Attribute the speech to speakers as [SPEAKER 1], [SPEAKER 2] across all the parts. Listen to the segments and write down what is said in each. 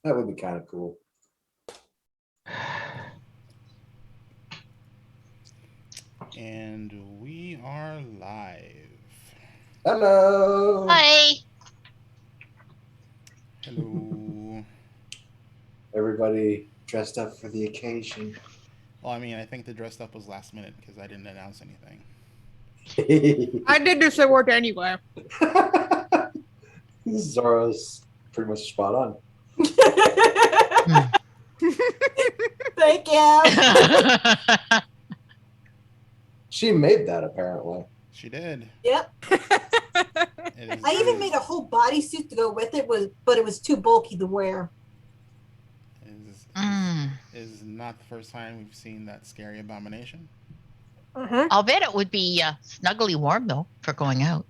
[SPEAKER 1] That would be kind of cool.
[SPEAKER 2] And we are live.
[SPEAKER 1] Hello.
[SPEAKER 3] Hi.
[SPEAKER 2] Hello.
[SPEAKER 1] Everybody dressed up for the occasion.
[SPEAKER 2] Well, I mean, I think the dressed up was last minute because I didn't announce anything.
[SPEAKER 4] I did this at work anyway.
[SPEAKER 1] Zora's pretty much spot on.
[SPEAKER 5] Thank you.
[SPEAKER 1] She made that apparently.
[SPEAKER 2] She did.
[SPEAKER 5] Yep. I even made a whole bodysuit to go with it, but it was too bulky to wear.
[SPEAKER 2] Is not the first time we've seen that scary abomination.
[SPEAKER 3] I'll bet it would be snuggly warm, though, for going out.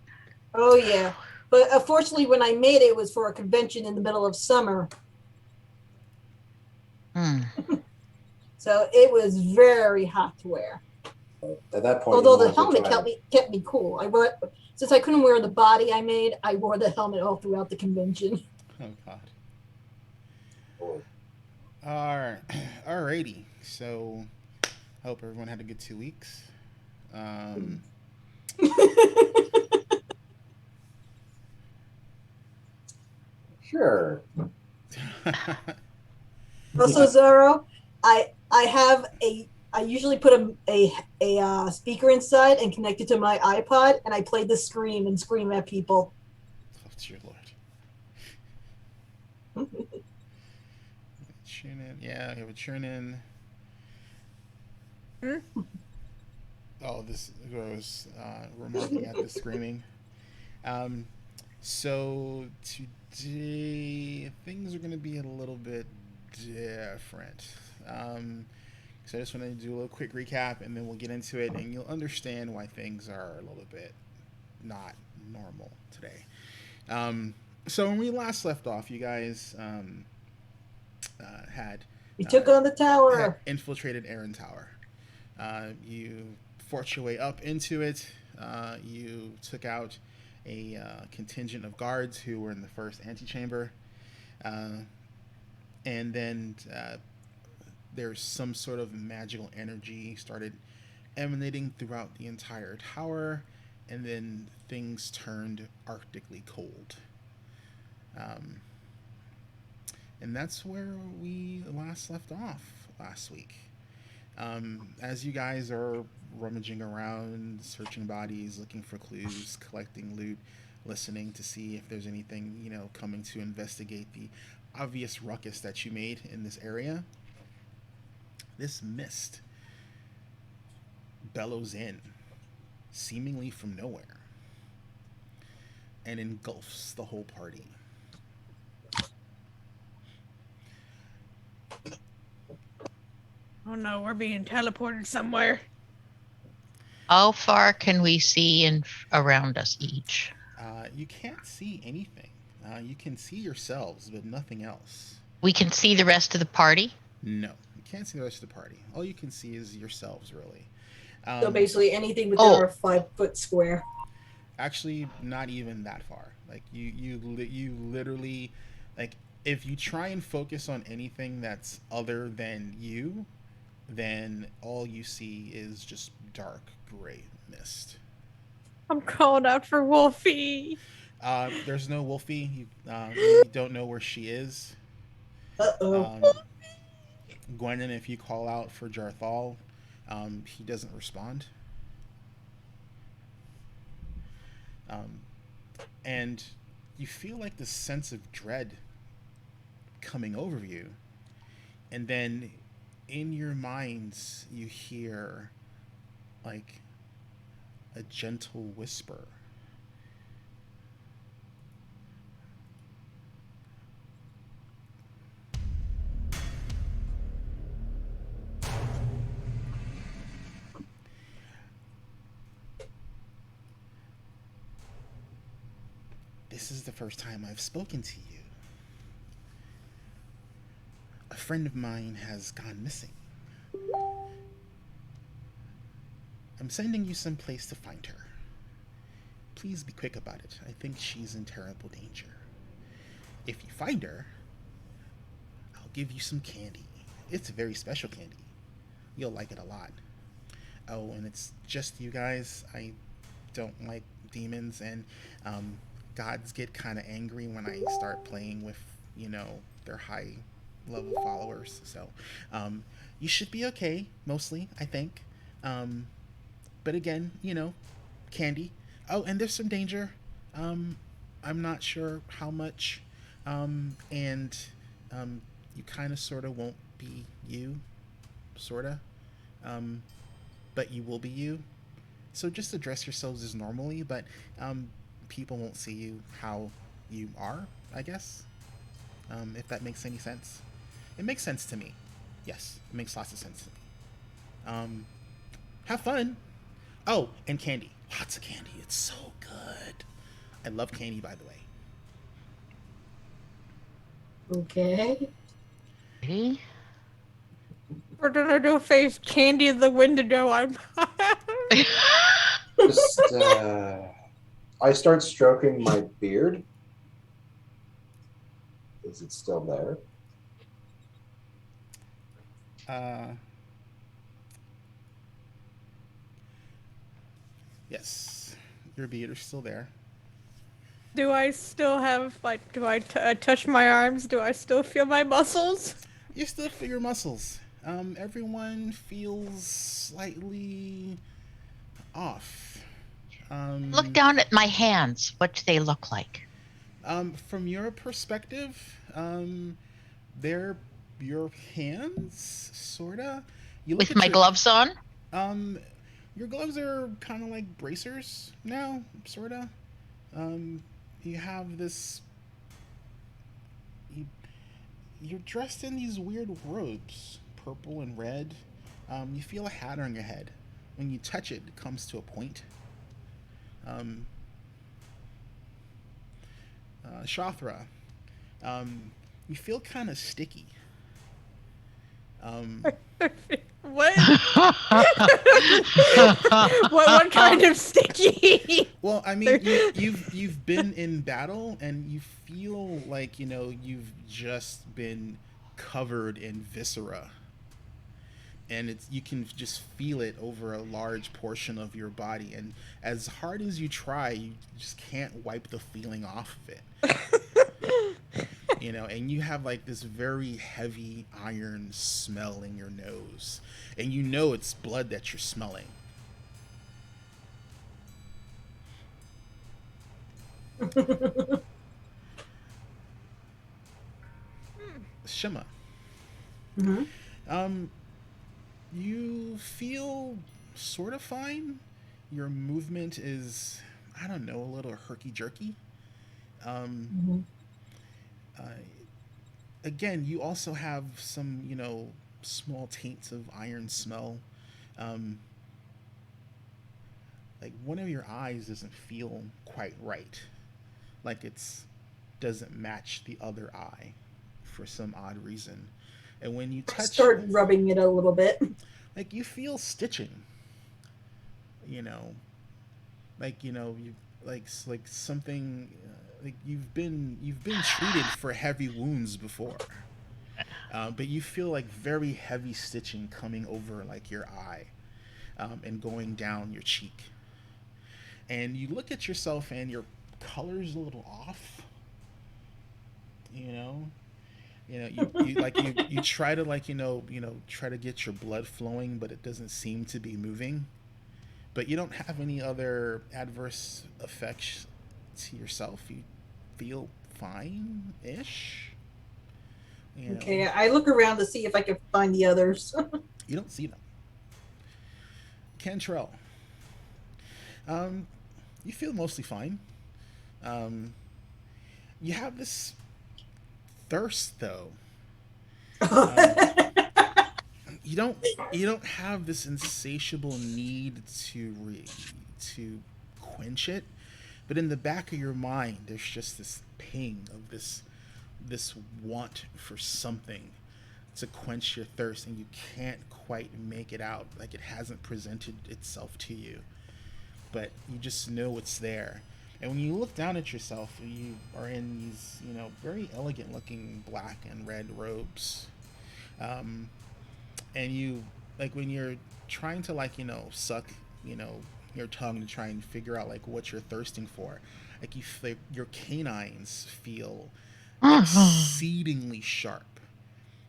[SPEAKER 5] Oh, yeah. But unfortunately, when I made it, it was for a convention in the middle of summer. So it was very hot to wear.
[SPEAKER 1] At that point,
[SPEAKER 5] although the helmet kept me cool. Since I couldn't wear the body I made, I wore the helmet all throughout the convention.
[SPEAKER 2] Oh God. Alrighty. So, I hope everyone had a good 2 weeks.
[SPEAKER 1] Sure.
[SPEAKER 5] Also, Zoro, I usually put a speaker inside and connect it to my iPod, and I play the Scream and scream at people.
[SPEAKER 2] Oh, dear Lord. Tune in. Yeah, we have a tune in. Oh, this was remarking at the screaming. So today things are going to be a little bit different. So I just want to do a little quick recap, and then we'll get into it, and you'll understand why things are a little bit not normal today. So when we last left off, you guys had
[SPEAKER 5] you took on the tower,
[SPEAKER 2] infiltrated Aaron Tower. You forced your way up into it. You took out a contingent of guards who were in the first antechamber, and then there's some sort of magical energy started emanating throughout the entire tower, and then things turned arctically cold. And that's where we last left off last week. As you guys are rummaging around, searching bodies, looking for clues, collecting loot, listening to see if there's anything, coming to investigate the obvious ruckus that you made in this area, this mist bellows in, seemingly from nowhere, and engulfs the whole party.
[SPEAKER 4] Oh no, we're being teleported somewhere.
[SPEAKER 3] How far can we see around us each?
[SPEAKER 2] You can't see anything. You can see yourselves, but nothing else.
[SPEAKER 3] We can see the rest of the party?
[SPEAKER 2] No, you can't see the rest of the party. All you can see is yourselves, really.
[SPEAKER 5] So basically anything within our 5 foot square.
[SPEAKER 2] Actually, not even that far. Like you literally, like if you try and focus on anything that's other than you, then all you see is just dark gray mist.
[SPEAKER 4] I'm calling out for Wolfie.
[SPEAKER 2] There's no Wolfie. You don't know where she is. Gwendon, if you call out for Jarthal, he doesn't respond. And you feel like this sense of dread coming over you, and then in your minds you hear like a gentle whisper. This is the first time I've spoken to you. A friend of mine has gone missing. I'm sending you someplace to find her. Please be quick about it. I think she's in terrible danger. If you find her, give you some candy. It's very special candy. You'll like it a lot. Oh, and it's just you guys. I don't like demons, and gods get kind of angry when I start playing with, their high level followers. So you should be okay, mostly, I think. But again, candy. Oh, and there's some danger. I'm not sure how much. And you kind of sort of won't be you, sort of. But you will be you. So just address yourselves as normally, but people won't see you how you are, I guess. If that makes any sense. It makes sense to me. Yes, it makes lots of sense to me. Have fun. Oh, and candy. Lots of candy. It's so good. I love candy, by the way.
[SPEAKER 5] Okay.
[SPEAKER 3] Ready?
[SPEAKER 4] Or did I do face candy in the window? I'm.
[SPEAKER 1] Just, I start stroking my beard. Is it still there?
[SPEAKER 2] Yes, your beard is still there.
[SPEAKER 4] Do I still have Do I touch my arms? Do I still feel my muscles?
[SPEAKER 2] You still feel your muscles. Everyone feels slightly off.
[SPEAKER 3] Look down at my hands. What do they look like?
[SPEAKER 2] From your perspective, they're your hands, sorta. You look
[SPEAKER 3] With
[SPEAKER 2] at
[SPEAKER 3] my
[SPEAKER 2] your,
[SPEAKER 3] gloves on?
[SPEAKER 2] Your gloves are kind of like bracers now, sorta. You have this. You're dressed in these weird robes, purple and red. You feel a hat on your head. When you touch it, it comes to a point. Shothra, you feel kind of sticky.
[SPEAKER 4] What? what kind of sticky?
[SPEAKER 2] Well, I mean, you've been in battle, and you feel like you've just been covered in viscera, and you can just feel it over a large portion of your body, and as hard as you try, you just can't wipe the feeling off of it. And you have like this very heavy iron smell in your nose, and it's blood that you're smelling. Shima.
[SPEAKER 5] Mm-hmm.
[SPEAKER 2] You feel sort of fine. Your movement is, I don't know, a little herky-jerky.
[SPEAKER 5] Mm-hmm.
[SPEAKER 2] Again, you also have some, small taints of iron smell. Like one of your eyes doesn't feel quite right. Like it's doesn't match the other eye for some odd reason. And when you touch,
[SPEAKER 5] Start rubbing it a little bit.
[SPEAKER 2] like you feel stitching. You like something. Like you've been treated for heavy wounds before, but you feel like very heavy stitching coming over like your eye, and going down your cheek. And you look at yourself, and your color's a little off. You try to try to get your blood flowing, but it doesn't seem to be moving. But you don't have any other adverse effects to yourself. You feel fine-ish.
[SPEAKER 5] Okay, I look around to see if I can find the others.
[SPEAKER 2] You don't see them. Cantrell. You feel mostly fine. You have this thirst, though. You don't have this insatiable need to quench it, but in the back of your mind, there's just this ping of this want for something to quench your thirst, and you can't quite make it out. Like it hasn't presented itself to you, but you just know it's there. And when you look down at yourself, you are in these, very elegant looking black and red robes. And you, like, when you're trying to, like, suck, your tongue to try and figure out, like, what you're thirsting for, like, your canines feel exceedingly sharp.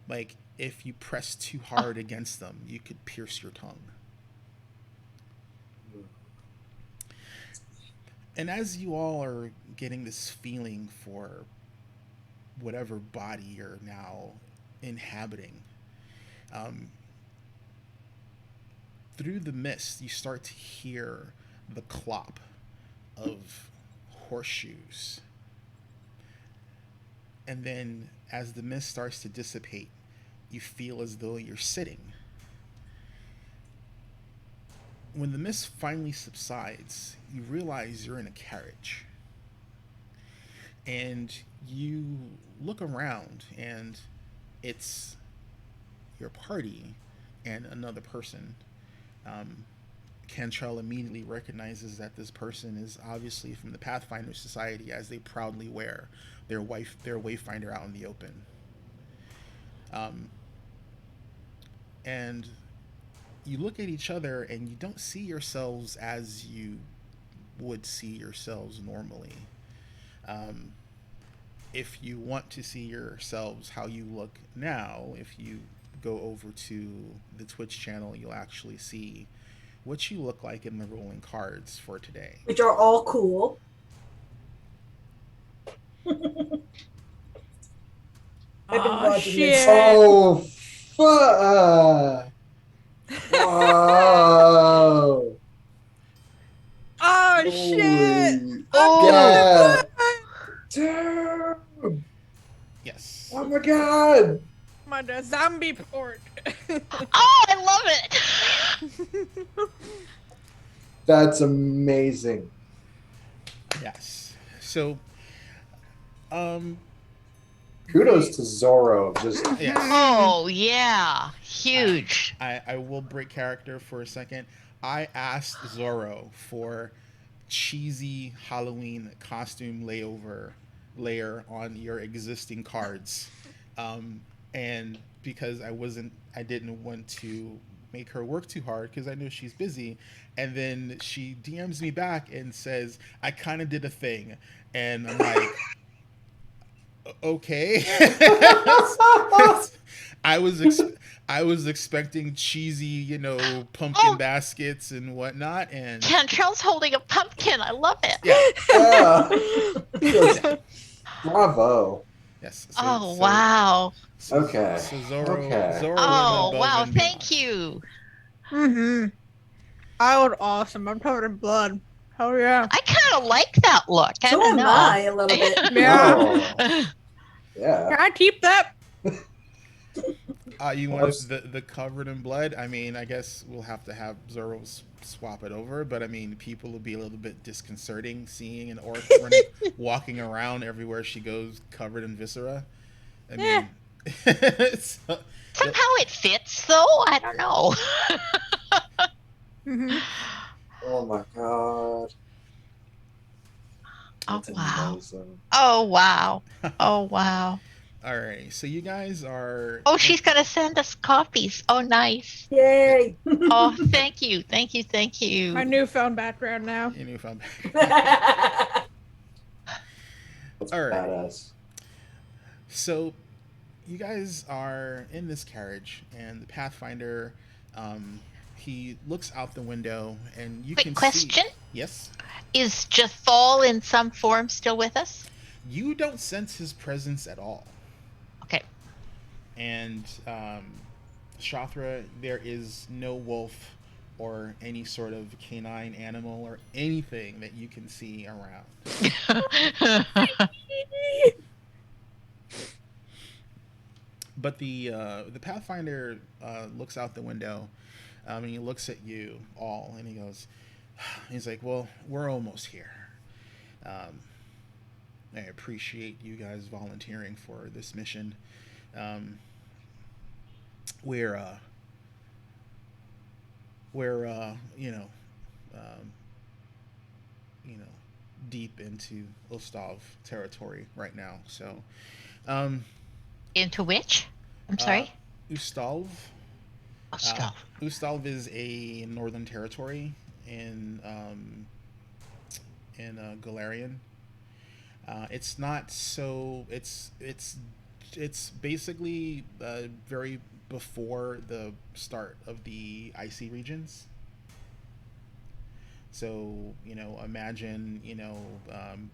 [SPEAKER 2] Like, if you press too hard against them, you could pierce your tongue. And as you all are getting this feeling for whatever body you're now inhabiting, through the mist, you start to hear the clop of horseshoes. And then, as the mist starts to dissipate, you feel as though you're sitting. When the mist finally subsides, you realize you're in a carriage. And you look around, and it's your party and another person. Cantrell immediately recognizes that this person is obviously from the Pathfinder Society, as they proudly wear their Wayfinder out in the open. And you look at each other, and you don't see yourselves as you would see yourselves normally. If you want to see yourselves how you look now, if you go over to the Twitch channel, you'll actually see what you look like in the rolling cards for today.
[SPEAKER 5] Which are all cool. I've been watching this.
[SPEAKER 1] Oh, fuck! Whoa!
[SPEAKER 4] Oh shit!
[SPEAKER 1] Holy
[SPEAKER 3] Oh,
[SPEAKER 1] God! Dude!
[SPEAKER 2] Yes.
[SPEAKER 1] Oh my God!
[SPEAKER 4] My zombie port.
[SPEAKER 3] oh, I love it.
[SPEAKER 1] That's amazing.
[SPEAKER 2] Yes. So,
[SPEAKER 1] Kudos to Zorro. Just
[SPEAKER 2] yes.
[SPEAKER 3] Oh, yeah. Huge.
[SPEAKER 2] I will break character for a second. I asked Zorro for cheesy Halloween costume layer on your existing cards. And because I didn't want to make her work too hard because I knew she's busy. And then she DMs me back and says, I kind of did a thing. And I'm like, okay. I was expecting cheesy, pumpkin baskets and whatnot, and
[SPEAKER 3] Cantrell's holding a pumpkin. I love it.
[SPEAKER 1] yeah. Bravo.
[SPEAKER 2] Yes.
[SPEAKER 3] Oh, wow.
[SPEAKER 1] Okay.
[SPEAKER 2] So Zorro
[SPEAKER 1] Okay.
[SPEAKER 2] went
[SPEAKER 3] Oh,
[SPEAKER 2] above
[SPEAKER 3] wow.
[SPEAKER 2] and
[SPEAKER 3] Thank
[SPEAKER 2] beyond.
[SPEAKER 3] you.
[SPEAKER 4] Mm-hmm. I look awesome. I'm covered in blood. Oh yeah.
[SPEAKER 3] I kind of like that look. I
[SPEAKER 5] So
[SPEAKER 3] don't
[SPEAKER 5] am
[SPEAKER 3] know.
[SPEAKER 5] I a little bit.
[SPEAKER 4] Yeah.
[SPEAKER 1] Oh, yeah.
[SPEAKER 4] Can I keep that?
[SPEAKER 2] You want the covered in blood? I mean, I guess we'll have to have Zorro swap it over, but I mean, people will be a little bit disconcerting seeing an orc walking around everywhere she goes covered in viscera. I mean, so,
[SPEAKER 3] Somehow it fits, though. I don't know.
[SPEAKER 4] Mm-hmm.
[SPEAKER 1] Oh my God.
[SPEAKER 3] Oh,
[SPEAKER 1] That's
[SPEAKER 3] wow.
[SPEAKER 1] amazing.
[SPEAKER 3] Oh, wow. Oh, wow.
[SPEAKER 2] all right, so you guys are.
[SPEAKER 3] Oh, she's going to send us copies. Oh, nice.
[SPEAKER 5] Yay.
[SPEAKER 3] Oh, thank you. Thank you. Thank you.
[SPEAKER 4] My newfound background now.
[SPEAKER 2] You know, if I'm
[SPEAKER 1] That's
[SPEAKER 2] all right.
[SPEAKER 1] badass.
[SPEAKER 2] So, you guys are in this carriage, and the Pathfinder, he looks out the window, and you
[SPEAKER 3] Quick
[SPEAKER 2] can
[SPEAKER 3] question.
[SPEAKER 2] see. Yes.
[SPEAKER 3] Is Jathal in some form still with us?
[SPEAKER 2] You don't sense his presence at all.
[SPEAKER 3] Okay.
[SPEAKER 2] And Shathra, there is no wolf or any sort of canine animal or anything that you can see around. But the Pathfinder looks out the window, and he looks at you all, and he goes, he's like, well, we're almost here. I appreciate you guys volunteering for this mission. We're deep into Ostov territory right now. So, um,
[SPEAKER 3] Into which? I'm
[SPEAKER 2] uh,
[SPEAKER 3] sorry.
[SPEAKER 2] Ustav.
[SPEAKER 3] Oh,
[SPEAKER 2] Uh,
[SPEAKER 3] stuff.
[SPEAKER 2] Ustav is a northern territory in Galarian. It's not so. It's basically very before the start of the icy regions. So imagine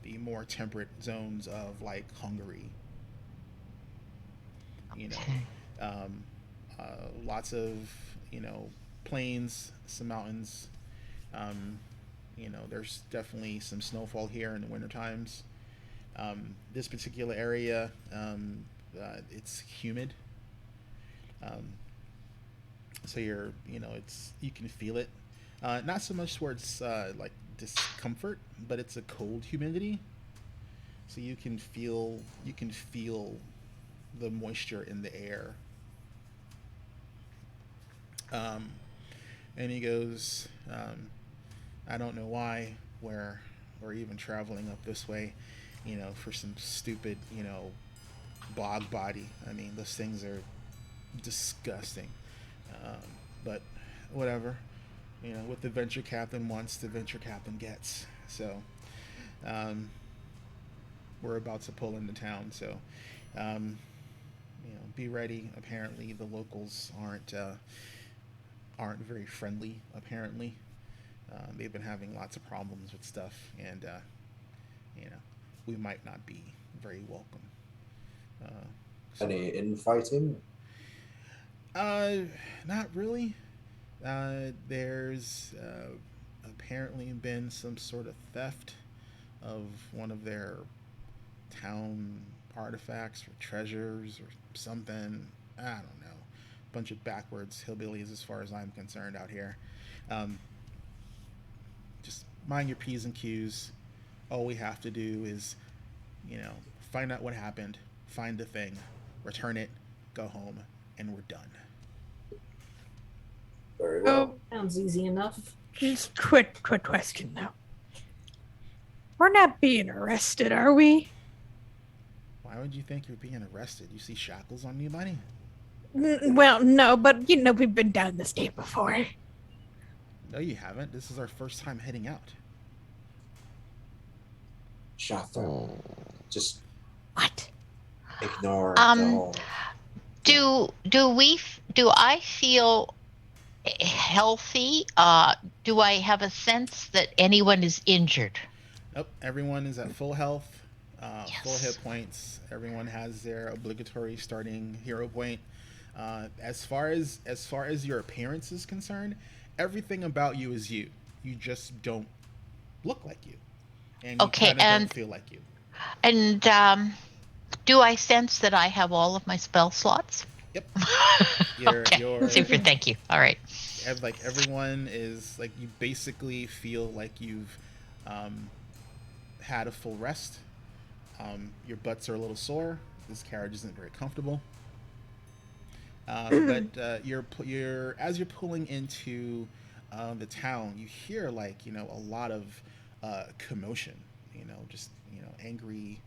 [SPEAKER 2] the more temperate zones of like Hungary. You know,
[SPEAKER 3] Okay.
[SPEAKER 2] lots of plains, some mountains. Um, there's definitely some snowfall here in the winter times. This particular area, it's humid, um, so it's you can feel it. Not so much towards like discomfort, but it's a cold humidity, so you can feel the moisture in the air. Um, and he goes, I don't know why we're even traveling up this way, for some stupid, bog body. I mean, those things are disgusting. Um, but whatever. What the venture captain wants, the venture captain gets. So, um, we're about to pull into town. So, um, be ready. Apparently, the locals aren't very friendly. Apparently, they've been having lots of problems with stuff, and you know, we might not be very welcome. Uh, so,
[SPEAKER 1] Any infighting?
[SPEAKER 2] uh, not really. There's apparently been some sort of theft of one of their town artifacts or treasures or something. I don't know. Bunch of backwards hillbillies, as far as I'm concerned, out here. Um, just mind your P's and Q's. All we have to do is, you know, find out what happened, find the thing, return it, go home, and we're done.
[SPEAKER 1] Very
[SPEAKER 4] Oh,
[SPEAKER 1] well.
[SPEAKER 5] Sounds easy enough.
[SPEAKER 4] just quick question though. We're not being arrested, are we?
[SPEAKER 2] Why would you think you're being arrested? You see shackles on you, buddy?
[SPEAKER 4] Well, no, but we've been down this day before.
[SPEAKER 2] No, you haven't. This is our first time heading out.
[SPEAKER 1] Shut up. Just
[SPEAKER 4] What?
[SPEAKER 1] ignore the
[SPEAKER 3] Um,
[SPEAKER 1] whole.
[SPEAKER 3] do I feel healthy? Do I have a sense that anyone is injured?
[SPEAKER 2] Nope, everyone is at full health, full
[SPEAKER 3] Yes.
[SPEAKER 2] hit points. Everyone has their obligatory starting hero point. As far as your appearance is concerned, everything about you is you. You just don't look like you, and you
[SPEAKER 3] Okay,
[SPEAKER 2] kind of don't feel like you.
[SPEAKER 3] and do I sense that I have all of my spell slots?
[SPEAKER 2] Yep.
[SPEAKER 3] Okay,
[SPEAKER 2] Your
[SPEAKER 3] super. Thank you. All right.
[SPEAKER 2] like everyone is like you basically feel like you've um, had a full rest. Your butts are a little sore. This carriage isn't very comfortable. But you're as you're pulling into the town, you hear like a lot of commotion. Just angry,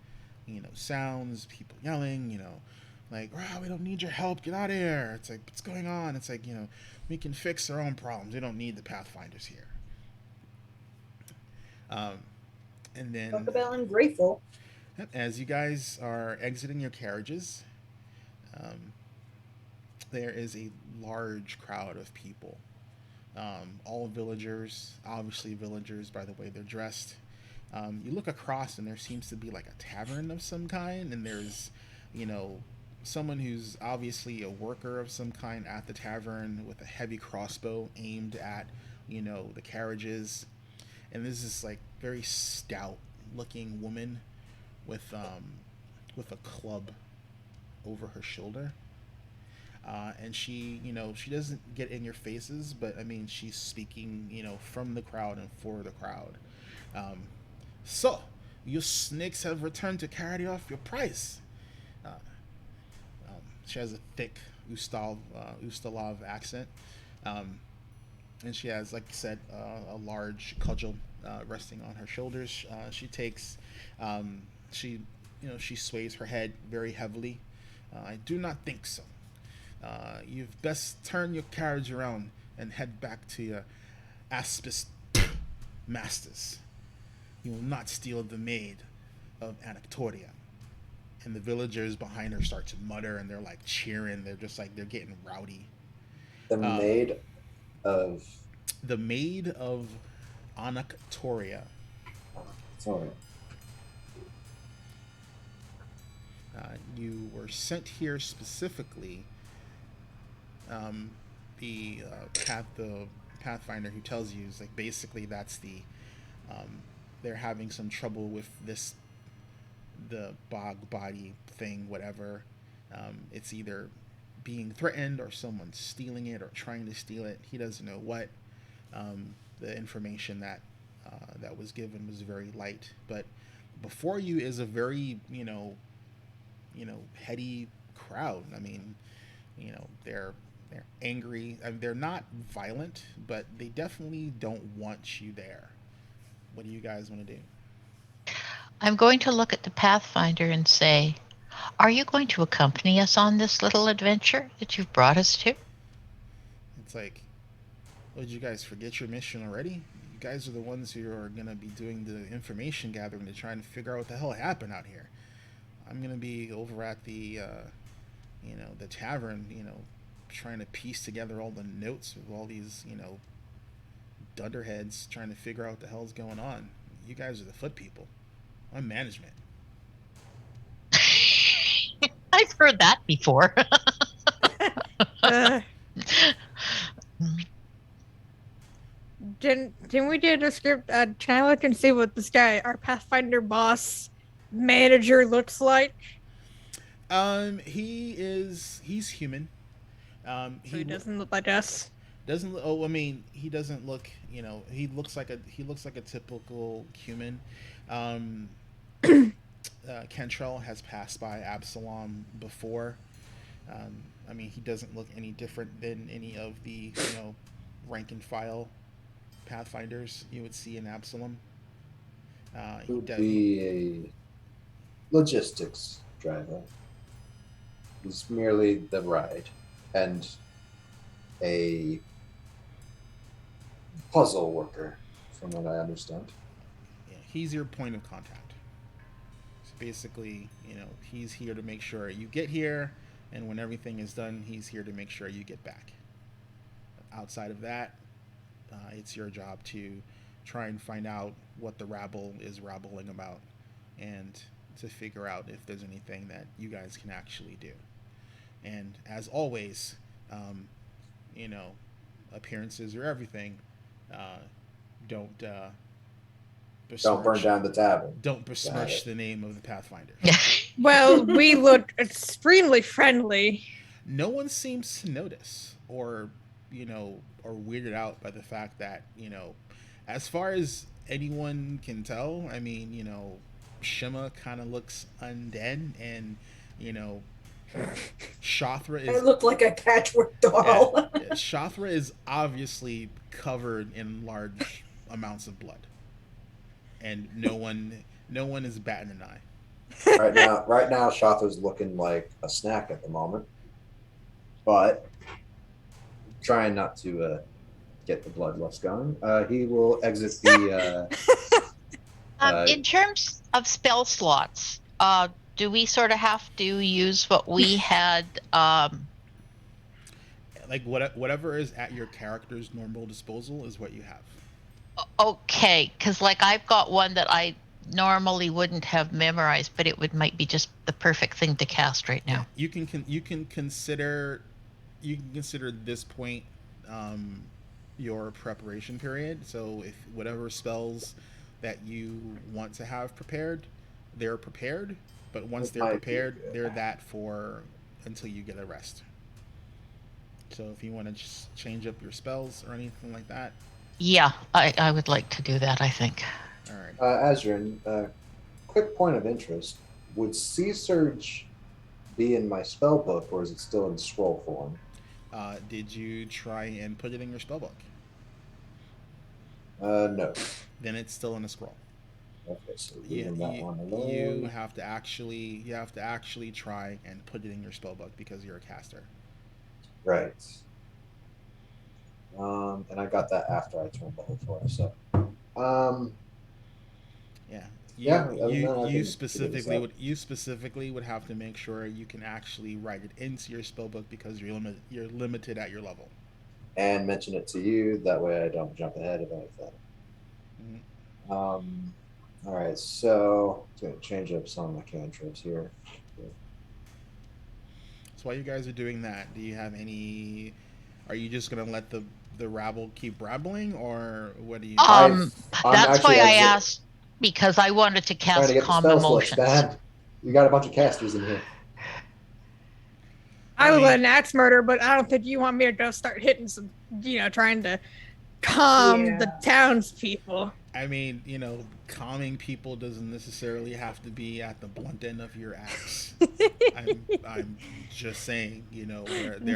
[SPEAKER 2] sounds, people yelling. Like, oh, we don't need your help. Get out of here. It's like, what's going on? It's like, we can fix our own problems. We don't need the Pathfinders here. Um, and then
[SPEAKER 5] Talk about ungrateful.
[SPEAKER 2] as you guys are exiting your carriages, um, there is a large crowd of people. All villagers, obviously villagers by the way they're dressed. You look across and there seems to be like a tavern of some kind, and there's, someone who's obviously a worker of some kind at the tavern with a heavy crossbow aimed at, the carriages. And there's this like very stout looking woman with a club over her shoulder. And she doesn't get in your faces, but I mean, she's speaking, from the crowd and for the crowd. Um, so, you snakes have returned to carry off your price. Uh, she has a thick Ustalav accent. Um, and she has, like you said, a large cudgel resting on her shoulders. She takes, she, she sways her head very heavily. I do not think so. You've best turn your carriage around and head back to your Aspis masters. You will not steal the maid of Anactoria. And the villagers behind her start to mutter, and they're like cheering. They're just like they're getting rowdy.
[SPEAKER 1] The
[SPEAKER 2] Uh,
[SPEAKER 1] maid of.
[SPEAKER 2] the maid of Anactoria.
[SPEAKER 1] Sorry.
[SPEAKER 2] You were sent here specifically. The Pathfinder who tells you is like basically that's they're having some trouble with the bog body thing, whatever. It's either being threatened or someone's stealing it or trying to steal it. He doesn't know what. The information that was given was very light, but before you is a very heady crowd. I mean, they're angry. I mean, they're not violent, but they definitely don't want you there. What do you guys want to do?
[SPEAKER 3] I'm going to look at the Pathfinder and say, are you going to accompany us on this little adventure that you've brought us to?
[SPEAKER 2] It's like, oh, did you guys forget your mission already? You guys are the ones who are going to be doing the information gathering to try and figure out what the hell happened out here. I'm going to be over at the tavern, trying to piece together all the notes of all these, dunderheads trying to figure out what the hell's going on. You guys are the foot people. I'm management.
[SPEAKER 3] I've heard that before.
[SPEAKER 4] Uh, didn't we do the script? Can I look and see what this guy, our Pathfinder boss manager, looks like?
[SPEAKER 2] He's human.
[SPEAKER 4] So he doesn't look like us.
[SPEAKER 2] Doesn't oh I mean he doesn't look he looks like a typical human. Kentrell has passed by Absalom before. I mean he doesn't look any different than any of the rank and file Pathfinders you would see in Absalom.
[SPEAKER 1] He would be a logistics driver. He's merely the ride and a puzzle worker, from what I understand.
[SPEAKER 2] Yeah, he's your point of contact. So basically, he's here to make sure you get here, and when everything is done, he's here to make sure you get back. Outside of that, it's your job to try and find out what the rabble is rabbling about, and to figure out if there's anything that you guys can actually do. And as always, appearances are everything. Don't
[SPEAKER 1] burn down the tavern.
[SPEAKER 2] Don't besmirch the name of the Pathfinder.
[SPEAKER 4] Well, we look extremely friendly.
[SPEAKER 2] No one seems to notice or weirded out by the fact that, as far as anyone can tell, I mean, Shima kind of looks undead, and, Shothra is...
[SPEAKER 5] I look like a patchwork doll.
[SPEAKER 2] Shothra is obviously covered in large amounts of blood. And no one is batting an eye.
[SPEAKER 1] Right now, Shothra's looking like a snack at the moment. But trying not to get the bloodlust going. He will exit the...
[SPEAKER 3] In terms of spell slots, do we sort of have to use what we had?
[SPEAKER 2] Like whatever is at your character's normal disposal is what you have.
[SPEAKER 3] Okay, because I've got one that I normally wouldn't have memorized, but it might be just the perfect thing to cast right now.
[SPEAKER 2] You can consider this point your preparation period. So if whatever spells that you want to have prepared, they're prepared. But once they're prepared, they're that for until you get a rest. So if you want to just change up your spells or anything like that.
[SPEAKER 3] Yeah, I would like to do that, I think.
[SPEAKER 2] All right.
[SPEAKER 1] Azrin, quick point of interest. Would Sea Surge be in my spell book, or is it still in scroll form?
[SPEAKER 2] Did you try and put it in your spell book?
[SPEAKER 1] No.
[SPEAKER 2] Then it's still in a scroll.
[SPEAKER 1] Okay, so
[SPEAKER 2] Yeah,
[SPEAKER 1] leaving that one
[SPEAKER 2] you
[SPEAKER 1] alone.
[SPEAKER 2] have to actually try and put it in your spellbook because you're a caster.
[SPEAKER 1] Right. And I got that after I turned level 4. So, um,
[SPEAKER 2] Yeah.
[SPEAKER 1] yeah. Other than that, I can figure this out.
[SPEAKER 2] You specifically would have to make sure you can actually write it into your spellbook because you're limited at your level.
[SPEAKER 1] And mention it to you. That way, I don't jump ahead of anything.
[SPEAKER 2] Mhm.
[SPEAKER 1] All right. So, to change up some of my cantrips here.
[SPEAKER 2] So while you guys are doing that, do you have any? Are you just gonna let the rabble keep rabbling, or what do you?
[SPEAKER 1] I've.
[SPEAKER 3] Um,
[SPEAKER 1] I'm
[SPEAKER 3] that's
[SPEAKER 1] actually
[SPEAKER 3] why I
[SPEAKER 1] exit
[SPEAKER 3] asked because I wanted to
[SPEAKER 1] trying to
[SPEAKER 3] cast
[SPEAKER 1] get the
[SPEAKER 3] calm
[SPEAKER 1] spell slots,
[SPEAKER 3] emotions.
[SPEAKER 1] man. You got a bunch of casters in here.
[SPEAKER 2] I
[SPEAKER 4] I would let
[SPEAKER 2] mean,
[SPEAKER 4] an axe murder, but I don't think you want me to go start hitting some, trying to calm the
[SPEAKER 5] Yeah.
[SPEAKER 4] townspeople.
[SPEAKER 2] calming people doesn't necessarily have to be at the blunt end of your axe. I'm just saying,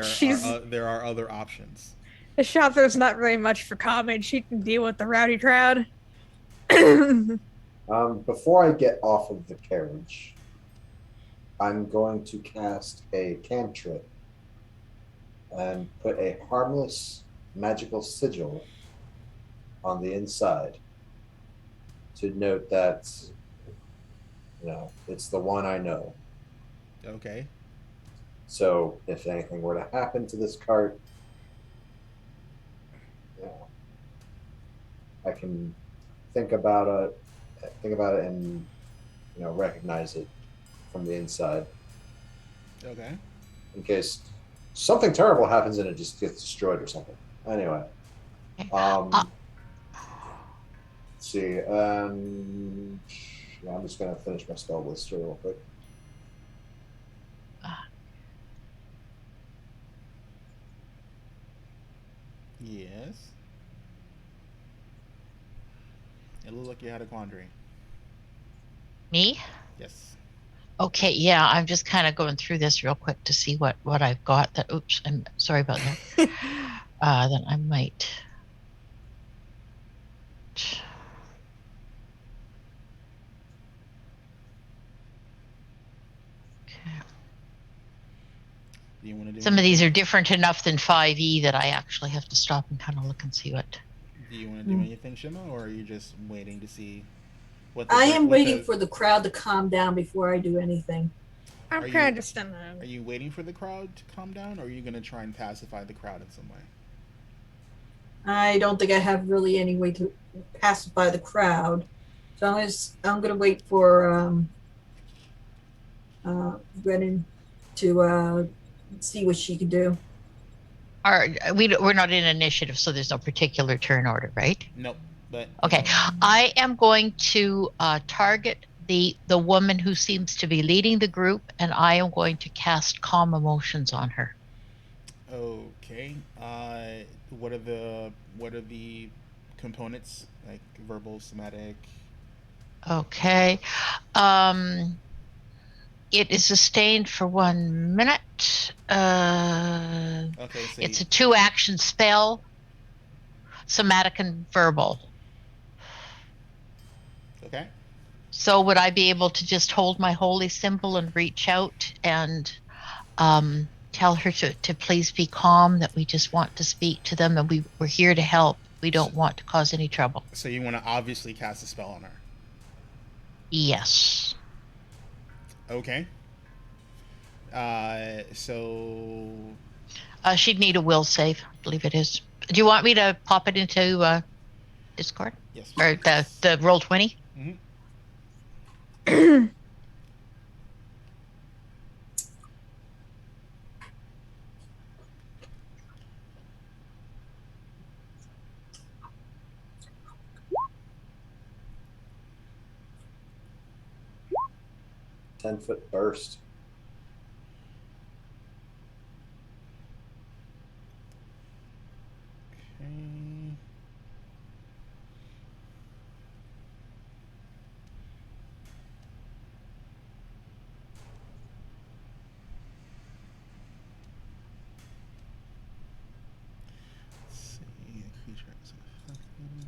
[SPEAKER 4] She's
[SPEAKER 2] there are other options.
[SPEAKER 4] the shop. There's not really much for calming. She can deal with the rowdy crowd. I
[SPEAKER 1] Before I get off of the carriage, I'm going to cast a cantrip and put a harmless magical sigil on the inside to note that it's the one I know.
[SPEAKER 2] Okay.
[SPEAKER 1] So if anything were to happen to this cart, you know, I can think about it, and recognize it from the inside
[SPEAKER 2] Okay.
[SPEAKER 1] in case something terrible happens and it just gets destroyed or something. Anyway,
[SPEAKER 3] Uh,
[SPEAKER 1] let's see. Yeah, I'm just gonna finish my spell list here real quick.
[SPEAKER 2] Yes. It looked like you had a quandary.
[SPEAKER 3] Me?
[SPEAKER 2] Yes.
[SPEAKER 3] Okay, yeah, I'm just kind of going through this real quick to see what I've got. That oops, I'm sorry about that. Then I might. Okay.
[SPEAKER 2] Do you want to do
[SPEAKER 3] Some of these
[SPEAKER 2] anything?
[SPEAKER 3] are different enough than 5e that I actually have to stop and kind of look and see what.
[SPEAKER 2] Do you want to do anything, Shima, or are you just waiting to see
[SPEAKER 5] I am
[SPEAKER 2] what
[SPEAKER 5] waiting
[SPEAKER 2] the
[SPEAKER 5] for the crowd to calm down before I do anything.
[SPEAKER 4] I'm
[SPEAKER 2] are
[SPEAKER 4] kind
[SPEAKER 2] you
[SPEAKER 4] of just in
[SPEAKER 2] are you waiting for the crowd to calm down, or are you going to try and pacify the crowd in some way?
[SPEAKER 5] I don't think I have really any way to pacify the crowd. So I'm gonna wait for Brennan to see what she can do.
[SPEAKER 3] We're not in initiative, so there's no particular turn order, right?
[SPEAKER 2] Nope. But
[SPEAKER 3] Okay, I am going to target the woman who seems to be leading the group, and I am going to cast calm emotions on her.
[SPEAKER 2] okay. What are the components like verbal, somatic?
[SPEAKER 3] Okay. Um, it is sustained for 1 minute.
[SPEAKER 2] Okay, so
[SPEAKER 3] It's a 2 action spell, somatic and verbal.
[SPEAKER 2] okay.
[SPEAKER 3] So would I be able to just hold my holy symbol and reach out and tell her to please be calm, that we just want to speak to them and we're here to help. We don't want to cause any trouble.
[SPEAKER 2] So you want to obviously cast a spell on her.
[SPEAKER 3] Yes.
[SPEAKER 2] Okay. So
[SPEAKER 3] She'd need a will save, I believe it is. Do you want me to pop it into Discord?
[SPEAKER 2] yes,
[SPEAKER 3] Or
[SPEAKER 2] please.
[SPEAKER 3] the roll 20?
[SPEAKER 2] Mm-hmm.
[SPEAKER 1] 10-foot burst.
[SPEAKER 2] Okay. Let's see. Creature is affected.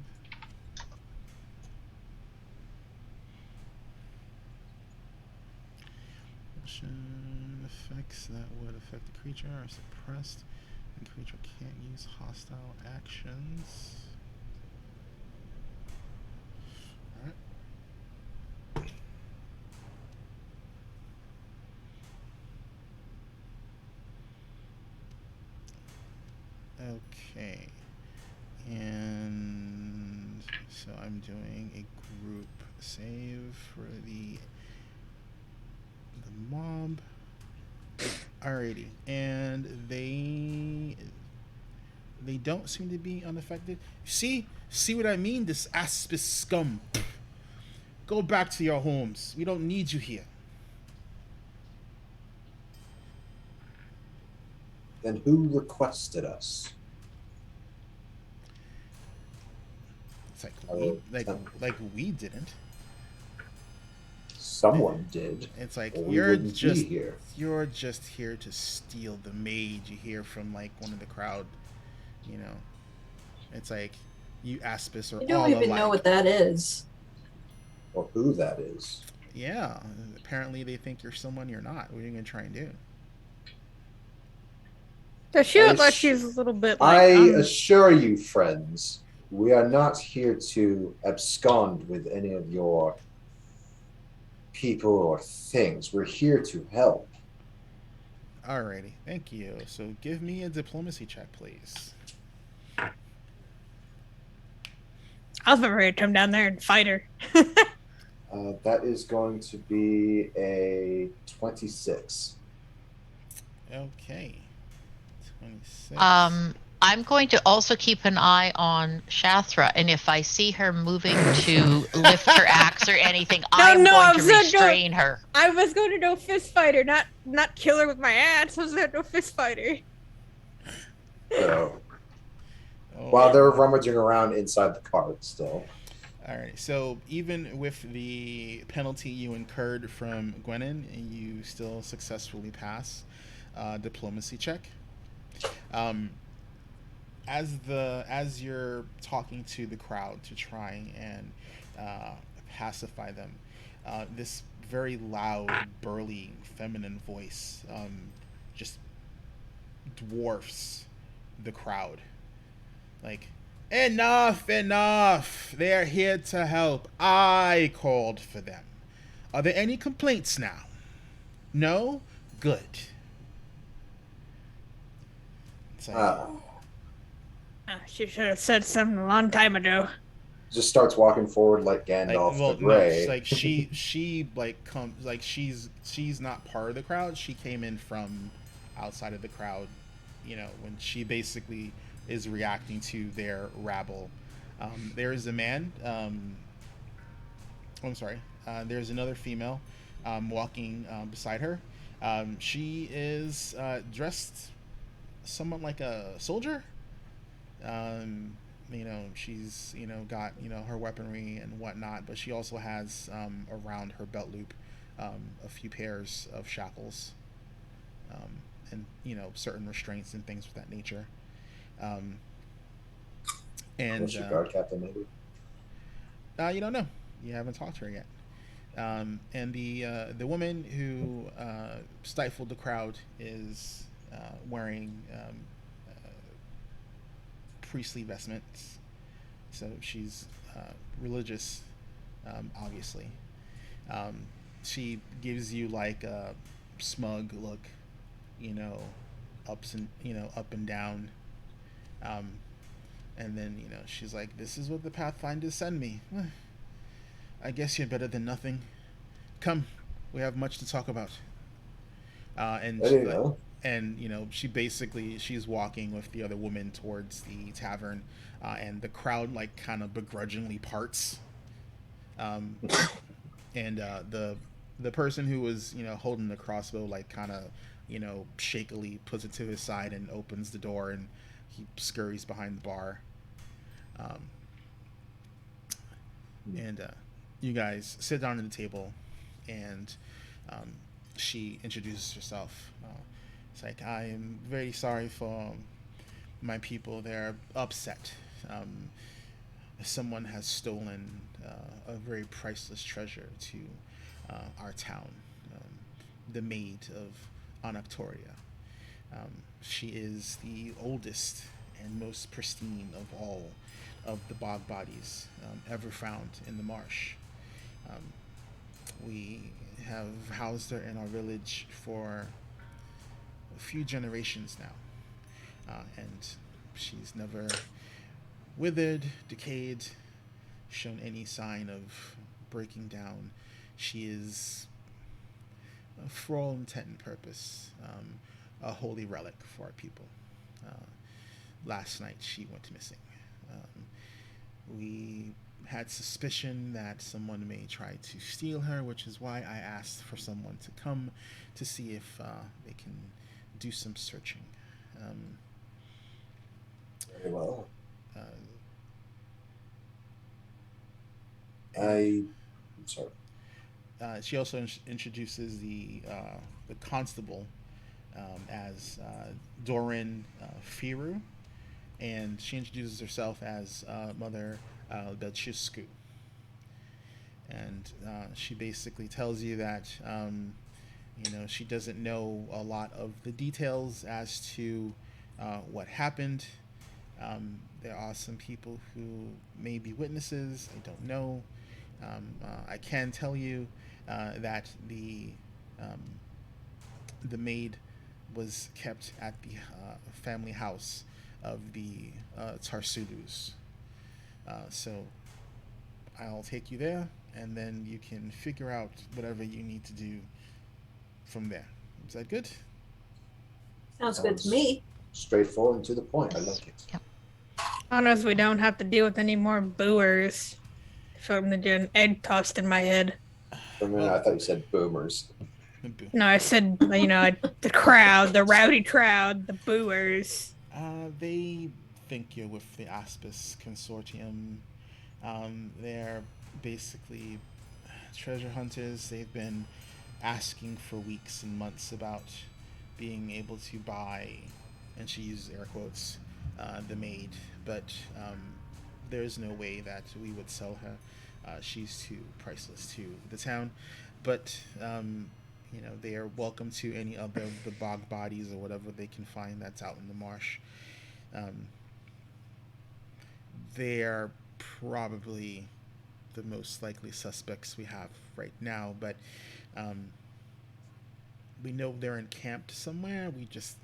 [SPEAKER 2] Action effects that would affect the creature are suppressed. The creature can't use hostile actions. Alright. Okay. And so I'm doing a group save for the mob. Alrighty. And they don't seem to be unaffected. See what I mean? This Aspis scum. Go back to your homes. We don't need you here.
[SPEAKER 1] Then who requested us?
[SPEAKER 2] It's like
[SPEAKER 1] Oh,
[SPEAKER 2] like we didn't.
[SPEAKER 1] Someone did.
[SPEAKER 2] It's like
[SPEAKER 1] or we
[SPEAKER 2] you're
[SPEAKER 1] wouldn't
[SPEAKER 2] just
[SPEAKER 1] be here.
[SPEAKER 2] you're just here to steal the maid. You hear from like one of the crowd. You know, it's like you Aspis are
[SPEAKER 5] I
[SPEAKER 2] all
[SPEAKER 5] don't even
[SPEAKER 2] alike.
[SPEAKER 5] know what that is.
[SPEAKER 1] Or who that is.
[SPEAKER 2] Yeah, apparently they think you're someone you're not. What are you gonna try and do?
[SPEAKER 4] Does she look like
[SPEAKER 1] ass-
[SPEAKER 4] she's a little bit
[SPEAKER 1] I
[SPEAKER 4] like
[SPEAKER 1] assure you, friends, we are not here to abscond with any of your people or things. We're here to help.
[SPEAKER 2] Alrighty, thank you. So give me a diplomacy check, please.
[SPEAKER 4] I was ready to come down there and fight her.
[SPEAKER 1] That is going to be a 26.
[SPEAKER 2] Okay. 26.
[SPEAKER 3] I'm going to also keep an eye on Shathra, and if I see her moving to lift her axe or anything, I'm going to restrain her.
[SPEAKER 4] I was going to no fist fighter, not kill her with my axe. I was going to no fist fighter.
[SPEAKER 1] So,
[SPEAKER 2] Oh,
[SPEAKER 1] while they're rummaging around inside the cart still.
[SPEAKER 2] Alright, so even with the penalty you incurred from Gwenin, you still successfully pass diplomacy check. As you're talking to the crowd to try and pacify them, this very loud, burly, feminine voice just dwarfs the crowd. Like, enough! They're here to help. I called for them. Are there any complaints now? No? Good. It's like,
[SPEAKER 4] She should have said something a long time ago.
[SPEAKER 1] Just starts walking forward like Gandalf the Grey.
[SPEAKER 2] No, like she like comes like she's not part of the crowd. She came in from outside of the crowd, you know, when she basically is reacting to their rabble. There is a man. I'm sorry. There's another female walking beside her. She is dressed somewhat like a soldier. You know, she's, you know, got, you know, her weaponry and whatnot, but she also has around her belt loop a few pairs of shackles and, you know, certain restraints and things of that nature. And
[SPEAKER 1] What's your guard captain, maybe?
[SPEAKER 2] you don't know. You haven't talked to her yet. And the woman who stifled the crowd is wearing priestly vestments, so she's religious, obviously. She gives you like a smug look, you know, up and down, and then, you know, she's like, "This is what the Pathfinders send me. I guess you're better than nothing. Come, we have much to talk about." And
[SPEAKER 1] There
[SPEAKER 2] she,
[SPEAKER 1] you go.
[SPEAKER 2] and, you know, she's walking with the other woman towards the tavern, and the crowd like kind of begrudgingly parts, and the person who was, you know, holding the crossbow like kind of, you know, shakily puts it to his side and opens the door, and he scurries behind the bar, and you guys sit down at the table, and she introduces herself. It's like, "I am very sorry for my people. They're upset. Someone has stolen a very priceless treasure to our town. the maid of Anactoria. She is the oldest and most pristine of all of the bog bodies ever found in the marsh. Um, we have housed her in our village for a few generations now, and she's never withered, decayed, shown any sign of breaking down. She is, for all intent and purpose, a holy relic for our people. Uh, Last night she went missing. We had suspicion that someone may try to steal her, which is why I asked for someone to come to see if they can do some searching.
[SPEAKER 1] Very well.
[SPEAKER 2] Uh,
[SPEAKER 1] I'm sorry.
[SPEAKER 2] She also introduces the constable as Doran Firu, and she introduces herself as Mother Belchiscu. And she basically tells you that she doesn't know a lot of the details as to what happened. There are some people who may be witnesses. I don't know. I can tell you that the maid was kept at the family house of the Tarsudus. So I'll take you there, and then you can figure out whatever you need to do from there. Is that good?
[SPEAKER 5] Sounds good to me.
[SPEAKER 1] Straightforward and to the point. I like it.
[SPEAKER 3] Yep.
[SPEAKER 4] I know we don't have to deal with any more booers. From the egg tossed in my head.
[SPEAKER 1] For a minute, I thought you said boomers.
[SPEAKER 4] No, I said, the crowd, the rowdy crowd, the booers.
[SPEAKER 2] They think you're with the Aspis Consortium. They're basically treasure hunters. They've been asking for weeks and months about being able to buy, and she uses air quotes, the maid, but there's no way that we would sell her. She's too priceless to the town, but they are welcome to any other of the bog bodies or whatever they can find that's out in the marsh. They are probably the most likely suspects we have right now, but we know they're encamped somewhere. We just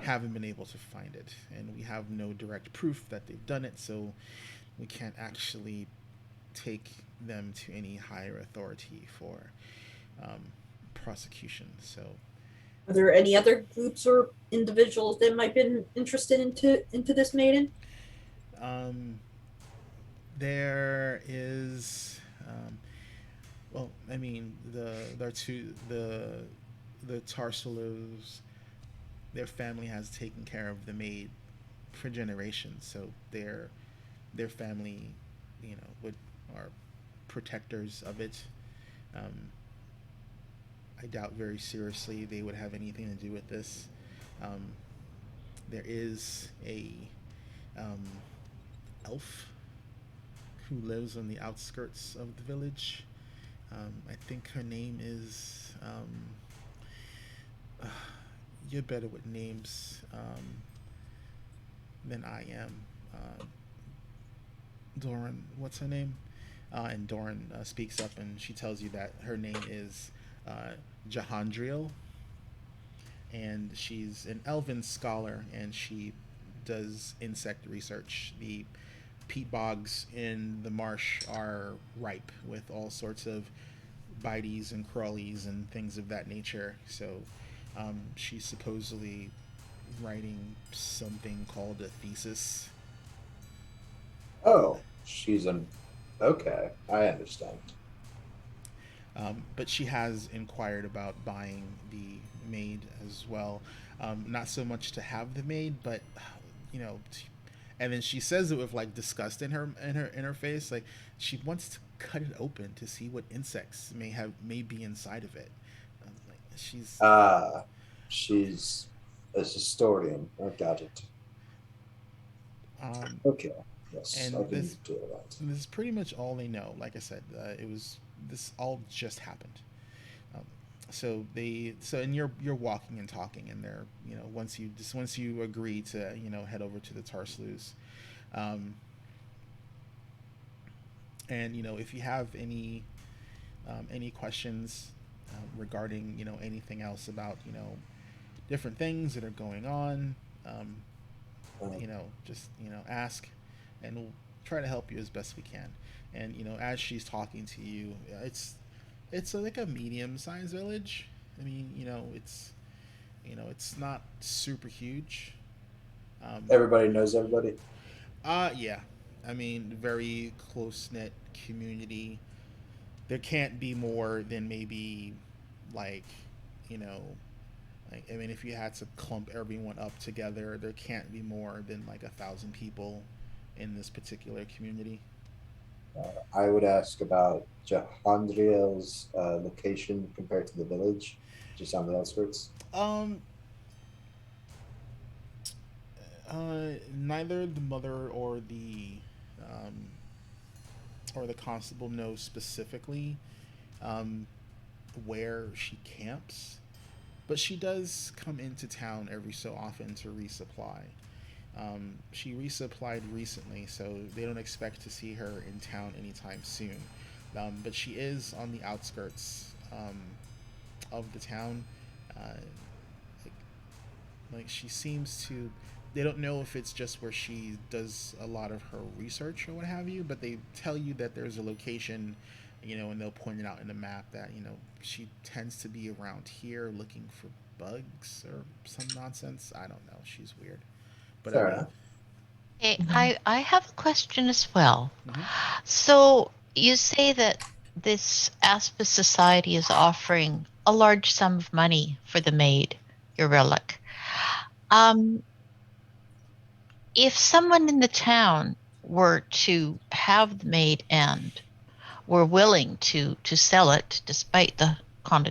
[SPEAKER 2] haven't been able to find it, and we have no direct proof that they've done it, so we can't actually take them to any higher authority for prosecution. So
[SPEAKER 5] Are there any other groups or individuals that might have been interested into this maiden?
[SPEAKER 2] There is well, I mean, the Tarsalos, their family has taken care of the maid for generations, so their family, are protectors of it. I doubt very seriously they would have anything to do with this. There is a elf who lives on the outskirts of the village. I think her name is you're better with names than I am. Doran, what's her name? And Doran speaks up, and she tells you that her name is Jahandriel, and she's an elven scholar, and she does insect research. The peat bogs in the marsh are ripe with all sorts of bites and crawlies and things of that nature. So she's supposedly writing something called a thesis.
[SPEAKER 1] Oh, okay, I understand.
[SPEAKER 2] But she has inquired about buying the maid as well. Not so much to have the maid, but and then she says it with like disgust in her face. Like she wants to cut it open to see what insects may be inside of it. She's
[SPEAKER 1] She's a historian. I got it. Okay. Yes,
[SPEAKER 2] and
[SPEAKER 1] I can do that.
[SPEAKER 2] this is pretty much all they know. Like I said, this all just happened. and you're walking and talking, and they're, once you agree to, head over to the Tarslu's, um, and if you have any questions regarding anything else about different things that are going on, um, just ask, and we'll try to help you as best we can. And as she's talking to you, it's like a medium-sized village. I mean, it's not super huge.
[SPEAKER 1] Everybody knows everybody.
[SPEAKER 2] Yeah. I mean, very close knit community. There can't be more than maybe, like, you know, I mean, if you had to clump everyone up together, there can't be more than like 1,000 people in this particular community.
[SPEAKER 1] I would ask about Jahandriel's location compared to the village, just on the outskirts.
[SPEAKER 2] Um, Neither the mother um, or the constable know specifically um, where she camps, but she does come into town every so often to resupply. She resupplied recently, so they don't expect to see her in town anytime soon. But she is on the outskirts of the town. Uh, like, like she seems to. They don't know if it's just where she does a lot of her research or what have you, but they tell you that there's a location, and they'll point it out in the map that she tends to be around here looking for bugs or some nonsense. I don't know. She's weird, but I
[SPEAKER 1] Fair
[SPEAKER 2] mean,
[SPEAKER 1] enough.
[SPEAKER 3] Okay, I have a question as well.
[SPEAKER 2] mhm.
[SPEAKER 3] So you say that this Aspis Society is offering a large sum of money for the maid, your relic. Um, if someone in the town were to have the maid and were willing to sell it, despite the con,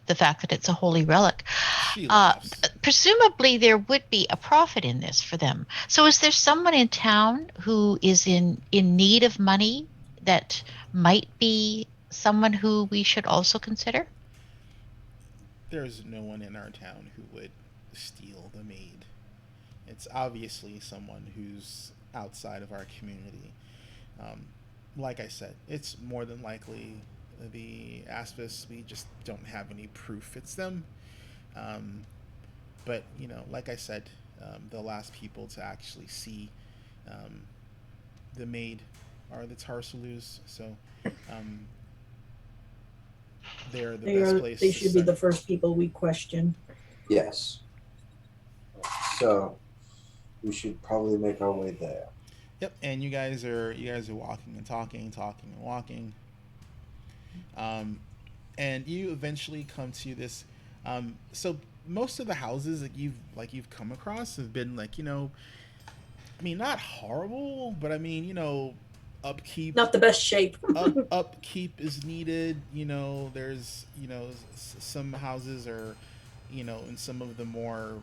[SPEAKER 3] the fact that it's a holy relic,
[SPEAKER 2] She
[SPEAKER 3] uh,
[SPEAKER 2] laughs.
[SPEAKER 3] presumably there would be a profit in this for them. So is there someone in town who is in need of money that might be someone who we should also consider?
[SPEAKER 2] There's no one in our town who would steal the maid. It's obviously someone who's outside of our community. Um, like I said, it's more than likely the Aspis. We just don't have any proof it's them. Um, but like I said, the last people to actually see um, the maid are the Tarsalus. So um, they're the best place
[SPEAKER 5] They
[SPEAKER 2] to
[SPEAKER 5] should be
[SPEAKER 2] send.
[SPEAKER 5] the first people we question.
[SPEAKER 1] Yes. So we should probably make our way there.
[SPEAKER 2] Yep, and you guys are walking and talking, talking and walking, um, and you eventually come to this. So most of the houses that you've come across have been like, I mean, not horrible, but I mean, upkeep
[SPEAKER 5] Not the best shape.
[SPEAKER 2] upkeep is needed. There's some houses are, in some of the more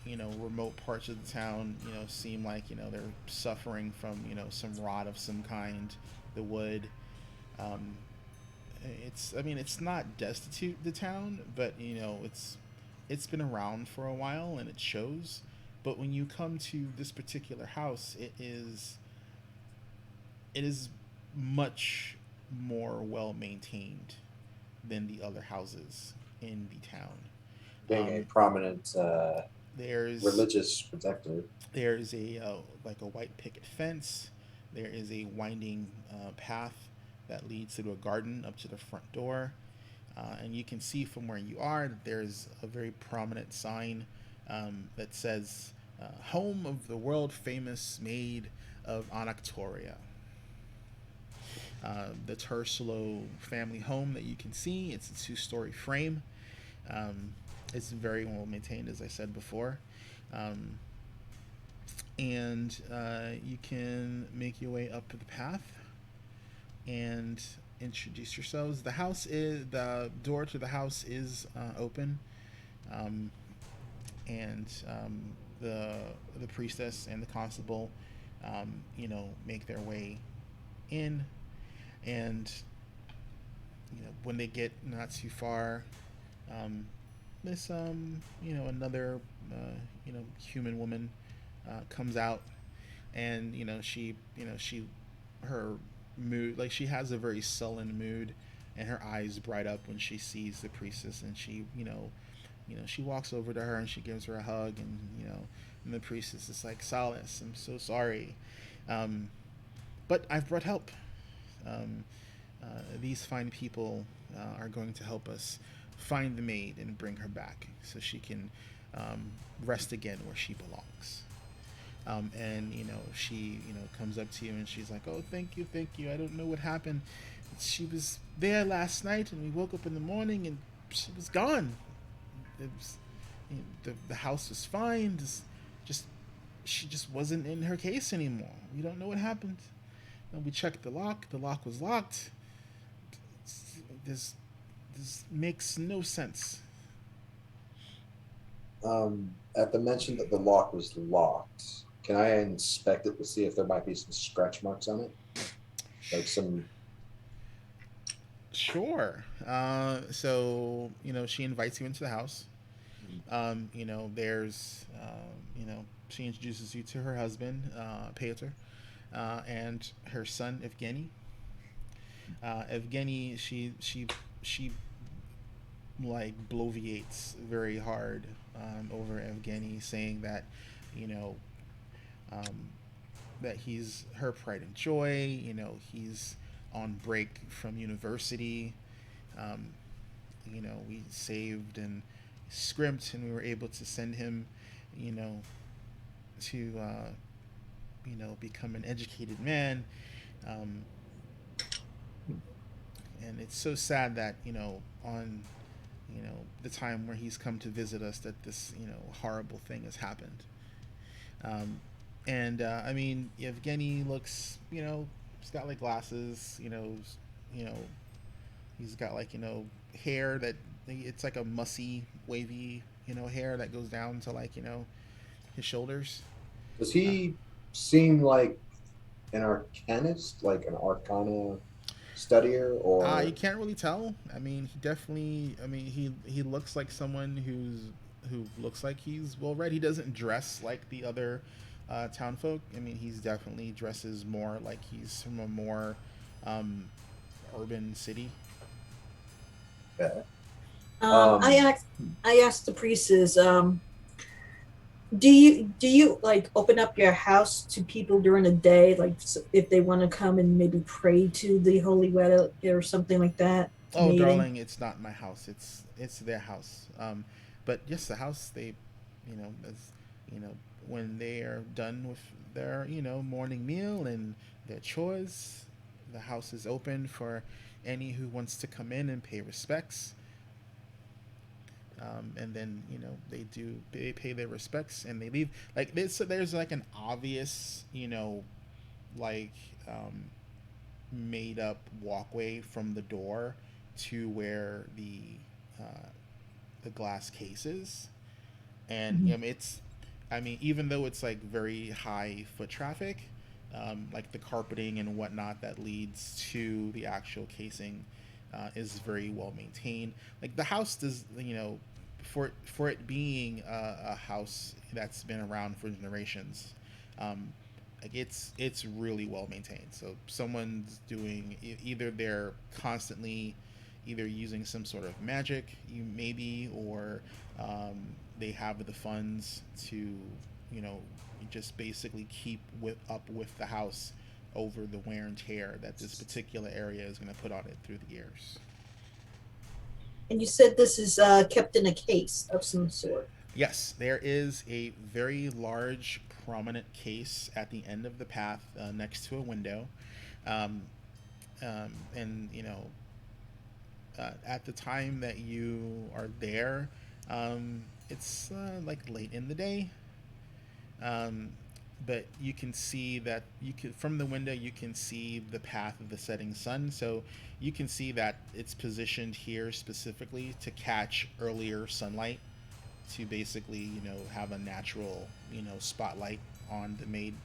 [SPEAKER 2] remote parts of the town, seem like they're suffering from some rot of some kind. The wood, um, I mean, it's not destitute, the town, but it's been around for a while and it shows. But when you come to this particular house, it is much more well maintained than the other houses in the town.
[SPEAKER 1] Being a
[SPEAKER 2] Um,
[SPEAKER 1] prominent
[SPEAKER 2] there's
[SPEAKER 1] religious protector.
[SPEAKER 2] there's a like a white picket fence. There is a winding path that leads to a garden up to the front door, and you can see from where you are that there's a very prominent sign that says "Home of the world famous maid of Anactoria." The Tursalo family home that you can see, it's a two-story frame. Um, it's very well maintained, as I said before. Um, and you can make your way up the path and introduce yourselves. The door to the house is open, um, and the the priestess and the constable, make their way in, and when they get not too far, um, this another human woman comes out, and she her mood, like, she has a very sullen mood, and her eyes bright up when she sees the priestess, and she walks over to her and she gives her a hug, and and the priestess is like, Solace, I'm so sorry, um, but I've brought help. um, these fine people are going to help us find the maid and bring her back so she can um, rest again where she belongs. And she comes up to you and she's like, "Oh, thank you, thank you. I don't know what happened. She was there last night, and we woke up in the morning, and she was gone. It was, the house was fine. Just she just wasn't in her case anymore. We don't know what happened. And we checked the lock. The lock was locked. This this makes no sense."
[SPEAKER 1] At the mention that the lock was locked, can I inspect it to see if there might be some scratch marks on it? Like some.
[SPEAKER 2] Sure. So she invites you into the house. There's she introduces you to her husband, Peter, and her son Evgeny. Evgeny, she like bloviates very hard over Evgeny, saying that you know um, that he's her pride and joy. He's on break from university. Um, we saved and scrimped, and we were able to send him, you know, to become an educated man. Um, and it's so sad that on the time where he's come to visit us, that this horrible thing has happened. Um, and I mean, Evgeny looks, he's got like glasses, you know, he's got like hair that it's like a mussy, wavy, hair that goes down to like his shoulders.
[SPEAKER 1] Does he seem like an arcanist, like an arcana studier,
[SPEAKER 2] You
[SPEAKER 1] or
[SPEAKER 2] can't really tell. I mean, he definitely. I mean, he looks like someone who looks like he's well read. He doesn't dress like the other town folk. I mean, he's definitely dresses more like he's from a more um, urban city.
[SPEAKER 1] yeah.
[SPEAKER 5] Um, I
[SPEAKER 1] Um,
[SPEAKER 5] asked I asked the priestess, do you like open up your house to people during the day, like if they want to come and maybe pray to the holy weather or something like that, to
[SPEAKER 2] Oh,
[SPEAKER 5] mating?
[SPEAKER 2] darling, it's not my house. It's their house. But yes, the house, they, as you know, when they are done with their morning meal and their chores, the house is open for any who wants to come in and pay respects. And then they pay their respects and they leave. Like there's like an obvious like um, made up walkway from the door to where uh, the glass case is, and
[SPEAKER 5] Mhm.
[SPEAKER 2] it's, I mean, even though it's like very high foot traffic, like the carpeting and whatnot that leads to the actual casing is very well maintained. Like the house does, for it being a house that's been around for generations, um, like it's really well maintained. So someone's doing either they're constantly either using some sort of magic, you maybe, or they have the funds to you know just basically keep up with the house over the wear and tear that this particular area is going to put on it through the years.
[SPEAKER 5] And you said this is kept in a case of some sort.
[SPEAKER 2] Yes, there is a very large, prominent case at the end of the path next to a window. Um, and, at the time that you are there, it's like late in the day. Um, but you can see that from the window you can see the path of the setting sun, so you can see that it's positioned here specifically to catch earlier sunlight, to basically have a natural spotlight on the maid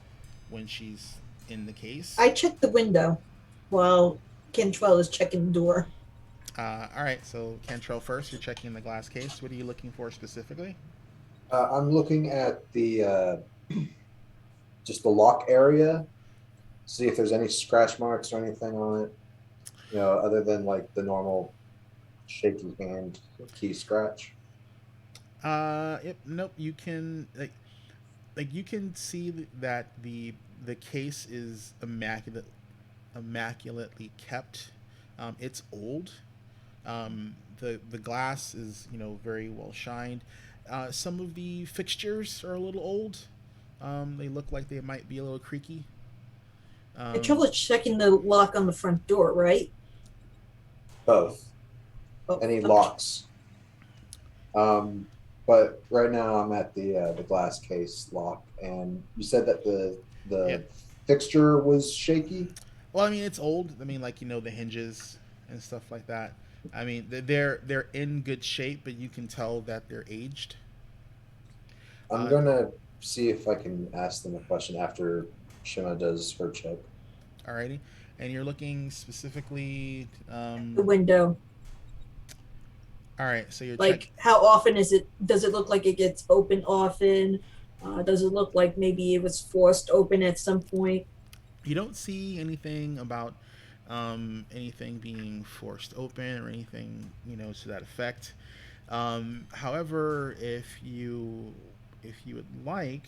[SPEAKER 2] when she's in the case.
[SPEAKER 5] I checked the window while Kentrell is checking the door.
[SPEAKER 2] All right, so Cantrell first. You're checking the glass case. What are you looking for specifically?
[SPEAKER 1] I'm looking at the just the lock area, see if there's any scratch marks or anything on it. Other than like the normal shaky hand key scratch.
[SPEAKER 2] Yep, nope. You can like you can see that the case is immaculately kept. It's old. The glass is very well shined. Some of the fixtures are a little old. They look like they might be a little creaky.
[SPEAKER 5] I trouble checking the lock on the front door, right?
[SPEAKER 1] Both.
[SPEAKER 5] Oh,
[SPEAKER 1] Any
[SPEAKER 5] okay.
[SPEAKER 1] locks. But right now I'm at the glass case lock, and you said that
[SPEAKER 2] Yeah.
[SPEAKER 1] the fixture was shaky.
[SPEAKER 2] Well, I mean it's old. I mean like the hinges and stuff like that. I mean they're in good shape, but you can tell that they're aged.
[SPEAKER 1] I'm
[SPEAKER 2] Uh,
[SPEAKER 1] gonna see if I can ask them a question after Shima does her check.
[SPEAKER 2] Alrighty, and you're looking specifically.
[SPEAKER 5] The window.
[SPEAKER 2] All right, so you're check.
[SPEAKER 5] Like, how often is it? Does it look like it gets open often? Does it look like maybe it was forced open at some point?
[SPEAKER 2] You don't see anything about anything being forced open or anything to that effect. However, if you would like,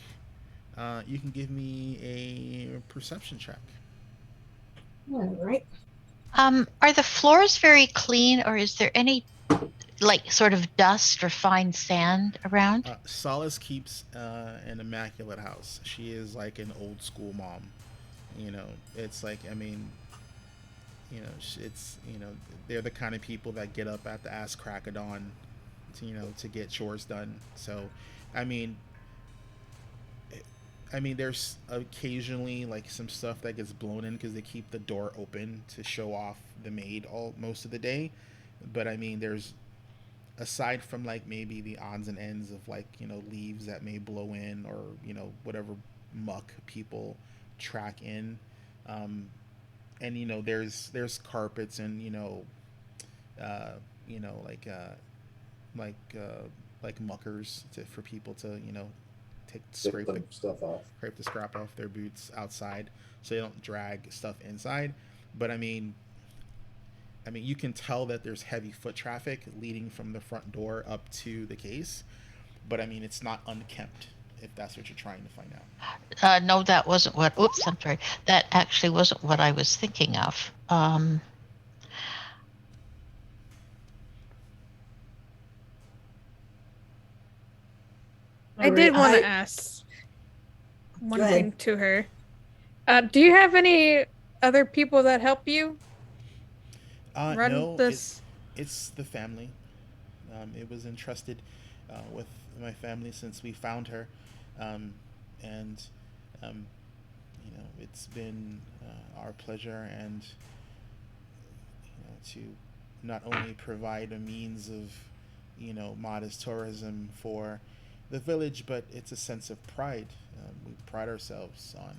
[SPEAKER 2] you can give me a perception check.
[SPEAKER 5] All right.
[SPEAKER 3] Are the floors very clean, or is there any like sort of dust or fine sand around?
[SPEAKER 2] Solace keeps an immaculate house. She is like an old school mom. It's like it's they're the kind of people that get up at the ass crack of dawn to get chores done. So, I mean, there's occasionally like some stuff that gets blown in because they keep the door open to show off the maid all most of the day. But I mean, there's aside from like maybe the odds and ends of like leaves that may blow in or whatever muck people track in, and there's carpets and uh, you know like uh, like like muckers for people to take
[SPEAKER 1] Get them stuff off.
[SPEAKER 2] scrape the scrap off their boots outside so they don't drag stuff inside. But I mean, you can tell that there's heavy foot traffic leading from the front door up to the case, but I mean, it's not unkempt, if that's what you're trying to find out.
[SPEAKER 3] No, that wasn't what. Oops, I'm sorry. That actually wasn't what I was thinking of.
[SPEAKER 4] I
[SPEAKER 5] All
[SPEAKER 4] did
[SPEAKER 5] right.
[SPEAKER 4] want to ask
[SPEAKER 5] Go
[SPEAKER 4] one
[SPEAKER 5] ahead.
[SPEAKER 4] thing to her. Do you have any other people that help you run
[SPEAKER 2] No,
[SPEAKER 4] this?
[SPEAKER 2] it's the family. It was entrusted with my family since we found her, and it's been our pleasure and to not only provide a means of modest tourism for the village, but it's a sense of pride. We pride ourselves on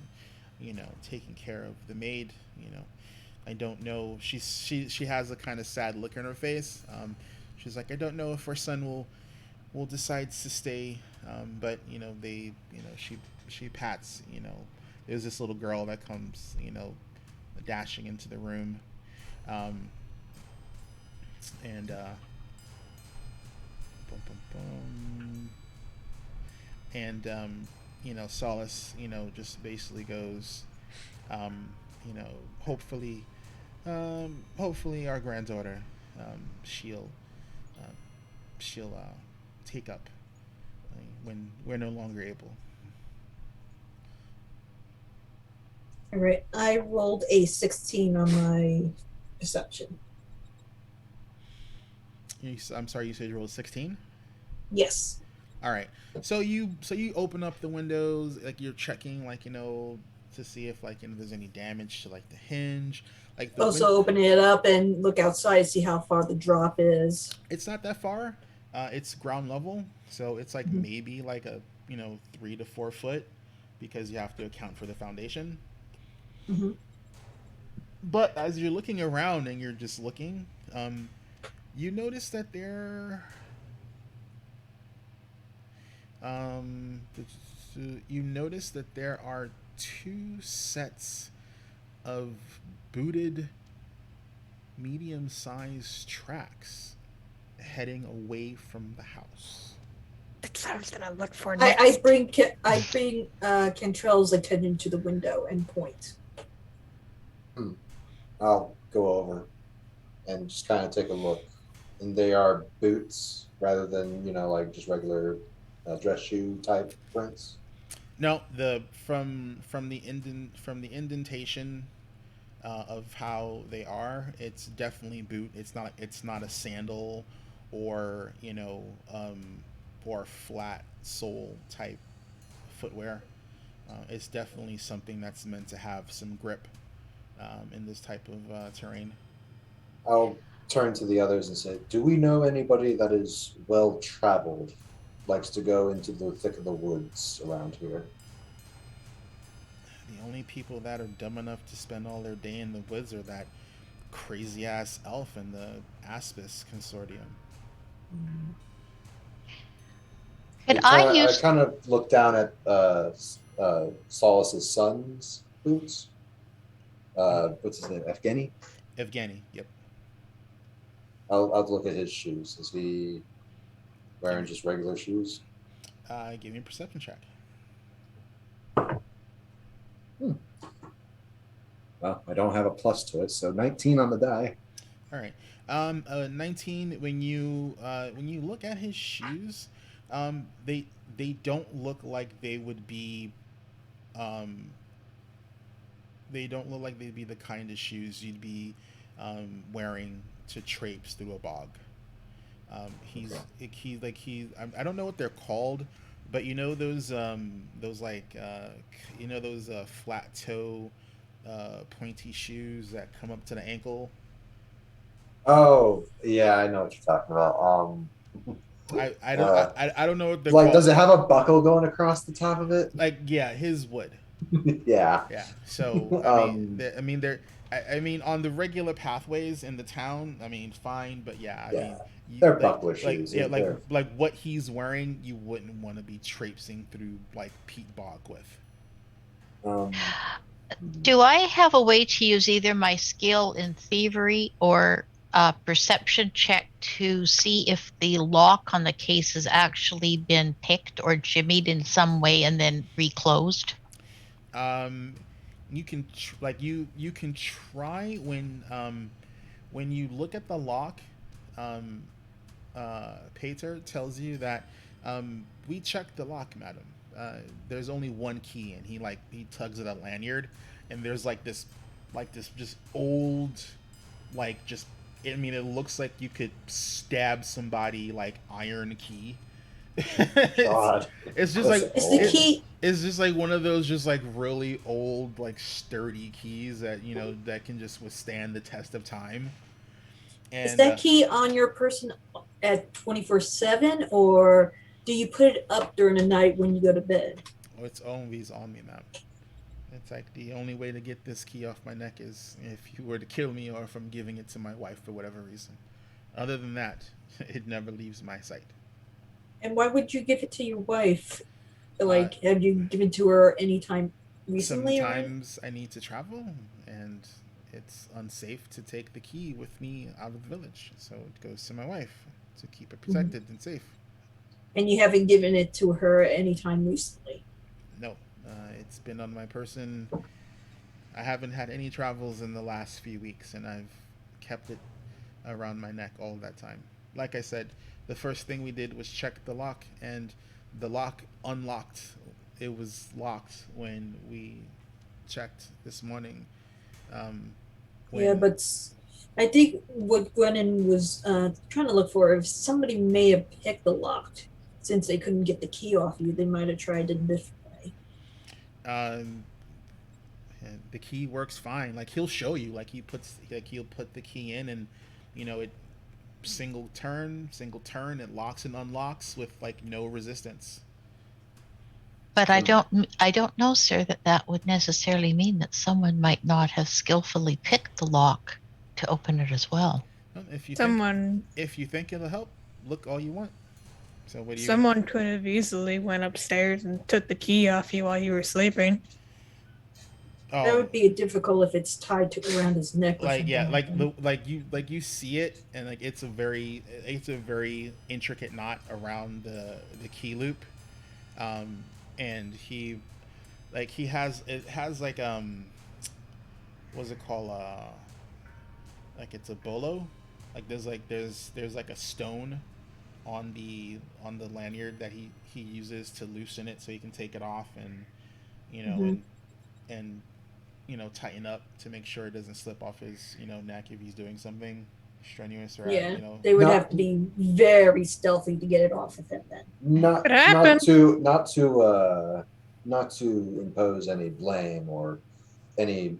[SPEAKER 2] taking care of the maid. I don't know. She has a kind of sad look on her face. She's like, I don't know if our son will decide to stay, but she pats. There's this little girl that comes dashing into the room, and boom, boom, boom. And Solace just basically goes, you know hopefully hopefully our granddaughter, she'll uh, she'll take up when we're no longer able.
[SPEAKER 5] All right. I rolled a 16 on my perception.
[SPEAKER 2] I'm sorry, you said you rolled 16.
[SPEAKER 5] Yes.
[SPEAKER 2] All right. So you open up the windows, like you're checking, like to see if like there's any damage to like the hinge, like the
[SPEAKER 5] Also, open it up and look outside, see how far the drop is.
[SPEAKER 2] It's not that far. It's ground level, so it's like
[SPEAKER 5] Mhm.
[SPEAKER 2] maybe like a 3 to 4 foot, because you have to account for the foundation.
[SPEAKER 5] Mm-hmm.
[SPEAKER 2] But as you're looking around and you're just looking, You notice that there, um, you notice that there are two sets of booted, medium-sized tracks heading away from the house.
[SPEAKER 4] That's what I was gonna look for
[SPEAKER 5] I
[SPEAKER 4] next.
[SPEAKER 5] bring Cantrell's attention to the window and point.
[SPEAKER 1] I'll go over and just kind of take a look. And they are boots rather than, like just regular dress shoe type prints.
[SPEAKER 2] No, the from the indentation of how they are, it's definitely boot. It's not a sandal or or flat sole type footwear. It's definitely something that's meant to have some grip in this type of terrain.
[SPEAKER 1] I'll turn to the others and say, "Do we know anybody that is well traveled, likes to go into the thick of the woods around here?"
[SPEAKER 2] The only people that are dumb enough to spend all their day in the woods are that crazy ass elf and the Aspis Consortium.
[SPEAKER 3] Could I
[SPEAKER 1] I
[SPEAKER 3] use
[SPEAKER 1] kind of look down at Solace's son's boots. What's his name? Evgeny.
[SPEAKER 2] Evgeny, yep.
[SPEAKER 1] I'll look at his shoes. Is he wearing
[SPEAKER 2] Give
[SPEAKER 1] just regular shoes?
[SPEAKER 2] Give me a perception check.
[SPEAKER 1] Well, I don't have a plus to it, so 19 on the die.
[SPEAKER 2] All right. 19. When you look at his shoes, they don't look like they would be, um, they don't look like they'd be the kind of shoes you'd be wearing to traipse through a bog. He's I don't know what they're called, but those those flat toe pointy shoes that come up to the ankle.
[SPEAKER 1] Oh, yeah, I know what you're talking about.
[SPEAKER 2] I don't know what they're
[SPEAKER 1] Like,
[SPEAKER 2] called.
[SPEAKER 1] does it have a buckle going across the top of it?
[SPEAKER 2] Like, yeah, his would.
[SPEAKER 1] Yeah.
[SPEAKER 2] Yeah. So I mean, on the regular pathways in the town, I mean, fine, but yeah, I
[SPEAKER 1] Yeah.
[SPEAKER 2] mean,
[SPEAKER 1] They're buckler shoes.
[SPEAKER 2] Yeah,
[SPEAKER 1] They're-
[SPEAKER 2] like what he's wearing, you wouldn't want to be traipsing through like peat bog with.
[SPEAKER 1] um,
[SPEAKER 3] do I have a way to use either my skill in thievery or a perception check to see if the lock on the case has actually been picked or jimmied in some way and then reclosed?
[SPEAKER 2] You can you can try when you look at the lock. Um, Pater tells you that we checked the lock, madam. There's only one key, and he tugs at a lanyard, and there's like this just old, like just I mean, it looks like you could stab somebody like iron key.
[SPEAKER 1] God.
[SPEAKER 2] It's just
[SPEAKER 1] That's
[SPEAKER 2] like
[SPEAKER 5] Is the
[SPEAKER 1] old.
[SPEAKER 5] key?
[SPEAKER 2] it's just like one of those just like really old like sturdy keys that that can just withstand the test of time.
[SPEAKER 5] Is
[SPEAKER 2] And
[SPEAKER 5] that key on your person at 24/7, or do you put it up during the night when you go to bed?
[SPEAKER 2] it's always on me, ma'am. It's like the only way to get this key off my neck is if you were to kill me or if I'm giving it to my wife for whatever reason. Other than that, it never leaves my sight.
[SPEAKER 5] And why would you give it to your wife?
[SPEAKER 2] Uh,
[SPEAKER 5] Like, have you given to her anytime recently?
[SPEAKER 2] Sometimes I need to travel, and it's unsafe to take the key with me out of the village, so it goes to my wife to keep it protected and safe.
[SPEAKER 5] And you haven't given it to her anytime recently?
[SPEAKER 2] No, it's been on my person. I haven't had any travels in the last few weeks, and I've kept it around my neck all that time. Like I said, the first thing we did was check the lock, and the lock unlocked. It was locked when we checked this morning.
[SPEAKER 5] Yeah,
[SPEAKER 2] When
[SPEAKER 5] but I think what Gwennon was trying to look for, if somebody may have picked the lock, since they couldn't get the key off you, they might have tried it a different way.
[SPEAKER 2] um, and the key works fine. Like he'll show you. He'll put the key in, and it single turn, it locks and unlocks with like no resistance.
[SPEAKER 3] But I don't know, sir, that would necessarily mean that someone might not have skillfully picked the lock to open it as well.
[SPEAKER 2] Well,
[SPEAKER 4] Someone
[SPEAKER 2] if you think it'll help, look all you want. So what do you?
[SPEAKER 4] someone could have easily went upstairs and took the key off you while you were sleeping.
[SPEAKER 5] That
[SPEAKER 2] Oh,
[SPEAKER 5] would be difficult if it's tied to around his neck or
[SPEAKER 2] like
[SPEAKER 5] something
[SPEAKER 2] yeah,
[SPEAKER 5] like that.
[SPEAKER 2] like you see it, and like it's a very intricate knot around the key loop, um, and he has it has like what's it called like it's a bolo, like there's like a stone on the lanyard that he uses to loosen it so he can take it off and you know
[SPEAKER 5] Hmm.
[SPEAKER 2] and tighten up to make sure it doesn't slip off his neck if he's doing something strenuous or
[SPEAKER 5] Yeah, they would have
[SPEAKER 1] Not
[SPEAKER 5] to be very stealthy to get it off of him then.
[SPEAKER 1] not
[SPEAKER 4] It happened.
[SPEAKER 1] not to impose any blame or any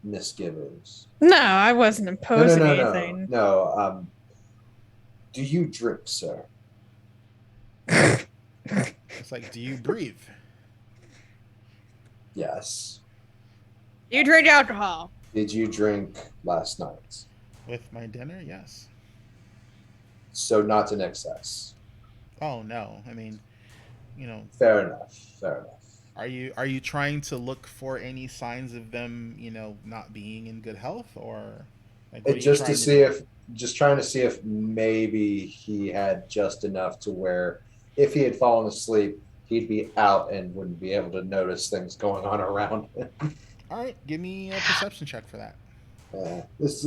[SPEAKER 1] misgivings.
[SPEAKER 4] No, I wasn't
[SPEAKER 1] No, no,
[SPEAKER 4] imposing
[SPEAKER 1] no, no,
[SPEAKER 4] anything.
[SPEAKER 1] no. Do you drink, sir?
[SPEAKER 2] it's like, do you breathe?
[SPEAKER 1] Yes.
[SPEAKER 4] You drink alcohol.
[SPEAKER 1] Did you drink last night?
[SPEAKER 2] With my dinner, yes.
[SPEAKER 1] So not in excess.
[SPEAKER 2] Oh no, I mean, you know
[SPEAKER 1] Fair enough. Fair enough.
[SPEAKER 2] are you trying to look for any signs of them not being in good health, or like what
[SPEAKER 1] It
[SPEAKER 2] are you
[SPEAKER 1] just to
[SPEAKER 2] trying to
[SPEAKER 1] see
[SPEAKER 2] do?
[SPEAKER 1] if just trying to see if maybe he had just enough to where if he had fallen asleep, he'd be out and wouldn't be able to notice things going on around him.
[SPEAKER 2] All right, give me a perception check for that.
[SPEAKER 1] This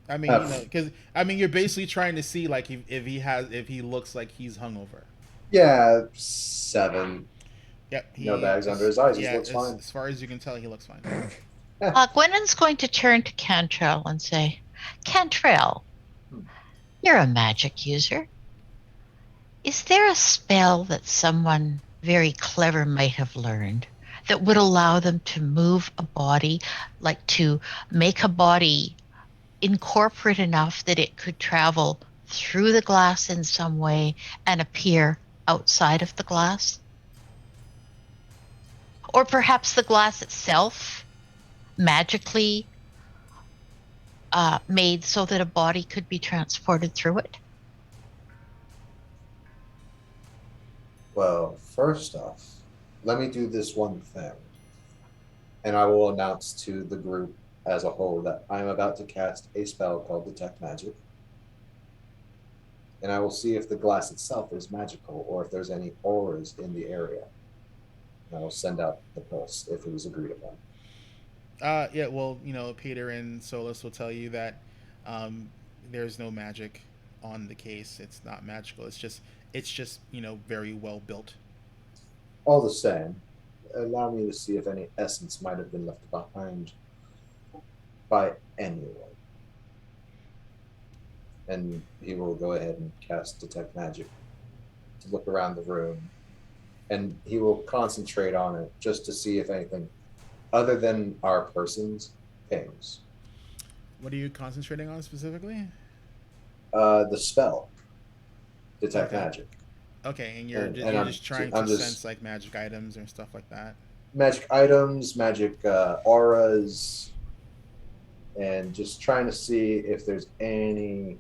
[SPEAKER 2] I mean,
[SPEAKER 1] uh,
[SPEAKER 2] because I mean, you're basically trying to see like if he looks like he's hungover.
[SPEAKER 1] yeah, 7.
[SPEAKER 2] Yep,
[SPEAKER 1] No bags under his eyes. He looks fine.
[SPEAKER 2] as far as you can tell, he looks fine.
[SPEAKER 3] Gwynon's going to turn to Cantrell and say, Cantrell,
[SPEAKER 1] Hmm.
[SPEAKER 3] you're a magic user. Is there a spell that someone very clever might have learned that would allow them to move a body, like to make a body incorporate enough that it could travel through the glass in some way and appear outside of the glass? Or perhaps the glass itself magically made so that a body could be transported through it?
[SPEAKER 1] Well, first off, let me do this one thing, and I will announce to the group as a whole that I'm about to cast a spell called Detect Magic, and I will see if the glass itself is magical or if there's any auras in the area. And I will send out the pulse if it was agreed upon.
[SPEAKER 2] Yeah, well, Peter and Solus will tell you that um, there's no magic on the case. It's not magical. It's just very well built.
[SPEAKER 1] All the same, allow me to see if any essence might have been left behind by anyone. And he will go ahead and cast Detect Magic to look around the room. And he will concentrate on it just to see if anything other than our persons pings.
[SPEAKER 2] What are you concentrating on specifically?
[SPEAKER 1] The spell, Detect
[SPEAKER 2] Okay.
[SPEAKER 1] Magic.
[SPEAKER 2] Okay, and
[SPEAKER 1] And
[SPEAKER 2] you're just trying
[SPEAKER 1] I'm
[SPEAKER 2] to
[SPEAKER 1] just
[SPEAKER 2] sense like magic items or stuff like that.
[SPEAKER 1] magic items, magic auras, and just trying to see if there's anything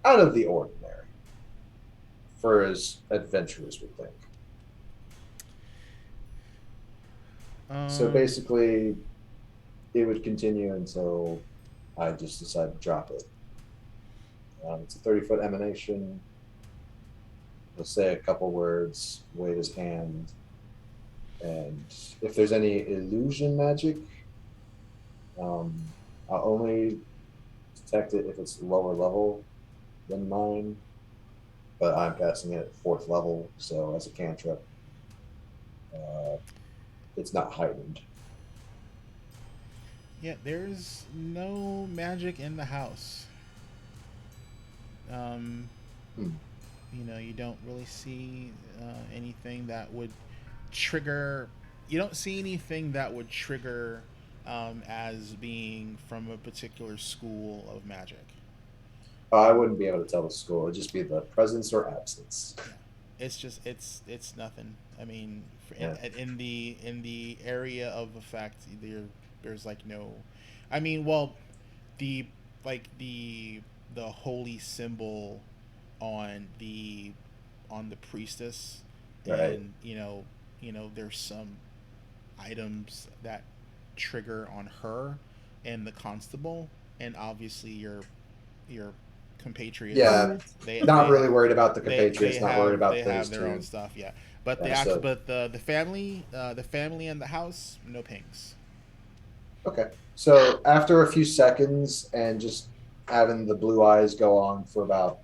[SPEAKER 1] out of the ordinary for as adventurers would think. So
[SPEAKER 2] Um,
[SPEAKER 1] basically, it would continue until I just decide to drop it. It's a 30-foot emanation. He'll say a couple words, wave his hand, and if there's any illusion magic, um, I'll only detect it if it's lower level than mine. But I'm casting it at 4th level, so as a cantrip, uh, it's not heightened.
[SPEAKER 2] yeah, there's no magic in the house. Um,
[SPEAKER 1] Hmm.
[SPEAKER 2] you don't really see anything that would trigger. You don't see anything that would trigger as being from a particular school of magic.
[SPEAKER 1] I wouldn't be able to tell the school. It'd just be the presence or absence.
[SPEAKER 2] Yeah, it's just it's nothing. I mean,
[SPEAKER 1] Yeah.
[SPEAKER 2] in the area of effect, there's like no, I mean, well, the like the holy symbol on the priestess,
[SPEAKER 1] Right.
[SPEAKER 2] and there's some items that trigger on her and the constable, and obviously your compatriots.
[SPEAKER 1] Yeah.
[SPEAKER 5] Permanent.
[SPEAKER 1] Not
[SPEAKER 2] They
[SPEAKER 1] really worried about the
[SPEAKER 2] they
[SPEAKER 1] compatriots. Not worried
[SPEAKER 2] have
[SPEAKER 1] about those
[SPEAKER 2] their own
[SPEAKER 1] two.
[SPEAKER 2] stuff, yeah. But
[SPEAKER 1] Yeah. So
[SPEAKER 2] the family and the house, no pings.
[SPEAKER 1] okay. So after a few seconds and just having the blue eyes go on for about,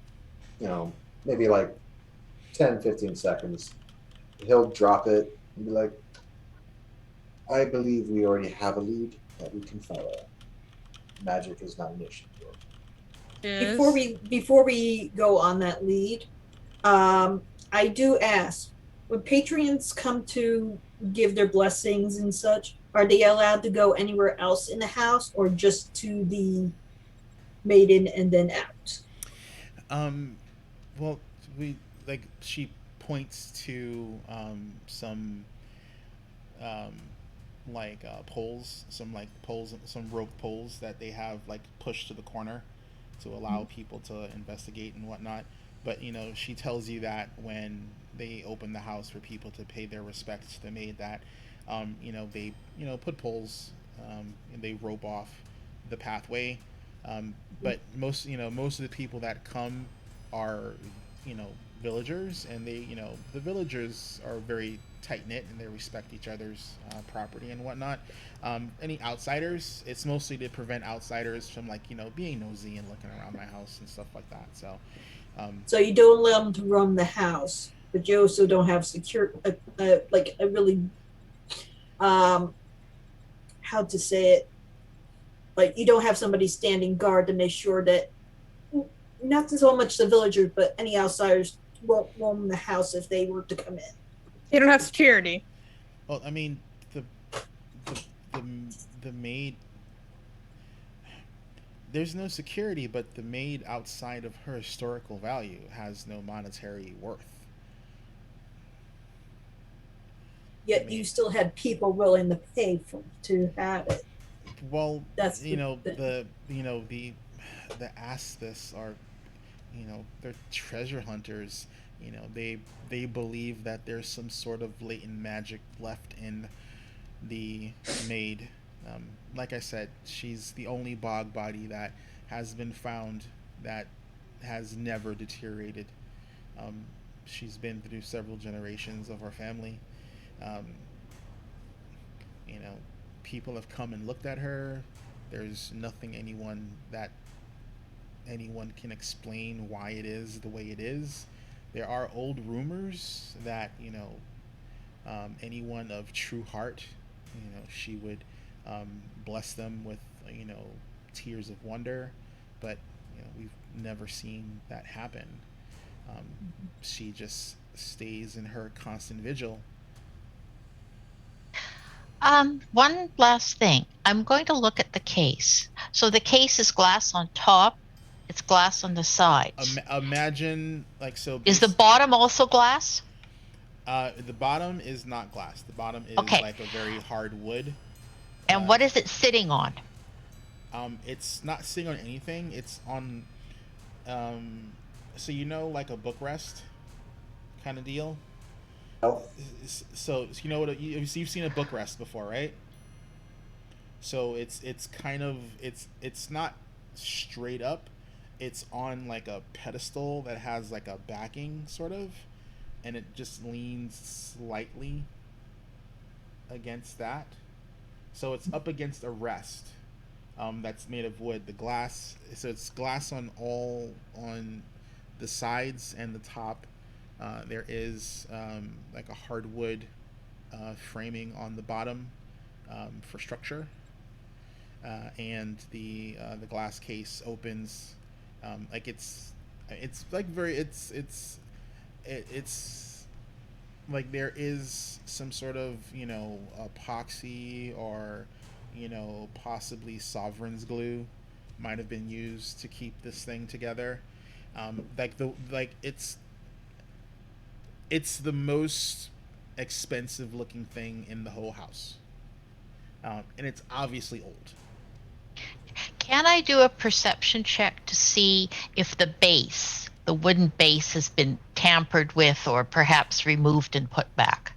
[SPEAKER 1] maybe like 10, 15 seconds, he'll drop it and be like, I believe we already have a lead that we can follow. Magic is not an issue here.
[SPEAKER 4] Yes.
[SPEAKER 5] Before we go on that lead, I do ask, when patrons come to give their blessings and such, are they allowed to go anywhere else in the house or just to the maiden and then out?
[SPEAKER 2] Um, well, we like she points to some um, poles, some rope poles that they have like pushed to the corner to allow people to investigate and whatnot. But she tells you that when they open the house for people to pay their respects to the maid, that they put poles, and they rope off the pathway. But most of the people that come are you know villagers, and the villagers are very tight knit and they respect each other's property and whatnot. Any outsiders, it's mostly to prevent outsiders from being nosy and looking around my house and stuff like that. So
[SPEAKER 5] So you don't allow them to roam the house, but you also don't have like a really, um, how to say it, like you don't have somebody standing guard to make sure that not so much the villagers, but any outsiders won't roam the house if they were to come in.
[SPEAKER 4] You don't have security.
[SPEAKER 2] well, I mean, the the the, the maid, there's no security, but the maid, outside of her historical value, has no monetary worth. I
[SPEAKER 5] Yet you
[SPEAKER 2] mean,
[SPEAKER 5] still had people willing to pay for to have it.
[SPEAKER 2] well,
[SPEAKER 5] That's the thing.
[SPEAKER 2] the Asthis are, they're treasure hunters. They believe that there's some sort of latent magic left in the maid. Like I said, she's the only bog body that has been found that has never deteriorated. Um, she's been through several generations of our family. Um, you know, People have come and looked at her. There's nothing anyone can explain why it is the way it is. There are old rumors that anyone of true heart, she would bless them with tears of wonder, but we've never seen that happen. Um, she just stays in her constant vigil.
[SPEAKER 3] One last thing. I'm going to look at the case. So the case is glass on top, it's glass on the sides.
[SPEAKER 2] Imagine like so
[SPEAKER 3] Is the
[SPEAKER 2] base.
[SPEAKER 3] bottom also glass?
[SPEAKER 2] The bottom is not glass. The bottom is
[SPEAKER 3] Okay.
[SPEAKER 2] like a very hard wood.
[SPEAKER 3] And
[SPEAKER 2] Uh,
[SPEAKER 3] what is it sitting on?
[SPEAKER 2] it's not sitting on anything. It's on, um, so like a book rest kind of deal.
[SPEAKER 1] Oh,
[SPEAKER 2] So you know what you've seen a book rest before, right? So it's kind of it's not straight up. It's on like a pedestal that has like a backing sort of, and it just leans slightly against that. So it's up against a rest, that's made of wood. The glass, so it's glass on the sides and the top. There is like a hardwood framing on the bottom for structure, and the glass case opens, like it's like very it's like there is some sort of epoxy, or possibly sovereign's glue might have been used to keep this thing together. It's the most expensive looking thing in the whole house. and it's obviously old.
[SPEAKER 3] Can I do a perception check to see if the wooden base, has been tampered with or perhaps removed and put back?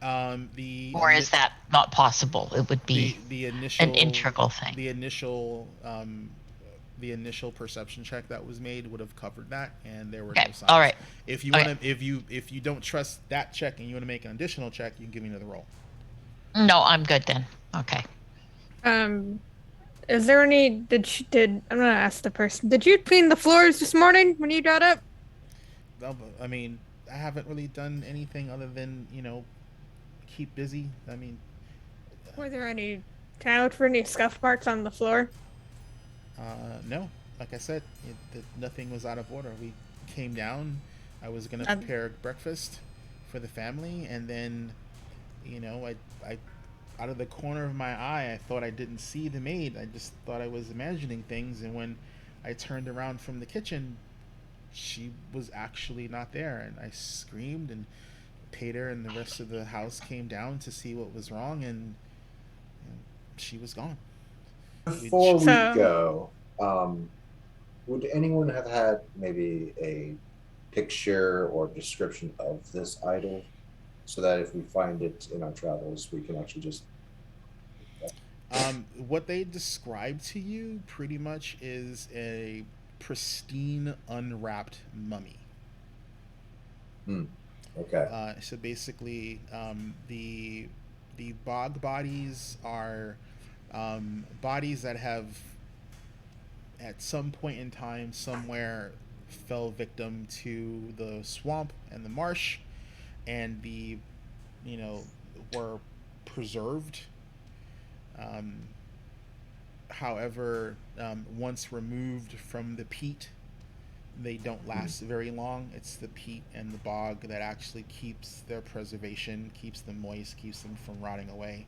[SPEAKER 3] Or is that not possible? It would be
[SPEAKER 2] the
[SPEAKER 3] an
[SPEAKER 2] initial
[SPEAKER 3] integral thing.
[SPEAKER 2] the initial perception check that was made would have covered that, and there were
[SPEAKER 3] Okay.
[SPEAKER 2] no signs.
[SPEAKER 3] All right.
[SPEAKER 2] If you
[SPEAKER 3] Okay.
[SPEAKER 2] want to, if you don't trust that check and you want to make an additional check, you can give me another roll.
[SPEAKER 3] No, I'm good then. Okay.
[SPEAKER 4] Is there any? I'm gonna ask the person. Did you clean the floors this morning when you got up?
[SPEAKER 2] No, I mean, I haven't really done anything other than keep busy. I mean,
[SPEAKER 4] Were there any? Can I look for any scuff marks on the floor?
[SPEAKER 2] no. Like I said, nothing was out of order. We came down. I was gonna prepare breakfast for the family, and then, I out of the corner of my eye, I thought I didn't see the maid. I just thought I was imagining things, and when I turned around from the kitchen, she was actually not there, and I screamed, and Pater and the rest of the house came down to see what was wrong, and she was gone.
[SPEAKER 1] Before we go, would anyone have had maybe a picture or description of this idol, so that if we find it in our travels, we can actually just...
[SPEAKER 2] What they described to you pretty much is a pristine, unwrapped mummy.
[SPEAKER 1] Okay.
[SPEAKER 2] So basically, the bog bodies are bodies that have, at some point in time, somewhere, fell victim to the swamp and the marsh, and were preserved. However, once removed from the peat, they don't last very long. It's the peat and the bog that actually keeps their preservation, keeps them moist, keeps them from rotting away.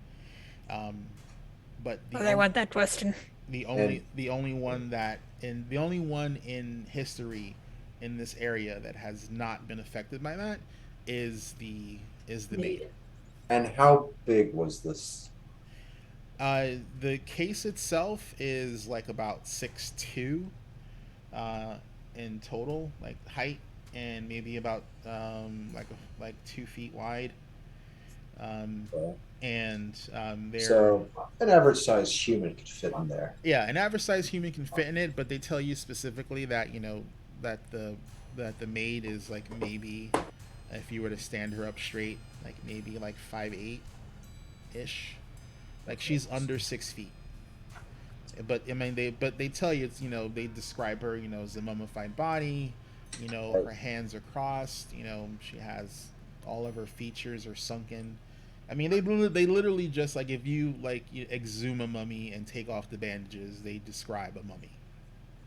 [SPEAKER 2] But
[SPEAKER 4] I want that question.
[SPEAKER 2] The only one in history in this area that has not been affected by that is the maid.
[SPEAKER 1] And how big was this?
[SPEAKER 2] The case itself is like about 6'2", in total, like height, and maybe about like 2 feet wide.
[SPEAKER 1] So an average sized human could fit in there.
[SPEAKER 2] Yeah, an average sized human can fit in it, but they tell you specifically that that the maid is like, maybe, if you were to stand her up straight, like maybe like 5'8" ish. Like, she's under 6 feet. But I mean, they tell you, it's, they describe her, as a mummified body. Her hands are crossed. She has, all of her features are sunken. I mean, they literally just, like, if you exhume a mummy and take off the bandages, they describe a mummy.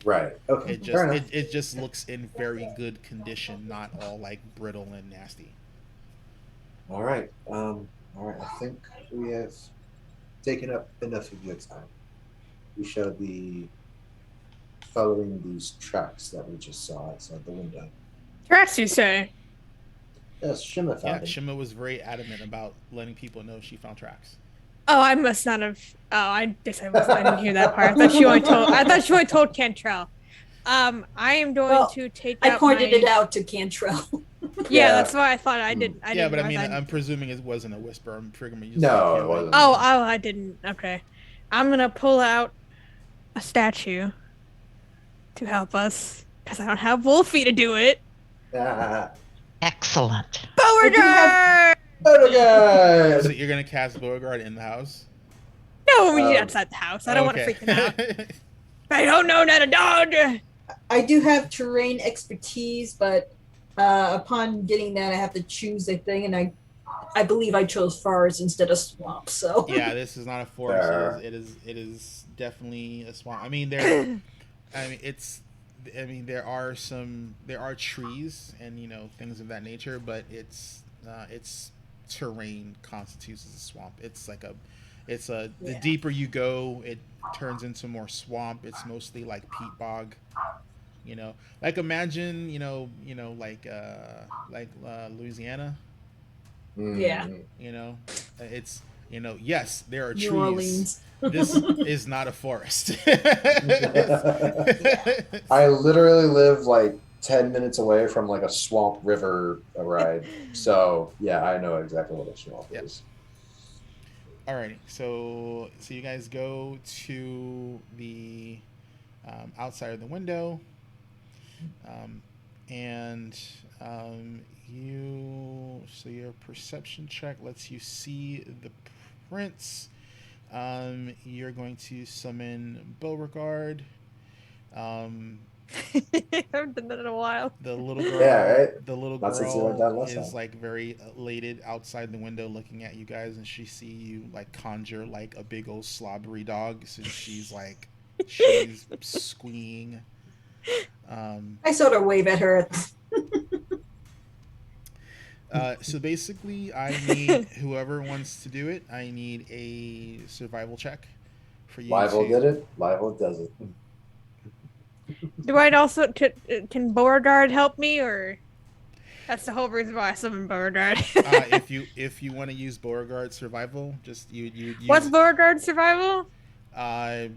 [SPEAKER 1] Right. Okay.
[SPEAKER 2] It just looks in very good condition, not all like brittle and nasty.
[SPEAKER 1] All right. I think we have taken up enough of your time. We shall be following these tracks that we just saw outside the window.
[SPEAKER 4] Tracks, you say?
[SPEAKER 1] Yes, Shima found them.
[SPEAKER 2] Shima was very adamant about letting people know she found tracks.
[SPEAKER 4] Oh, I must not have. Oh, I guess I didn't hear that part. I thought she only told Cantrell. I am going to take.
[SPEAKER 5] I pointed it out to Cantrell.
[SPEAKER 4] Yeah, that's why I thought I didn't.
[SPEAKER 2] Yeah, but I mean, I'm presuming it wasn't a whisper. I'm figuring you.
[SPEAKER 1] No, it wasn't.
[SPEAKER 4] Oh, I didn't. Okay, I'm gonna pull out a statue to help us because I don't have Wolfie to do it.
[SPEAKER 3] Excellent.
[SPEAKER 4] Beauregard!
[SPEAKER 1] Beauregard!
[SPEAKER 2] So you're gonna cast Beauregard in the house?
[SPEAKER 4] No, we outside the house. I don't want to freak him out. I don't know not a dog.
[SPEAKER 5] I do have terrain expertise, but upon getting that, I have to choose a thing, and I believe I chose forest instead of swamp. So
[SPEAKER 2] yeah, this is not a forest. It is definitely a swamp. I mean, there are trees and things of that nature, but its terrain constitutes as a swamp. The deeper you go, it turns into more swamp. It's mostly like peat bog. Like imagine, like Louisiana.
[SPEAKER 5] Yeah.
[SPEAKER 2] It's Yes, there are
[SPEAKER 5] New
[SPEAKER 2] trees.
[SPEAKER 5] Orleans.
[SPEAKER 2] This is not a forest.
[SPEAKER 1] I literally live like 10 minutes away from like a swamp river ride. So yeah, I know exactly what a swamp
[SPEAKER 2] Yep.
[SPEAKER 1] is.
[SPEAKER 2] Alrighty, so you guys go to the outside of the window, and your perception check lets you see the prince. You're going to summon Beauregard.
[SPEAKER 4] I haven't done that in a while.
[SPEAKER 2] The little girl,
[SPEAKER 1] Yeah, right?
[SPEAKER 2] the little
[SPEAKER 1] Not since you went
[SPEAKER 2] girl
[SPEAKER 1] down last
[SPEAKER 2] is
[SPEAKER 1] time.
[SPEAKER 2] like very elated outside the window, looking at you guys, and she see you like conjure like a big old slobbery dog, so she's squeeing.
[SPEAKER 5] I sort of wave at her.
[SPEAKER 2] So basically, I need whoever wants to do it. I need a survival check for you
[SPEAKER 1] Livel
[SPEAKER 2] to.
[SPEAKER 1] did it. Livel does it.
[SPEAKER 4] Do I also can Beauregard help me, or that's the whole reason why I summoned Beauregard?
[SPEAKER 2] If you want to use Beauregard survival, just you use.
[SPEAKER 4] What's Beauregard survival?
[SPEAKER 2] I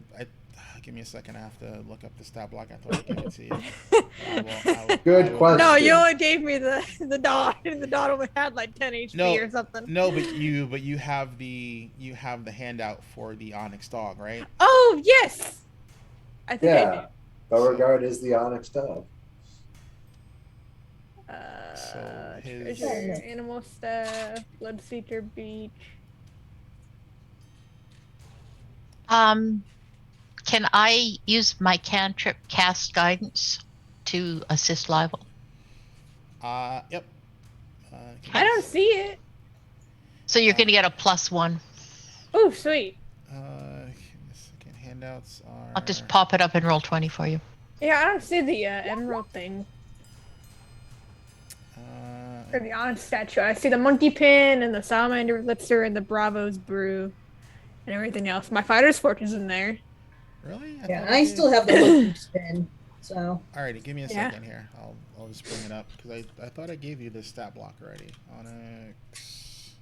[SPEAKER 2] give me a second. I have to look up the stat block. I thought I gave it to you.
[SPEAKER 1] Good question.
[SPEAKER 4] No, you only gave me the dot, and the dot only had like 10 HP or something.
[SPEAKER 2] No, but you have the handout for the Onyx dog, right?
[SPEAKER 4] Oh yes, I think I
[SPEAKER 1] Yeah. Beauregard is the Onyx dog.
[SPEAKER 4] do.
[SPEAKER 2] So his-
[SPEAKER 4] Treasure, animal stuff, blood feature beach.
[SPEAKER 3] Can I use my cantrip cast guidance to assist Livel?
[SPEAKER 2] Yep.
[SPEAKER 4] I don't see it.
[SPEAKER 3] So you're going to get a +1.
[SPEAKER 4] Oh, sweet.
[SPEAKER 2] Give me a second. Handouts are.
[SPEAKER 3] I'll just pop it up in Roll20 for you.
[SPEAKER 4] Yeah, I don't see the emerald thing or the Onyx statue. I see the monkey pin and the salamander elixir and the Bravo's brew and everything else. My fighter's fork is in there.
[SPEAKER 2] Really?
[SPEAKER 5] Yeah,
[SPEAKER 2] thought
[SPEAKER 5] and I
[SPEAKER 2] did.
[SPEAKER 5] still have the monkey spin. So
[SPEAKER 2] Alrighty, give me a
[SPEAKER 4] Yeah.
[SPEAKER 2] second here. I'll just bring it up because I thought I gave you the stat block already. Onyx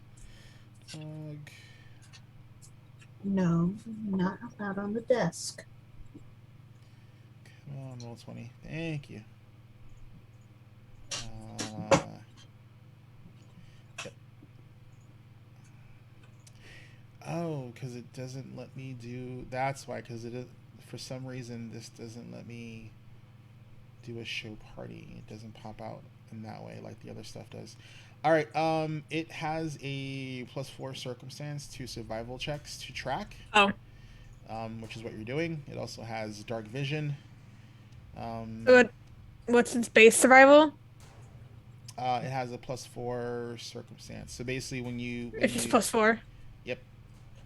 [SPEAKER 2] dog.
[SPEAKER 5] no, not on the desk.
[SPEAKER 2] Come on, Roll20. Thank you. Yep. Oh, because it doesn't let me do. That's why. Because for some reason this doesn't let me do a show party. It doesn't pop out in that way like the other stuff does. All right. It has a +4 circumstance to survival checks to track.
[SPEAKER 4] Oh.
[SPEAKER 2] Which is what you're doing. It also has dark vision.
[SPEAKER 4] What's its base survival?
[SPEAKER 2] It has a +4 circumstance. So basically, when
[SPEAKER 4] It's just +4.
[SPEAKER 2] Yep.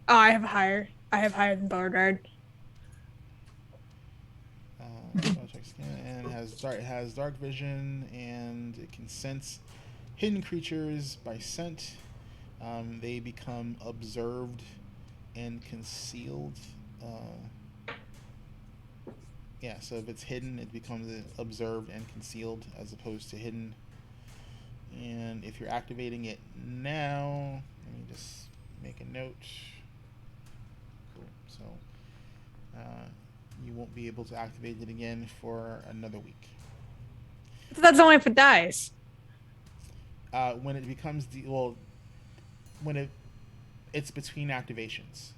[SPEAKER 4] Oh, I have higher than Beauregard.
[SPEAKER 2] And it has dark vision, and it can sense hidden creatures by scent. They become observed and concealed. So if it's hidden, it becomes observed and concealed as opposed to hidden. And if you're activating it now, let me just make a note. Cool. So you won't be able to activate it again for another week.
[SPEAKER 4] So that's only if it dies.
[SPEAKER 2] When it becomes it's between activations.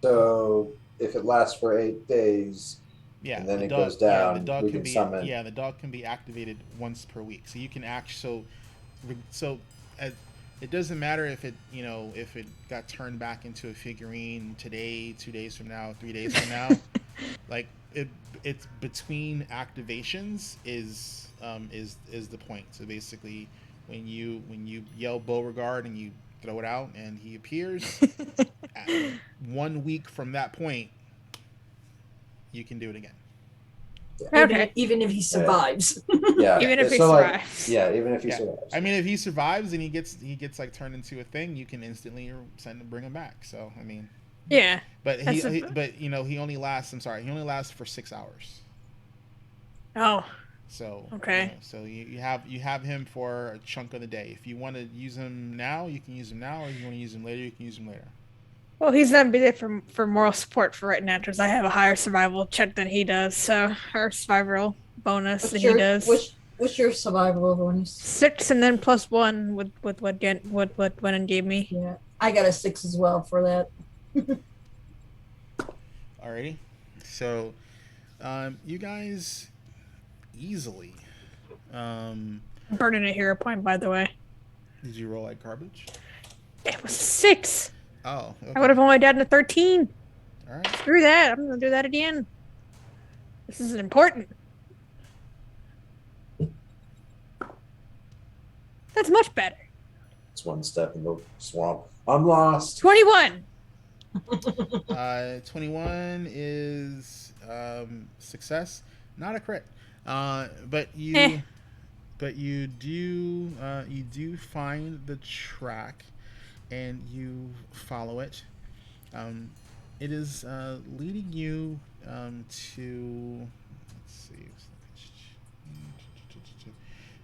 [SPEAKER 1] So if it lasts for 8 days,
[SPEAKER 2] Yeah,
[SPEAKER 1] and then
[SPEAKER 2] the
[SPEAKER 1] it
[SPEAKER 2] dog,
[SPEAKER 1] goes down,
[SPEAKER 2] the dog
[SPEAKER 1] we
[SPEAKER 2] can
[SPEAKER 1] can
[SPEAKER 2] be
[SPEAKER 1] summon.
[SPEAKER 2] Yeah, the dog can be activated once per week. So you can it doesn't matter if it got turned back into a figurine today, 2 days from now, 3 days from now. Like it's between activations is the point. So basically, when you yell Beauregard and you throw it out and he appears, 1 week from that point, you can do it again.
[SPEAKER 4] Okay.
[SPEAKER 5] Even if he survives.
[SPEAKER 1] Yeah.
[SPEAKER 4] Even if he
[SPEAKER 1] so like,
[SPEAKER 4] survives.
[SPEAKER 1] yeah, even if he
[SPEAKER 2] Yeah.
[SPEAKER 1] survives.
[SPEAKER 2] I mean, if he survives and he gets like turned into a thing, you can instantly bring him back. So I mean,
[SPEAKER 4] Yeah.
[SPEAKER 2] but
[SPEAKER 4] That's
[SPEAKER 2] he only lasts. I'm sorry, he only lasts for 6 hours.
[SPEAKER 4] Oh.
[SPEAKER 2] So
[SPEAKER 4] Okay.
[SPEAKER 2] so you have him for a chunk of the day. If you want to use him now, you can use him now, or if you want to use him later, you can use him later.
[SPEAKER 4] Well, he's gonna be there for moral support for right now because I have a higher survival check than he does, so or survival bonus than he does.
[SPEAKER 5] What's your survival bonus?
[SPEAKER 4] 6 and then +1 with what Gwennon gave me.
[SPEAKER 5] Yeah, I got a 6 as well for that.
[SPEAKER 2] Alrighty. So you guys easily.
[SPEAKER 4] Burning a hero point, by the way.
[SPEAKER 2] Did you roll like garbage?
[SPEAKER 4] It was 6.
[SPEAKER 2] Oh, okay.
[SPEAKER 4] I would have only died in a 13.
[SPEAKER 2] All right.
[SPEAKER 4] Screw that. I'm gonna do that again. This is important. That's much better.
[SPEAKER 1] It's one step in the swamp. I'm lost.
[SPEAKER 4] 21.
[SPEAKER 2] 21 is success, not a crit. But you
[SPEAKER 4] Eh.
[SPEAKER 2] do find the track, and you follow it. It is leading you to. Let's see.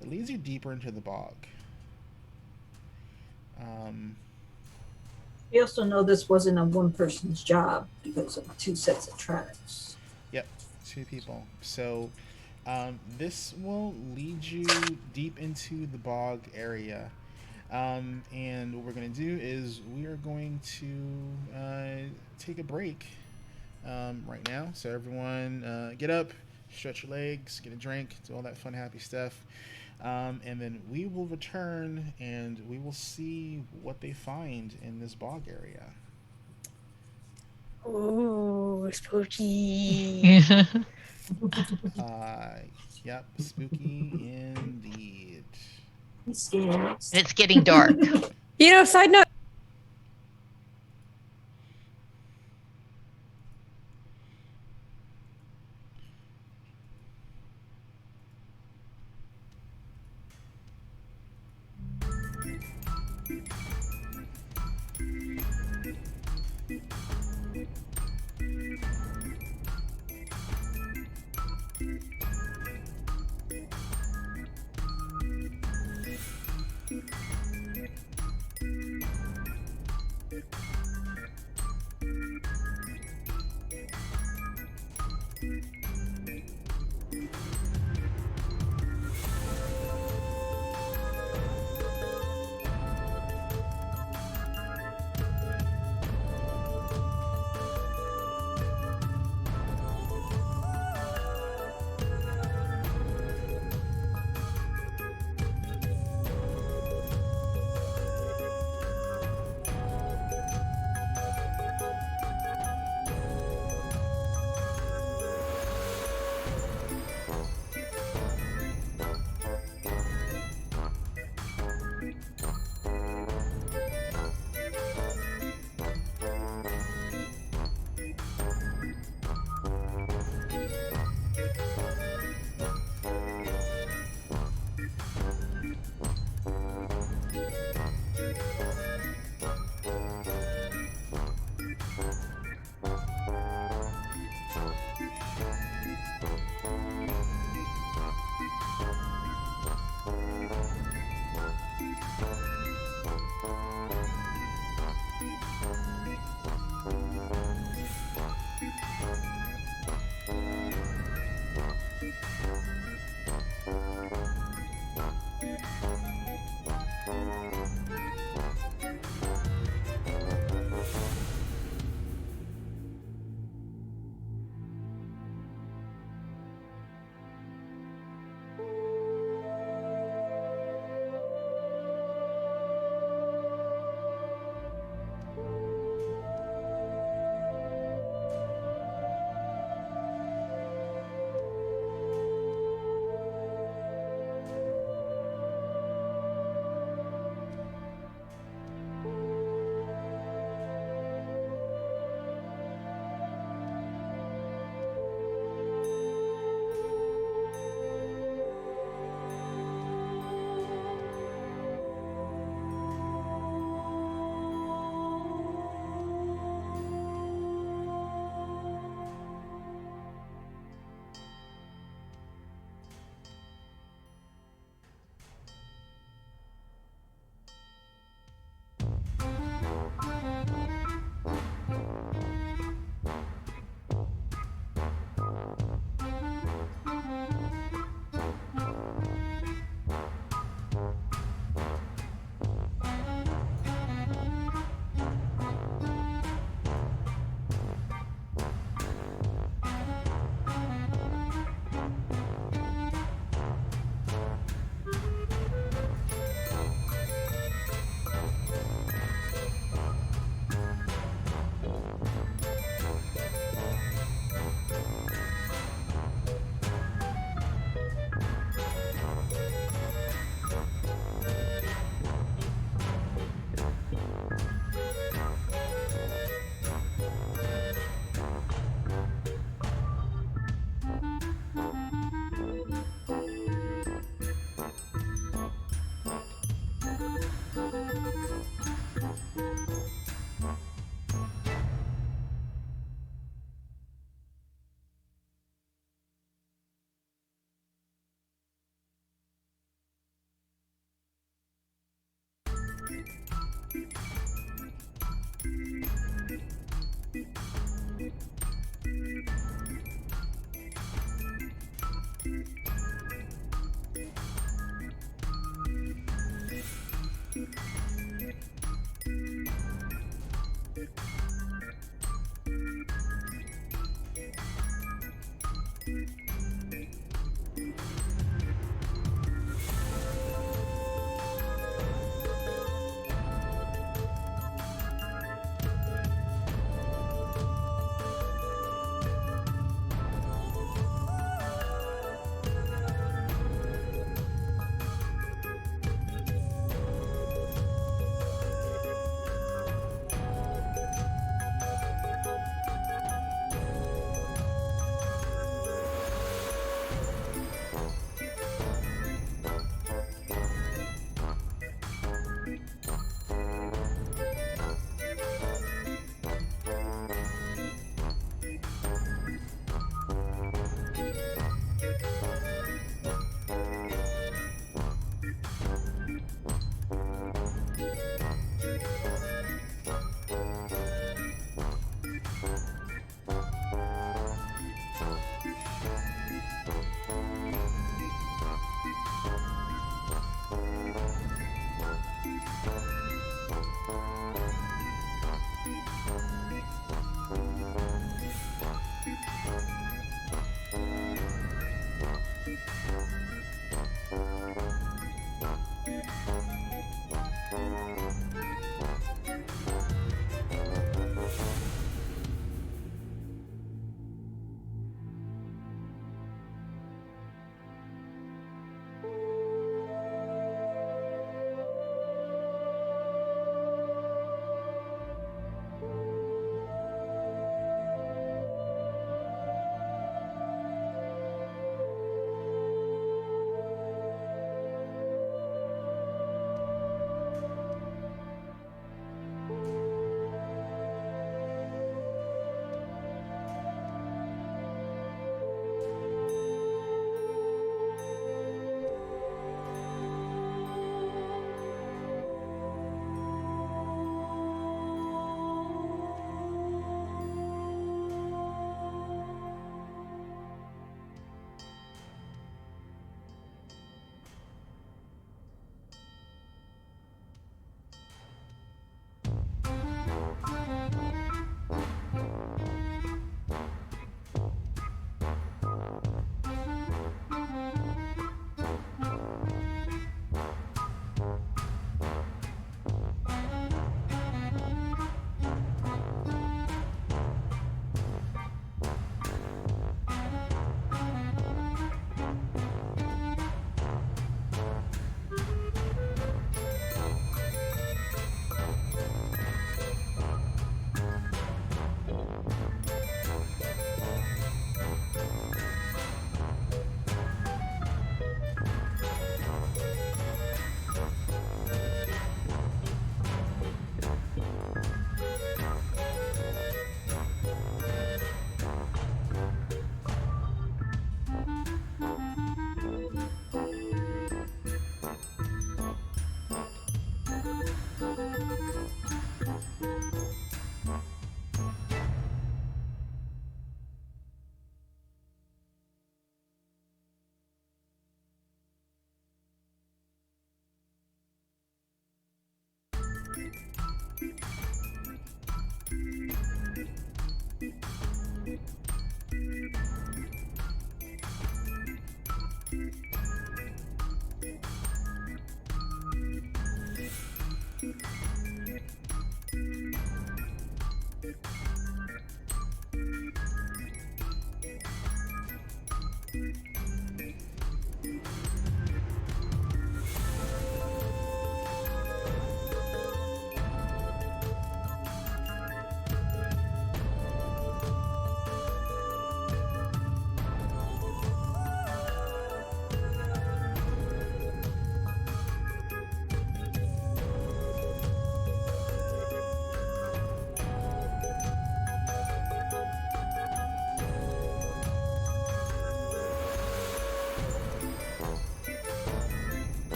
[SPEAKER 2] It leads you deeper into the bog.
[SPEAKER 5] We also know this wasn't a one person's job because of 2 sets of tracks.
[SPEAKER 2] Yep, 2 people. So this will lead you deep into the bog area. And what we're going to do is we are going to take a break right now. So everyone get up, stretch your legs, get a drink, do all that fun, happy stuff. And then we will return and we will see what they find in this bog area.
[SPEAKER 4] Ooh, spooky.
[SPEAKER 2] Yep, spooky indeed.
[SPEAKER 5] I'm scared.
[SPEAKER 3] It's getting dark.
[SPEAKER 4] You know, side note.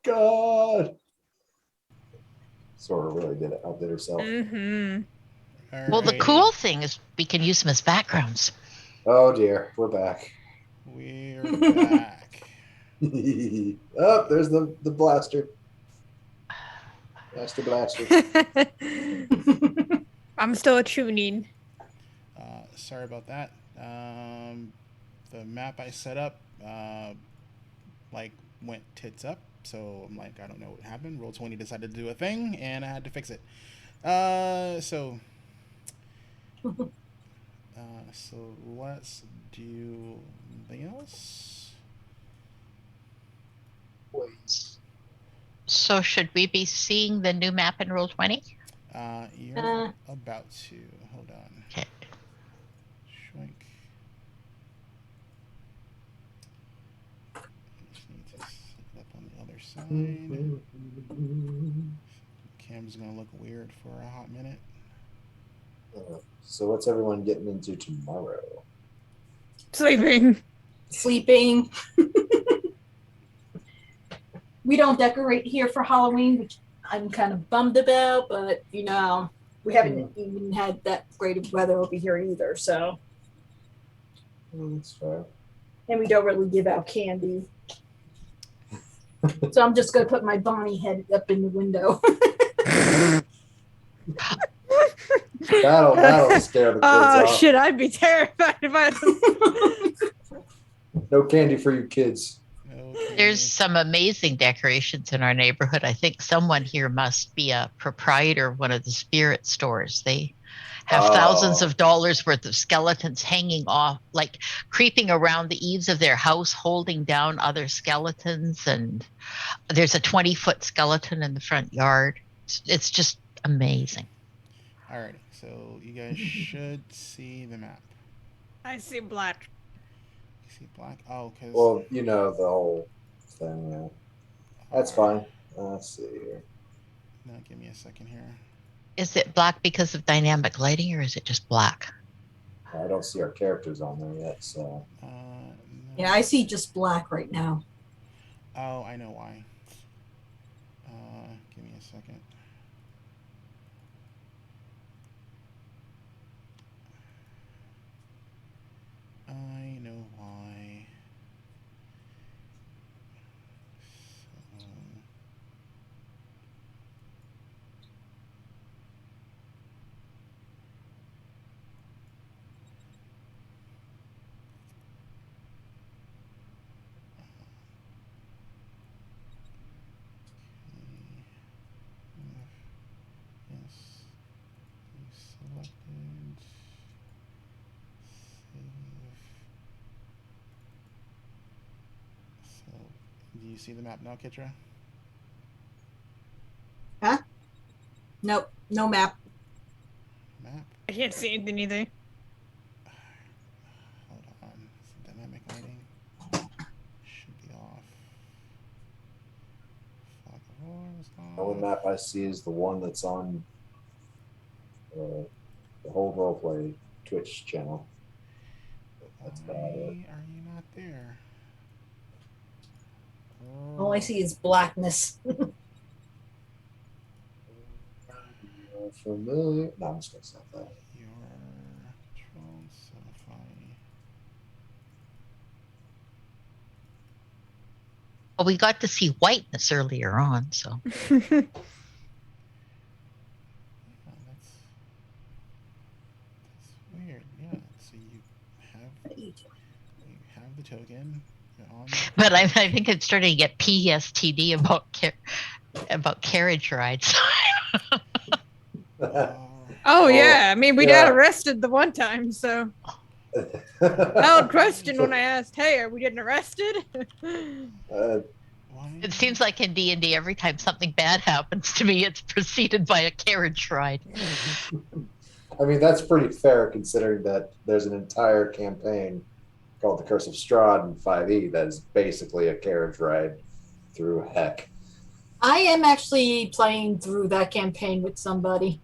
[SPEAKER 1] God. Sora really outdid herself.
[SPEAKER 4] Mm-hmm.
[SPEAKER 3] Well, the cool thing is we can use them as backgrounds.
[SPEAKER 1] Oh dear, we're back.
[SPEAKER 2] We're back.
[SPEAKER 1] Oh, there's the blaster. Blaster.
[SPEAKER 4] I'm still tuning.
[SPEAKER 2] Sorry about that. The map I set up, went tits up. So I'm like, I don't know what happened. Roll20 decided to do a thing, and I had to fix it. So let's do something else.
[SPEAKER 6] Please.
[SPEAKER 3] So should we be seeing the new map in Roll20?
[SPEAKER 2] You're about to. Hold on.
[SPEAKER 3] Okay.
[SPEAKER 2] Shrink. Just need to set it up on the other side. Cam's gonna look weird for a hot minute.
[SPEAKER 1] So what's everyone getting into tomorrow?
[SPEAKER 4] Sleeping.
[SPEAKER 5] Sleeping. We don't decorate here for Halloween, which I'm kind of bummed about, but we haven't even had that great of weather over here either, so.
[SPEAKER 1] That's fair.
[SPEAKER 5] And we don't really give out candy. So I'm just gonna put my Bonnie head up in the window.
[SPEAKER 1] That'll scare the kids
[SPEAKER 4] Oh
[SPEAKER 1] off.
[SPEAKER 4] shit! I'd be terrified if I.
[SPEAKER 1] No candy for you kids.
[SPEAKER 2] Okay.
[SPEAKER 3] There's some amazing decorations in our neighborhood. I think someone here must be a proprietor of one of the spirit stores. They have thousands of dollars worth of skeletons hanging off, like creeping around the eaves of their house, holding down other skeletons. And there's a 20-foot skeleton in the front yard. It's just amazing.
[SPEAKER 2] Alrighty, so you guys should see the map.
[SPEAKER 4] I see black.
[SPEAKER 2] You see black? Oh, because.
[SPEAKER 1] Well, you know the whole thing. Yeah. That's fine. Let's see here.
[SPEAKER 2] No, give me a second here.
[SPEAKER 3] Is it black because of dynamic lighting, or is it just black?
[SPEAKER 1] I don't see our characters on there yet, so.
[SPEAKER 2] No.
[SPEAKER 5] Yeah, I see just black right now.
[SPEAKER 2] Oh, I know why. Give me a second. I know why. So, yes, you selected. Save. So, do you see the map now, Kitra?
[SPEAKER 5] Huh? Nope, no map.
[SPEAKER 2] Map?
[SPEAKER 4] I can't see anything either.
[SPEAKER 2] Hold on. Dynamic lighting should be off. Fog of War is
[SPEAKER 1] The only
[SPEAKER 2] off.
[SPEAKER 1] map I see is the one that's on the whole roleplay Twitch channel. That's
[SPEAKER 2] Why
[SPEAKER 1] about it.
[SPEAKER 2] are you not there?
[SPEAKER 5] All I see is blackness.
[SPEAKER 1] Familiar? No, I'm just gonna stop that.
[SPEAKER 2] Your control Solify.
[SPEAKER 3] Well, we got to see whiteness earlier on, so.
[SPEAKER 2] Oh, that's weird. Yeah. So you have the token. You're on.
[SPEAKER 3] But I think I'm starting to get PSTD about carriage rides.
[SPEAKER 4] Oh yeah, I mean we
[SPEAKER 1] yeah.
[SPEAKER 4] got arrested the one time, so valid question when I asked, "Hey, are we getting arrested?"
[SPEAKER 2] Why?
[SPEAKER 3] It seems like in D&D, every time something bad happens to me, it's preceded by a carriage ride.
[SPEAKER 1] I mean, that's pretty fair considering that there's an entire campaign called The Curse of Strahd in 5e that is basically a carriage ride through heck.
[SPEAKER 5] I am actually playing through that campaign with somebody.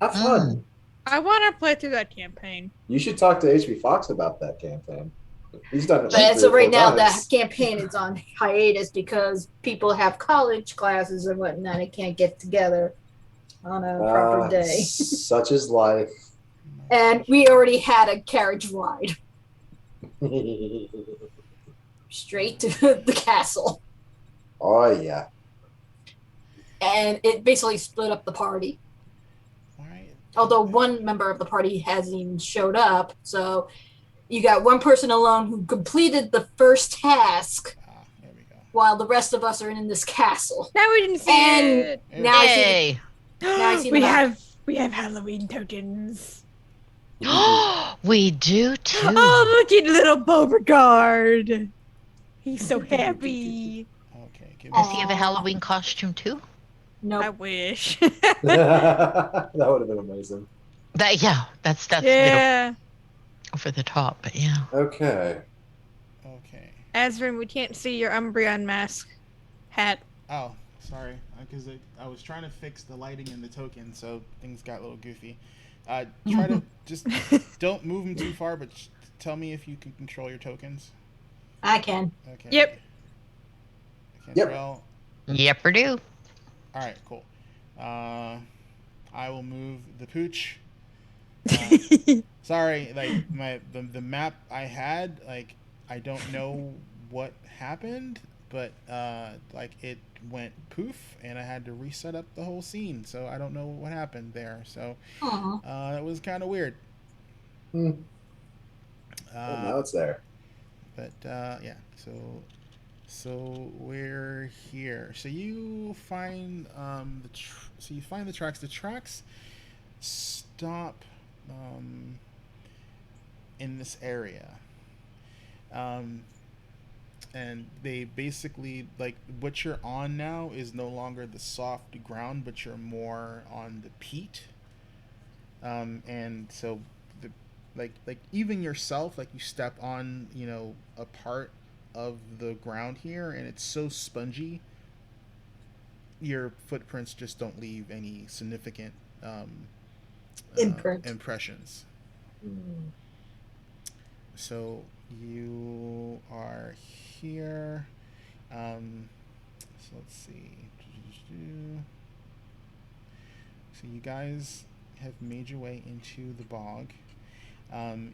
[SPEAKER 1] Have fun.
[SPEAKER 4] I want to play through that campaign.
[SPEAKER 1] You should talk to HB Fox about that campaign. He's done it.
[SPEAKER 5] But so right now
[SPEAKER 1] that
[SPEAKER 5] that campaign is on hiatus because people have college classes and whatnot and can't get together on a proper day.
[SPEAKER 1] Such is life.
[SPEAKER 5] And we already had a carriage ride straight to the castle.
[SPEAKER 1] Oh yeah.
[SPEAKER 5] And it basically split up the party.
[SPEAKER 2] Why?
[SPEAKER 5] Although one member of the party hasn't even showed up. So you got one person alone who completed the first task
[SPEAKER 2] There we go.
[SPEAKER 5] while the rest of us are in this castle.
[SPEAKER 4] Now we didn't see
[SPEAKER 5] And
[SPEAKER 4] it.
[SPEAKER 5] now I see
[SPEAKER 3] Yay!
[SPEAKER 5] now I see the
[SPEAKER 4] we
[SPEAKER 5] map.
[SPEAKER 4] have Halloween tokens.
[SPEAKER 3] We do too.
[SPEAKER 4] Oh, look at little Beauregard. He's so happy.
[SPEAKER 2] Okay,
[SPEAKER 3] Does he have a
[SPEAKER 5] Aw.
[SPEAKER 3] Halloween costume too?
[SPEAKER 4] I
[SPEAKER 5] Nope.
[SPEAKER 4] wish.
[SPEAKER 1] That would have been amazing.
[SPEAKER 3] That's
[SPEAKER 4] Yeah.
[SPEAKER 3] over the top, but yeah.
[SPEAKER 1] Okay.
[SPEAKER 2] Okay.
[SPEAKER 4] Azrin, we can't see your Umbreon mask hat.
[SPEAKER 2] Oh, sorry. Because I was trying to fix the lighting in the token, so things got a little goofy. Try to just don't move them too far, but tell me if you can control your tokens.
[SPEAKER 5] I can.
[SPEAKER 2] Okay.
[SPEAKER 4] Yep.
[SPEAKER 1] Yep.
[SPEAKER 3] Yep, or do.
[SPEAKER 2] All right, cool. I will move the pooch. Sorry, like the map I had, like I don't know what happened, but like it went poof, and I had to reset up the whole scene. So I don't know what happened there. So
[SPEAKER 5] Aw.
[SPEAKER 2] that was kind of weird.
[SPEAKER 1] Well, now it's there.
[SPEAKER 2] But yeah, so we're here. So you find so you find the tracks. The tracks stop in this area, and they basically, like, what you're on now is no longer the soft ground, but you're more on the peat. And so the like even yourself, like you step on a part of the ground here, and it's so spongy, your footprints just don't leave any significant
[SPEAKER 5] Imprint.
[SPEAKER 2] impressions.
[SPEAKER 1] Hmm.
[SPEAKER 2] So you are here. So let's see. So you guys have made your way into the bog.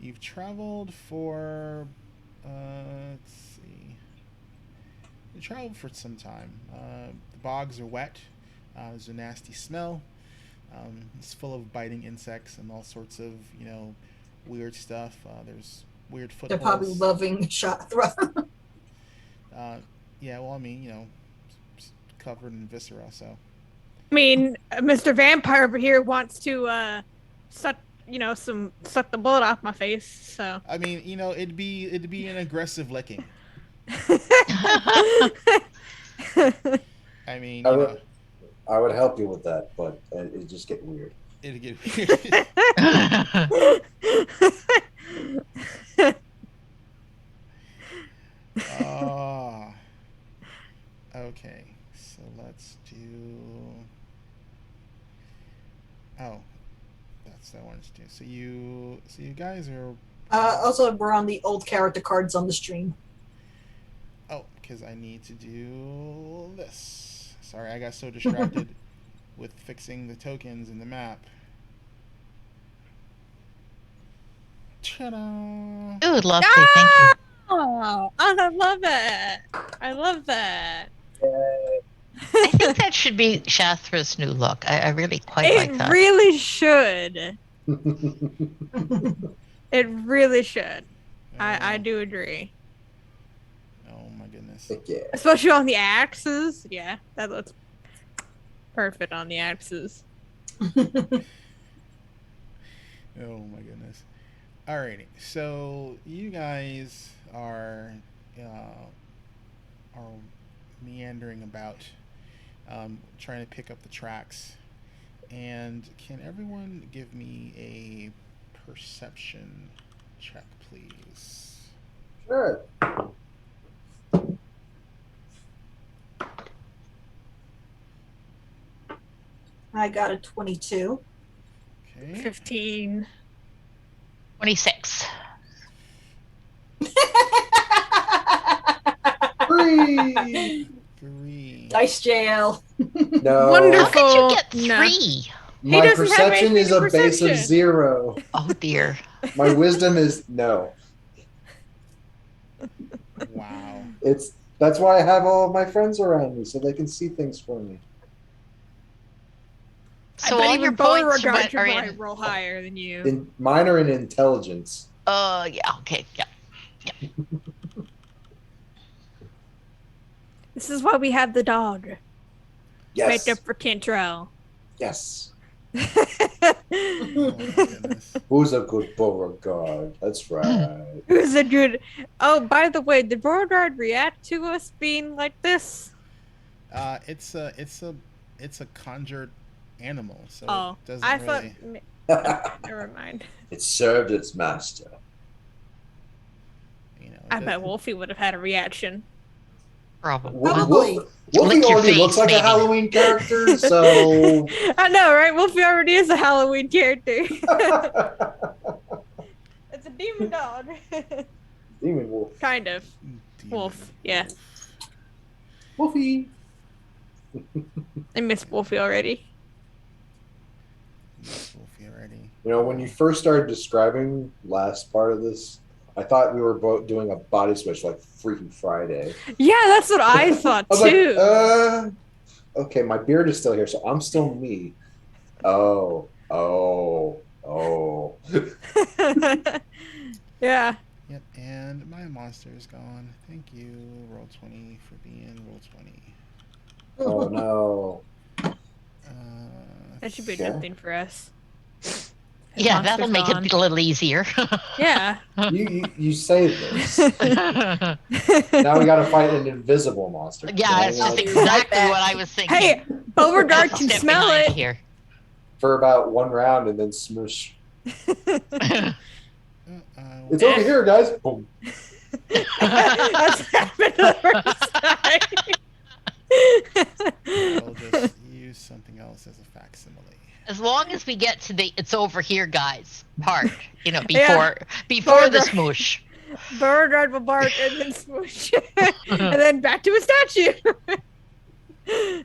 [SPEAKER 2] You've traveled for let's see. You traveled for some time. The bogs are wet. There's a nasty smell. It's full of biting insects and all sorts of weird stuff. There's weird
[SPEAKER 5] They're
[SPEAKER 2] footholes.
[SPEAKER 5] probably loving shot throw.
[SPEAKER 2] Yeah, well, I mean, covered in viscera, so.
[SPEAKER 4] I mean, Mr. Vampire over here wants to suck the bullet off my face. So
[SPEAKER 2] I mean, it'd be an aggressive licking. I mean,
[SPEAKER 1] I would help you with that, but it'd just get weird.
[SPEAKER 2] it'd get weird. Oh. Okay, so let's do. Oh, that's what I wanted to do. So you guys are.
[SPEAKER 5] Also, we're on the old character cards on the stream.
[SPEAKER 2] Oh, because I need to do this. Sorry, I got so distracted with fixing the tokens in the map. Ta-da!
[SPEAKER 3] Ooh, lovely. Thank you.
[SPEAKER 4] oh, I love it. I love that.
[SPEAKER 3] I think that should be Shathra's new look. I really quite like
[SPEAKER 4] It
[SPEAKER 3] that.
[SPEAKER 4] really should. It really should. I
[SPEAKER 2] Oh,
[SPEAKER 4] do agree.
[SPEAKER 2] Oh my goodness.
[SPEAKER 1] Heck yeah.
[SPEAKER 4] Especially on the axes. Yeah, that looks perfect on the axes.
[SPEAKER 2] Oh my goodness. Alrighty, so you guys are meandering about, trying to pick up the tracks. And can everyone give me a perception check, please?
[SPEAKER 1] Sure.
[SPEAKER 5] I got a 22.
[SPEAKER 2] Okay.
[SPEAKER 4] 15.
[SPEAKER 3] 26.
[SPEAKER 1] 3.
[SPEAKER 2] 3.
[SPEAKER 5] Dice jail.
[SPEAKER 1] No.
[SPEAKER 4] Wonderful.
[SPEAKER 3] How could you get
[SPEAKER 4] No.
[SPEAKER 3] 3?
[SPEAKER 1] My
[SPEAKER 4] doesn't have
[SPEAKER 1] perception is a
[SPEAKER 4] anything to
[SPEAKER 1] base of
[SPEAKER 4] perception.
[SPEAKER 1] 0.
[SPEAKER 3] Oh dear.
[SPEAKER 1] My wisdom is no.
[SPEAKER 2] Wow.
[SPEAKER 1] That's why I have all of my friends around me so they can see things for me.
[SPEAKER 3] So
[SPEAKER 4] but
[SPEAKER 3] all
[SPEAKER 4] even
[SPEAKER 3] your points
[SPEAKER 4] Beauregard
[SPEAKER 3] are
[SPEAKER 4] should probably
[SPEAKER 3] in.
[SPEAKER 4] roll higher than you.
[SPEAKER 1] Mine are in intelligence.
[SPEAKER 3] Oh yeah. Okay. Yeah.
[SPEAKER 4] This is why we have the dog.
[SPEAKER 1] Yes.
[SPEAKER 4] Right up for Cantrell.
[SPEAKER 1] Yes.
[SPEAKER 2] Oh my goodness.
[SPEAKER 1] Who's a good Beauregard? That's right.
[SPEAKER 4] Who's a good... Oh, by the way, did Beauregard react to us being like this?
[SPEAKER 2] It's a conjured animal, so
[SPEAKER 4] Oh,
[SPEAKER 2] it doesn't
[SPEAKER 4] I thought.
[SPEAKER 2] really.
[SPEAKER 4] Never mind.
[SPEAKER 1] It served its master.
[SPEAKER 2] You know,
[SPEAKER 4] I bet Wolfie would have had a reaction.
[SPEAKER 3] Probably.
[SPEAKER 5] Probably.
[SPEAKER 1] Wolfie
[SPEAKER 3] Lick your
[SPEAKER 1] already
[SPEAKER 3] face,
[SPEAKER 1] looks like
[SPEAKER 3] maybe.
[SPEAKER 1] a Halloween character, so
[SPEAKER 4] I know, right? Wolfie already is a Halloween character. It's a demon dog.
[SPEAKER 1] Demon Wolf.
[SPEAKER 4] Kind of.
[SPEAKER 2] Demon
[SPEAKER 4] Wolf, yeah.
[SPEAKER 1] Wolfie.
[SPEAKER 4] I miss Wolfie already.
[SPEAKER 2] Yes, Wolfie already.
[SPEAKER 1] You know, when you first started describing last part of this, I thought we were both doing a body switch like Freaky Friday.
[SPEAKER 4] Yeah, that's what I thought
[SPEAKER 1] I was
[SPEAKER 4] too.
[SPEAKER 1] like, okay, my beard is still here, so I'm still me. Oh.
[SPEAKER 4] Yeah.
[SPEAKER 2] Yep, and my monster is gone. Thank you, roll 20 for being roll 20.
[SPEAKER 1] Oh no.
[SPEAKER 4] That should be a
[SPEAKER 1] Yeah.
[SPEAKER 4] good thing for us.
[SPEAKER 3] Yeah, that'll make it a little easier.
[SPEAKER 4] Yeah.
[SPEAKER 1] You say this. Now we got to fight an invisible monster.
[SPEAKER 3] Yeah, it's just exactly what I was thinking.
[SPEAKER 4] Hey, Beauregard can
[SPEAKER 3] Step
[SPEAKER 4] smell
[SPEAKER 3] behind
[SPEAKER 4] it.
[SPEAKER 3] here.
[SPEAKER 1] For about one round and then smoosh. It's
[SPEAKER 2] We'll
[SPEAKER 1] over here, guys. Boom.
[SPEAKER 4] That's happened the first
[SPEAKER 2] just use something else as a facsimile.
[SPEAKER 3] As long as we get to the "it's over here, guys" part, before
[SPEAKER 4] Yeah.
[SPEAKER 3] the smoosh.
[SPEAKER 4] Beauregard will bark and then swoosh. And then back to a statue.
[SPEAKER 2] Oh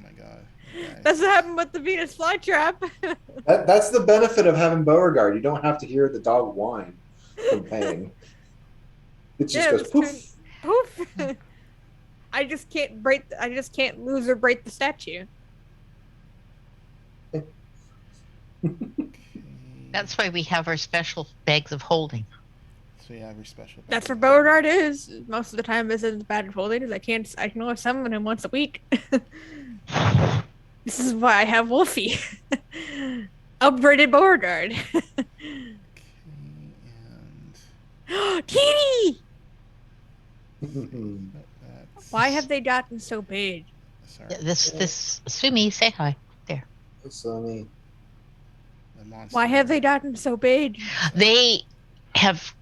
[SPEAKER 2] my god. Okay.
[SPEAKER 4] That's what happened with the Venus flytrap.
[SPEAKER 1] That's the benefit of having Beauregard. You don't have to hear the dog whine from pain. It just goes poof.
[SPEAKER 4] Poof. I just can't lose or break the statue.
[SPEAKER 3] That's why we have our special bags of holding.
[SPEAKER 2] So you have your special.
[SPEAKER 4] That's what Beauregard is. Most of the time, this is bad holding. I can only summon him once a week. This is why I have Wolfie. Upgraded Beauregard.
[SPEAKER 2] And
[SPEAKER 4] Kitty!
[SPEAKER 2] that's,
[SPEAKER 4] Why have they gotten so big?
[SPEAKER 2] sorry,
[SPEAKER 3] This Sumi, say hi.
[SPEAKER 1] So,
[SPEAKER 2] the monster.
[SPEAKER 4] Why have they gotten so big?
[SPEAKER 3] They have,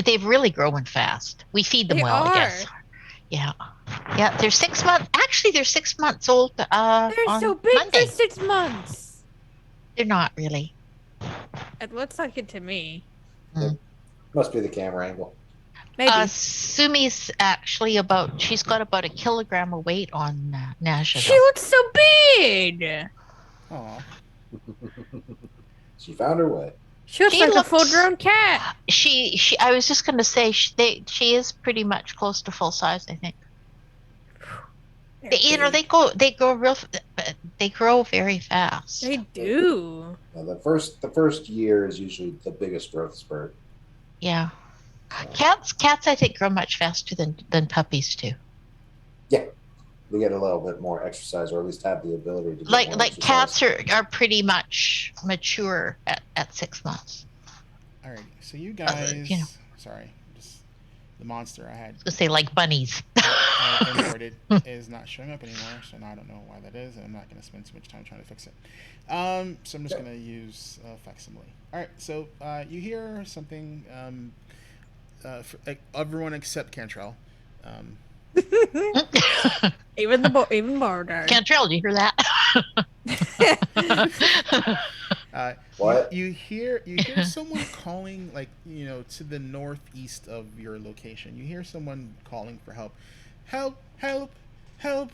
[SPEAKER 3] they've really grown fast. We feed them
[SPEAKER 4] They
[SPEAKER 3] well, I
[SPEAKER 4] are.
[SPEAKER 3] guess. Yeah, they're 6 months. Actually, they're 6 months old.
[SPEAKER 4] They're
[SPEAKER 3] on
[SPEAKER 4] so big
[SPEAKER 3] Monday.
[SPEAKER 4] for 6 months.
[SPEAKER 3] They're not really.
[SPEAKER 4] It looks like it to me.
[SPEAKER 1] must be the camera angle.
[SPEAKER 4] Maybe.
[SPEAKER 3] Sumi's actually she's got about 1 kilogram of weight on Nasha.
[SPEAKER 4] She looks so big.
[SPEAKER 2] Aw.
[SPEAKER 1] She found her way.
[SPEAKER 4] She looks
[SPEAKER 3] She
[SPEAKER 4] like
[SPEAKER 3] looks-
[SPEAKER 4] a full-grown cat.
[SPEAKER 3] She I was just going to say she is pretty much close to full size, I think. They grow very fast.
[SPEAKER 4] They do.
[SPEAKER 1] The first year is usually the biggest growth spurt.
[SPEAKER 3] Yeah. Cats I think grow much faster than puppies do.
[SPEAKER 1] Yeah, they get a little bit more exercise, or at least have the ability to. Get
[SPEAKER 3] Like
[SPEAKER 1] more
[SPEAKER 3] cats
[SPEAKER 1] exercise.
[SPEAKER 3] are pretty much mature at 6 months.
[SPEAKER 2] Alrighty, so you guys.
[SPEAKER 3] know.
[SPEAKER 2] Sorry, just the monster I had.
[SPEAKER 3] Let's say like bunnies.
[SPEAKER 2] Imported is not showing up anymore, so now I don't know why that is, and I'm not going to spend too much time trying to fix it. So I'm just going to use facsimile. All right, so you hear something. Everyone except Cantrell.
[SPEAKER 4] Even Beauregard.
[SPEAKER 3] Cantrell, do you hear that?
[SPEAKER 1] What?
[SPEAKER 2] You hear someone calling, to the northeast of your location. You hear someone calling for help. Help! Help! Help!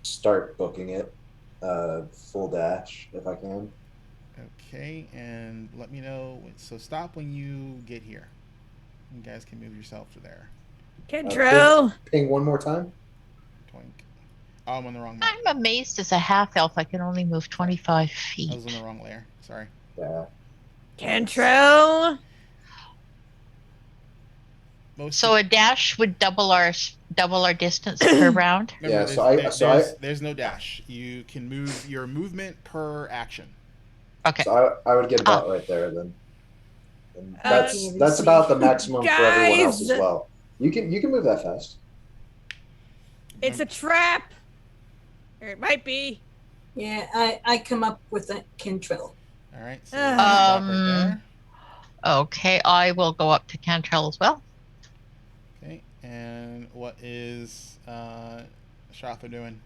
[SPEAKER 1] Start booking it, full dash if I can.
[SPEAKER 2] Okay, and let me know. So stop when you get here. You guys can move yourself to there.
[SPEAKER 4] Cantrell.
[SPEAKER 1] Ping one more time.
[SPEAKER 2] Twink. Oh, I'm on the wrong map.
[SPEAKER 3] I'm amazed as a half elf I can only move 25
[SPEAKER 2] I
[SPEAKER 3] feet.
[SPEAKER 2] was on the wrong layer. Sorry.
[SPEAKER 1] Yeah.
[SPEAKER 4] Cantrell.
[SPEAKER 3] So a dash would double our distance per round.
[SPEAKER 2] Remember,
[SPEAKER 1] Yeah,
[SPEAKER 2] there's no dash. You can move your movement per action.
[SPEAKER 3] Okay.
[SPEAKER 1] So I would get about right there then. And that's about the maximum for everyone else as
[SPEAKER 4] Guys!
[SPEAKER 1] well. You can move that fast.
[SPEAKER 4] It's a trap. Or it might be.
[SPEAKER 5] Yeah, I come up with a Kentrell.
[SPEAKER 2] All right, so stop right there.
[SPEAKER 3] Okay, I will go up to Cantrell as well.
[SPEAKER 2] Okay, and what is Shatha doing?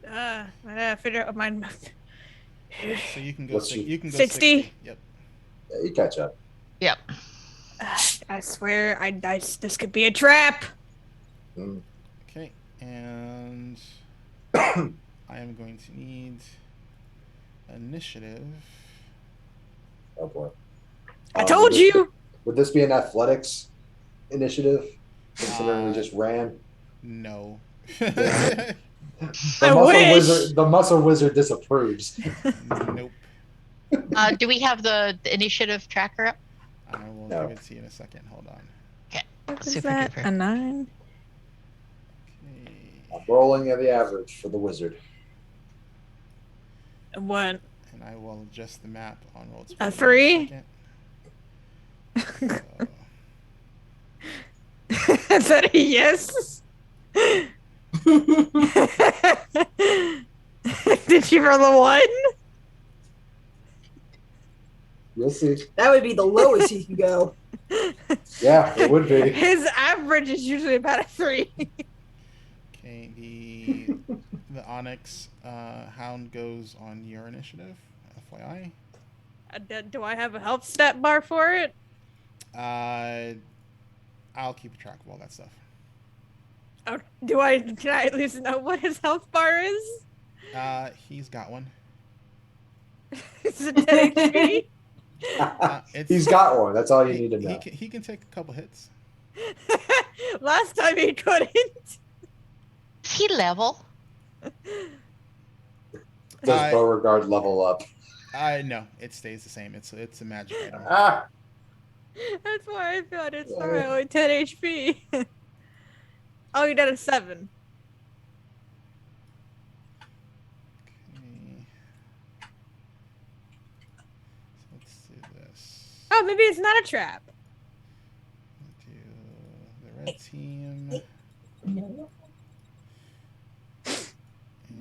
[SPEAKER 4] I gotta figure out mine.
[SPEAKER 2] So you can go.
[SPEAKER 1] What's
[SPEAKER 2] You can go
[SPEAKER 4] 60?
[SPEAKER 2] 60. Yep.
[SPEAKER 1] Yeah, you catch up.
[SPEAKER 3] Yep.
[SPEAKER 4] I swear, this could be a trap.
[SPEAKER 1] Mm.
[SPEAKER 2] Okay, and I am going to need initiative.
[SPEAKER 1] Oh boy.
[SPEAKER 4] I told you.
[SPEAKER 1] Would this be an athletics initiative? Considering we just ran.
[SPEAKER 2] No.
[SPEAKER 1] The
[SPEAKER 4] I wish.
[SPEAKER 1] muscle wizard disapproves.
[SPEAKER 2] Nope.
[SPEAKER 3] Do we have the initiative tracker up?
[SPEAKER 2] I will
[SPEAKER 1] No.
[SPEAKER 2] give it to you in a second. Hold on.
[SPEAKER 4] What is
[SPEAKER 3] Super
[SPEAKER 4] that?
[SPEAKER 3] duper.
[SPEAKER 4] A 9?
[SPEAKER 2] Okay.
[SPEAKER 1] I'm rolling at the average for the wizard.
[SPEAKER 4] A 1.
[SPEAKER 2] And I will adjust the map on roll 20.
[SPEAKER 4] A 3?
[SPEAKER 2] So,
[SPEAKER 4] Is that a yes? Did you roll a 1?
[SPEAKER 1] You'll see.
[SPEAKER 5] That would be the lowest he can go.
[SPEAKER 1] Yeah, it would be.
[SPEAKER 4] His average is usually about a 3.
[SPEAKER 2] okay, the Onyx Hound goes on your initiative, FYI.
[SPEAKER 4] Do I have a health stat bar for it?
[SPEAKER 2] I'll keep track of all that stuff.
[SPEAKER 4] Oh, can I at least know what his health bar is?
[SPEAKER 2] He's got one.
[SPEAKER 4] Is it 10 HP?
[SPEAKER 1] He's got one. That's all you need to know.
[SPEAKER 2] He can take a couple hits.
[SPEAKER 4] Last time he couldn't.
[SPEAKER 3] Is he level?
[SPEAKER 1] Does Beauregard level up?
[SPEAKER 2] No, it stays the same. It's a magic item.
[SPEAKER 1] Ah!
[SPEAKER 4] That's why I thought it's alright, only 10 HP. Oh, you did a 7.
[SPEAKER 2] Okay. So let's do this.
[SPEAKER 4] Oh, maybe it's not a trap.
[SPEAKER 2] Do the red team.
[SPEAKER 5] No.
[SPEAKER 2] And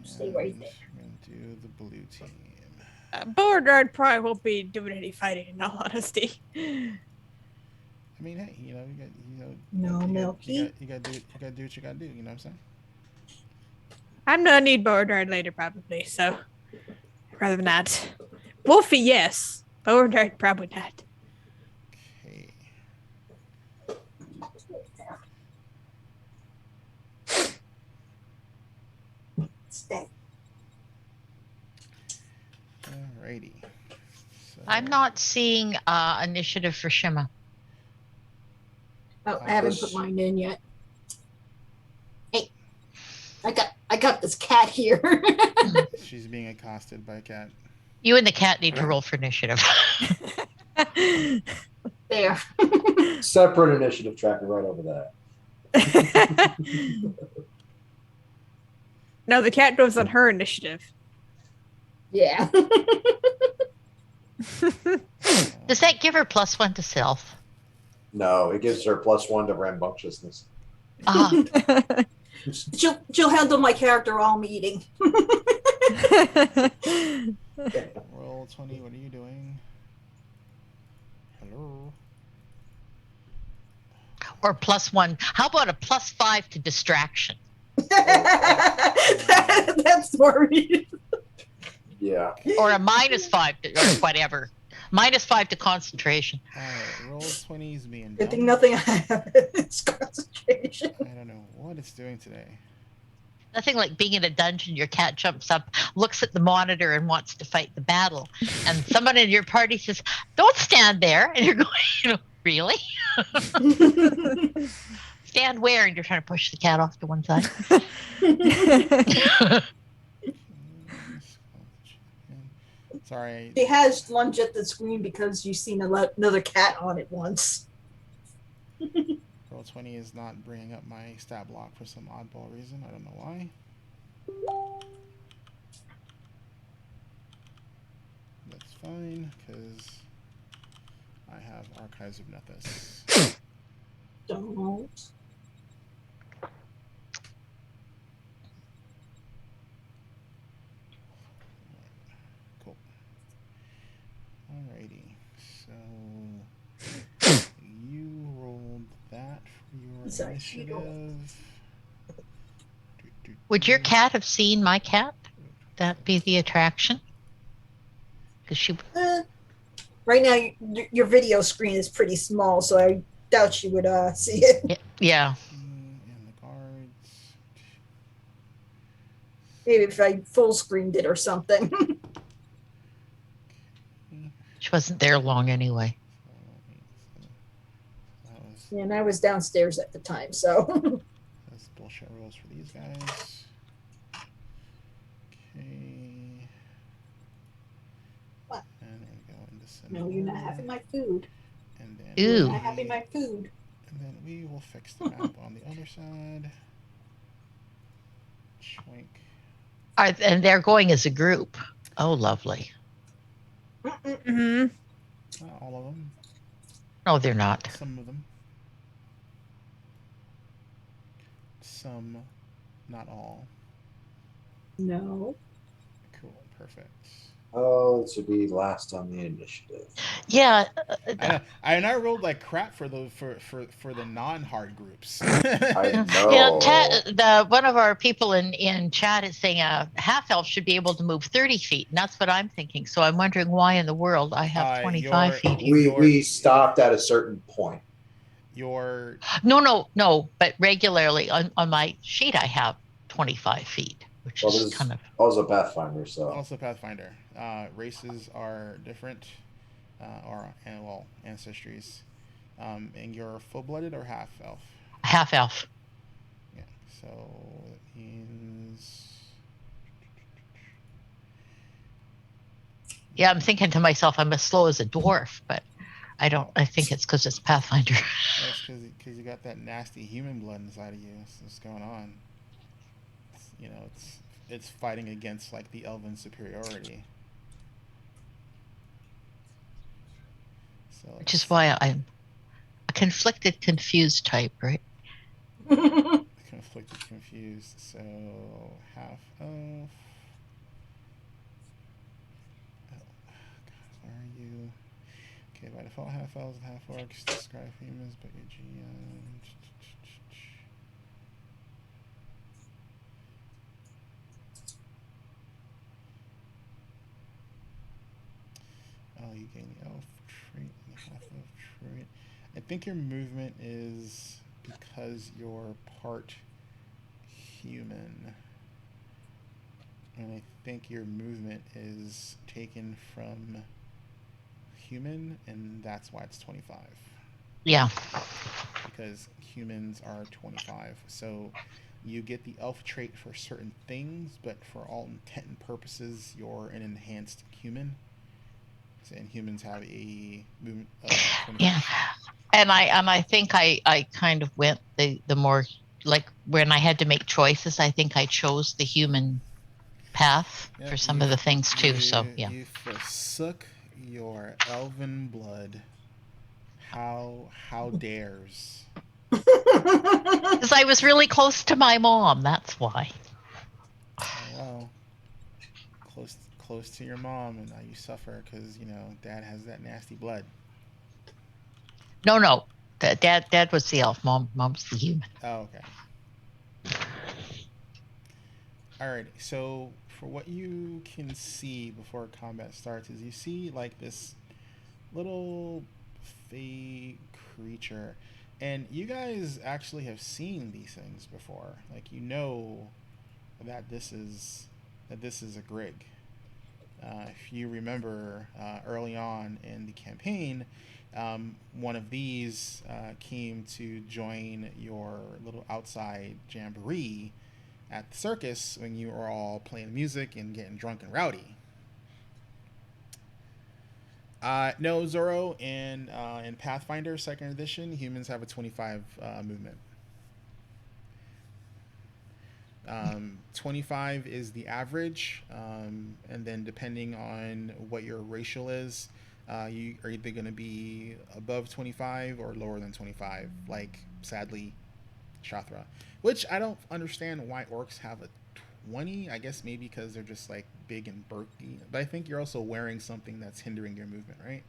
[SPEAKER 5] Stay right there.
[SPEAKER 2] we're gonna do the blue team.
[SPEAKER 4] Beauregard probably won't be doing any fighting, in all honesty.
[SPEAKER 2] I mean, hey, you got
[SPEAKER 5] No, Milky.
[SPEAKER 2] You gotta do what you gotta do. You know what I'm saying?
[SPEAKER 4] I'm gonna need Beauregard later, probably, so rather than not. Wolfie, yes. Beauregard, probably not.
[SPEAKER 2] Okay.
[SPEAKER 5] Stay.
[SPEAKER 2] Alrighty. So,
[SPEAKER 3] I'm not seeing initiative for Shima.
[SPEAKER 5] Oh, I haven't put mine in yet. Hey, I got this cat here.
[SPEAKER 2] She's being accosted by a cat.
[SPEAKER 3] You and the cat need to roll for initiative.
[SPEAKER 5] There.
[SPEAKER 1] Separate initiative tracker right over that.
[SPEAKER 4] No, the cat goes on her initiative.
[SPEAKER 5] Yeah.
[SPEAKER 3] Does that give her +1 to self?
[SPEAKER 1] No, it gives her +1 to rambunctiousness.
[SPEAKER 3] Ah,
[SPEAKER 5] She'll handle my character while I'm eating.
[SPEAKER 2] Roll 20. What are you doing? Hello.
[SPEAKER 3] or +1. How about a +5 to distraction?
[SPEAKER 5] That's worried.
[SPEAKER 1] Yeah.
[SPEAKER 3] Or a -5 to, or whatever. -5 to concentration.
[SPEAKER 2] Alright, roll 20 is being
[SPEAKER 5] Good thing
[SPEAKER 2] done.
[SPEAKER 5] nothing I have is concentration.
[SPEAKER 2] I don't know what it's doing today.
[SPEAKER 3] Nothing like being in a dungeon, your cat jumps up, looks at the monitor, and wants to fight the battle. And someone in your party says, "Don't stand there." And you're going, really? Stand where? And you're trying to push the cat off to one side.
[SPEAKER 2] Sorry.
[SPEAKER 5] She has lunged at the screen because you've seen another cat on it once.
[SPEAKER 2] Roll 20 is not bringing up my stat block for some oddball reason. I don't know why. That's fine, because I have Archives of Nethys.
[SPEAKER 5] Don't. Sorry.
[SPEAKER 2] Initiative.
[SPEAKER 3] Would your cat have seen my cat? That be the attraction? Because she.
[SPEAKER 5] Right now, your video screen is pretty small, so I doubt she would see it.
[SPEAKER 3] Yeah.
[SPEAKER 2] And the guards.
[SPEAKER 5] Maybe if I full screened it or something.
[SPEAKER 3] She wasn't there long anyway.
[SPEAKER 5] Yeah, and I was downstairs at the time, so.
[SPEAKER 2] That's bullshit rules for these guys. Okay.
[SPEAKER 5] What?
[SPEAKER 2] And then go into
[SPEAKER 5] No, you're not having my food.
[SPEAKER 2] And then
[SPEAKER 3] Ooh.
[SPEAKER 5] You're not having my food.
[SPEAKER 2] And then we will fix the map on the other side. Schwink.
[SPEAKER 3] And they're going as a group. Oh, lovely.
[SPEAKER 4] Mm-hmm.
[SPEAKER 2] Not all of them.
[SPEAKER 3] No, they're not.
[SPEAKER 2] Some of them. Some, not all.
[SPEAKER 5] No.
[SPEAKER 2] Cool, perfect.
[SPEAKER 1] Oh, it should be last on the initiative.
[SPEAKER 3] Yeah.
[SPEAKER 2] I rolled like crap for the for the non-hard groups.
[SPEAKER 1] I know.
[SPEAKER 3] You know, one of our people in chat is saying a half elf should be able to move 30 feet, and that's what I'm thinking. So I'm wondering why in the world I have 25 feet here.
[SPEAKER 1] We stopped at a certain point.
[SPEAKER 3] No, but regularly on my sheet I have 25 feet, which is kind of
[SPEAKER 1] also Pathfinder. So
[SPEAKER 2] also Pathfinder. Races are different, or ancestries. And you're full-blooded or half elf?
[SPEAKER 3] half elf.
[SPEAKER 2] Yeah. So that means.
[SPEAKER 3] Yeah, I'm thinking to myself I'm as slow as a dwarf, but I think it's because it's Pathfinder.
[SPEAKER 2] That's because you got that nasty human blood inside of you. That's what's going on. It's fighting against like the elven superiority. So
[SPEAKER 3] Which is why I'm a conflicted, confused type, right?
[SPEAKER 2] conflicted, confused. So half elf. Where are you? Okay, by default, half elves and half orcs describe humans, but your GM. Oh, you gain the elf trait and the half elf trait. I think your movement is because you're part human. And I think your movement is taken from human, and that's why it's 25.
[SPEAKER 3] Yeah.
[SPEAKER 2] Because humans are 25. So you get the elf trait for certain things, but for all intent and purposes, you're an enhanced human. And humans have a movement of 25.
[SPEAKER 3] Yeah. And I think I kind of went the more like when I had to make choices, I think I chose the human path for some of the things too. So yeah.
[SPEAKER 2] You forsook your elven blood. How dares?
[SPEAKER 3] Because I was really close to my mom, that's why.
[SPEAKER 2] Oh, well, close to your mom, and now you suffer because dad has that nasty blood.
[SPEAKER 3] No. Dad was the elf. Mom's the human.
[SPEAKER 2] Oh, okay. Alright, so for what you can see before combat starts is you see like this little fey creature, and you guys actually have seen these things before. Like that this is a Grig. If you remember early on in the campaign, one of these came to join your little outside jamboree at the circus when you were all playing music and getting drunk and rowdy. No, Zoro, in Pathfinder 2nd edition, humans have a 25 movement. 25 is the average, and then depending on what your racial is, you are either going to be above 25 or lower than 25, like, sadly, Shathra. Which I don't understand why orcs have a 20. I guess maybe because they're just, like, big and bulky. But I think you're also wearing something that's hindering your movement, right?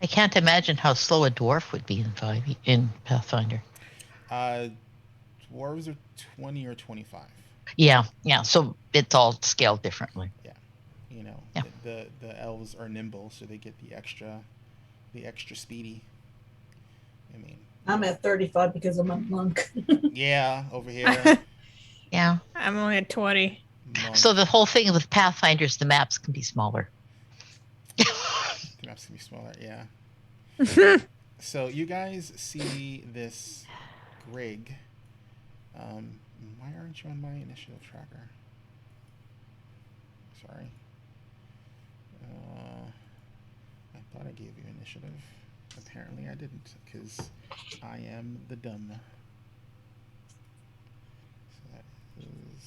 [SPEAKER 3] I can't imagine how slow a dwarf would be in Pathfinder.
[SPEAKER 2] Dwarves are 20 or 25.
[SPEAKER 3] Yeah, yeah. So it's all scaled differently.
[SPEAKER 2] Yeah, you know,
[SPEAKER 3] Yeah.
[SPEAKER 2] the elves are nimble, so they get the extra speedy. I mean,
[SPEAKER 5] I'm at 35 because I'm a monk.
[SPEAKER 2] yeah, over here,
[SPEAKER 3] Yeah.
[SPEAKER 4] I'm only at 20.
[SPEAKER 2] monk.
[SPEAKER 3] So the whole thing with Pathfinders, the maps can be smaller.
[SPEAKER 2] The maps can be smaller. Yeah. So you guys see this Grig. Why aren't you on my initiative tracker? Sorry. I thought I gave you initiative. Apparently I didn't, because I am the dumb. So that is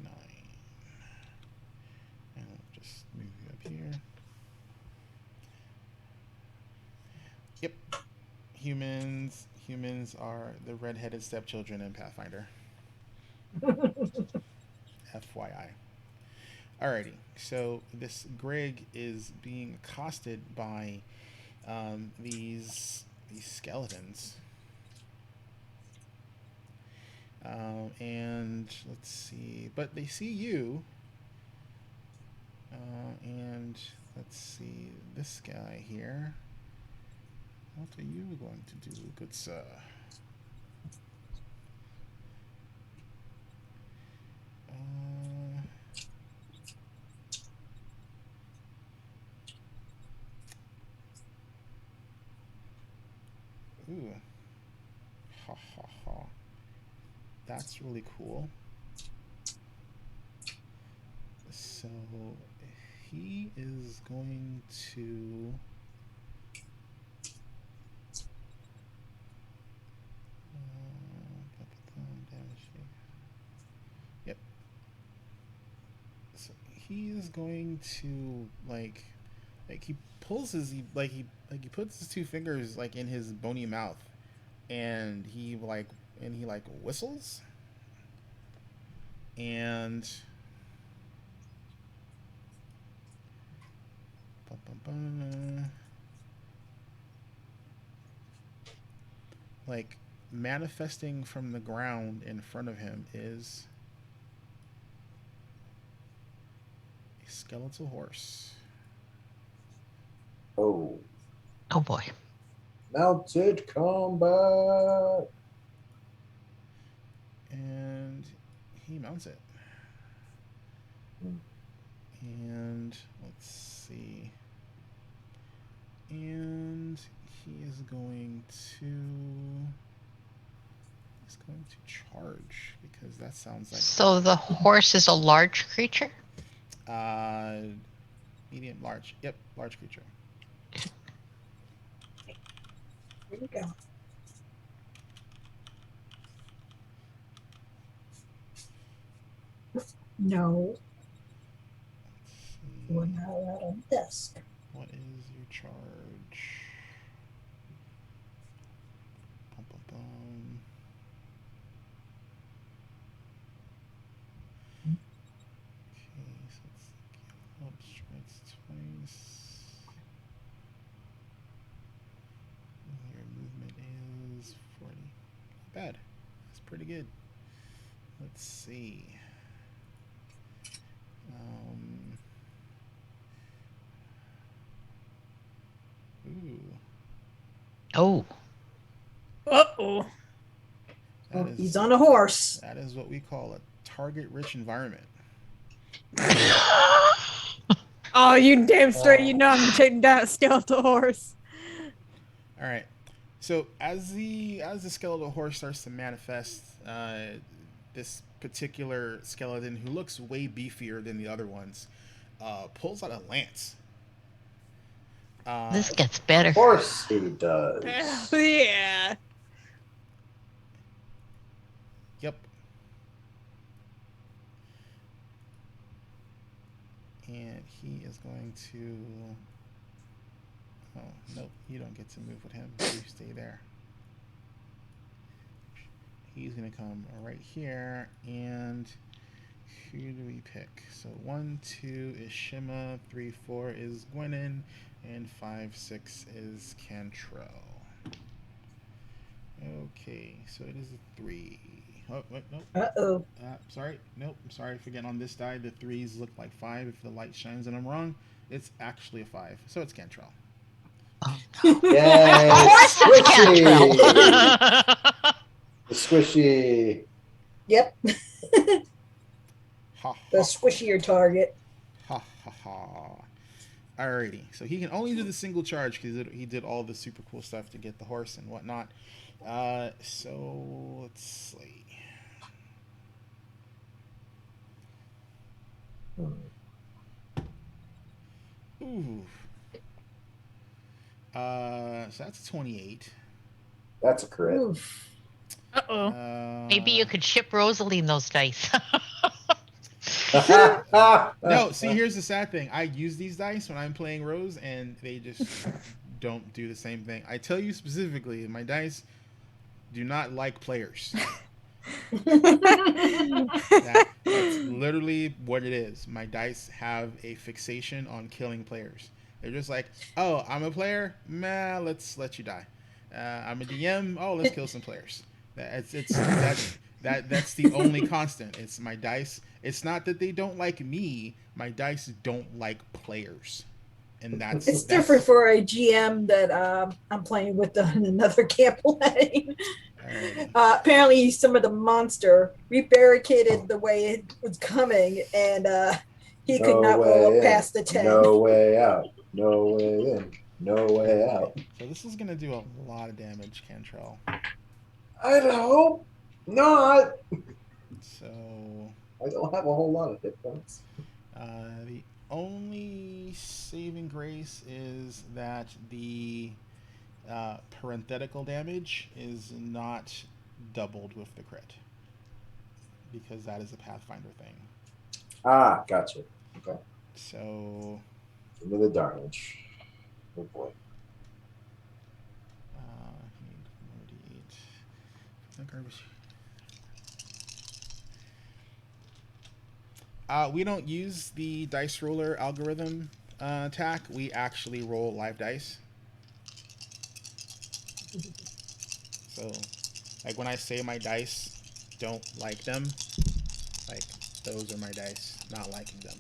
[SPEAKER 2] 9. And I'll just move you up here. Yep. Humans are the redheaded stepchildren in Pathfinder. FYI. Alrighty, so this Greg is being accosted by these skeletons, and let's see. But they see you, and let's see this guy here. What are you going to do, good sir? Ooh. Ha ha ha. That's really cool. So he is going to yep. So he is going to like he pulls his he puts his 2 fingers like in his bony mouth, and he whistles, and like manifesting from the ground in front of him is a skeletal horse.
[SPEAKER 1] Oh,
[SPEAKER 3] Oh boy.
[SPEAKER 1] mounted combat.
[SPEAKER 2] And he mounts it. And let's see. And he is going to charge, because that sounds like
[SPEAKER 3] So the horse is a large creature?
[SPEAKER 2] medium, large. Yep, large creature.
[SPEAKER 5] Here we go. No, we're not allowed on the desk.
[SPEAKER 2] What is your charge? Bum, bum, bum. Okay, so it's Gallop strikes twice. Your movement is 40. Not bad. That's pretty good. Let's see. Ooh.
[SPEAKER 3] Oh.
[SPEAKER 4] Uh-oh.
[SPEAKER 5] He's on a horse.
[SPEAKER 2] That is what we call a target-rich environment.
[SPEAKER 4] Oh, you damn straight. You know I'm taking down a skeletal horse.
[SPEAKER 2] All right. So as the skeletal horse starts to manifest, this particular skeleton, who looks way beefier than the other ones, pulls out a lance.
[SPEAKER 3] This gets better.
[SPEAKER 1] Of course he does.
[SPEAKER 4] Hell yeah.
[SPEAKER 2] Yep. And he is going to... Oh, nope. You don't get to move with him. You stay there. He's going to come right here, and Who do we pick? So 1, 2 is Shima, 3, 4 is Gwenin, and 5, 6 is Cantrell. Okay, so it is a 3. Oh, wait, nope.
[SPEAKER 5] Uh-oh.
[SPEAKER 2] Sorry, nope. I'm sorry for getting on this die. The 3s look like 5 if the light shines and I'm wrong. It's actually a 5, so it's Cantrell.
[SPEAKER 3] Oh,
[SPEAKER 1] Yay!
[SPEAKER 3] of course it's
[SPEAKER 1] Squishy!
[SPEAKER 3] Cantrell.
[SPEAKER 1] The squishy.
[SPEAKER 5] Yep.
[SPEAKER 2] Ha
[SPEAKER 5] The
[SPEAKER 2] ha
[SPEAKER 5] squishier target.
[SPEAKER 2] ha ha ha. Alrighty, so he can only do the single charge because he did all the super cool stuff to get the horse and whatnot. So let's see. Ooh. So that's 28.
[SPEAKER 1] That's a crit.
[SPEAKER 5] Oof.
[SPEAKER 4] Uh-oh.
[SPEAKER 3] Maybe you could ship Rosaline those dice.
[SPEAKER 2] No, see, here's the sad thing. I use these dice when I'm playing Rose, and they just don't do the same thing. I tell you specifically, my dice do not like players. That's literally what it is. My dice have a fixation on killing players. They're just like, oh, I'm a player? Meh, let's let you die. I'm a DM? Oh, let's kill some players. That's the only constant. It's my dice. It's not that they don't like me. My dice don't like players, and
[SPEAKER 5] It's different for a GM that I'm playing with in another campaign. Apparently, some of the monster rebarricaded the way it was coming, and he could not roll past the 10.
[SPEAKER 1] No way out. No way in. No way out.
[SPEAKER 2] So this is gonna do a lot of damage, Cantrell.
[SPEAKER 1] I hope not.
[SPEAKER 2] So
[SPEAKER 1] I don't have a whole lot of hit points.
[SPEAKER 2] the only saving grace is that the parenthetical damage is not doubled with the crit, because that is a Pathfinder thing.
[SPEAKER 1] Ah, gotcha. Okay.
[SPEAKER 2] So
[SPEAKER 1] Give me the damage. Oh boy.
[SPEAKER 2] 8, we don't use the dice roller algorithm attack. We actually roll live dice. So, like when I say my dice don't like them, like those are my dice not liking them.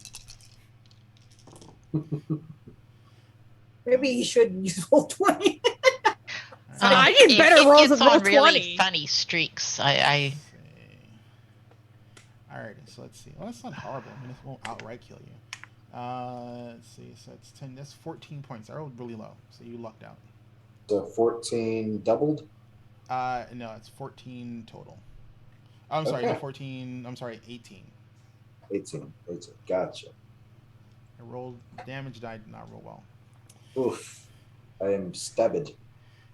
[SPEAKER 5] Maybe you should use roll 20.
[SPEAKER 4] I get better
[SPEAKER 3] it
[SPEAKER 4] rolls
[SPEAKER 3] gets
[SPEAKER 4] with roll
[SPEAKER 3] on really
[SPEAKER 4] 20.
[SPEAKER 3] funny streaks. I
[SPEAKER 2] Alrighty, so let's see. Well, that's not horrible. I mean, it won't outright kill you. Let's see. So it's 10. That's 14 points. I rolled really low, so you lucked out.
[SPEAKER 1] So 14 doubled?
[SPEAKER 2] No, it's 14 total. Oh, I'm sorry,
[SPEAKER 1] Okay.
[SPEAKER 2] no, 14. I'm sorry, 18.
[SPEAKER 1] 18. Gotcha.
[SPEAKER 2] I rolled damage die, did not roll well.
[SPEAKER 1] Oof. I am stabbed.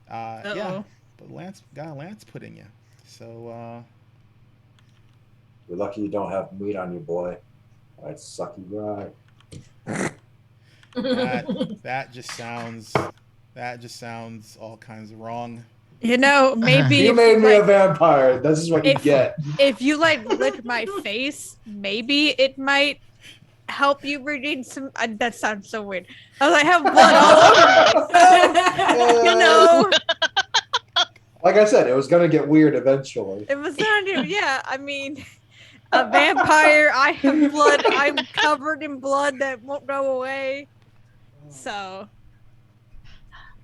[SPEAKER 2] Yeah, but Lance got a lance put in you. So
[SPEAKER 1] You're lucky you don't have meat on you, boy. I'd suck you dry.
[SPEAKER 2] that just sounds all kinds of wrong.
[SPEAKER 4] You know, maybe
[SPEAKER 1] You
[SPEAKER 4] if
[SPEAKER 1] made me a
[SPEAKER 4] like,
[SPEAKER 1] vampire. This is what you
[SPEAKER 4] if-
[SPEAKER 1] get.
[SPEAKER 4] if you like lick my face, maybe it might help you regain some. That sounds so weird. I was like, I have blood all over. You know,
[SPEAKER 1] Like I said, it was gonna get weird eventually.
[SPEAKER 4] it was sounding. Yeah, I mean, a vampire. I have blood. I'm covered in blood that won't go away. So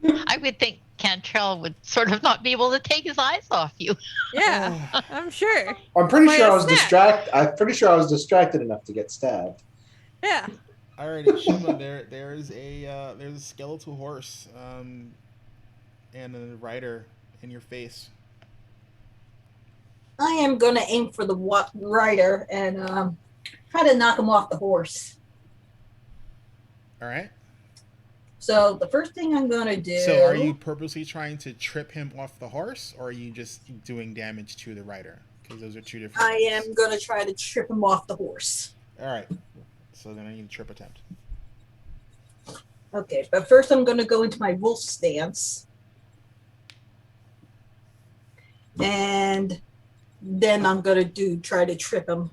[SPEAKER 3] would think Cantrell would sort of not be able to take his eyes off you.
[SPEAKER 4] yeah, I'm sure.
[SPEAKER 1] I'm pretty
[SPEAKER 4] Might
[SPEAKER 1] sure I
[SPEAKER 4] have
[SPEAKER 1] was
[SPEAKER 4] snapped.
[SPEAKER 1] distracted. I'm pretty sure I was distracted enough to get stabbed.
[SPEAKER 4] Yeah.
[SPEAKER 2] Alrighty, Shima, there's a skeletal horse and a rider in your face.
[SPEAKER 5] I am going to aim for the rider and try to knock him off the horse.
[SPEAKER 2] All right.
[SPEAKER 5] So the first thing I'm going to do.
[SPEAKER 2] So are you purposely trying to trip him off the horse, or are you just doing damage to the rider? Because those are two different
[SPEAKER 5] I
[SPEAKER 2] things.
[SPEAKER 5] am going to try to trip him off the horse.
[SPEAKER 2] All right. So then I need a trip attempt.
[SPEAKER 5] Okay, but first I'm going to go into my wolf stance. And then I'm going to try to trip him.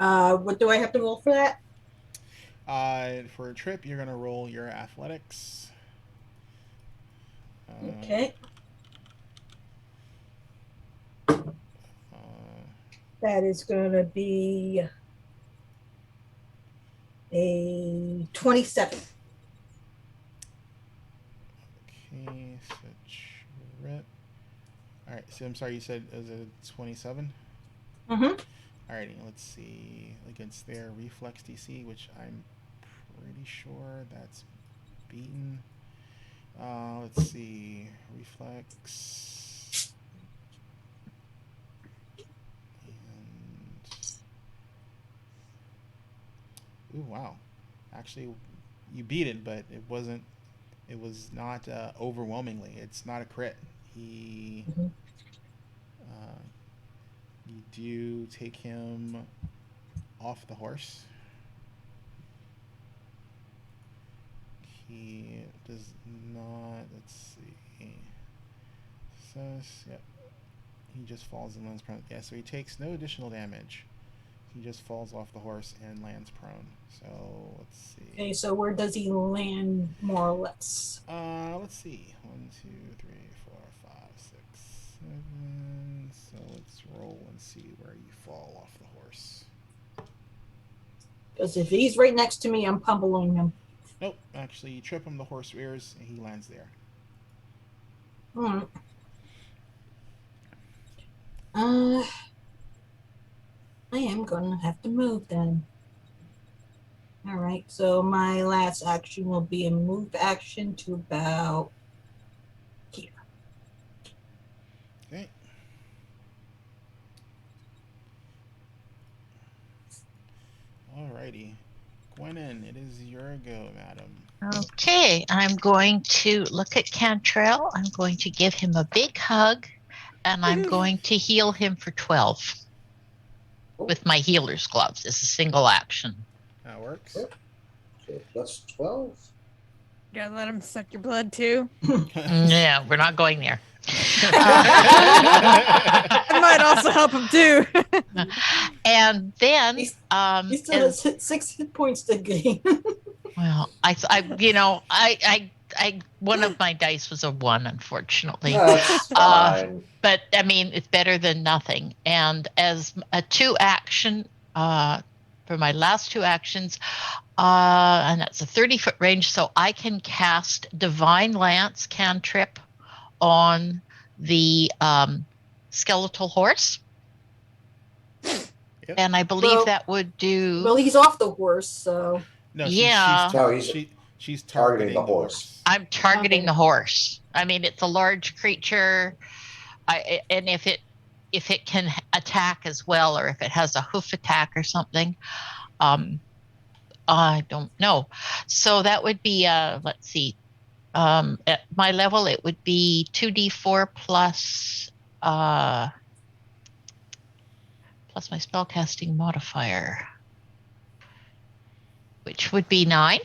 [SPEAKER 5] What do I have to roll for that?
[SPEAKER 2] For a trip, you're gonna roll your athletics.
[SPEAKER 5] Okay.
[SPEAKER 2] Uh,
[SPEAKER 5] That is going to be a 27.
[SPEAKER 2] okay, so trip. All right. So I'm sorry. You said it was a 27.
[SPEAKER 5] Mm-hmm.
[SPEAKER 2] Alrighty. Let's see against their reflex DC, which I'm pretty sure that's beaten. Let's see. Reflex. And ooh, wow. Actually, you beat it, but it wasn't. It was not overwhelmingly. It's not a crit. He.
[SPEAKER 5] Mm-hmm.
[SPEAKER 2] You do take him off the horse. He does not. Let's see. So, yep. He just falls and lands prone. Yeah, so he takes no additional damage. He just falls off the horse and lands prone. So let's see.
[SPEAKER 5] Okay, so where does he land, more or less?
[SPEAKER 2] Let's see. 1, 2, 3, 4, 5, 6, 7. So let's roll and see where you fall off the horse.
[SPEAKER 5] Because if he's right next to me, I'm pummeling him.
[SPEAKER 2] Nope. Actually, you trip him. The horse rears, and he lands there.
[SPEAKER 5] Hmm. I am gonna have to move then. Alright, so my last action will be a move action to about here.
[SPEAKER 2] Okay. Alrighty. Gwenin, it is your go, madam.
[SPEAKER 3] Okay, I'm going to look at Cantrell. I'm going to give him a big hug, and I'm going to heal him for 12 with my healer's gloves. It's a single action.
[SPEAKER 2] That works.
[SPEAKER 1] Okay. So plus 12.
[SPEAKER 4] You gotta let him suck your blood too.
[SPEAKER 3] Yeah, we're not going there.
[SPEAKER 4] It might also help him too.
[SPEAKER 3] And then,
[SPEAKER 5] He still has 6 hit points to gain.
[SPEAKER 3] well, one of my dice was a 1, unfortunately.
[SPEAKER 1] That's fine.
[SPEAKER 3] But I mean, it's better than nothing. And as a 2 action, for my last 2 actions, and that's a 30-foot range, so I can cast Divine Lance cantrip on the skeletal horse.
[SPEAKER 2] Yep.
[SPEAKER 3] And I believe that would do.
[SPEAKER 5] Well, he's off the horse, so.
[SPEAKER 2] No,
[SPEAKER 3] Yeah.
[SPEAKER 2] she's
[SPEAKER 1] targeting the horse.
[SPEAKER 3] I'm targeting
[SPEAKER 5] Okay.
[SPEAKER 3] the horse. I mean, it's a large creature. And if it can attack as well, or if it has a hoof attack or something, I don't know. So that would be let's see. At my level, it would be 2d4 plus my spellcasting modifier, which would be 9.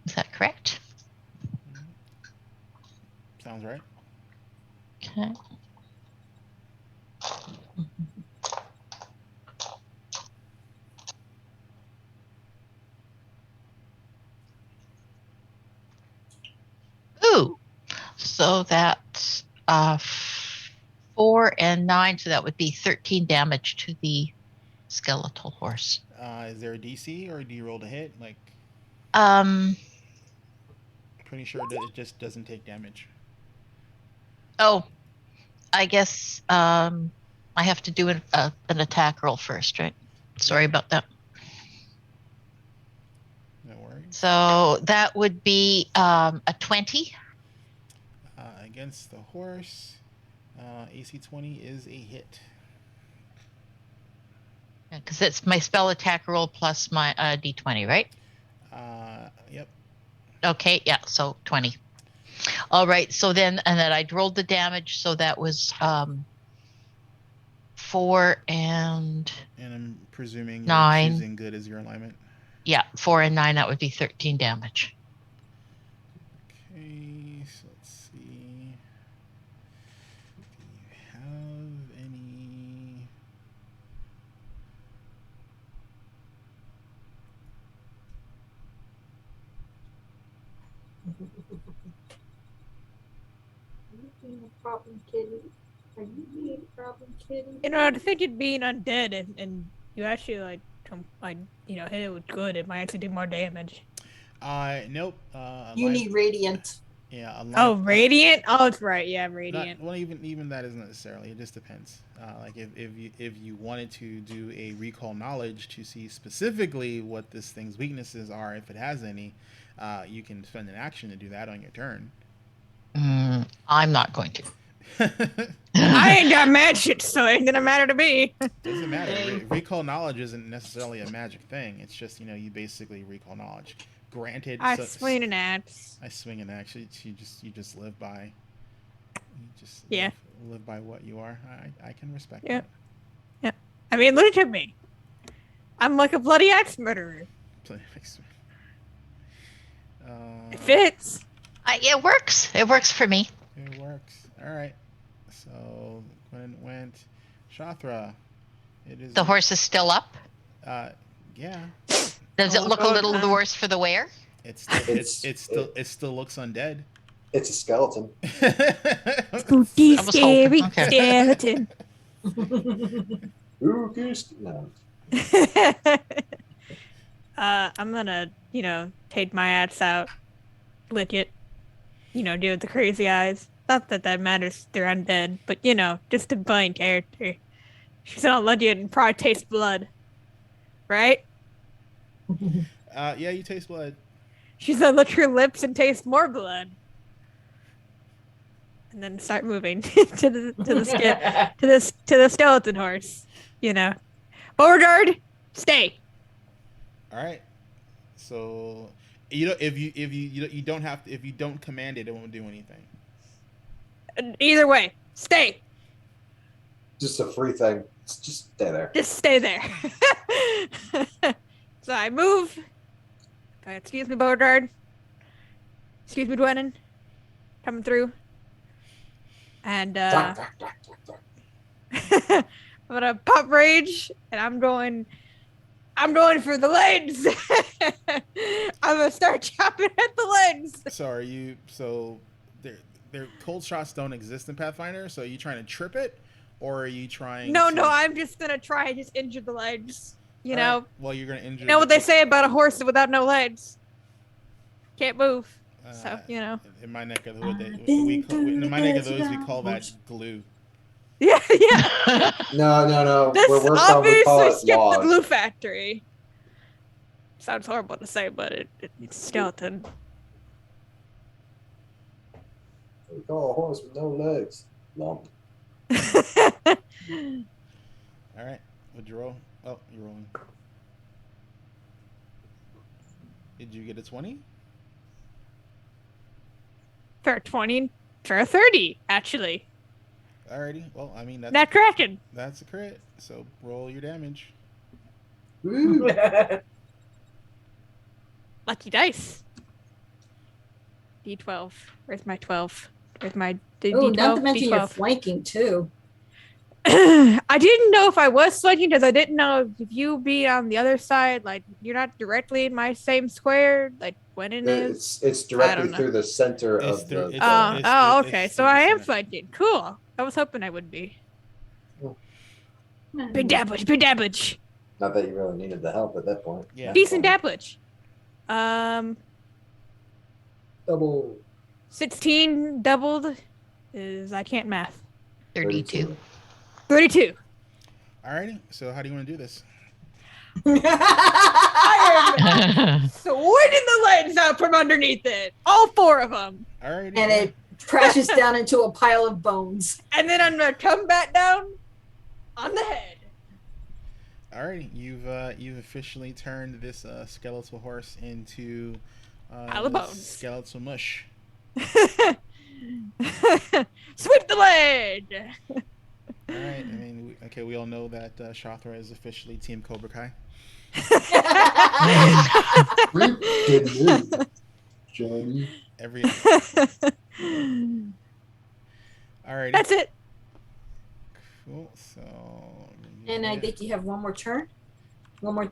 [SPEAKER 3] Is that correct?
[SPEAKER 2] Sounds right.
[SPEAKER 3] Okay. Ooh, so that's 4 and 9, so that would be 13 damage to the skeletal horse.
[SPEAKER 2] Is there a DC, or do you roll to hit? Like, pretty sure that it just doesn't take damage.
[SPEAKER 3] Oh, I guess I have to do an attack roll first, right? Sorry about that.
[SPEAKER 2] No worries.
[SPEAKER 3] So that would be a 20.
[SPEAKER 2] Against the horse, AC 20 is a hit.
[SPEAKER 3] Because it's my spell attack roll plus my d20, right?
[SPEAKER 2] Yep.
[SPEAKER 3] Okay, yeah, so 20. All right, so then, and then I'd rolled the damage, so that was 4 and...
[SPEAKER 2] And I'm presuming
[SPEAKER 3] 9.
[SPEAKER 2] You're choosing good as your alignment.
[SPEAKER 3] Yeah, 4 and 9, that would be 13 damage.
[SPEAKER 2] Okay, so let's see. Do you have any...
[SPEAKER 5] you being a problem kitty? Are you being a problem kitty?
[SPEAKER 4] You know, I think it being undead and you actually hit it with good, it might actually do more damage.
[SPEAKER 2] Nope.
[SPEAKER 5] You need radiant.
[SPEAKER 2] Yeah.
[SPEAKER 4] Oh, radiant. Oh, it's right. Yeah, radiant.
[SPEAKER 2] Well, even that isn't necessarily. It just depends. Like if you wanted to do a recall knowledge to see specifically what this thing's weaknesses are, if it has any, you can spend an action to do that on your turn.
[SPEAKER 3] I'm not going to.
[SPEAKER 4] I ain't got magic, so it ain't gonna matter to me.
[SPEAKER 2] Doesn't matter. Recall knowledge isn't necessarily a magic thing. It's just you basically recall knowledge. Granted,
[SPEAKER 4] I swing an axe.
[SPEAKER 2] I swing an axe. You just live by. Live by what you are. I can respect that.
[SPEAKER 4] Yeah. I mean, look at me. I'm like a bloody axe murderer. It fits.
[SPEAKER 3] It works. It works for me.
[SPEAKER 2] It works. All right. So when it went, Shathra. It is
[SPEAKER 3] The horse is still up.
[SPEAKER 2] Yeah.
[SPEAKER 3] Does it look a little worse for the wear?
[SPEAKER 2] It still looks undead.
[SPEAKER 1] It's a skeleton.
[SPEAKER 4] Spooky,
[SPEAKER 3] I was
[SPEAKER 4] scary
[SPEAKER 3] hoping. Okay.
[SPEAKER 4] skeleton.
[SPEAKER 1] No.
[SPEAKER 4] I'm gonna, take my axe out, lick it, do the crazy eyes. Not that matters, they're undead, but just to bind character. She's gonna let you and probably taste blood. Right?
[SPEAKER 2] Yeah, you taste blood.
[SPEAKER 4] She's gonna lick her lips and taste more blood. And then start moving to the skeleton horse. Beauregard, stay.
[SPEAKER 2] All right. So, if you don't have to, if you don't command it, it won't do anything.
[SPEAKER 4] Either way, stay.
[SPEAKER 1] Just a free thing. Just stay there.
[SPEAKER 4] Just stay there. So I move. Excuse me, Beauregard. Excuse me, Dwenin. Coming through. And I'm gonna pop rage, and I'm going for the legs. I'm gonna start chopping at the legs.
[SPEAKER 2] So are you? So their cold shots don't exist in Pathfinder. So are you trying to trip it, or are you trying?
[SPEAKER 4] No, I'm just gonna try and just injure the legs. You know.
[SPEAKER 2] Right. Well, you're gonna injure.
[SPEAKER 4] You know what they say about a horse without no legs? Can't move. So
[SPEAKER 2] In my neck of the woods, we call that glue.
[SPEAKER 4] Yeah.
[SPEAKER 1] No.
[SPEAKER 4] This
[SPEAKER 1] We're worse on we call
[SPEAKER 4] obviously
[SPEAKER 1] it
[SPEAKER 4] skipped the
[SPEAKER 1] log.
[SPEAKER 4] glue factory. Sounds horrible to say, but it's a skeleton.
[SPEAKER 1] We call a horse with no legs. Lump.
[SPEAKER 2] All right. What'd you roll? Oh, you're rolling. Did you get a 20?
[SPEAKER 4] For a 20, for a 30, actually.
[SPEAKER 2] Alrighty. Well, I mean
[SPEAKER 4] That Kraken.
[SPEAKER 2] that's a crit. So roll your damage.
[SPEAKER 4] Lucky dice. D12. Where's my 12? Where's my D12?
[SPEAKER 5] Not to mention you're
[SPEAKER 4] D12.
[SPEAKER 5] flanking too.
[SPEAKER 4] I didn't know if I was flanking because I didn't know if you be on the other side, like you're not directly in my same square, like when it is.
[SPEAKER 1] It's directly through the center of the.
[SPEAKER 4] Okay. So I am flanking. Cool. I was hoping I would be. Big damage.
[SPEAKER 1] Not that you really needed the help at that point.
[SPEAKER 2] Yeah.
[SPEAKER 4] Decent damage.
[SPEAKER 1] Double.
[SPEAKER 4] 16 doubled is I can't math.
[SPEAKER 3] 32.
[SPEAKER 4] 32.
[SPEAKER 2] Alrighty. So how do you want to do this?
[SPEAKER 4] I am swinging the legs out from underneath it. All 4 of them.
[SPEAKER 2] Alrighty.
[SPEAKER 5] And it crashes down into a pile of bones.
[SPEAKER 4] And then I'm going to come back down on the head.
[SPEAKER 2] Alrighty. You've officially turned this skeletal horse into
[SPEAKER 4] Pile of bones.
[SPEAKER 2] Skeletal mush.
[SPEAKER 4] Sweep the leg.
[SPEAKER 2] All right. I mean, we all know that Shathra is officially Team Cobra Kai.
[SPEAKER 1] Johnny.
[SPEAKER 2] All right.
[SPEAKER 4] That's it.
[SPEAKER 2] Cool. So.
[SPEAKER 5] And I think you have one more turn. One more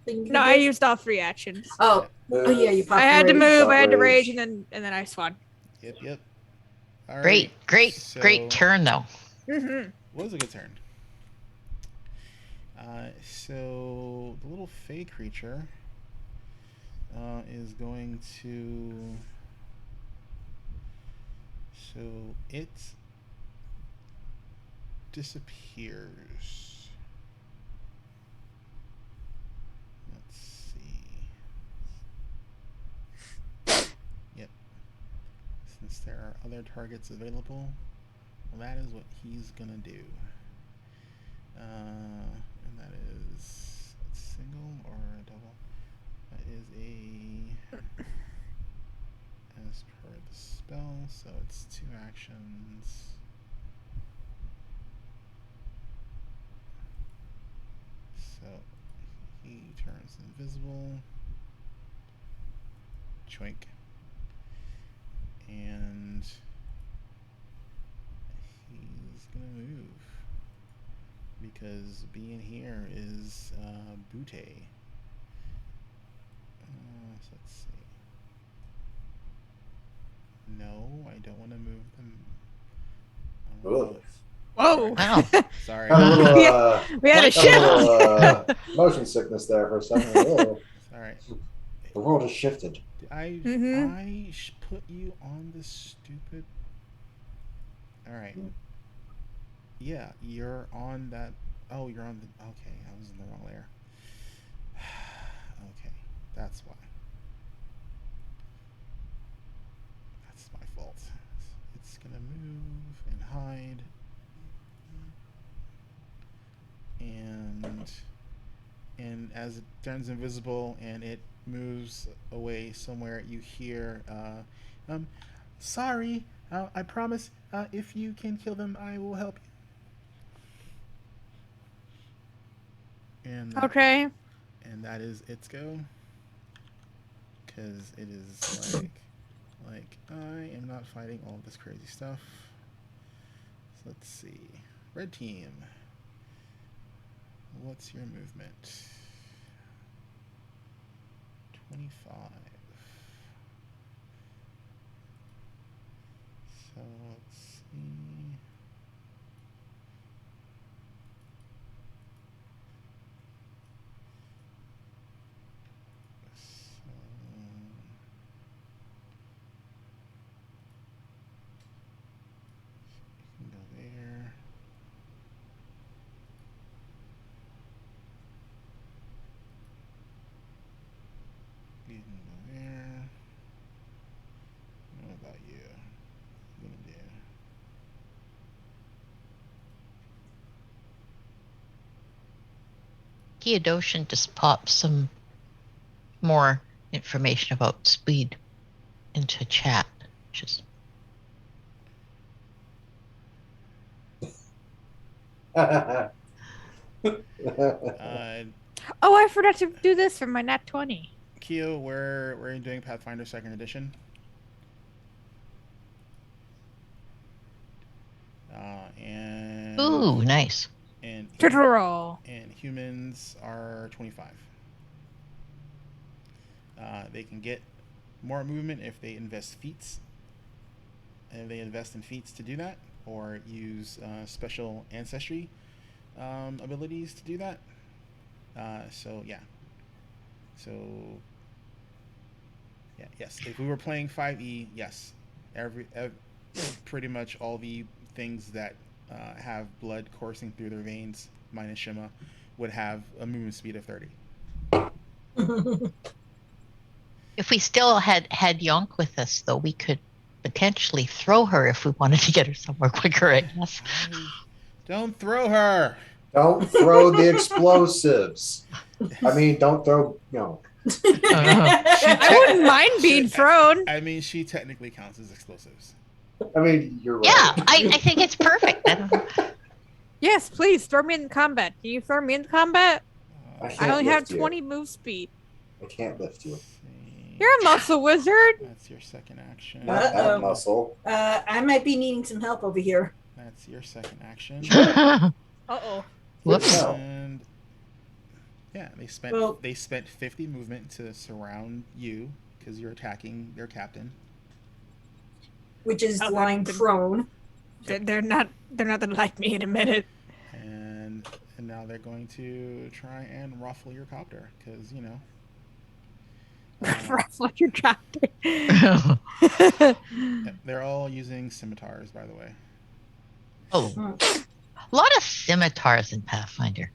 [SPEAKER 5] thing.
[SPEAKER 4] No, I used all 3 actions.
[SPEAKER 5] Oh, Oh yeah, you popped
[SPEAKER 4] I had to
[SPEAKER 5] rage.
[SPEAKER 4] move. I had to
[SPEAKER 1] Rage.
[SPEAKER 4] rage, and then I swung.
[SPEAKER 2] Yep. All
[SPEAKER 3] Great,
[SPEAKER 2] right.
[SPEAKER 3] great,
[SPEAKER 2] So,
[SPEAKER 3] great turn though.
[SPEAKER 4] Mm-hmm.
[SPEAKER 2] Was a good turn. So the little fey creature is going to. So it disappears. Let's see. Yep. Since there are other targets available, well, that is what he's gonna do. And that is a single or a double. That is as per the spell, so it's 2 actions. So he turns invisible. Choink. And he's gonna move. Because being here is Butte. So let's see. No, I don't want to move them.
[SPEAKER 1] Ugh.
[SPEAKER 4] Whoa!
[SPEAKER 3] Wow.
[SPEAKER 2] Sorry.
[SPEAKER 1] Had a little,
[SPEAKER 4] We had a
[SPEAKER 3] Like-
[SPEAKER 1] had a
[SPEAKER 4] shift.
[SPEAKER 1] little motion sickness there for a second. Oh,
[SPEAKER 2] Sorry.
[SPEAKER 1] the world has shifted.
[SPEAKER 2] Did I
[SPEAKER 4] Mhm.
[SPEAKER 2] put you on this stupid. Alright. Yeah, you're on that. Oh, you're on the. Okay, I was in the wrong layer. Okay, that's why. That's my fault. It's gonna move and hide. And as it turns invisible and it moves away somewhere, you hear, sorry, I promise, if you can kill them, I will help you. And
[SPEAKER 4] Okay.
[SPEAKER 2] and that is its go. Because it is like I am not fighting all of this crazy stuff. So let's see. Red team. What's your movement? 25. So let's see. So you can go there. You can go there. What about you? What are you gonna do?
[SPEAKER 3] Theodosian just popped some more information about speed into chat. Just
[SPEAKER 4] Oh, I forgot to do this for my nat 20.
[SPEAKER 2] Keo, where are you doing Pathfinder 2nd Edition? And
[SPEAKER 3] ooh, nice.
[SPEAKER 2] and
[SPEAKER 4] Roll.
[SPEAKER 2] and humans are 25. They can get more movement if they invest feats. If they invest in feats to do that, or use special ancestry abilities to do that. So yeah. So yeah, yes. If we were playing 5e, yes, every pretty much all the things that have blood coursing through their veins, minus Shima, would have a movement speed of 30.
[SPEAKER 3] If we still had Yonk with us, though, we could potentially throw her if we wanted to get her somewhere quicker, I guess.
[SPEAKER 2] Don't throw her.
[SPEAKER 1] Don't throw the explosives. I mean, don't throw. No.
[SPEAKER 4] I wouldn't mind being thrown.
[SPEAKER 2] I mean, she technically counts as explosives.
[SPEAKER 1] I mean, you're right.
[SPEAKER 3] Yeah, I think it's perfect.
[SPEAKER 4] Yes, please throw me in combat. Can you throw me in combat?
[SPEAKER 1] I
[SPEAKER 4] I
[SPEAKER 1] can't
[SPEAKER 4] only have
[SPEAKER 1] lift you.
[SPEAKER 4] 20 move speed.
[SPEAKER 1] I can't lift you.
[SPEAKER 4] You're a muscle wizard.
[SPEAKER 2] That's your second action.
[SPEAKER 1] Not that muscle.
[SPEAKER 5] I might be needing some help over here.
[SPEAKER 2] That's your second action.
[SPEAKER 4] Uh-oh.
[SPEAKER 3] Whoops.
[SPEAKER 1] No.
[SPEAKER 2] And Yeah, they spent 50 movement to surround you because you're attacking their captain.
[SPEAKER 5] which is
[SPEAKER 4] Oh,
[SPEAKER 5] lying
[SPEAKER 4] they're-
[SPEAKER 5] prone.
[SPEAKER 4] They're not gonna like me in a minute.
[SPEAKER 2] And now they're going to try and ruffle your copter because
[SPEAKER 4] Ruffle your chapter.
[SPEAKER 2] they're all using scimitars, by the way.
[SPEAKER 3] Oh, a lot of scimitars in Pathfinder.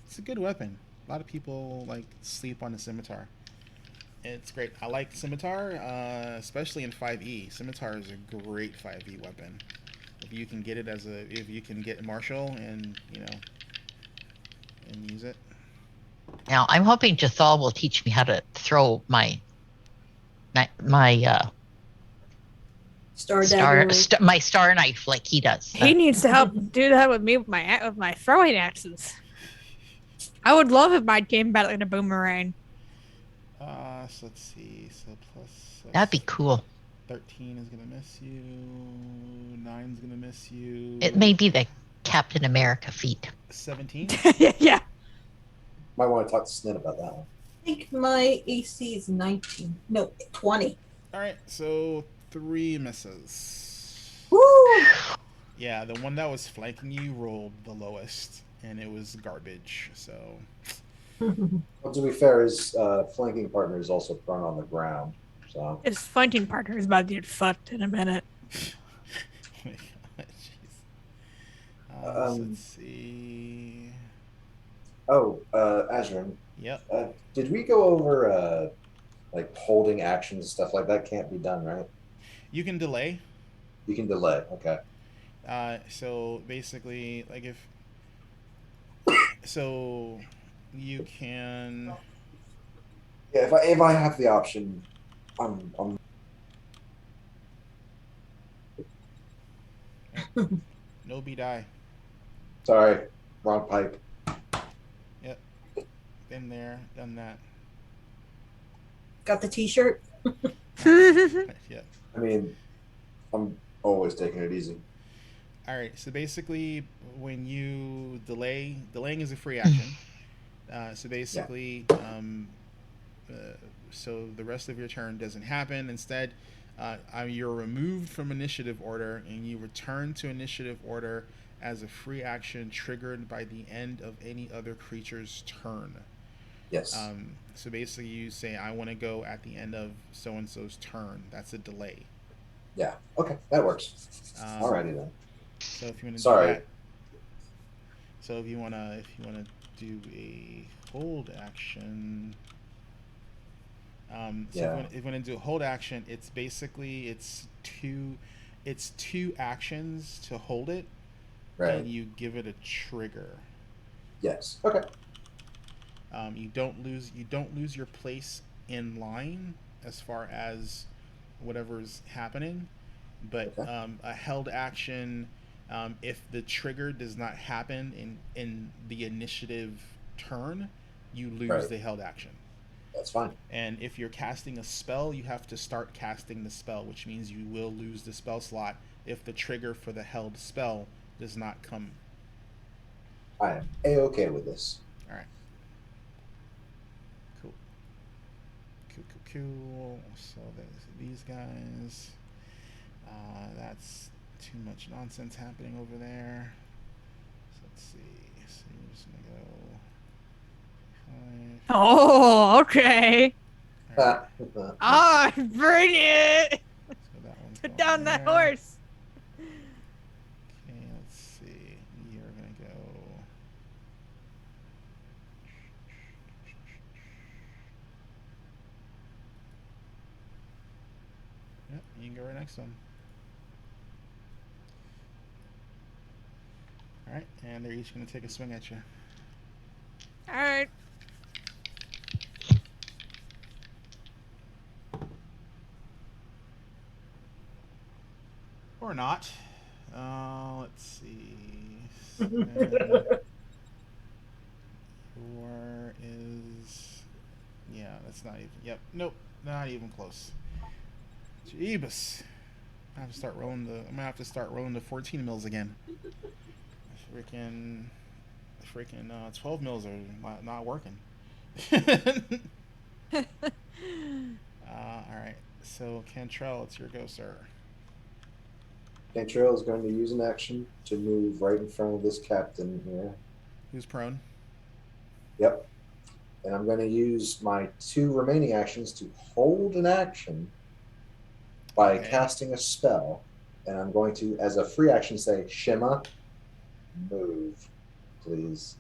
[SPEAKER 2] It's a good weapon. A lot of people sleep on the scimitar. It's great. I like scimitar, especially in 5e. Scimitar is a great 5e weapon. If you can get it if you can get martial and and use it.
[SPEAKER 3] Now, I'm hoping Jathal will teach me how to throw my star knife like he does.
[SPEAKER 4] He needs to help do that with me with my throwing axes. I would love if mine came back like a boomerang.
[SPEAKER 2] So let's see. So plus.
[SPEAKER 3] That'd be cool.
[SPEAKER 2] 13 is gonna miss you. 9's gonna miss you.
[SPEAKER 3] It may be the Captain America feat.
[SPEAKER 2] 17.
[SPEAKER 4] Yeah.
[SPEAKER 1] Might want to talk to Snit about that one.
[SPEAKER 5] I think my AC is 19. No, 20.
[SPEAKER 2] All right. So 3 misses.
[SPEAKER 5] Woo!
[SPEAKER 2] Yeah, the one that was flanking you rolled the lowest, and it was garbage. So.
[SPEAKER 1] Well, to be fair, his flanking partner is also prone on the ground. So
[SPEAKER 4] His fighting partner is about to get fucked in a minute.
[SPEAKER 2] Oh my God, jeez. So let's see.
[SPEAKER 1] Oh, Azrin.
[SPEAKER 2] Yep.
[SPEAKER 1] Did we go over holding actions and stuff like that? Can't be done, right?
[SPEAKER 2] You can delay.
[SPEAKER 1] You can delay. Okay.
[SPEAKER 2] So basically, so you can.
[SPEAKER 1] Yeah, if I have the option, I'm
[SPEAKER 2] No be die.
[SPEAKER 1] sorry, wrong pipe.
[SPEAKER 2] Yep. Been there, done that.
[SPEAKER 5] Got the t-shirt?
[SPEAKER 2] Yep.
[SPEAKER 1] I mean, I'm always taking it easy.
[SPEAKER 2] All right. So basically, when you delaying is a free action. So basically, so the rest of your turn doesn't happen. Instead, you're removed from initiative order and you return to initiative order as a free action triggered by the end of any other creature's turn.
[SPEAKER 1] Yes.
[SPEAKER 2] So basically, you say, "I want to go at the end of so and so's turn." That's a delay.
[SPEAKER 1] Yeah. Okay, that works. Alrighty then.
[SPEAKER 2] So if you want to
[SPEAKER 1] Sorry.
[SPEAKER 2] do that, so if you wanna do a hold action. So if you want to do a hold action, it's basically it's two actions to hold it,
[SPEAKER 1] Right.
[SPEAKER 2] and you give it a trigger.
[SPEAKER 1] Yes. Okay.
[SPEAKER 2] You don't lose your place in line as far as whatever's happening, but
[SPEAKER 1] Okay.
[SPEAKER 2] A held action, if the trigger does not happen in the initiative turn, you lose
[SPEAKER 1] Right.
[SPEAKER 2] the held action.
[SPEAKER 1] That's fine.
[SPEAKER 2] And if you're casting a spell, you have to start casting the spell, which means you will lose the spell slot if the trigger for the held spell does not come.
[SPEAKER 1] I am A-okay with this.
[SPEAKER 2] All right. Cool. So there's these guys. That's too much nonsense happening over there. So let's see. So you're just gonna go 5.
[SPEAKER 4] Oh, okay.
[SPEAKER 2] All right.
[SPEAKER 4] Oh, bring it!
[SPEAKER 2] So that one's
[SPEAKER 4] Put
[SPEAKER 2] going
[SPEAKER 4] down that
[SPEAKER 2] there.
[SPEAKER 4] horse.
[SPEAKER 2] Okay, let's see. You're gonna go. Yep, you can go right next to him. All right, and they're each gonna take a swing at you.
[SPEAKER 4] All right.
[SPEAKER 2] Or not. Let's see. 4 is. Yeah, that's not even. Yep. Nope. Not even close. Jeebus. I'm gonna have to start rolling the 14 mils again. Freaking freaking 12 mils are not working. All right. So Cantrell, it's your go, sir.
[SPEAKER 1] Cantrell is going to use an action to move right in front of this captain here.
[SPEAKER 2] Who's prone?
[SPEAKER 1] Yep. And I'm going to use my 2 remaining actions to hold an action by
[SPEAKER 2] Okay.
[SPEAKER 1] casting a spell. And I'm going to, as a free action, say, Shema, move, please.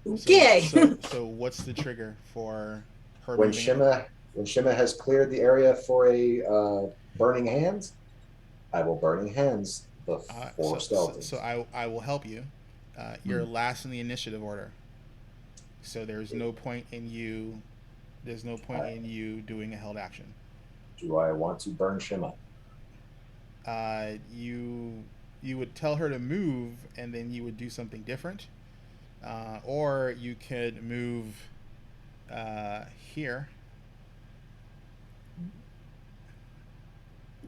[SPEAKER 5] Okay.
[SPEAKER 2] So what's the trigger for her
[SPEAKER 1] When
[SPEAKER 2] moving?
[SPEAKER 1] Shema has cleared the area for a burning hands, I will burning hands the 4 skeletons.
[SPEAKER 2] So I will help you. You're last in the initiative order. So there's no point in you. There's no point in you doing a held action.
[SPEAKER 1] Do I want to burn Shema?
[SPEAKER 2] You would tell her to move, and then you would do something different, or you could move here.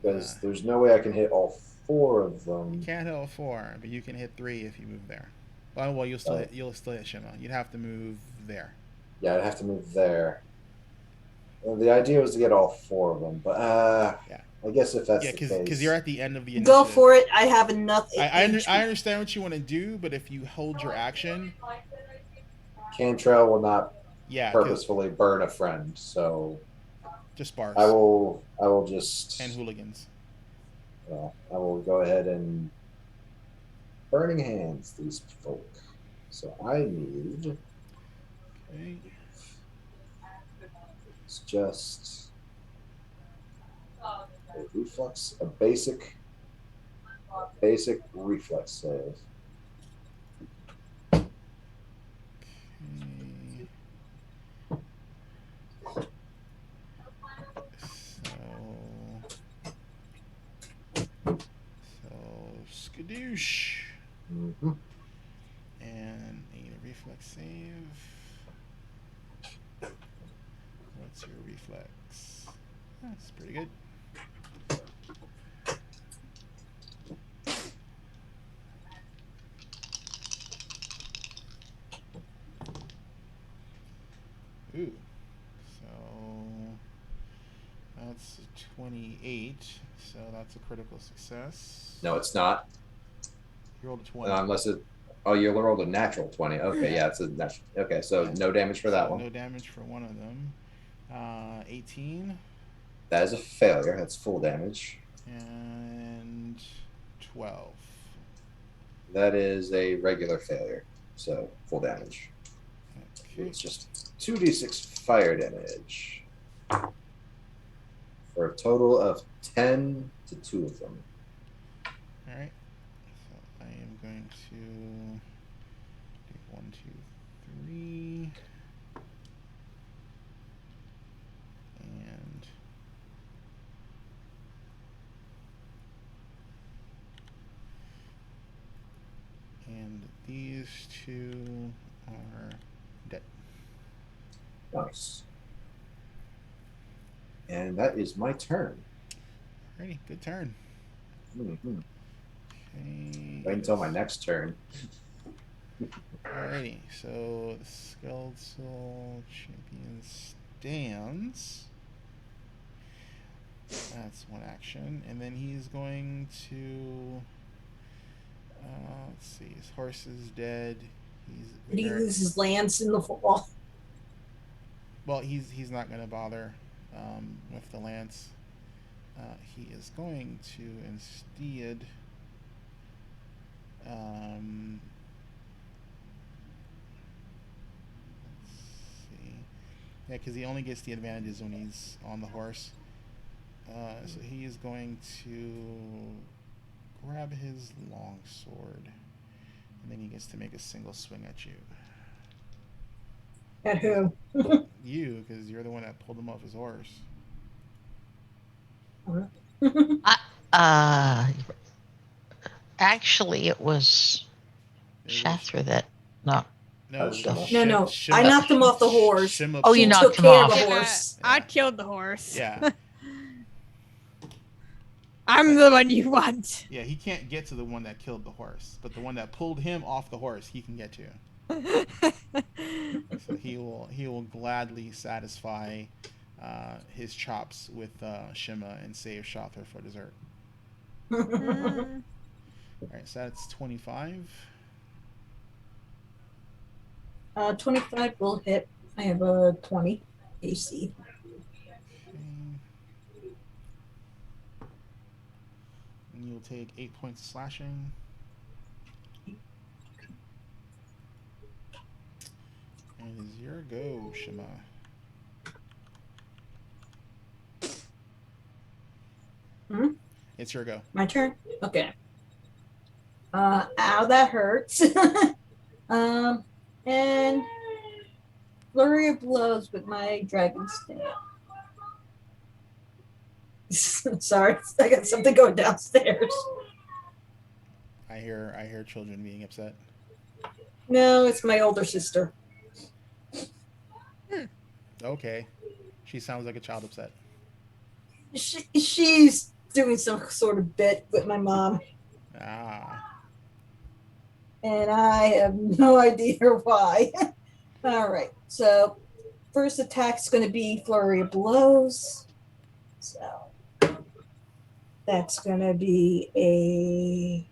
[SPEAKER 1] Because there's no way I can hit all 4 of them.
[SPEAKER 2] You can't hit all 4, but you can hit 3 if you move there. Well, you'll still hit Shema. You'd have to move there.
[SPEAKER 1] Yeah, I'd have to move there. Well, the idea was to get all 4 of them, but
[SPEAKER 2] yeah.
[SPEAKER 1] I guess if that's the case,
[SPEAKER 2] because you're at the end of the initiative.
[SPEAKER 5] Go for it. I have enough.
[SPEAKER 2] I understand what you want to do, but if you hold your action,
[SPEAKER 1] Cantrell will not
[SPEAKER 2] yeah,
[SPEAKER 1] purposefully burn a friend, so
[SPEAKER 2] just bars.
[SPEAKER 1] I will just
[SPEAKER 2] and hooligans.
[SPEAKER 1] Well, I will go ahead and burning hands these folk. So I need.
[SPEAKER 2] Okay.
[SPEAKER 1] It's just a reflex, a basic reflex save.
[SPEAKER 2] So skadoosh.
[SPEAKER 1] Mm-hmm.
[SPEAKER 2] And need a reflex save. What's your reflex? That's pretty good. Ooh. So that's 28. So that's a critical success.
[SPEAKER 1] No, it's not.
[SPEAKER 2] You rolled a 20.
[SPEAKER 1] Unless it. Oh, you rolled a natural 20. Okay, yeah, it's a natural. Okay, so no damage for that one.
[SPEAKER 2] No damage for one of them. 18.
[SPEAKER 1] That is a failure. That's full damage.
[SPEAKER 2] And 12.
[SPEAKER 1] That is a regular failure. So full damage.
[SPEAKER 2] Okay.
[SPEAKER 1] It's just 2d6 fire damage. For a total of 10 to 2 of them.
[SPEAKER 2] Alright. So I am going to do 1, 2, 3. And these 2 are dead.
[SPEAKER 1] Nice. And that is my turn.
[SPEAKER 2] Alrighty, good turn.
[SPEAKER 1] Mm-hmm.
[SPEAKER 2] Okay.
[SPEAKER 1] Wait until my next turn.
[SPEAKER 2] Alrighty, so the skeletal champion stands. That's one action, and then he's going to. Let's see, his horse is dead.
[SPEAKER 5] Did he lose his lance in the fall?
[SPEAKER 2] Well, he's not going to bother with the lance. He is going to instead. Let's see. Yeah, because he only gets the advantages when he's on the horse. So he is going to grab his long sword, and then he gets to make a single swing at you.
[SPEAKER 5] At who?
[SPEAKER 2] You, because you're the one that pulled him off his horse.
[SPEAKER 3] Actually, it was Shathra that knocked.
[SPEAKER 2] No,
[SPEAKER 5] No. I knocked him off the horse.
[SPEAKER 3] Oh, you
[SPEAKER 5] He
[SPEAKER 3] knocked
[SPEAKER 5] took
[SPEAKER 3] him
[SPEAKER 5] care
[SPEAKER 3] off.
[SPEAKER 5] of the horse.
[SPEAKER 4] I killed the horse.
[SPEAKER 2] Yeah.
[SPEAKER 4] I'm the one you want.
[SPEAKER 2] Yeah, he can't get to the one that killed the horse, but the one that pulled him off the horse, he can get to. So he will gladly satisfy his chops with Shima and save Shother for dessert.
[SPEAKER 4] Mm,
[SPEAKER 2] All right, so that's 25.
[SPEAKER 5] 25 will hit. I have a 20 AC.
[SPEAKER 2] Okay. And you'll take 8 points of slashing. And it is your go, Shima.
[SPEAKER 5] Hmm?
[SPEAKER 2] It's your go.
[SPEAKER 5] My turn? Okay. Ow, that hurts. And flurry of blows with my dragon stance. Sorry, I got something going downstairs.
[SPEAKER 2] I hear children being upset.
[SPEAKER 5] No, it's my older sister.
[SPEAKER 2] Okay. She sounds like a child upset.
[SPEAKER 5] She's doing some sort of bit with my mom,
[SPEAKER 2] Ah.
[SPEAKER 5] and I have no idea why. All right, so first attack's going to be flurry of blows. So that's going to be a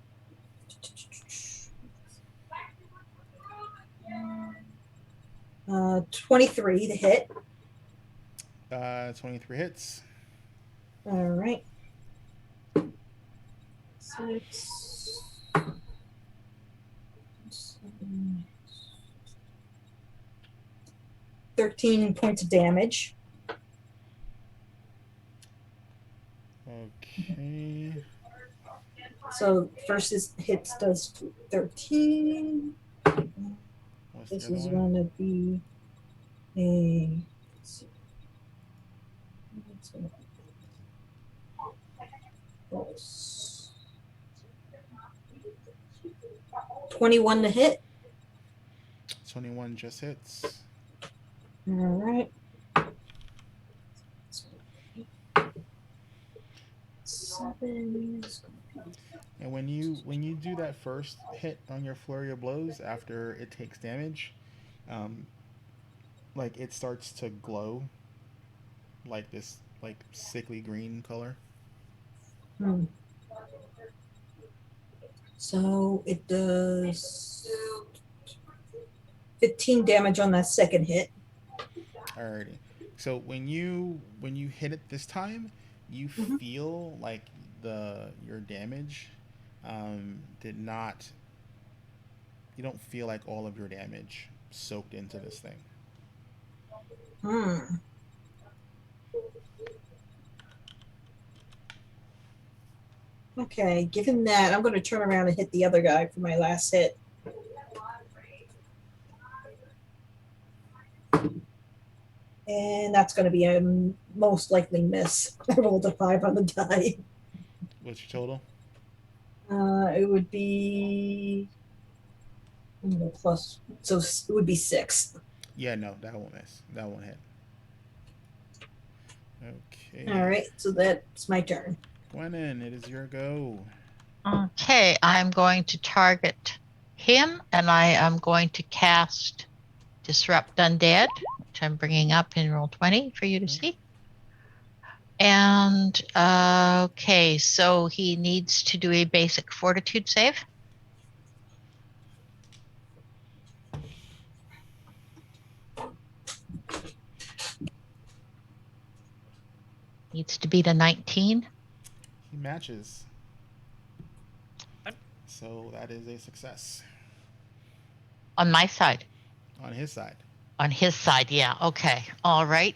[SPEAKER 5] 23 to hit.
[SPEAKER 2] 23 hits.
[SPEAKER 5] All right. 6, 7, 13 points of damage.
[SPEAKER 2] Okay.
[SPEAKER 5] So first hits does 13.
[SPEAKER 2] What's
[SPEAKER 5] This
[SPEAKER 2] the
[SPEAKER 5] is
[SPEAKER 2] other one?
[SPEAKER 5] going to be a. 21 to hit.
[SPEAKER 2] 21 just hits.
[SPEAKER 5] All right.
[SPEAKER 2] And when you do that first hit on your flurry of blows after it takes damage, like it starts to glow, like this like sickly green color.
[SPEAKER 5] So it does 15 damage on that second hit.
[SPEAKER 2] Alrighty. So when you hit it this time, you feel like your damage did not. You don't feel like all of your damage soaked into this thing.
[SPEAKER 5] Okay, given that, I'm going to turn around and hit the other guy for my last hit. And that's going to be a most likely miss. I rolled a 5 on the die.
[SPEAKER 2] What's your total?
[SPEAKER 5] It would be plus, so it would be 6.
[SPEAKER 2] Yeah, no, that won't miss. That won't hit. Okay.
[SPEAKER 5] All right, so that's my turn.
[SPEAKER 2] Gwennon, it is your go.
[SPEAKER 3] Okay, I'm going to target him, and I am going to cast Disrupt Undead, which I'm bringing up in Roll20 for you to see. And okay, so he needs to do a basic fortitude save. Needs to beat a 19.
[SPEAKER 2] He matches. So that is a success.
[SPEAKER 3] On my side.
[SPEAKER 2] On his side.
[SPEAKER 3] On his side, yeah. Okay. All right.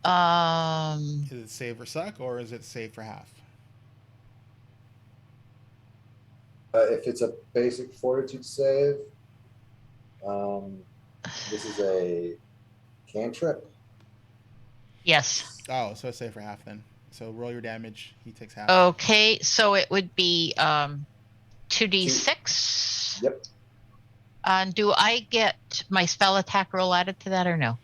[SPEAKER 2] Is it save or suck, or is it save for half?
[SPEAKER 1] If it's a basic fortitude save, this is a cantrip.
[SPEAKER 3] Yes.
[SPEAKER 2] Oh, so it's save for half then. So roll your damage. He takes half.
[SPEAKER 3] Okay, so it would be 2d6.
[SPEAKER 1] Yep.
[SPEAKER 3] And do I get my spell attack roll added to that or no?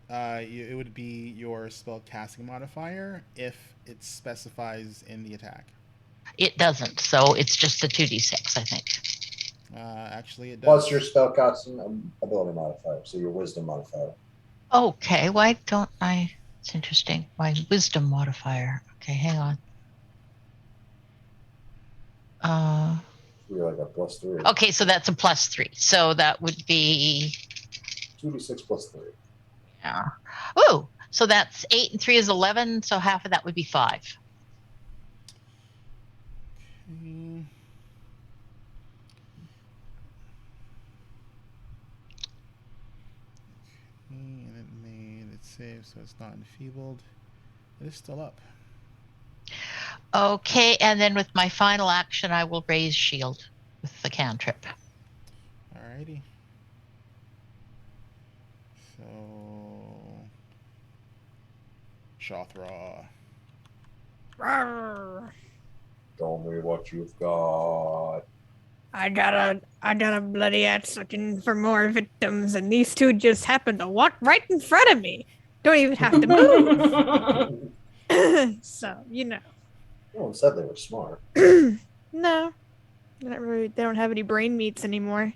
[SPEAKER 2] It would be your spell casting modifier if it specifies in the attack.
[SPEAKER 3] It doesn't, so it's just the 2d6, I think.
[SPEAKER 2] Actually, it does.
[SPEAKER 1] Plus your spellcasting ability modifier, so your wisdom modifier.
[SPEAKER 3] Okay, why don't I? It's interesting. My wisdom modifier. Okay, hang on.
[SPEAKER 1] You're like a +3.
[SPEAKER 3] Okay, so that's a +3. So that would be
[SPEAKER 1] 2d6 +3.
[SPEAKER 3] yeah. Oh, so that's 8 and 3 is 11. So half of that would be 5.
[SPEAKER 2] Okay. And it made it save, so it's not enfeebled. It is still up.
[SPEAKER 3] Okay, and then with my final action, I will raise shield with the cantrip.
[SPEAKER 2] Alrighty. So, Shothra.
[SPEAKER 4] Rawr.
[SPEAKER 1] Show me what you've got.
[SPEAKER 4] I got a bloody axe looking for more victims, and these two just happened to walk right in front of me. Don't even have to move. So, you know.
[SPEAKER 1] No one said they were smart.
[SPEAKER 4] No. They don't have any brain meats anymore.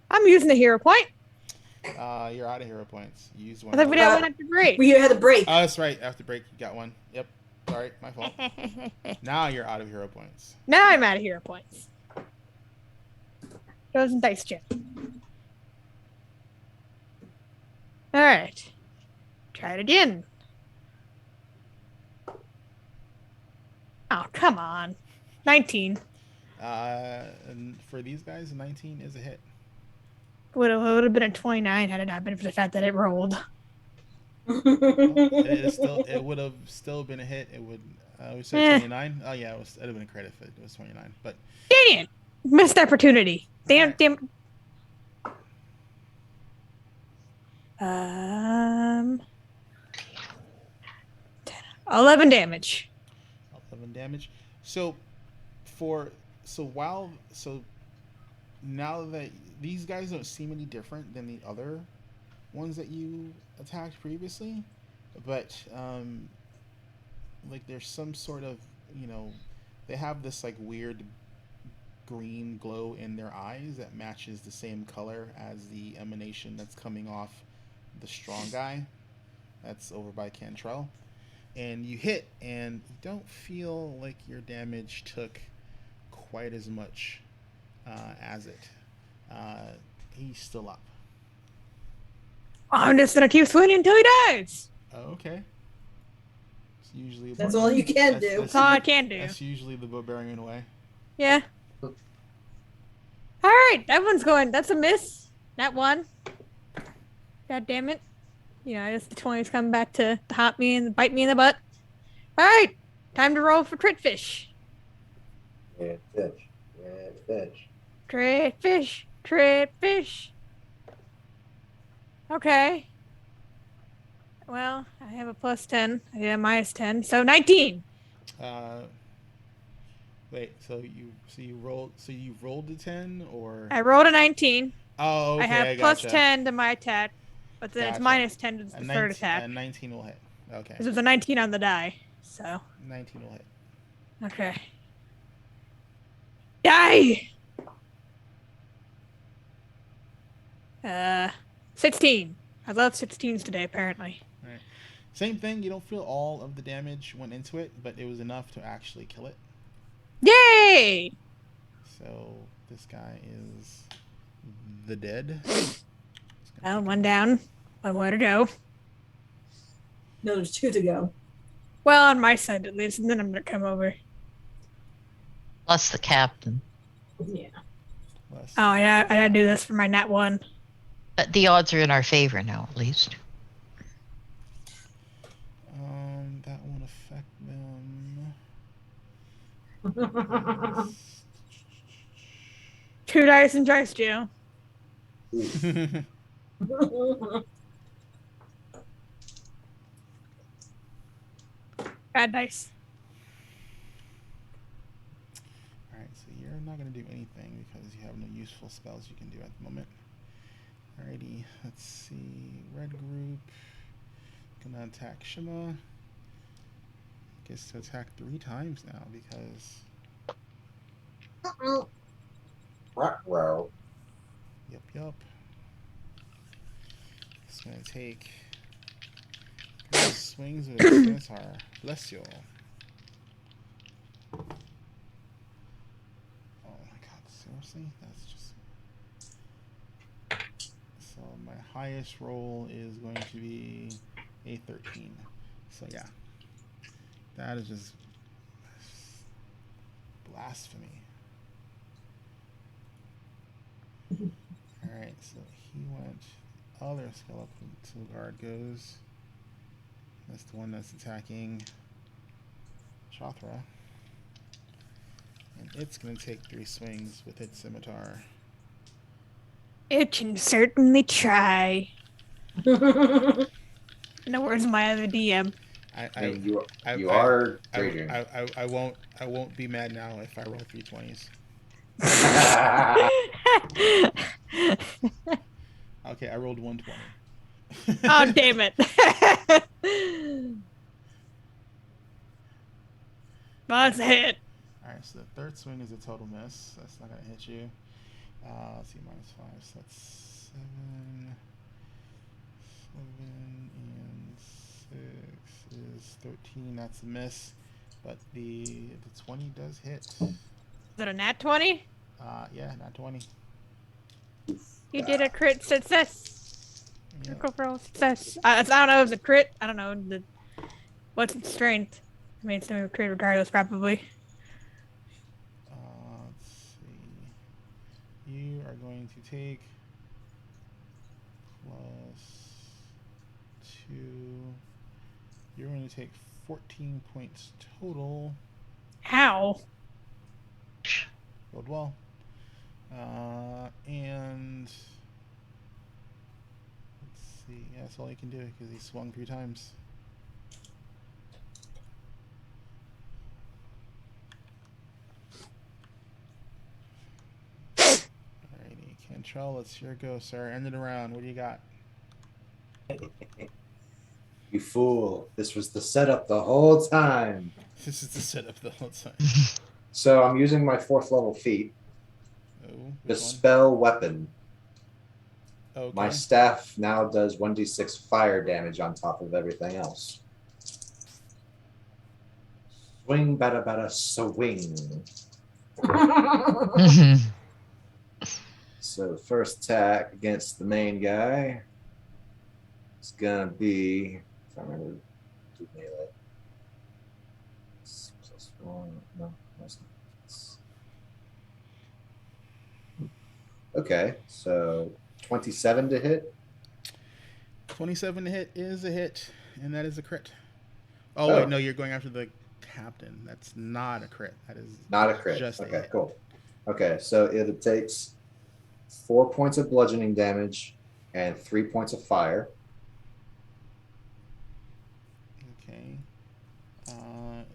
[SPEAKER 4] I'm using a hero point.
[SPEAKER 2] You're out of hero points. You used one.
[SPEAKER 4] I thought we had one after break.
[SPEAKER 5] We had a break.
[SPEAKER 2] Oh, that's right. After break, you got one. Yep. Sorry, my fault. Now you're out of hero points.
[SPEAKER 4] Now I'm out of hero points. Goes in dice check. Alright. Try it again. Oh, come on. 19.
[SPEAKER 2] And for these guys, 19 is a hit.
[SPEAKER 4] Would have been a 29 had it not been for the fact that it rolled.
[SPEAKER 2] It would have still been a hit. It would. We said 29. Oh yeah, it'd have been a crit if it was 29. But
[SPEAKER 4] Dang it! Missed opportunity. Damn. 11 damage.
[SPEAKER 2] 11 damage. So now that these guys don't seem any different than the other ones that you attacked previously, but like there's some sort of, they have this like weird green glow in their eyes that matches the same color as the emanation that's coming off the strong guy that's over by Cantrell. And you hit, and you don't feel like your damage took quite as much as it. He's still up.
[SPEAKER 4] I'm just gonna keep swinging until he dies.
[SPEAKER 2] Oh, okay. It's usually
[SPEAKER 5] That's all you can do.
[SPEAKER 4] That's all I can do.
[SPEAKER 2] That's usually the barbarian way.
[SPEAKER 4] Yeah. Alright, that one's going. That's a miss. That one. God damn it. I guess the 20's coming back to haunt me and bite me in the butt. Alright, time to roll for crit fish.
[SPEAKER 1] Red fish. Red fish.
[SPEAKER 4] Crit fish. Crit fish. Okay. Well, I have a +10. I have a -10. So 19.
[SPEAKER 2] Wait, so you rolled the 10 or
[SPEAKER 4] I rolled a 19.
[SPEAKER 2] Oh, okay,
[SPEAKER 4] I have
[SPEAKER 2] gotcha.
[SPEAKER 4] +10 to my attack, but then it's -10 to the third attack.
[SPEAKER 2] And 19 will hit. Okay.
[SPEAKER 4] This was a 19 on the die, so.
[SPEAKER 2] 19 will hit.
[SPEAKER 4] Okay. Die! 16. I love 16s today, apparently.
[SPEAKER 2] All right. Same thing. You don't feel all of the damage went into it, but it was enough to actually kill it.
[SPEAKER 4] Yay!
[SPEAKER 2] So this guy is the dead.
[SPEAKER 4] Well, one down. One more to go.
[SPEAKER 5] No, there's 2 to go.
[SPEAKER 4] Well, on my side at least, and then I'm gonna come over.
[SPEAKER 3] Plus the captain.
[SPEAKER 5] Yeah.
[SPEAKER 4] Oh, yeah, I gotta do this for my nat 1.
[SPEAKER 3] But the odds are in our favor now, at least.
[SPEAKER 2] That won't affect them.
[SPEAKER 4] 2 dice and dice jail. Bad dice.
[SPEAKER 2] Alright, so you're not going to do anything because you have no useful spells you can do at the moment. Alrighty, let's see. Red group. Gonna attack Shima. Gets to attack 3 times now because
[SPEAKER 1] Ruh-roh.
[SPEAKER 2] Yup. It's gonna take 3 swings with a scimitar. Bless you all. Oh my god, seriously? That's just... So my highest roll is going to be a 13. So yeah. That is just blasphemy. Alright, so he went... Other skeletal guard goes. That's the one that's attacking Chothra. And it's going to take 3 swings with its scimitar.
[SPEAKER 4] It can certainly try. In the words of my other DM.
[SPEAKER 1] You are trading.
[SPEAKER 2] I won't be mad now if I roll 3 20s. Okay, I rolled 120.
[SPEAKER 4] Oh, damn it. That's a hit.
[SPEAKER 2] Alright, so the third swing is a total miss. That's not going to hit you. Let's see, -5. So that's 7. 7 and 6 is 13. That's a miss. But the 20 does hit.
[SPEAKER 4] Is it a nat 20?
[SPEAKER 2] Yeah, not 20.
[SPEAKER 4] You did a crit success. Critical roll success. I don't know if it's a crit. I don't know. What's its strength? I mean, it's a crit regardless, probably.
[SPEAKER 2] Let's see. You are going to take +2. You're going to take 14 points total.
[SPEAKER 4] How?
[SPEAKER 2] Rolled well. And let's see. Yeah, that's all he can do because he swung 3 times. Alrighty, Cantrell, it's your go, sir. End of the round. What do you got?
[SPEAKER 1] You fool. This was the setup the whole time.
[SPEAKER 2] This is the setup the whole time.
[SPEAKER 1] So I'm using my 4th level feat.
[SPEAKER 2] Oh,
[SPEAKER 1] Dispel weapon.
[SPEAKER 2] Okay.
[SPEAKER 1] My staff now does 1d6 fire damage on top of everything else. Swing, bada, bada, swing. So first attack against the main guy. It's gonna be, if I remember, do melee. +1, no, that's not. Okay, so 27 to hit.
[SPEAKER 2] 27 to hit is a hit, and that is a crit. Oh,
[SPEAKER 1] Oh.
[SPEAKER 2] wait, no, you're going after the captain. That's not a crit. That is
[SPEAKER 1] Not a crit.
[SPEAKER 2] just a
[SPEAKER 1] Okay,
[SPEAKER 2] hit.
[SPEAKER 1] cool. Okay, so it takes 4 points of bludgeoning damage and 3 points of fire.
[SPEAKER 2] Okay.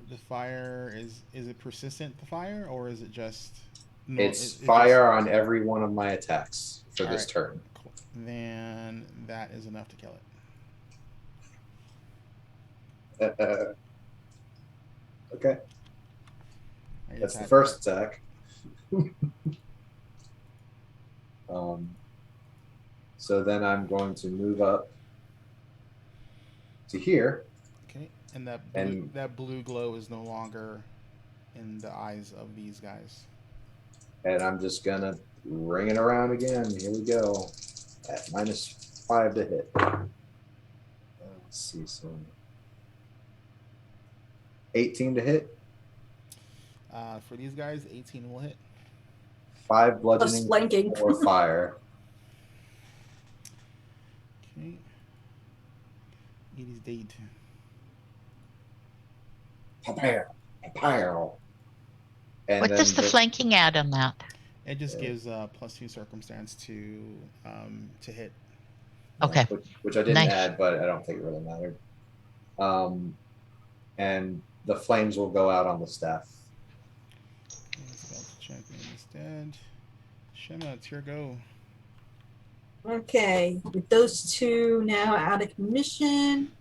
[SPEAKER 2] The fire is it persistent? The fire, or is it just?
[SPEAKER 1] It's fire on every one of my attacks for
[SPEAKER 2] All
[SPEAKER 1] this
[SPEAKER 2] right.
[SPEAKER 1] turn.
[SPEAKER 2] Cool. Then that is enough to kill it.
[SPEAKER 1] Okay,
[SPEAKER 2] Right,
[SPEAKER 1] that's the
[SPEAKER 2] attack.
[SPEAKER 1] first attack. So then I'm going to move up to here.
[SPEAKER 2] Okay, and
[SPEAKER 1] And-
[SPEAKER 2] that blue glow is no longer in the eyes of these guys.
[SPEAKER 1] And I'm just gonna ring it around again. Here we go. At -5 to hit. Let's see, so 18 to hit.
[SPEAKER 2] For these guys, 18 will hit.
[SPEAKER 1] 5
[SPEAKER 5] Plus
[SPEAKER 1] bludgeoning,
[SPEAKER 5] flanking.
[SPEAKER 1] 4 fire.
[SPEAKER 2] Okay. It is dead.
[SPEAKER 1] Pow. And
[SPEAKER 3] What
[SPEAKER 1] then
[SPEAKER 3] does the flanking add on that?
[SPEAKER 2] It just
[SPEAKER 1] Yeah.
[SPEAKER 2] gives +2 circumstance to hit.
[SPEAKER 3] Okay.
[SPEAKER 1] Which I didn't
[SPEAKER 3] Nice.
[SPEAKER 1] add, but I don't think it really mattered. And the flames will go out on the staff.
[SPEAKER 2] Spell champion is dead. Shema, it's your go.
[SPEAKER 5] Okay, with those two now out of commission,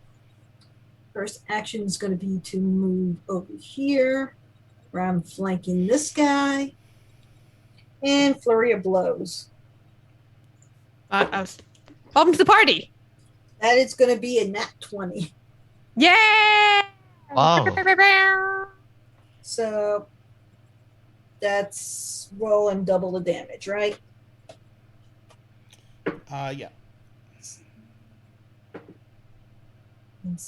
[SPEAKER 5] first action is going to be to move over here, where I'm flanking this guy. And flurry of blows.
[SPEAKER 4] I was welcome to the party.
[SPEAKER 5] That is going to be a nat 20.
[SPEAKER 4] Yeah.
[SPEAKER 3] Whoa.
[SPEAKER 5] So that's roll and double the damage, right?
[SPEAKER 2] Yeah.
[SPEAKER 5] And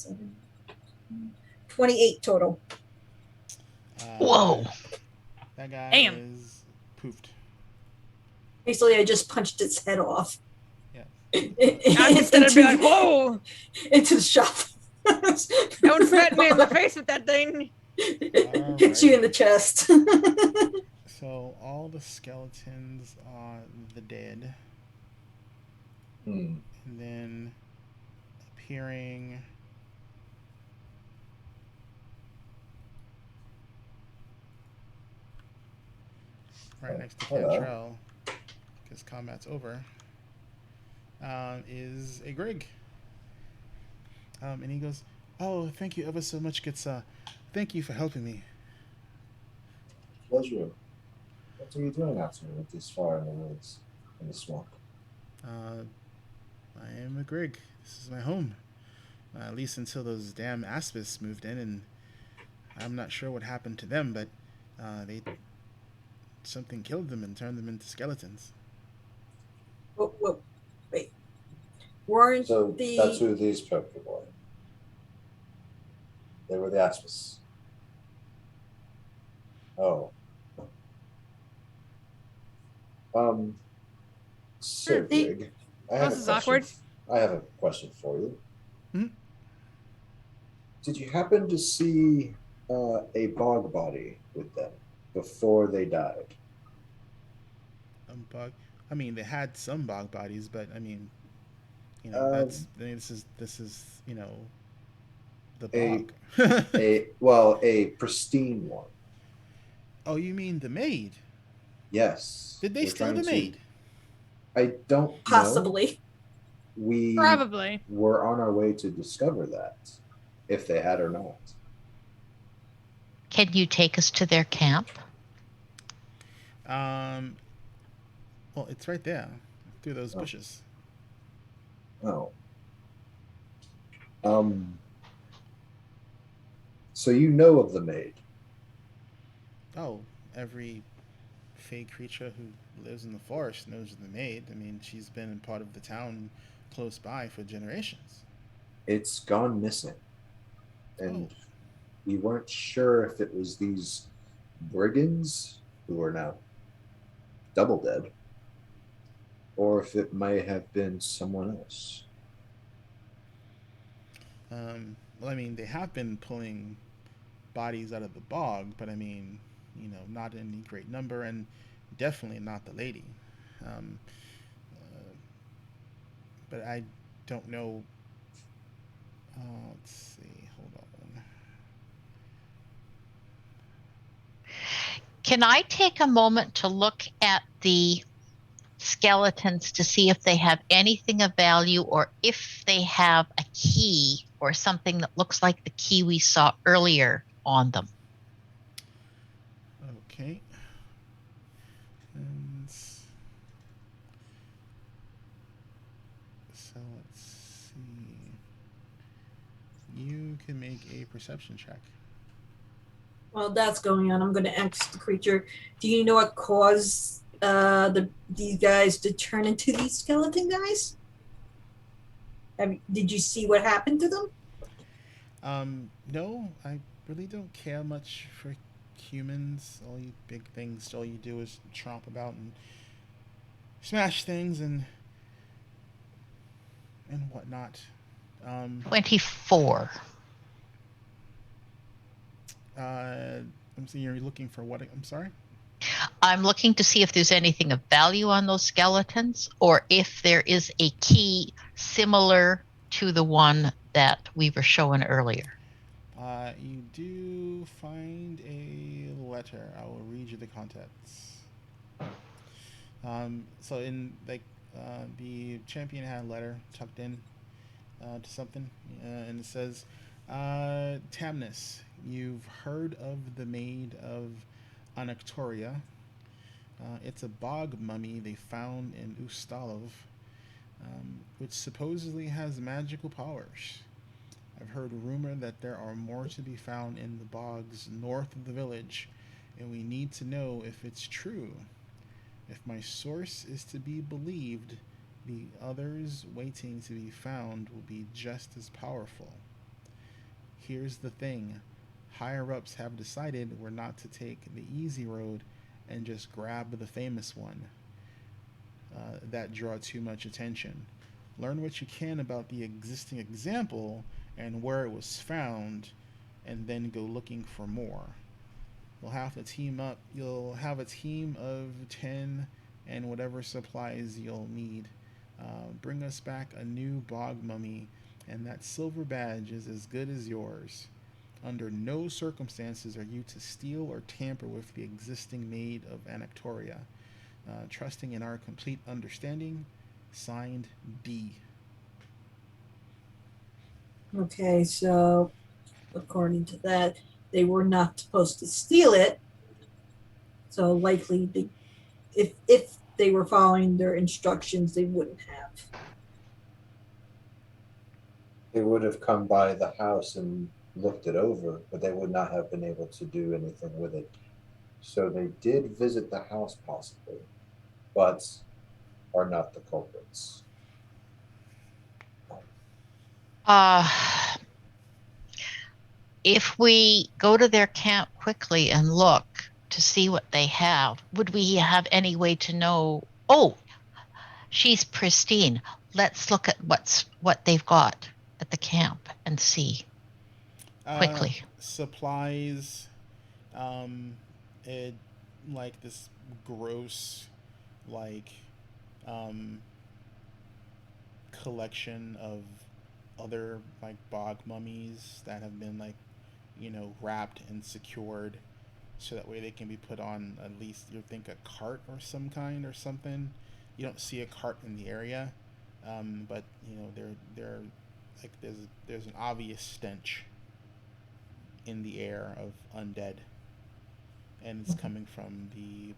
[SPEAKER 5] 28 total.
[SPEAKER 3] Whoa.
[SPEAKER 2] That guy
[SPEAKER 4] Damn.
[SPEAKER 2] is poofed.
[SPEAKER 5] Basically, I just punched its head off.
[SPEAKER 2] Yeah.
[SPEAKER 4] I'm just gonna be like, whoa!
[SPEAKER 5] Into the shop.
[SPEAKER 4] Don't smack me in the face with that thing.
[SPEAKER 5] Hit you in the chest.
[SPEAKER 2] So all the skeletons are the dead.
[SPEAKER 1] Hmm.
[SPEAKER 2] And then appearing right next to
[SPEAKER 1] hello.
[SPEAKER 2] Cantrell, because combat's over, is a Grig. And he goes, "Oh, thank you ever so much, Gitsa. Thank you for helping me."
[SPEAKER 1] Pleasure. What are you doing out here with this far in the woods, in the swamp?
[SPEAKER 2] I am a Grig. This is my home. At least until those damn Aspis moved in, and I'm not sure what happened to them, but they something killed them and turned them into skeletons.
[SPEAKER 5] Whoa, wait. Weren't
[SPEAKER 1] So
[SPEAKER 5] the
[SPEAKER 1] that's who these people were. They were the Aspis. Oh. So Greg,
[SPEAKER 4] This is awkward.
[SPEAKER 1] I have a question for you.
[SPEAKER 2] Hmm?
[SPEAKER 1] Did you happen to see a bog body with them before they died?
[SPEAKER 2] Bog. I mean, they had some bog bodies, but I mean, that's. I mean, this is the bog.
[SPEAKER 1] a pristine one.
[SPEAKER 2] Oh, you mean the maid?
[SPEAKER 1] Yes.
[SPEAKER 2] Did they steal the maid?
[SPEAKER 1] I don't know.
[SPEAKER 5] possibly?
[SPEAKER 1] We
[SPEAKER 4] Probably.
[SPEAKER 1] were on our way to discover that, if they had or not.
[SPEAKER 3] Can you take us to their camp?
[SPEAKER 2] Well, it's right there, through those bushes.
[SPEAKER 1] Oh. So you know of the maid?
[SPEAKER 2] Oh, every fey creature who lives in the forest knows of the maid. I mean, she's been in part of the town close by for generations.
[SPEAKER 1] It's gone missing. And we weren't sure if it was these brigands who are now double dead, or if it might have been someone else.
[SPEAKER 2] Well, I mean, they have been pulling bodies out of the bog, but I mean, not in any great number, and definitely not the lady. Um, but I don't know. Let's see. Hold on.
[SPEAKER 3] Can I take a moment to look at the skeletons to see if they have anything of value or if they have a key or something that looks like the key we saw earlier on them?
[SPEAKER 2] Okay. And so let's see. You can make a perception check.
[SPEAKER 5] While that's going on, I'm going to ask the creature, do you know what caused these guys to turn into these skeleton guys? Did you see what happened to them?
[SPEAKER 2] No, I really don't care much for humans. All you big things, all you do is tromp about and smash things and whatnot.
[SPEAKER 3] 24.
[SPEAKER 2] I'm saying you're looking for what? I'm sorry?
[SPEAKER 3] I'm looking to see if there's anything of value on those skeletons or if there is a key similar to the one that we were showing earlier.
[SPEAKER 2] You do find a letter. I will read you the contents. So in the champion had a letter tucked in to something, and it says, Tamnis, you've heard of the maid of Anactoria. It's a bog mummy they found in Ustalov, which supposedly has magical powers. I've heard rumor that there are more to be found in the bogs north of the village, and we need to know if it's true. If my source is to be believed, the others waiting to be found will be just as powerful. Here's the thing: higher ups have decided we're not to take the easy road and just grab the famous one that draw too much attention. Learn what you can about the existing example and where it was found, and then go looking for more. You'll have to team up. You'll have a team of 10 and whatever supplies you'll need. Bring us back a new bog mummy, and that silver badge is as good as yours. Under no circumstances are you to steal or tamper with the existing maid of Anactoria. Trusting in our complete understanding, signed D.
[SPEAKER 5] Okay, so according to that, they were not supposed to steal it. So likely, if they were following their instructions, they wouldn't have.
[SPEAKER 1] They would have come by the house and looked it over, but they would not have been able to do anything with it. So they did visit the house possibly, but are not the culprits.
[SPEAKER 3] Uh, if we go to their camp quickly and look to see what they have, would we have any way to know? Oh, she's pristine. Let's look at what they've got at the camp and see quickly.
[SPEAKER 2] Supplies, it like this gross, like, collection of other like bog mummies that have been like, wrapped and secured, so that way they can be put on at least you think a cart or some kind or something. You don't see a cart in the area, but they're like there's an obvious stench in the air of undead, and it's coming from the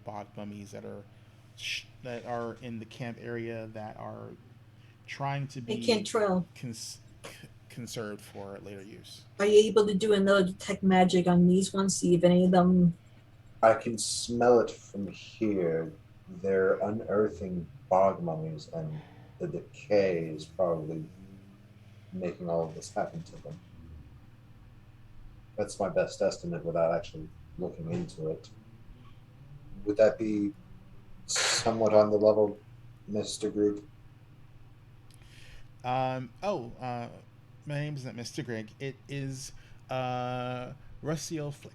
[SPEAKER 2] bog mummies that are in the camp area that are trying to
[SPEAKER 5] Hey,
[SPEAKER 2] be
[SPEAKER 5] Cantrell,
[SPEAKER 2] conserved for later use.
[SPEAKER 5] are you able to do another detect magic on these ones? See if any of them.
[SPEAKER 1] I can smell it from here. They're unearthing bog mummies, and the decay is probably making all of this happen to them. That's my best estimate without actually looking into it. Would that be somewhat on the level, Mr. Group?
[SPEAKER 2] My name is not Mr. Greg. It is Russell Flick.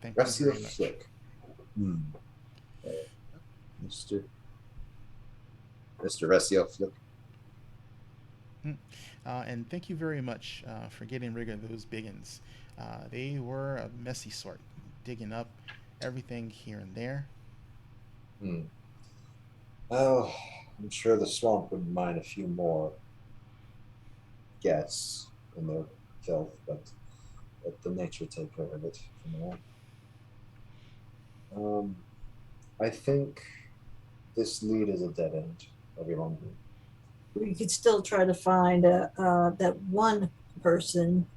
[SPEAKER 2] Thank you
[SPEAKER 1] Russell
[SPEAKER 2] very much.
[SPEAKER 1] Flick. Mr. Russell Flick.
[SPEAKER 2] And thank you very much for getting rid of those biggins. They were a messy sort, digging up everything here and there.
[SPEAKER 1] Well, I'm sure the swamp wouldn't mind a few more guests in their filth, but let the nature take care of it for now. I think this lead is a dead end, everyone.
[SPEAKER 5] We could still try to find that one person,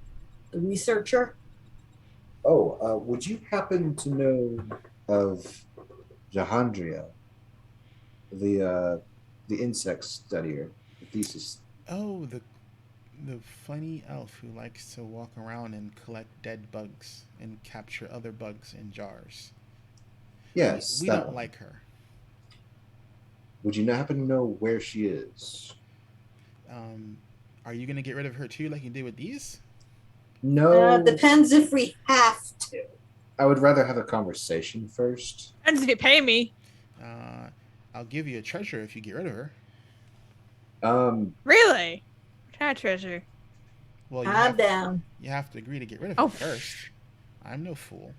[SPEAKER 5] the researcher.
[SPEAKER 1] Oh, would you happen to know of Jahandria, the insect studier, the thesis?
[SPEAKER 2] Oh, the funny elf who likes to walk around and collect dead bugs and capture other bugs in jars.
[SPEAKER 1] Yes,
[SPEAKER 2] we
[SPEAKER 1] that
[SPEAKER 2] don't
[SPEAKER 1] one.
[SPEAKER 2] like her.
[SPEAKER 1] Would you happen to know where she is?
[SPEAKER 2] Are you gonna get rid of her too, like you did with these?
[SPEAKER 1] No.
[SPEAKER 5] Depends if we have to.
[SPEAKER 1] I would rather have a conversation first.
[SPEAKER 4] Depends if you pay me.
[SPEAKER 2] I'll give you a treasure if you get rid of her.
[SPEAKER 4] Really? What kind of treasure?
[SPEAKER 2] Well,
[SPEAKER 5] Calm down.
[SPEAKER 2] You have to agree to get rid of her first. I'm no fool.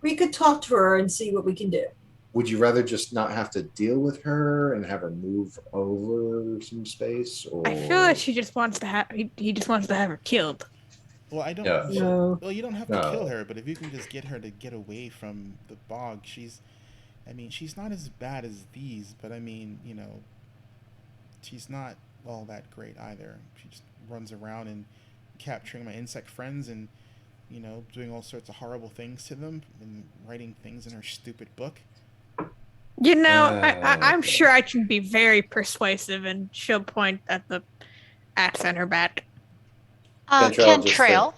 [SPEAKER 5] We could talk to her and see what we can do.
[SPEAKER 1] Would you rather just not have to deal with her and have her move over some space, or
[SPEAKER 4] I feel like she just wants to have. He just wants to have her killed.
[SPEAKER 2] Well, I don't.
[SPEAKER 1] No.
[SPEAKER 5] No.
[SPEAKER 2] Well, you don't have to
[SPEAKER 1] No.
[SPEAKER 2] kill her, but if you can just get her to get away from the bog, I mean, she's not as bad as these, but I mean, she's not all that great either. She just runs around and capturing my insect friends and, doing all sorts of horrible things to them and writing things in her stupid book.
[SPEAKER 4] You know, I'm
[SPEAKER 1] Okay.
[SPEAKER 4] sure I can be very persuasive, and she'll point at the axe on her back.
[SPEAKER 1] Cantrell just
[SPEAKER 3] Cantrell,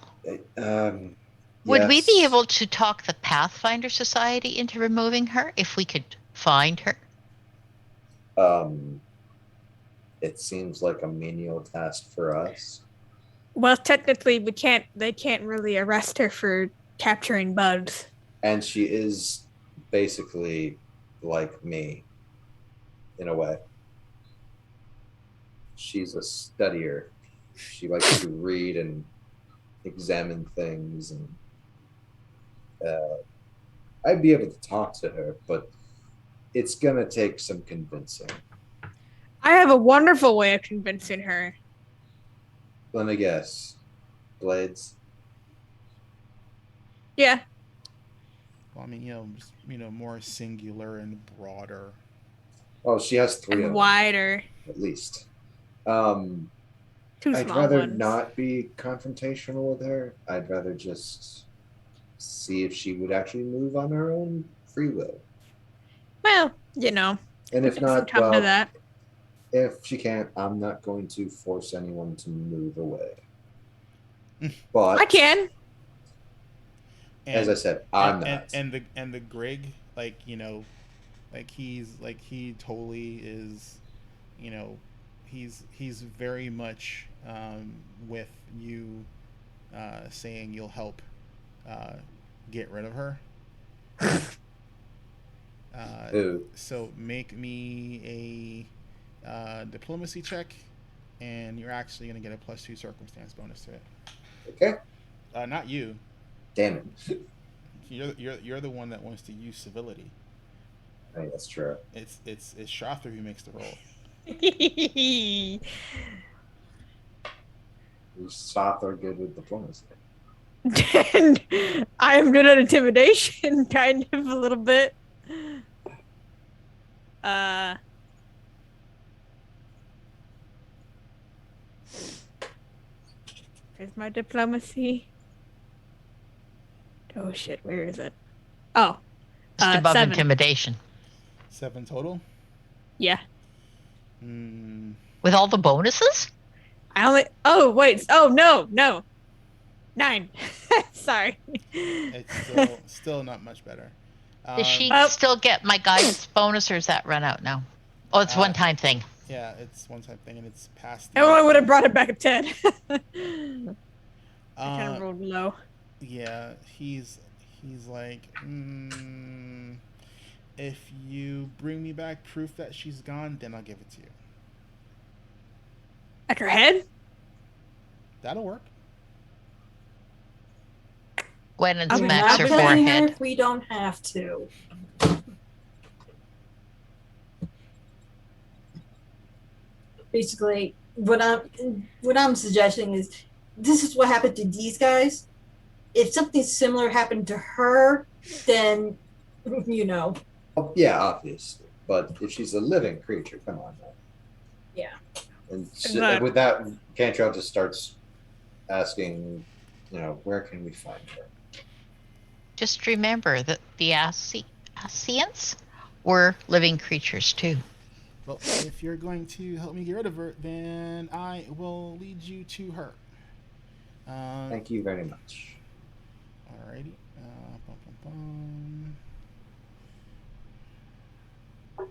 [SPEAKER 3] would we be
[SPEAKER 1] yes.
[SPEAKER 3] able to talk the Pathfinder Society into removing her if we could find her?
[SPEAKER 1] It seems like a menial task for us.
[SPEAKER 4] Well, technically, we can't. They can't really arrest her for capturing bugs.
[SPEAKER 1] And she is basically like me in a way. She's a studier. She likes to read and examine things, and I'd be able to talk to her, but it's gonna take some convincing.
[SPEAKER 4] I have a wonderful way of convincing her.
[SPEAKER 1] Let me guess. Blades?
[SPEAKER 4] Yeah.
[SPEAKER 2] Well, I mean, just, more singular and broader.
[SPEAKER 1] Oh, she has 3 of
[SPEAKER 4] And
[SPEAKER 1] them,
[SPEAKER 4] wider.
[SPEAKER 1] at least.
[SPEAKER 4] 2
[SPEAKER 1] I'd
[SPEAKER 4] small
[SPEAKER 1] rather
[SPEAKER 4] ones.
[SPEAKER 1] not be confrontational with her. I'd rather just see if she would actually move on her own free will.
[SPEAKER 4] Well,
[SPEAKER 1] And if
[SPEAKER 4] it doesn't
[SPEAKER 1] not,
[SPEAKER 4] come to
[SPEAKER 1] well,
[SPEAKER 4] that.
[SPEAKER 1] if she can't, I'm not going to force anyone to move away. But
[SPEAKER 4] I can.
[SPEAKER 1] as I said, I'm not.
[SPEAKER 2] And the Grig, he totally is, he's very much with you saying you'll help get rid of her.
[SPEAKER 1] Who?
[SPEAKER 2] So make me a diplomacy check, and you're actually going to get a +2 circumstance bonus to it.
[SPEAKER 1] Okay.
[SPEAKER 2] Not you.
[SPEAKER 1] Damn it.
[SPEAKER 2] You're the one that wants to use civility.
[SPEAKER 1] Hey, that's true.
[SPEAKER 2] It's Shother who makes the roll.
[SPEAKER 1] You Soth are good with diplomacy.
[SPEAKER 4] And I am good at intimidation, kind of a little bit. Here's my diplomacy. Oh shit, where is it? Oh,
[SPEAKER 3] Just above
[SPEAKER 4] 7.
[SPEAKER 3] intimidation.
[SPEAKER 2] 7 total?
[SPEAKER 4] Yeah.
[SPEAKER 3] With all the bonuses?
[SPEAKER 4] Oh wait. Oh no. 9. Sorry.
[SPEAKER 2] It's still not much better.
[SPEAKER 3] Does she
[SPEAKER 4] Oh.
[SPEAKER 3] still get my guidance bonus, or is that run out now? Oh, it's one-time thing.
[SPEAKER 2] Yeah, it's one-time thing, and it's past.
[SPEAKER 4] Oh, I would have brought it back at 10. I kind of rolled low.
[SPEAKER 2] Yeah, he's like, if you bring me back proof that she's gone, then I'll give it to you.
[SPEAKER 4] At her head?
[SPEAKER 2] That'll work.
[SPEAKER 3] Gwen and
[SPEAKER 4] I mean,
[SPEAKER 3] smacks her
[SPEAKER 5] Not telling her
[SPEAKER 3] forehead.
[SPEAKER 5] if we don't have to. Basically, what I'm suggesting is this is what happened to these guys. If something similar happened to her, then
[SPEAKER 1] Oh, yeah, obviously. But if she's a living creature, come on now.
[SPEAKER 5] Yeah.
[SPEAKER 1] And
[SPEAKER 4] But-
[SPEAKER 1] with that, Cantrell just starts asking, where can we find her?
[SPEAKER 3] Just remember that the Ascients were living creatures too.
[SPEAKER 2] Well, if you're going to help me get rid of her, then I will lead you to her.
[SPEAKER 1] Thank you very much.
[SPEAKER 2] Alrighty. Bum, bum, bum. So,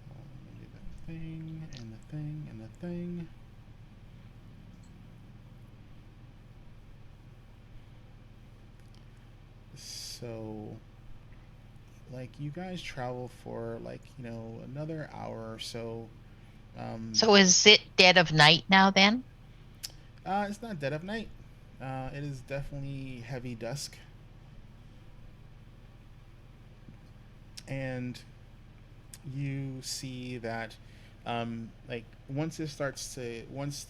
[SPEAKER 2] let me do that thing, and the thing, and the thing. So, you guys travel for, another hour or so.
[SPEAKER 3] So is it dead of night now then?
[SPEAKER 2] It's not dead of night. It is definitely heavy dusk. And you see that Like once it starts to once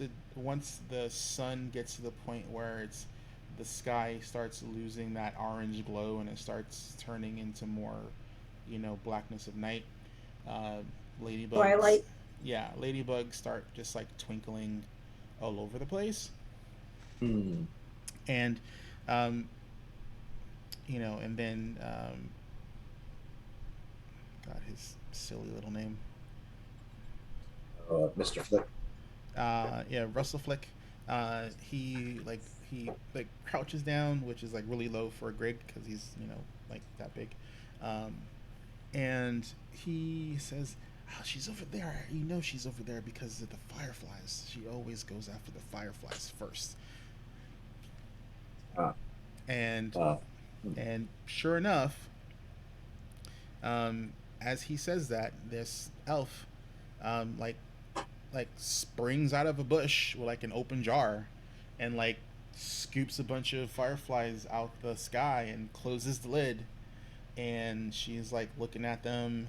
[SPEAKER 2] the sun gets to the point where it's the sky starts losing that orange glow and it starts turning into more, blackness of night. Uh, ladybugs,
[SPEAKER 5] Twilight.
[SPEAKER 2] yeah, ladybugs start just like twinkling all over the place,
[SPEAKER 1] Hmm.
[SPEAKER 2] and um, and then God, his silly little name.
[SPEAKER 1] Mr. Flick.
[SPEAKER 2] Yeah, Russell Flick. He crouches down, which is like really low for a Grig because he's like that big, um, and he says, "Oh, she's over there. You know she's over there because of the fireflies. She always goes after the fireflies first."
[SPEAKER 1] Uh,
[SPEAKER 2] And
[SPEAKER 1] uh,
[SPEAKER 2] and sure enough, as he says that, this elf, um, like springs out of a bush with like an open jar, and like scoops a bunch of fireflies out the sky and closes the lid, and she's like looking at them,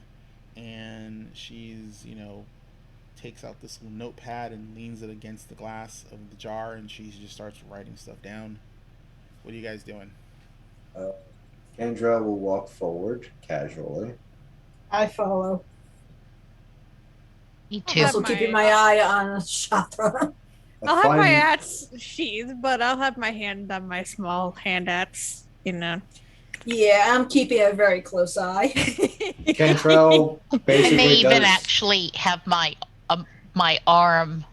[SPEAKER 2] and she's takes out this little notepad and leans it against the glass of the jar, and she just starts writing stuff down. What are you guys doing?
[SPEAKER 1] uh, Kendra will walk forward casually.
[SPEAKER 5] I follow.
[SPEAKER 3] Me
[SPEAKER 4] I'll
[SPEAKER 3] too.
[SPEAKER 4] have
[SPEAKER 5] Also keeping my eye on Shatra.
[SPEAKER 1] A
[SPEAKER 4] I'll have my
[SPEAKER 1] fine
[SPEAKER 4] axe sheathed, but I'll have my hand on my small hand axe.
[SPEAKER 5] Yeah, I'm keeping a very close eye.
[SPEAKER 1] Cantrell
[SPEAKER 3] I may
[SPEAKER 1] basically
[SPEAKER 3] even
[SPEAKER 1] does.
[SPEAKER 3] actually have my arm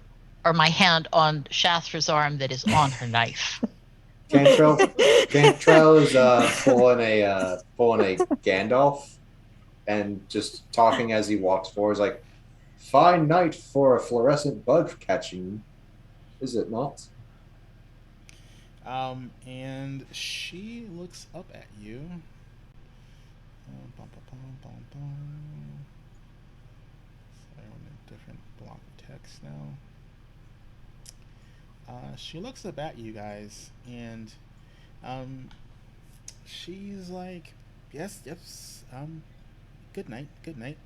[SPEAKER 3] or my hand on Shastra's arm that is on her knife.
[SPEAKER 1] Cantrell is pulling a Gandalf and just talking as he walks forward. He's like, "Fine night for a fluorescent bug catching, is it not?"
[SPEAKER 2] And she looks up at you. Bum, bum, bum, bum, bum. Sorry, I'm in a different block of text now. She looks up at you guys, and um, she's like, "Yes, yes, good night, good night."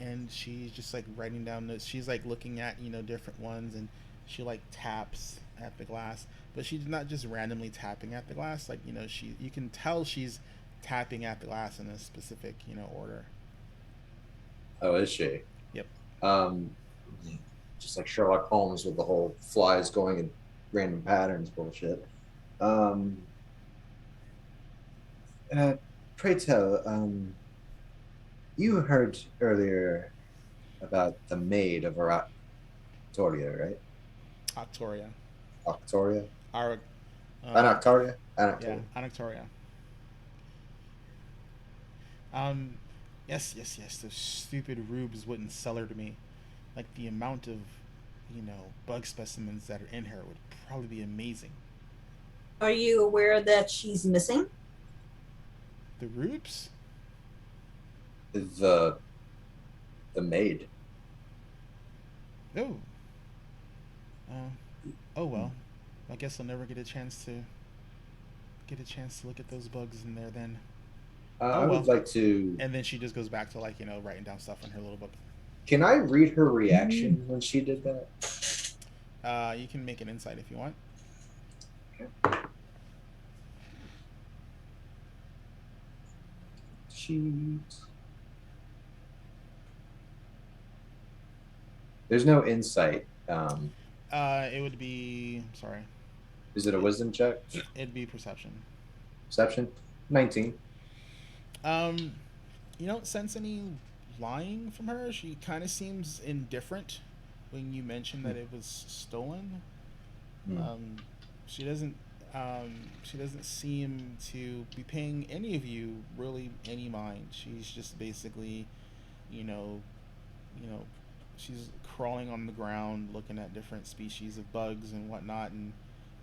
[SPEAKER 2] And she's just like writing down notes. She's like looking at different ones, and she like taps at the glass, but she's not just randomly tapping at the glass. Like you can tell she's tapping at the glass in a specific order.
[SPEAKER 1] Oh, is she?
[SPEAKER 2] Yep.
[SPEAKER 1] Um, just like Sherlock Holmes with the whole flies going in random patterns bullshit. Um, uh, pray tell, you heard earlier about the maid of Aractoria, right?
[SPEAKER 2] Octoria.
[SPEAKER 1] Octoria?
[SPEAKER 2] Our
[SPEAKER 1] Anactoria?
[SPEAKER 2] yeah,
[SPEAKER 1] Anactoria.
[SPEAKER 2] Anactoria. Um, yes, yes, yes. Those stupid rubes wouldn't sell her to me. Like the amount of, bug specimens that are in her would probably be amazing.
[SPEAKER 5] Are you aware that she's missing?
[SPEAKER 2] The rubes?
[SPEAKER 1] The the maid.
[SPEAKER 2] Oh. Oh well. I guess I'll never get a chance to look at those bugs in there then. Oh
[SPEAKER 1] I
[SPEAKER 2] well.
[SPEAKER 1] would like to.
[SPEAKER 2] And then she just goes back to like writing down stuff in her little book.
[SPEAKER 1] Can I read her reaction when she did that?
[SPEAKER 2] You can make an insight if you want.
[SPEAKER 1] She. There's no insight.
[SPEAKER 2] It would be sorry.
[SPEAKER 1] Is it a wisdom check?
[SPEAKER 2] It'd be perception.
[SPEAKER 1] Perception? 19.
[SPEAKER 2] Um, you don't sense any lying from her. She kind of seems indifferent when you mention that it was stolen.
[SPEAKER 1] Hmm.
[SPEAKER 2] She doesn't. She doesn't seem to be paying any of you really any mind. She's just basically, you know, you know, she's crawling on the ground, looking at different species of bugs and whatnot, and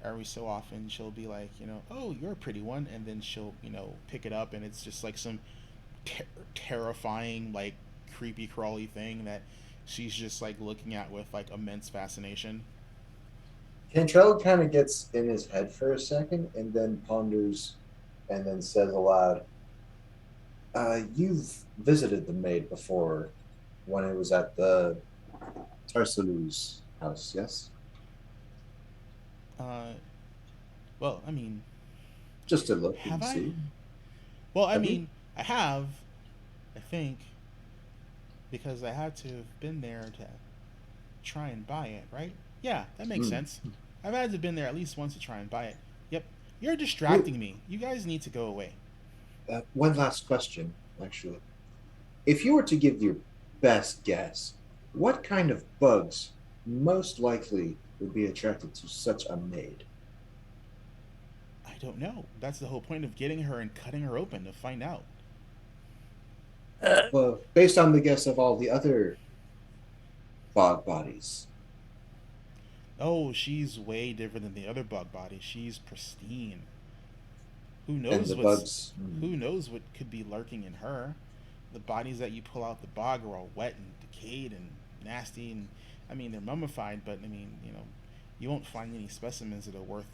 [SPEAKER 2] every so often she'll be like, oh, you're a pretty one, and then she'll, pick it up, and it's just like some terrifying, like creepy crawly thing that she's just like looking at with like immense fascination.
[SPEAKER 1] Cantrell kind of gets in his head for a second and then ponders and then says aloud, "You've visited the maid before when it was at the Tarsalu's house, yes?
[SPEAKER 2] Well, I mean,
[SPEAKER 1] Just to look
[SPEAKER 2] have
[SPEAKER 1] and
[SPEAKER 2] I?
[SPEAKER 1] see.
[SPEAKER 2] Well, I
[SPEAKER 1] Have you?
[SPEAKER 2] mean, I have, I think, because I had to have been there to try and buy it, right? Yeah, that makes
[SPEAKER 1] Hmm.
[SPEAKER 2] sense. I've had to have been there at least once to try and buy it. Yep. You're
[SPEAKER 1] Wait,
[SPEAKER 2] distracting me. You guys need to go away.
[SPEAKER 1] one last question, actually. If you were to give your best guess, what kind of bugs most likely would be attracted to such a maid?
[SPEAKER 2] I don't know. That's the whole point of getting her and cutting her open to find out.
[SPEAKER 1] Well, based on the guess of all the other bog bodies,
[SPEAKER 2] Oh, she's way different than the other bug bodies. She's pristine. Who
[SPEAKER 1] and
[SPEAKER 2] knows
[SPEAKER 1] the
[SPEAKER 2] what's
[SPEAKER 1] bugs.
[SPEAKER 2] who knows what could be lurking in her? The bodies that you pull out the bog are all wet and decayed and nasty, and I mean they're mummified, but I mean you won't find any specimens that are worth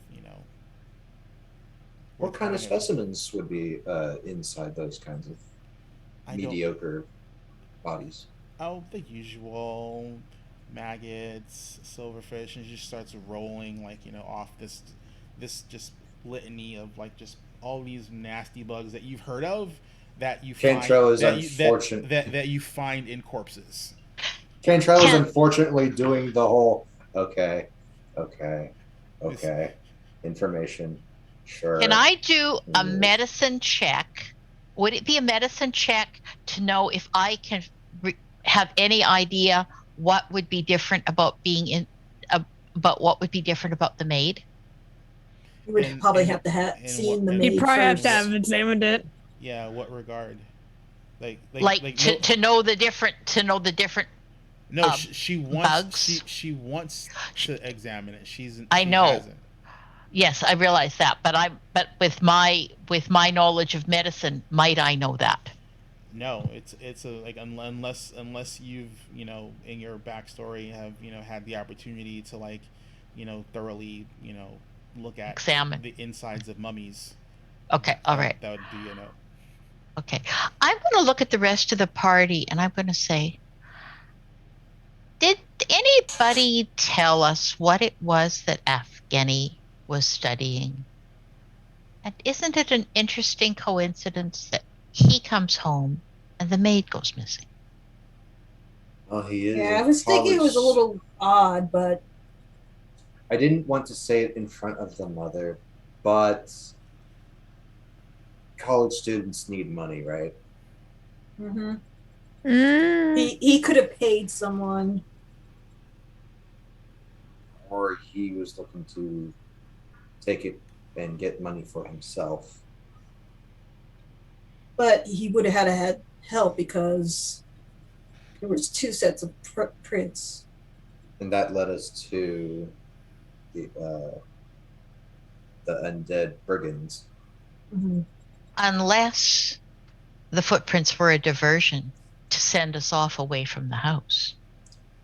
[SPEAKER 1] What
[SPEAKER 2] worth
[SPEAKER 1] kind of
[SPEAKER 2] cutting open.
[SPEAKER 1] specimens would be inside those kinds of
[SPEAKER 2] I don't.
[SPEAKER 1] mediocre bodies?
[SPEAKER 2] Oh, the usual maggots, silverfish, and it just starts rolling like off this just litany of like just all these nasty bugs that you've heard of that you find
[SPEAKER 1] Cantrell is
[SPEAKER 2] that you that
[SPEAKER 1] unfortunate.
[SPEAKER 2] that you find in corpses.
[SPEAKER 1] Cantrell is
[SPEAKER 3] Can
[SPEAKER 1] unfortunately doing the whole okay, okay,
[SPEAKER 2] This
[SPEAKER 1] okay, information.
[SPEAKER 3] can
[SPEAKER 1] Sure.
[SPEAKER 3] I do a
[SPEAKER 1] Yes.
[SPEAKER 3] medicine check? Would it be a medicine check to know if I can have any idea what would be different about being in about what would be different about the maid?
[SPEAKER 5] You would
[SPEAKER 2] in
[SPEAKER 5] probably
[SPEAKER 2] in
[SPEAKER 5] have to have
[SPEAKER 2] in what
[SPEAKER 5] seen the
[SPEAKER 2] in
[SPEAKER 4] You'd
[SPEAKER 5] maid
[SPEAKER 4] probably have to
[SPEAKER 5] first.
[SPEAKER 4] have examined it.
[SPEAKER 2] yeah, what regard?
[SPEAKER 3] Like
[SPEAKER 2] No,
[SPEAKER 3] to know the different
[SPEAKER 2] no,
[SPEAKER 3] uh,
[SPEAKER 2] she wants
[SPEAKER 3] bugs.
[SPEAKER 2] she wants to examine it.
[SPEAKER 3] I
[SPEAKER 2] She
[SPEAKER 3] know.
[SPEAKER 2] hasn't.
[SPEAKER 3] Yes, I realize that, but with my knowledge of medicine, might I know that?
[SPEAKER 2] No, it's a like unless you've in your backstory have had the opportunity to like thoroughly look at
[SPEAKER 3] Examine.
[SPEAKER 2] the insides of mummies.
[SPEAKER 3] Okay, all right.
[SPEAKER 2] That would be a no.
[SPEAKER 3] Okay. I'm going to look at the rest of the party and I'm going to say, did anybody tell us what it was that Afghani was studying? And isn't it an interesting coincidence that he comes home and the maid goes missing?
[SPEAKER 1] Well, he is
[SPEAKER 5] Yeah, I
[SPEAKER 1] a
[SPEAKER 5] was thinking it was a
[SPEAKER 1] college.
[SPEAKER 5] little odd, but
[SPEAKER 1] I didn't want to say it in front of the mother, but college students need money, right?
[SPEAKER 5] mhm.
[SPEAKER 4] Mm.
[SPEAKER 5] He could have paid someone.
[SPEAKER 1] Or he was looking to take it and get money for himself.
[SPEAKER 5] But he would have had help because there was two sets of prints.
[SPEAKER 1] And that led us to the undead brigands.
[SPEAKER 5] Mm-hmm.
[SPEAKER 3] Unless the footprints were a diversion to send us off away from the house.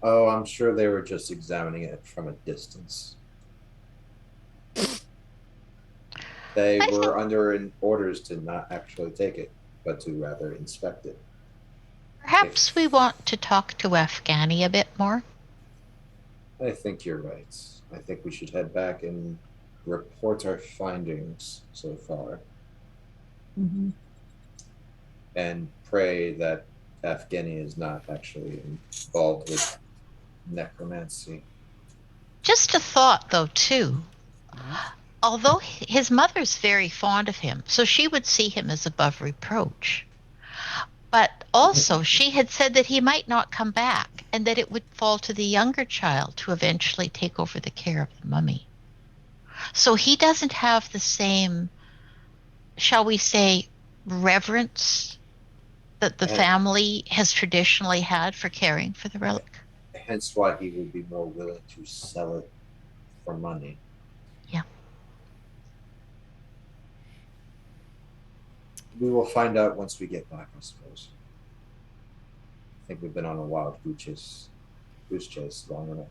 [SPEAKER 1] Oh, I'm sure they were just examining it from a distance. They
[SPEAKER 3] I
[SPEAKER 1] were
[SPEAKER 3] think
[SPEAKER 1] under orders to not actually take it, but to rather inspect it.
[SPEAKER 3] perhaps we
[SPEAKER 1] If
[SPEAKER 3] want to talk to Afghani a bit more.
[SPEAKER 1] I think you're right. I think we should head back and report our findings so far
[SPEAKER 5] Mm-hmm.
[SPEAKER 1] and pray that Afghani is not actually involved with necromancy.
[SPEAKER 3] Just a thought, though, too.
[SPEAKER 2] Mm-hmm.
[SPEAKER 3] Although his mother's very fond of him, so she would see him as above reproach. But also, she had said that he might not come back and that it would fall to the younger child to eventually take over the care of the mummy. So he doesn't have the same, shall we say, reverence that the
[SPEAKER 1] And
[SPEAKER 3] family has traditionally had for caring for the relic.
[SPEAKER 1] hence why he would be more willing to sell it for money.
[SPEAKER 3] Yeah.
[SPEAKER 1] We will find out once we get back, I suppose. I think we've been on a wild goose chase long enough.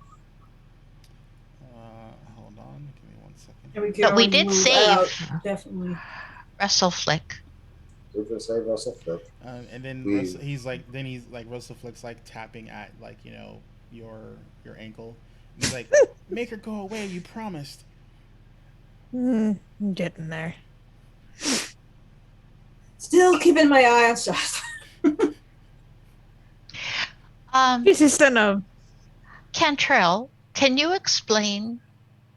[SPEAKER 2] Hold on, give me 1 second.
[SPEAKER 5] And we could
[SPEAKER 3] But we
[SPEAKER 5] already
[SPEAKER 3] did
[SPEAKER 5] move
[SPEAKER 3] save
[SPEAKER 5] out, definitely.
[SPEAKER 3] Russell Flick.
[SPEAKER 1] Good to say Russell Flick.
[SPEAKER 2] And then
[SPEAKER 1] We
[SPEAKER 2] Russell Flick's like tapping at like your ankle. And he's like, "Make her go away. You promised."
[SPEAKER 4] I'm getting there.
[SPEAKER 5] Still keeping my eye on stuff.
[SPEAKER 4] She's just in a.
[SPEAKER 3] Cantrell, can you explain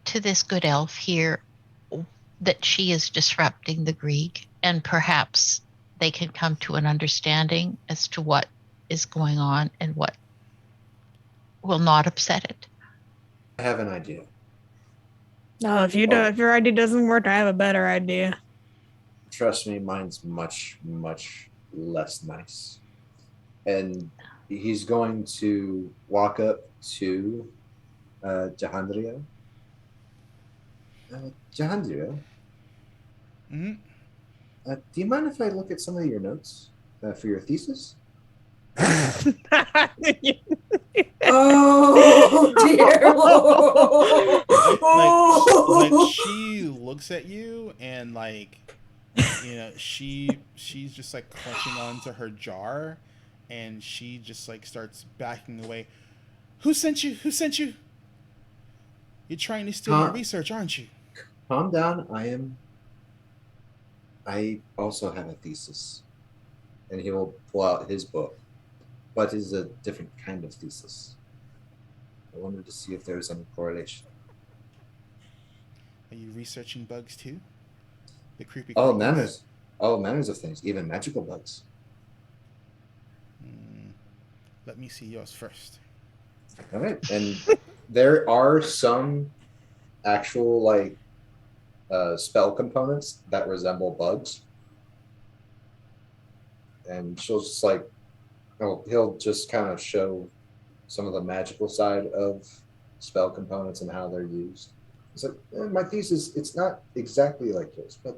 [SPEAKER 3] to this good elf here that she is disrupting the Greek, and perhaps they can come to an understanding as to what is going on and what will not upset it?
[SPEAKER 1] I have an idea.
[SPEAKER 4] No, if your idea doesn't work, I have a better idea.
[SPEAKER 1] Trust me, mine's much, much less nice. And he's going to walk up to Jahandria. Jahandria,
[SPEAKER 2] Mm-hmm.
[SPEAKER 1] do you mind if I look at some of your notes for your thesis?
[SPEAKER 5] Oh dear Lord.
[SPEAKER 2] Like she looks at you and like, she's just like clutching onto her jar, and she just like starts backing away. Who sent you? Who sent you? You're trying to steal my research, aren't you?
[SPEAKER 1] Calm down. I also have a thesis. And he will pull out his book. But it's a different kind of thesis. I wanted to see if there's any correlation.
[SPEAKER 2] Are you researching bugs too? The creepy
[SPEAKER 1] All
[SPEAKER 2] creatures?
[SPEAKER 1] manners. All manners of things, even magical bugs.
[SPEAKER 2] Let me see yours first.
[SPEAKER 1] All right. And there are some actual like spell components that resemble bugs. And she'll just like, he'll just kind of show some of the magical side of spell components and how they're used. It's like, my thesis, it's not exactly like yours, but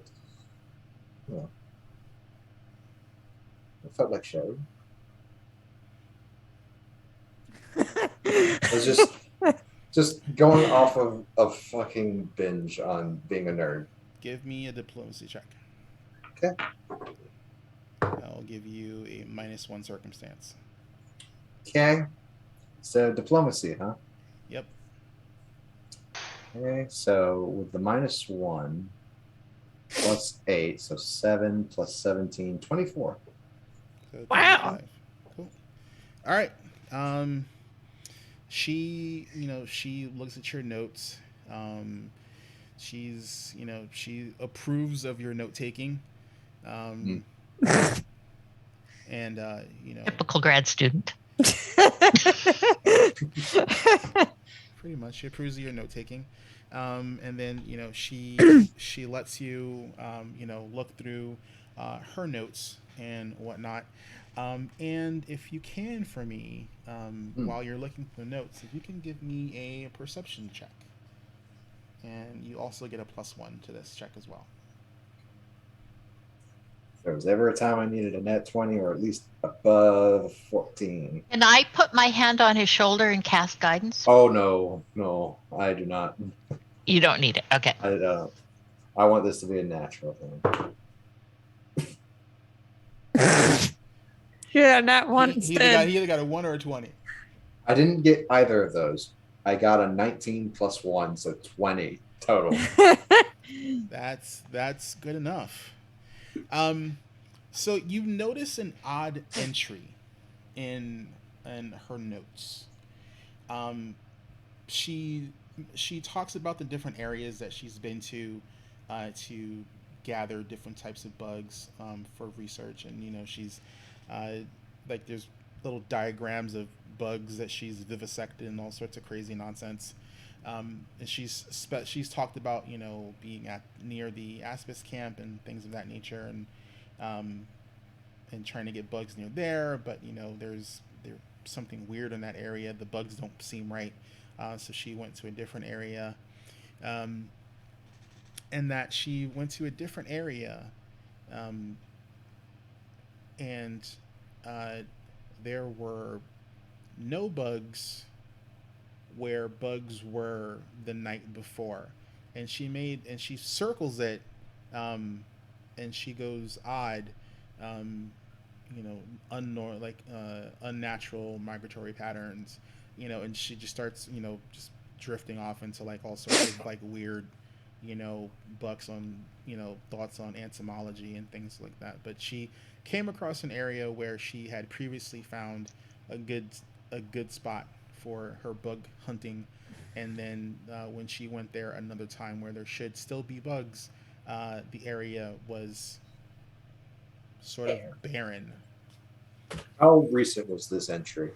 [SPEAKER 1] I felt like sharing. I was just going off of a fucking binge on being a nerd.
[SPEAKER 2] Give me a diplomacy check.
[SPEAKER 1] Okay.
[SPEAKER 2] I'll give you a -1 circumstance.
[SPEAKER 1] Okay. So diplomacy, huh?
[SPEAKER 2] Yep.
[SPEAKER 1] Okay, so with the -1 plus 8, so 7 plus 17, 24.
[SPEAKER 2] So
[SPEAKER 4] Wow.
[SPEAKER 2] 25. Cool. All right. She looks at your notes. She approves of your note taking. And
[SPEAKER 3] Typical grad student.
[SPEAKER 2] pretty much she approves of your note taking. And then she lets you look through her notes and whatnot. And if you can, for me, while you're looking through the notes, if you can give me a perception check, and you also get a +1 to this check as well.
[SPEAKER 1] If there was ever a time I needed a net 20 or at least above 14.
[SPEAKER 3] Can I put my hand on his shoulder and cast guidance?
[SPEAKER 1] Oh no, I do not.
[SPEAKER 3] You don't need it. Okay.
[SPEAKER 1] I don't. I want this to be a natural thing.
[SPEAKER 4] Yeah, that one
[SPEAKER 2] He
[SPEAKER 4] instead.
[SPEAKER 2] either got a 1 or a 20.
[SPEAKER 1] I didn't get either of those. I got a 19 plus 1, so 20 total.
[SPEAKER 2] That's good enough. So you notice an odd entry in her notes. She talks about the different areas that she's been to gather different types of bugs for research, and she's like there's little diagrams of bugs that she's vivisected and all sorts of crazy nonsense. And she's talked about being near the Aspis camp and things of that nature, and trying to get bugs near there, but there's something weird in that area. The bugs don't seem right, so she went to a different area, and that she went to a different area, and there were no bugs where bugs were the night before, and she circles it, and she goes odd, unnatural migratory patterns, and she just starts, just drifting off into like all sorts of like weird, bucks on, thoughts on entomology and things like that. But she came across an area where she had previously found a good a good spot for her bug hunting, and then when she went there another time where there should still be bugs, the area was sort of barren.
[SPEAKER 1] How recent was this entry?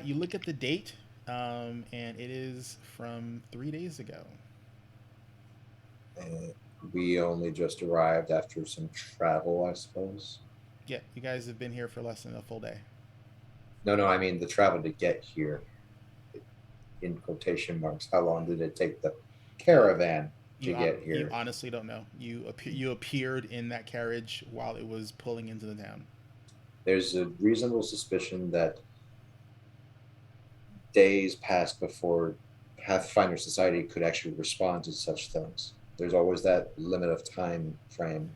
[SPEAKER 2] You look at the date, and it is from 3 days ago.
[SPEAKER 1] Uh, we only just arrived after some travel, I suppose.
[SPEAKER 2] Yeah, you guys have been here for less than a full day.
[SPEAKER 1] No, I mean the travel to get here. In quotation marks, how long did it take the caravan to get
[SPEAKER 2] You
[SPEAKER 1] here?
[SPEAKER 2] honestly don't know. You appeared in that carriage while it was pulling into the town.
[SPEAKER 1] There's a reasonable suspicion that days passed before Pathfinder Society could actually respond to such things. There's always that limit of time frame.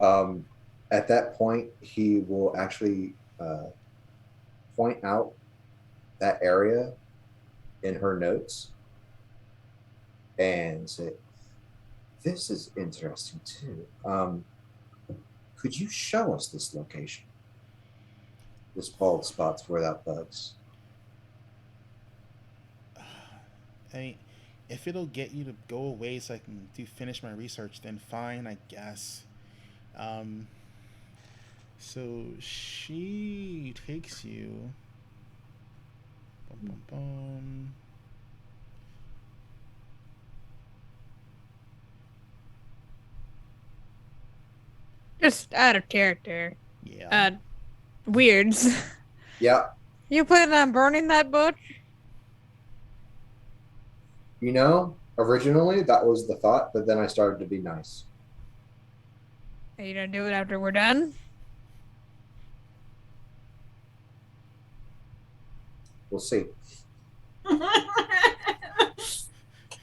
[SPEAKER 1] Um, at that point, he will actually point out that area in her notes and say, "This is interesting too. Could you show us this location? This bald spots without bugs."
[SPEAKER 2] I mean, if it'll get you to go away so I can finish my research, then fine, I guess. Um, so she takes you. Bum, bum, bum.
[SPEAKER 4] Just out of character.
[SPEAKER 2] Yeah.
[SPEAKER 4] Weirds.
[SPEAKER 1] Yeah,
[SPEAKER 4] You planning on burning that butch?
[SPEAKER 1] originally that was the thought, but then I started to be nice.
[SPEAKER 4] Are you gonna do it after we're done?
[SPEAKER 1] We'll see.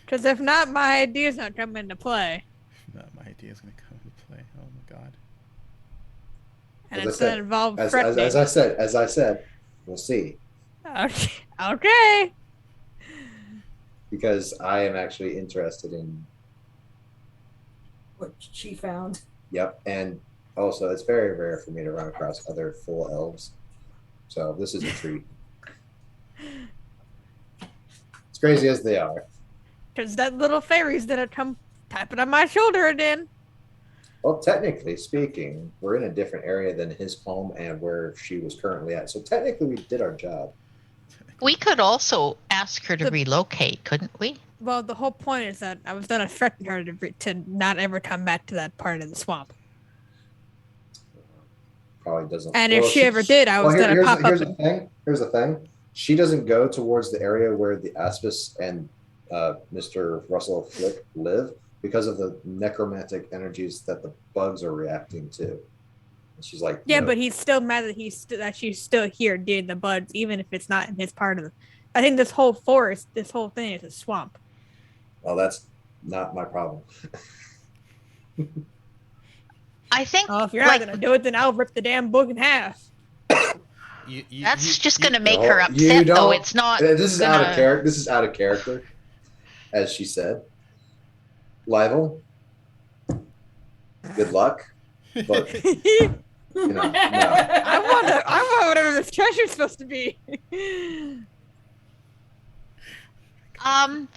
[SPEAKER 4] Because if not, my idea's not coming into play.
[SPEAKER 2] No, my idea is going to come into play. Oh my god.
[SPEAKER 4] And
[SPEAKER 1] As I
[SPEAKER 4] it's
[SPEAKER 1] said,
[SPEAKER 4] gonna involve
[SPEAKER 1] as
[SPEAKER 4] threatening.
[SPEAKER 1] as I said, we'll see.
[SPEAKER 4] Okay. Okay.
[SPEAKER 1] Because I am actually interested in.
[SPEAKER 5] What she found.
[SPEAKER 1] Yep, and also it's very rare for me to run across other full elves, so this is a treat. As crazy as they are.
[SPEAKER 4] Because that little fairy's gonna come tapping on my shoulder again.
[SPEAKER 1] Well, technically speaking, we're in a different area than his home and where she was currently at. So technically, we did our job.
[SPEAKER 3] We could also ask her to relocate, couldn't we?
[SPEAKER 4] Well, the whole point is that I was gonna threaten her to not ever come back to that part of the swamp.
[SPEAKER 1] Probably doesn't.
[SPEAKER 4] And if she ever did, I was gonna pop up.
[SPEAKER 1] Here's the thing. Here's the thing. She doesn't go towards the area where the Aspis and Mr. Russell Flick live because of the necromantic energies that the bugs are reacting to. And she's like,
[SPEAKER 4] Yeah,
[SPEAKER 1] no.
[SPEAKER 4] but he's still mad that that she's still here doing the buds, even if it's not in his part of the. I think this whole forest, this whole thing is a swamp.
[SPEAKER 1] Well, that's not my problem.
[SPEAKER 3] I think.
[SPEAKER 4] Oh, if you're not gonna do it, then I'll rip the damn book in half.
[SPEAKER 3] That's just gonna make her upset,
[SPEAKER 1] you
[SPEAKER 3] though. It's not.
[SPEAKER 1] This is out of
[SPEAKER 3] gonna-
[SPEAKER 1] character. This is out of character, as she said. Livel, good luck, but no.
[SPEAKER 4] I want whatever this treasure's supposed to be.
[SPEAKER 3] Can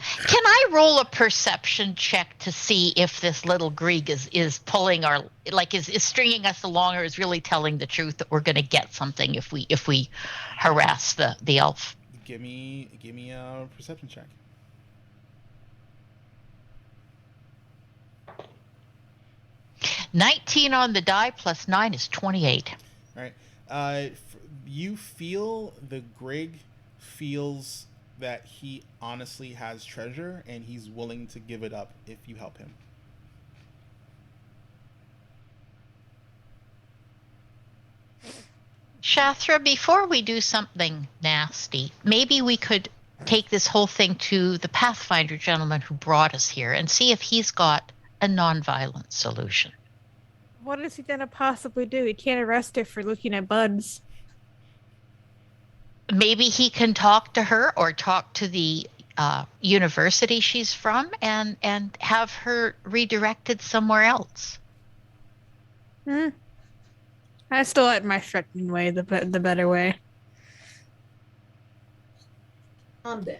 [SPEAKER 3] I roll a perception check to see if this little Grieg is pulling our is stringing us along, or is really telling the truth that we're going to get something if we harass the elf?
[SPEAKER 2] Give me a perception check.
[SPEAKER 3] $19 on the die plus 9 is 28.
[SPEAKER 2] All right. You feel the Grig feels that he honestly has treasure and he's willing to give it up if you help him.
[SPEAKER 3] Shathra, before we do something nasty, maybe we could take this whole thing to the Pathfinder gentleman who brought us here and see if he's got a non-violent solution.
[SPEAKER 4] What is he gonna possibly do? He can't arrest her for looking at buds.
[SPEAKER 3] maybe he can talk to her or talk to the university she's from and have her redirected somewhere else.
[SPEAKER 4] Hmm. I still like my threatening way the better way.
[SPEAKER 5] Calm down.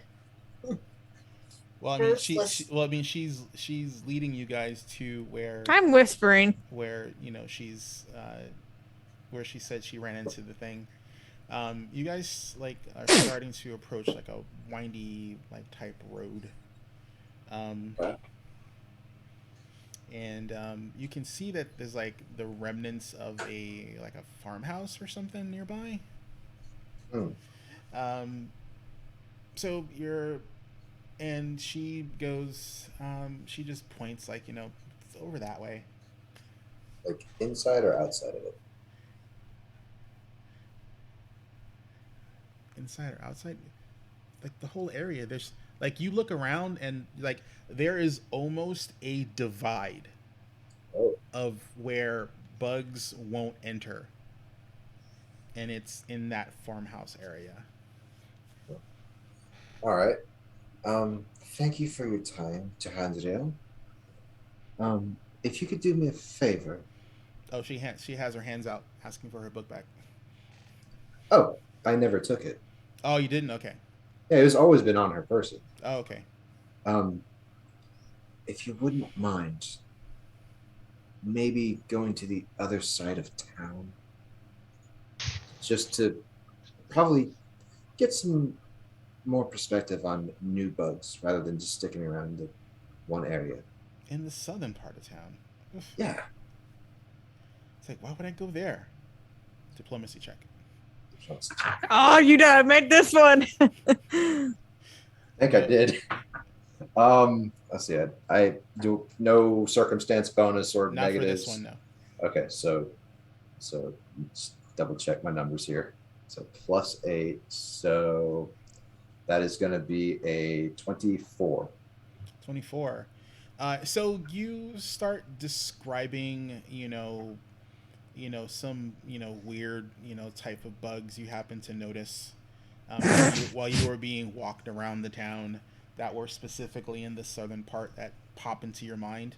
[SPEAKER 2] Well, I mean,
[SPEAKER 5] First, let's.
[SPEAKER 2] she's leading you guys to
[SPEAKER 4] I'm whispering.
[SPEAKER 2] where she's where she said she ran into the thing. You guys like are starting to approach like a windy like type road. Um, and you can see that there's like the remnants of a farmhouse or something nearby.
[SPEAKER 1] Hmm.
[SPEAKER 2] Um, so you're, and she goes, she just points like it's over that way.
[SPEAKER 1] Like inside or outside of it?
[SPEAKER 2] Inside or outside, like the whole area. There's like you look around and like there is almost a divide
[SPEAKER 1] Oh,
[SPEAKER 2] of where bugs won't enter, and it's in that farmhouse area.
[SPEAKER 1] all right. Thank you for your time, Jahandriel. If you could do me a favor.
[SPEAKER 2] Oh, she has her hands out asking for her book back.
[SPEAKER 1] Oh, I never took it.
[SPEAKER 2] Oh, you didn't? Okay.
[SPEAKER 1] Yeah, it was always been on her person.
[SPEAKER 2] Oh, okay.
[SPEAKER 1] Um, if you wouldn't mind, maybe going to the other side of town, just to probably get some more perspective on new bugs rather than just sticking around the one area.
[SPEAKER 2] In the southern part of town. Oof.
[SPEAKER 1] Yeah.
[SPEAKER 2] It's like, why would I go there? Diplomacy check.
[SPEAKER 4] Oh, you gotta make this one.
[SPEAKER 1] I think I did. Let's see. I do no circumstance bonus or
[SPEAKER 2] Not
[SPEAKER 1] negatives.
[SPEAKER 2] for this one, no.
[SPEAKER 1] Okay, so let's double check my numbers here. So +8, so that is going to be a 24.
[SPEAKER 2] 24. So you start describing, some, weird, type of bugs you happen to notice while you were being walked around the town that were specifically in the southern part that pop into your mind.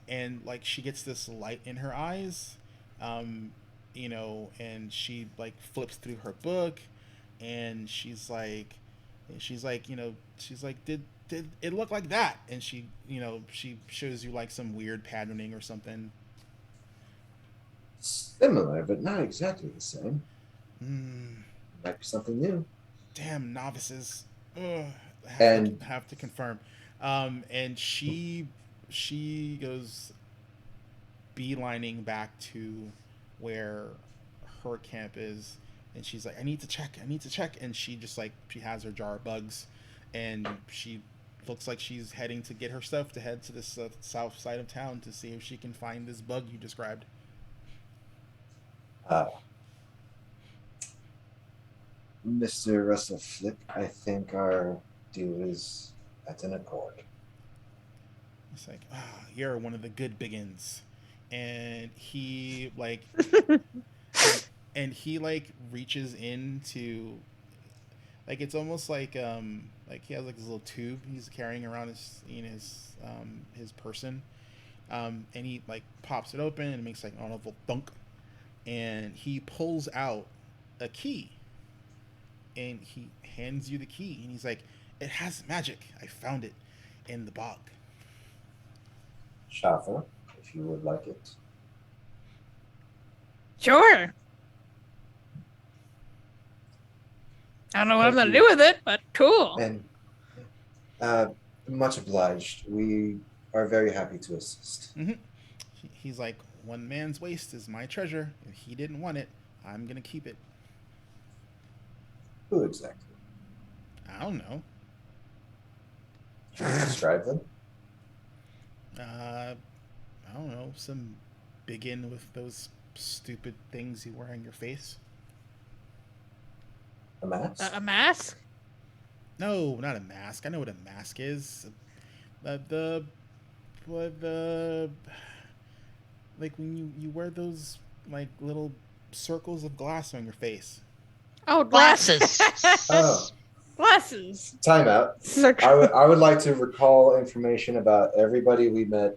[SPEAKER 2] And like she gets this light in her eyes, and she like flips through her book, and she's like, did it look like that? And she shows you like some weird patterning or something.
[SPEAKER 1] Similar, but not exactly the same.
[SPEAKER 2] Mm,
[SPEAKER 1] Might be something new.
[SPEAKER 2] damn novices. Ugh,
[SPEAKER 1] And
[SPEAKER 2] have to confirm. And she goes beelining back to where her camp is, and she's like, I need to check, and she just like she has her jar of bugs, and she looks like she's heading to get her stuff to head to this south side of town to see if she can find this bug you described.
[SPEAKER 1] Mr. Russell Flick, I think our deal is at an accord.
[SPEAKER 2] It's like, you're one of the good biggins, and he like and he like reaches into like it's almost like he has like this little tube he's carrying around his person, and he like pops it open and makes like an audible thunk, and he pulls out a key, and he hands you the key, and he's like, it has magic, I found it in the bog.
[SPEAKER 1] Shafa, if you would like it.
[SPEAKER 4] Sure. I don't know what I'm
[SPEAKER 1] Thank
[SPEAKER 4] gonna
[SPEAKER 1] you.
[SPEAKER 4] do with it, but cool.
[SPEAKER 1] And much obliged. We are very happy to assist.
[SPEAKER 2] Mm-hmm. He's like, one man's waste is my treasure. If he didn't want it, I'm gonna keep it.
[SPEAKER 1] Who exactly?
[SPEAKER 2] I don't know.
[SPEAKER 1] Can you describe them?
[SPEAKER 2] I don't know. Some begin with those stupid things you wear on your face.
[SPEAKER 1] A mask?
[SPEAKER 4] A mask?
[SPEAKER 2] No, not a mask. I know what a mask is. The like when you wear those like little circles of glass on your face.
[SPEAKER 4] Oh,
[SPEAKER 3] Glasses.
[SPEAKER 1] Oh,
[SPEAKER 4] Glasses.
[SPEAKER 1] timeout.
[SPEAKER 4] Circus.
[SPEAKER 1] I would like to recall information about everybody we met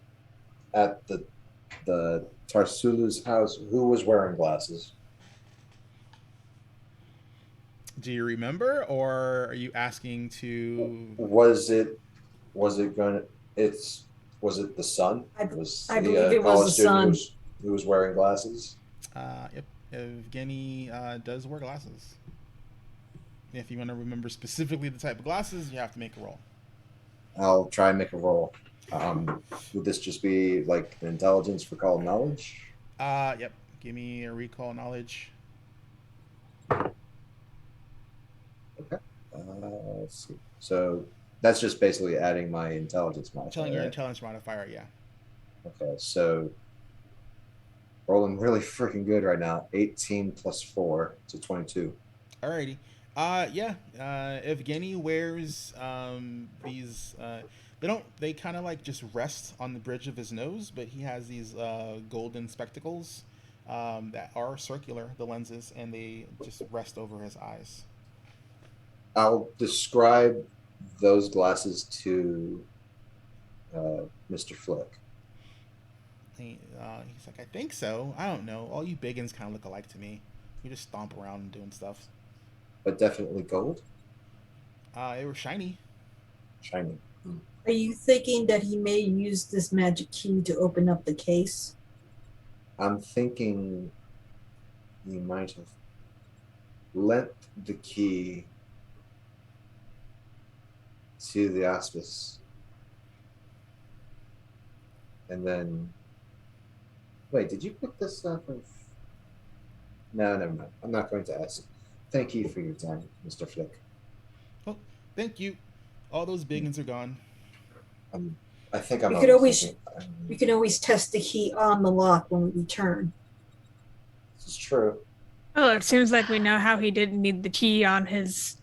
[SPEAKER 1] at the Tarsulu's house who was wearing glasses.
[SPEAKER 2] Do you remember, or are you asking to?
[SPEAKER 1] Was it going to it's was it the son? Was
[SPEAKER 5] I
[SPEAKER 1] the
[SPEAKER 5] believe it was
[SPEAKER 1] college
[SPEAKER 5] the
[SPEAKER 1] student
[SPEAKER 5] son.
[SPEAKER 1] who was wearing glasses?
[SPEAKER 2] Yep. Evgeny does wear glasses. If you want to remember specifically the type of glasses, you have to make a roll.
[SPEAKER 1] I'll try and make a roll. Would this just be like an intelligence for call knowledge?
[SPEAKER 2] Yep. Give me a recall knowledge.
[SPEAKER 1] Okay. Let's see. So that's just basically adding my intelligence
[SPEAKER 2] I'm
[SPEAKER 1] modifier.
[SPEAKER 2] telling your
[SPEAKER 1] right?
[SPEAKER 2] intelligence modifier, yeah.
[SPEAKER 1] Okay, so rolling really freaking good right now. 18 plus 4 to 22.
[SPEAKER 2] Alrighty. Yeah. Evgeny wears these. They kind of like just rest on the bridge of his nose, but he has these golden spectacles that are circular, the lenses, and they just rest over his eyes.
[SPEAKER 1] I'll describe those glasses to Mr. Flick.
[SPEAKER 2] He's like, I think so. I don't know. All you biggins kind of look alike to me. You just stomp around and doing stuff.
[SPEAKER 1] But definitely gold.
[SPEAKER 2] They were shiny.
[SPEAKER 1] Shiny.
[SPEAKER 5] Are you thinking that he may use this magic key to open up the case?
[SPEAKER 1] I'm thinking he might have lent the key to the Aspis. And then wait, did you pick this up? No, never mind. I'm not going to ask. Thank you for your time, Mr. Flick.
[SPEAKER 2] Oh, thank you. All those biggins are gone.
[SPEAKER 1] I think I'm.
[SPEAKER 5] We can always test the key on the lock when we return.
[SPEAKER 1] This is true.
[SPEAKER 4] Well, it seems like we know how he didn't need the key on his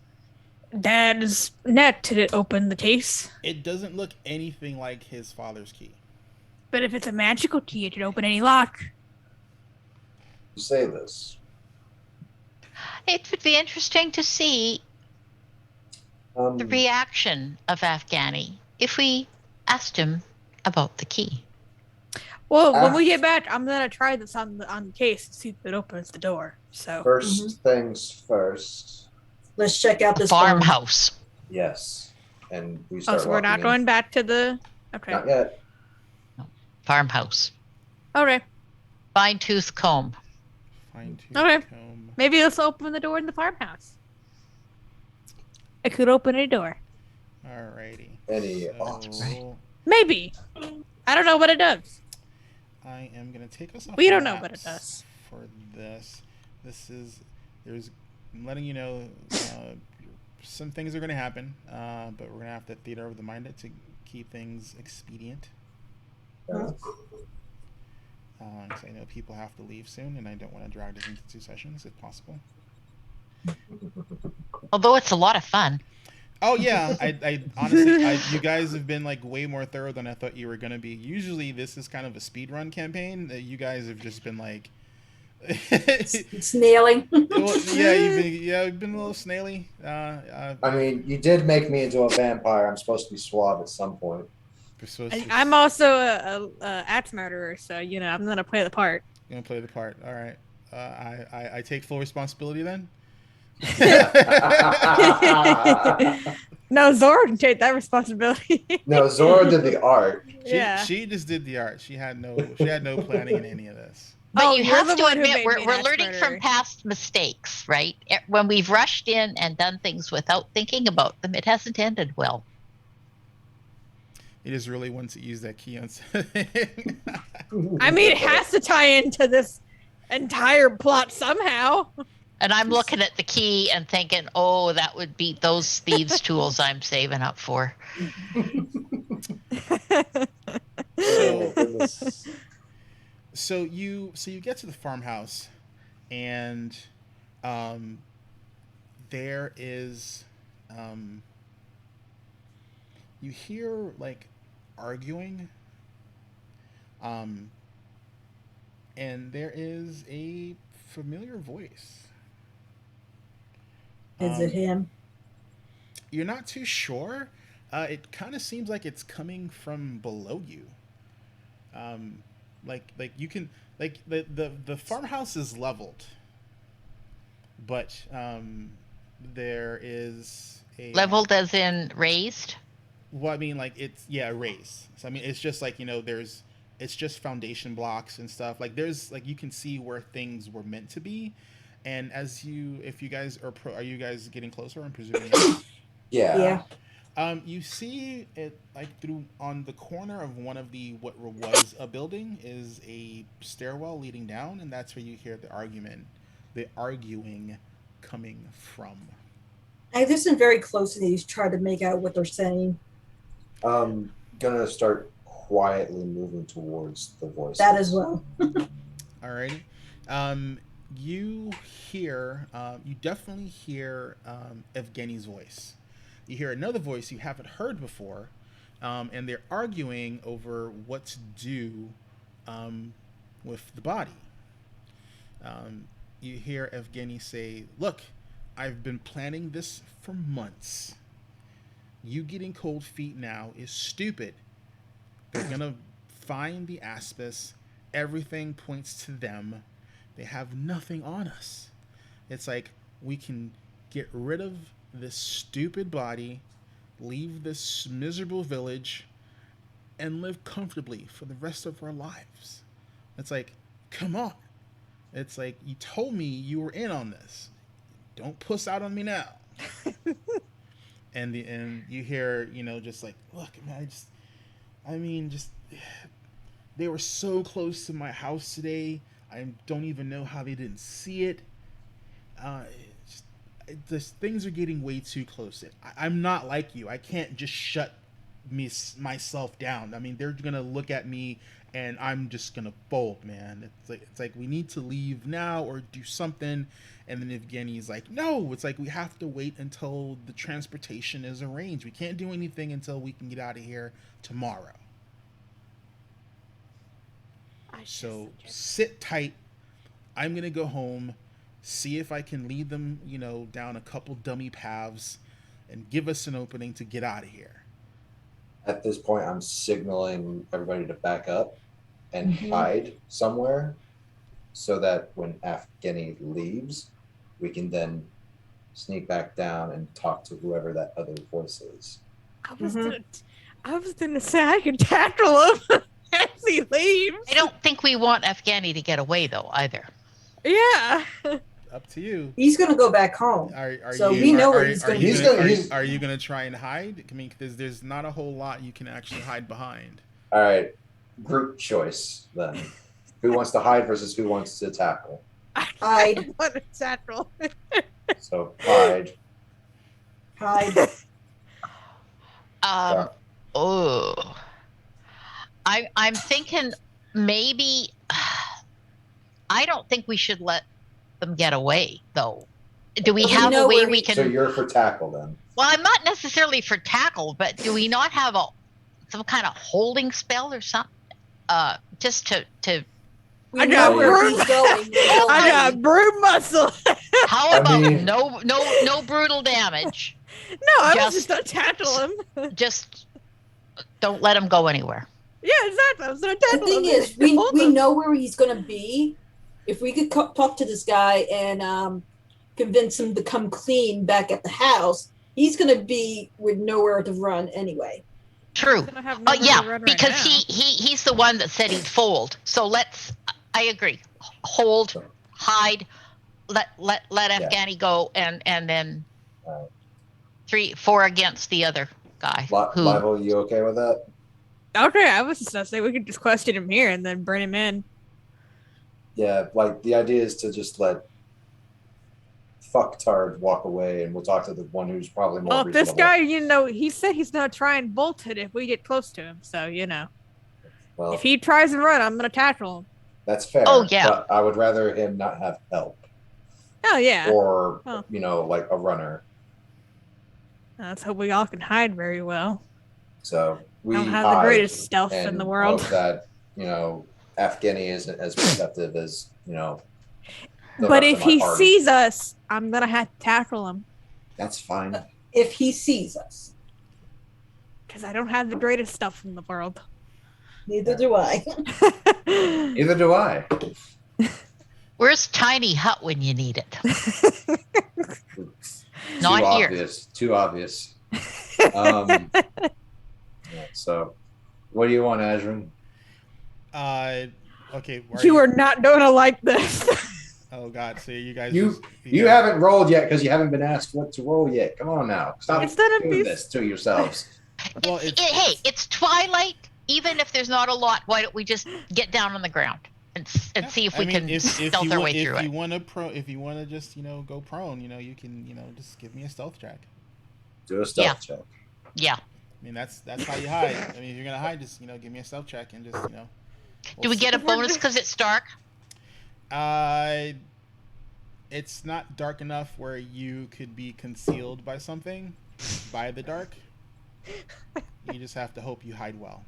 [SPEAKER 4] dad's neck to open the case.
[SPEAKER 2] It doesn't look anything like his father's key.
[SPEAKER 4] But if it's a magical key, it can open any lock.
[SPEAKER 1] You say this.
[SPEAKER 3] It would be interesting to see the reaction of Afghani if we asked him about the key.
[SPEAKER 4] Well, when we get back, I'm gonna try this on the case to see if it opens the door. So
[SPEAKER 1] First things first.
[SPEAKER 5] Let's check out this
[SPEAKER 3] farmhouse.
[SPEAKER 1] Yes, and we start.
[SPEAKER 4] so we're not going back to the. Okay.
[SPEAKER 1] Not yet.
[SPEAKER 3] No. Farmhouse.
[SPEAKER 4] Okay.
[SPEAKER 3] Fine tooth comb.
[SPEAKER 2] Fine tooth comb.
[SPEAKER 4] Maybe let's open the door in the farmhouse. It could open a door.
[SPEAKER 2] Alrighty.
[SPEAKER 4] Maybe. I don't know what it does.
[SPEAKER 2] I am gonna take us off.
[SPEAKER 4] We don't know what it does.
[SPEAKER 2] For this. I'm letting you know some things are gonna happen, but we're gonna have to theater of the mind it to keep things expedient. Because I know people have to leave soon, and I don't want to drag this into 2 sessions if possible.
[SPEAKER 3] Although it's a lot of fun.
[SPEAKER 2] Oh yeah, I honestly, you guys have been like way more thorough than I thought you were gonna be. Usually, this is kind of a speed run campaign. You guys have just been like
[SPEAKER 5] snailing.
[SPEAKER 2] Well, you've been a little snaily.
[SPEAKER 1] I mean, you did make me into a vampire. I'm supposed to be suave at some point.
[SPEAKER 4] I'm also a axe murderer, so I'm gonna play the part.
[SPEAKER 2] You're gonna play the part. All right. I take full responsibility then.
[SPEAKER 4] No, Zora can take that responsibility.
[SPEAKER 1] No, Zora did the art.
[SPEAKER 2] She just did the art. She had no planning in any of this.
[SPEAKER 3] But you have to admit, we're learning from past mistakes, right? When we've rushed in and done things without thinking about them, it hasn't ended well.
[SPEAKER 2] He just really wants to use that key on
[SPEAKER 4] I mean, it has to tie into this entire plot somehow.
[SPEAKER 3] And I'm looking at the key and thinking, oh, that would be those thieves' tools I'm saving up for.
[SPEAKER 2] So you get to the farmhouse, and there is you hear like arguing, and there is a familiar voice.
[SPEAKER 5] Is it him?
[SPEAKER 2] You're not too sure. It kind of seems like it's coming from below you. Um, like you can like the farmhouse is leveled, but there is a
[SPEAKER 3] Leveled as in raised?
[SPEAKER 2] well, I mean, like it's raised. So I mean, it's just like there's it's just foundation blocks and stuff. Like there's like you can see where things were meant to be, and if you guys are you guys getting closer? I'm presuming.
[SPEAKER 1] Yeah.
[SPEAKER 2] You see it like through on the corner of one of the what was a building is a stairwell leading down, and that's where you hear the arguing coming from.
[SPEAKER 5] I listen very closely to try to make out what they're saying.
[SPEAKER 1] I'm gonna start quietly moving towards the voices.
[SPEAKER 5] That as well.
[SPEAKER 2] Alrighty. You you definitely hear Evgeny's voice. You hear another voice you haven't heard before, and they're arguing over what to do with the body. You hear Evgeny say, "Look, I've been planning this for months. You getting cold feet now is stupid. They're gonna find the Aspis. Everything points to them. They have nothing on us. It's like we can get rid of this stupid body, leave this miserable village, and live comfortably for the rest of our lives." It's like, come on. It's like, you told me you were in on this. Don't puss out on me now. and you hear, just like, look, man, they were so close to my house today. I don't even know how they didn't see it. Things are getting way too close. I'm not like you. I can't just shut myself down. I mean, they're gonna look at me, and I'm just gonna fold, man. It's like we need to leave now or do something. And then Evgeny's like, no. It's like we have to wait until the transportation is arranged. We can't do anything until we can get out of here tomorrow. So sit tight. I'm gonna go home, see if I can lead them, down a couple dummy paths, and give us an opening to get out of here.
[SPEAKER 1] At this point, I'm signaling everybody to back up and hide somewhere, so that when Evgeny leaves, we can then sneak back down and talk to whoever that other voice is.
[SPEAKER 4] I was gonna say I could tackle him as he leaves.
[SPEAKER 3] I don't think we want Evgeny to get away though either.
[SPEAKER 4] Yeah.
[SPEAKER 2] Up to you.
[SPEAKER 5] He's gonna go back home. We know where he's gonna be.
[SPEAKER 2] Are you gonna try and hide? I mean, because there's not a whole lot you can actually hide behind.
[SPEAKER 1] All right, group choice then. Who wants to hide versus who wants to tackle?
[SPEAKER 5] Hide.
[SPEAKER 4] What a tackle.
[SPEAKER 1] So hide.
[SPEAKER 3] I'm thinking maybe. I don't think we should let them get away, though. Do we have a way we can?
[SPEAKER 1] So you're for tackle then?
[SPEAKER 3] Well, I'm not necessarily for tackle, but do we not have some kind of holding spell or something? Just to.
[SPEAKER 5] I got
[SPEAKER 4] broom muscle.
[SPEAKER 3] How about no brutal damage?
[SPEAKER 4] No, I was just gonna tackle him.
[SPEAKER 3] Just don't let him go anywhere.
[SPEAKER 4] Yeah, exactly. I was gonna tackle him.
[SPEAKER 5] The thing is, we know where he's gonna be. If we could talk to this guy and convince him to come clean back at the house, he's gonna be with nowhere to run anyway.
[SPEAKER 3] True. Because he's the one that said he'd fold. So I agree. Hold, hide, let Evgeny go, and then 3-4 against the other guy.
[SPEAKER 1] Bible, you okay with that?
[SPEAKER 4] Okay, I was just gonna say we could just question him here and then bring him in.
[SPEAKER 1] Yeah, like the idea is to just let fucktard walk away, and we'll talk to the one who's probably more.
[SPEAKER 4] Well, this guy, he said he's gonna try and bolt it if we get close to him. So
[SPEAKER 1] well,
[SPEAKER 4] if he tries and run, I'm gonna tackle him.
[SPEAKER 1] That's fair.
[SPEAKER 3] Oh yeah.
[SPEAKER 1] But I would rather him not have help.
[SPEAKER 4] Oh yeah.
[SPEAKER 1] Or like a runner.
[SPEAKER 4] Let's hope we all can hide very well.
[SPEAKER 1] So we
[SPEAKER 4] don't have the greatest stealth in the world.
[SPEAKER 1] Hope that Evgeny isn't as perceptive as
[SPEAKER 4] But if he sees us, I'm gonna have to tackle him.
[SPEAKER 1] That's fine.
[SPEAKER 5] if he sees us.
[SPEAKER 4] Because I don't have the greatest stuff in the world.
[SPEAKER 5] Neither do I.
[SPEAKER 1] Neither do I.
[SPEAKER 3] Where's tiny hut when you need it?
[SPEAKER 1] Too
[SPEAKER 3] Not here.
[SPEAKER 1] obvious. Too obvious. Yeah, so, what do you want, Azrin?
[SPEAKER 2] Okay.
[SPEAKER 4] You are not gonna like this.
[SPEAKER 2] Oh God! So you guys.
[SPEAKER 1] You
[SPEAKER 2] guys-
[SPEAKER 1] haven't rolled yet because you haven't been asked what to roll yet. Come on now. Stop
[SPEAKER 4] Instead of
[SPEAKER 1] doing
[SPEAKER 4] these-
[SPEAKER 1] this to yourselves.
[SPEAKER 2] Well,
[SPEAKER 3] Hey, it's twilight. Even if there's not a lot, why don't we just get down on the ground and see if we can stealth our way through it?
[SPEAKER 2] If you want to just go prone, you can just give me a stealth check.
[SPEAKER 1] Do a stealth check.
[SPEAKER 3] Yeah.
[SPEAKER 2] I mean that's how you hide. I mean if you're gonna hide, just give me a stealth check and just
[SPEAKER 3] Do we get a bonus because it's dark?
[SPEAKER 2] It's not dark enough where you could be concealed by something, by the dark. You just have to hope you hide well.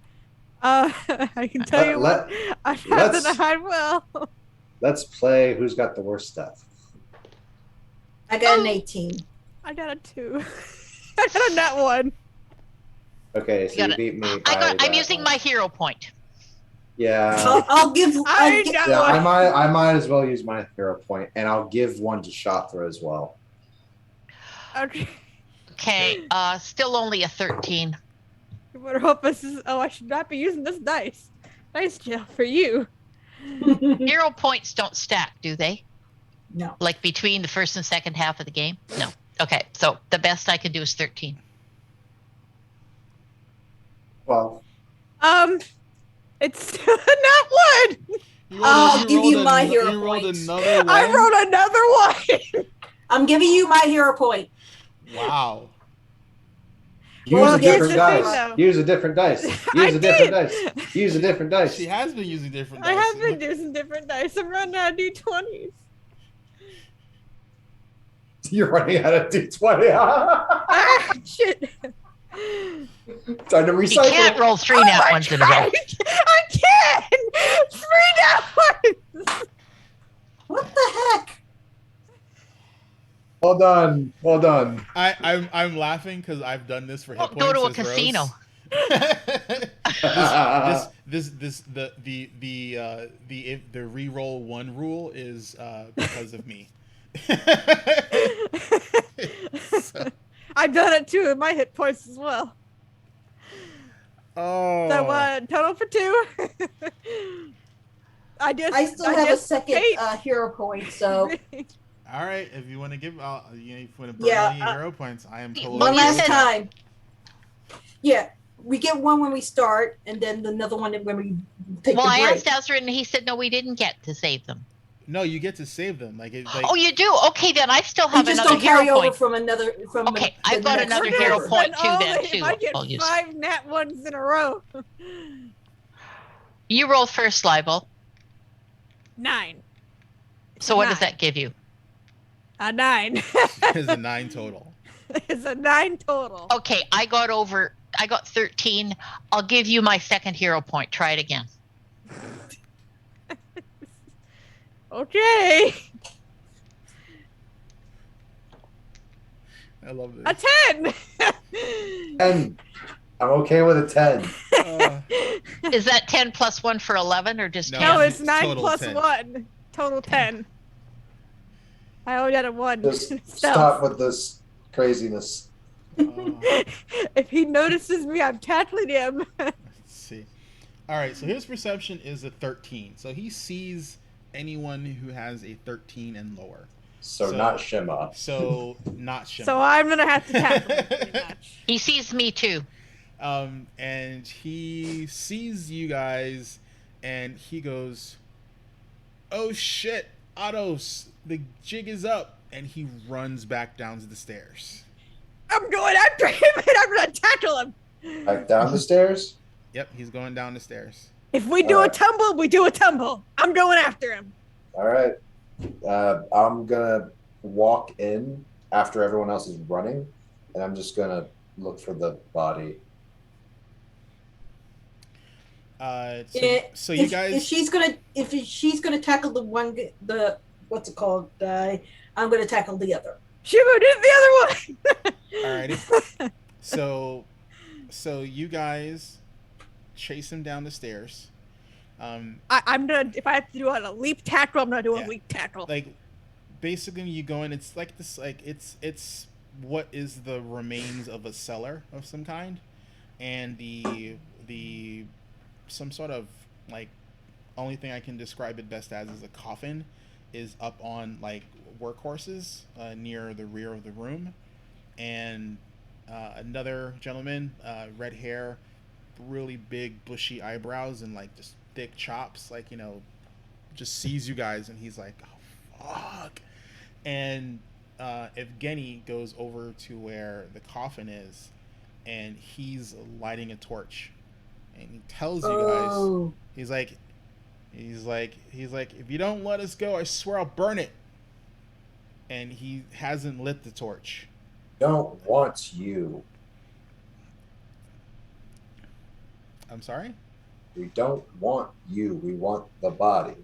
[SPEAKER 4] I can tell you what. I have to hide well.
[SPEAKER 1] Let's play who's got the worst stuff.
[SPEAKER 5] I got an 18.
[SPEAKER 4] I got a 2. I got a nat 1.
[SPEAKER 1] Okay, so you beat me.
[SPEAKER 3] I'm using my hero point.
[SPEAKER 1] Yeah.
[SPEAKER 5] I'll give.
[SPEAKER 1] I might as well use my hero point, and I'll give one to Shatra as well.
[SPEAKER 4] Okay.
[SPEAKER 3] Okay. Still only a 13.
[SPEAKER 4] You better hope this is. Oh, I should not be using this dice. Nice job for you.
[SPEAKER 3] Hero points don't stack, do they?
[SPEAKER 5] No.
[SPEAKER 3] Like between the first and second half of the game? No. Okay, so the best I can do is 13.
[SPEAKER 1] Well.
[SPEAKER 4] It's still not 1.
[SPEAKER 5] I'll give you my hero point.
[SPEAKER 4] I rolled another 1.
[SPEAKER 5] I'm giving you my hero point.
[SPEAKER 2] Wow.
[SPEAKER 1] Use a different dice. Use a different dice. Use a different dice. Use a different dice.
[SPEAKER 2] She has been using different dice.
[SPEAKER 4] I have been using different dice. I'm running out of D20s.
[SPEAKER 1] You're running out of D20.
[SPEAKER 5] Shit.
[SPEAKER 1] Time to recycle.
[SPEAKER 3] You can't roll 3 nat ones in a row.
[SPEAKER 4] I can! 3 nat ones!
[SPEAKER 5] What the heck?
[SPEAKER 1] Well done. Well done.
[SPEAKER 2] I'm laughing because I've done this for hit points.
[SPEAKER 3] Go to a
[SPEAKER 2] as
[SPEAKER 3] casino.
[SPEAKER 2] The re-roll 1 rule is because of me. So.
[SPEAKER 4] I've done it too in my hit points as well.
[SPEAKER 2] Oh.
[SPEAKER 4] So total for 2.
[SPEAKER 5] I still have a second hero point, so.
[SPEAKER 2] All right, if you want to give, if you want to burn any hero points, I am totally.
[SPEAKER 5] One last time. Yeah, we get one when we start, and then another one when we take the break.
[SPEAKER 3] I asked Azra, and he said no, we didn't get to save them.
[SPEAKER 2] No, you get to save them.
[SPEAKER 3] Oh, you do? Okay, then I still have
[SPEAKER 5] just
[SPEAKER 3] another
[SPEAKER 5] don't carry
[SPEAKER 3] hero
[SPEAKER 5] over
[SPEAKER 3] point.
[SPEAKER 5] from another. From
[SPEAKER 3] okay, I've got another hero point too. Then too.
[SPEAKER 4] If I get 5 nat ones in a row.
[SPEAKER 3] You roll first, Libel.
[SPEAKER 4] 9.
[SPEAKER 3] So what does that give you?
[SPEAKER 4] A 9.
[SPEAKER 2] It's a 9 total.
[SPEAKER 4] It's a 9 total.
[SPEAKER 3] Okay, I got 13. I'll give you my second hero point. Try it again.
[SPEAKER 4] Okay.
[SPEAKER 2] I love this.
[SPEAKER 4] A 10.
[SPEAKER 1] 10. I'm okay with a 10.
[SPEAKER 3] Is that 10 plus 1 for 11 or just 10?
[SPEAKER 4] No, it's 9 plus
[SPEAKER 2] 10.
[SPEAKER 4] 1. Total 10. I only had a 1.
[SPEAKER 1] Just stop with this craziness.
[SPEAKER 4] If he notices me, I'm tackling him.
[SPEAKER 2] Let's see. All right, so his perception is a 13. So he sees anyone who has a 13 and lower.
[SPEAKER 1] So not Shima.
[SPEAKER 2] So not Shima.
[SPEAKER 4] So I'm going to have to tackle him pretty much.
[SPEAKER 3] He sees me too.
[SPEAKER 2] And he sees you guys and he goes, "Oh shit, Ottos, the jig is up." And he runs back down the stairs.
[SPEAKER 4] I'm going after him and I'm going to tackle him.
[SPEAKER 1] Back down the stairs?
[SPEAKER 2] Yep, he's going down the stairs.
[SPEAKER 4] If we do a tumble, we do a tumble. I'm going after him.
[SPEAKER 1] All right. I'm going to walk in after everyone else is running, and I'm just going to look for the body.
[SPEAKER 2] So you guys,
[SPEAKER 5] if she's gonna tackle the one, the what's it called guy, I'm gonna tackle the other.
[SPEAKER 4] Shimu did the other one.
[SPEAKER 2] Alrighty. So you guys chase him down the stairs.
[SPEAKER 4] I'm gonna, if I have to do a leap tackle, I'm gonna do a
[SPEAKER 2] Yeah.
[SPEAKER 4] leap tackle.
[SPEAKER 2] Like, basically, you go in. It's like this. Like it's what is the remains of a cellar of some kind, and the some sort of like only thing I can describe it best as is a coffin is up on like workhorses near the rear of the room, and another gentleman, red hair, really big bushy eyebrows, and like just thick chops, like just sees you guys and he's like, oh fuck. And Evgeny goes over to where the coffin is, and he's lighting a torch, and he tells you guys,
[SPEAKER 5] Oh,
[SPEAKER 2] he's like, if you don't let us go, I swear I'll burn it. And he hasn't lit the torch.
[SPEAKER 1] Don't want you.
[SPEAKER 2] I'm sorry?
[SPEAKER 1] We don't want you. We want the body.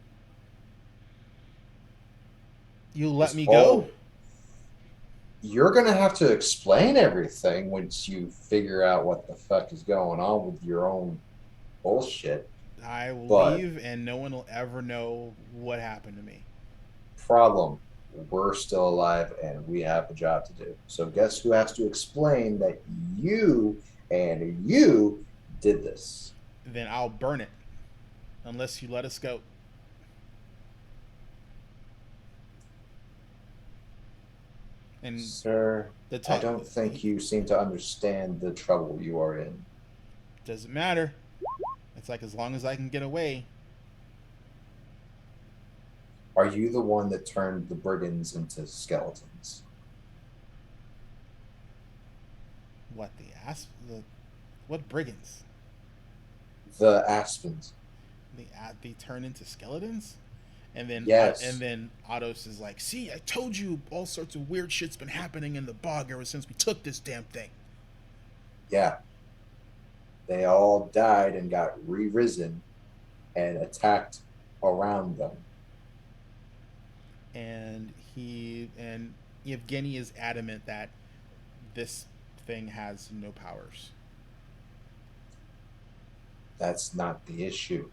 [SPEAKER 2] You let
[SPEAKER 1] Just
[SPEAKER 2] me
[SPEAKER 1] follow-
[SPEAKER 2] go?
[SPEAKER 1] You're gonna have to explain everything once you figure out what the fuck is going on with your own bullshit.
[SPEAKER 2] I will
[SPEAKER 1] But-
[SPEAKER 2] leave, and no one will ever know what happened to me.
[SPEAKER 1] Problem. We're still alive and we have a job to do. So guess who has to explain that you and you did this?
[SPEAKER 2] Then I'll burn it, unless you let us go. And
[SPEAKER 1] Sir,
[SPEAKER 2] the
[SPEAKER 1] I don't think you seem to understand the trouble you are in.
[SPEAKER 2] Doesn't matter. It's like, as long as I can get away.
[SPEAKER 1] Are you the one that turned the brigands into skeletons?
[SPEAKER 2] What what brigands?
[SPEAKER 1] The Aspens.
[SPEAKER 2] They turn into skeletons, and then
[SPEAKER 1] Yes.
[SPEAKER 2] and then Ottos is like, "See, I told you, all sorts of weird shit's been happening in the bog ever since we took this damn thing."
[SPEAKER 1] Yeah. They all died and got re-risen and attacked around them.
[SPEAKER 2] And Yevgeny is adamant that this thing has no powers.
[SPEAKER 1] That's not the issue.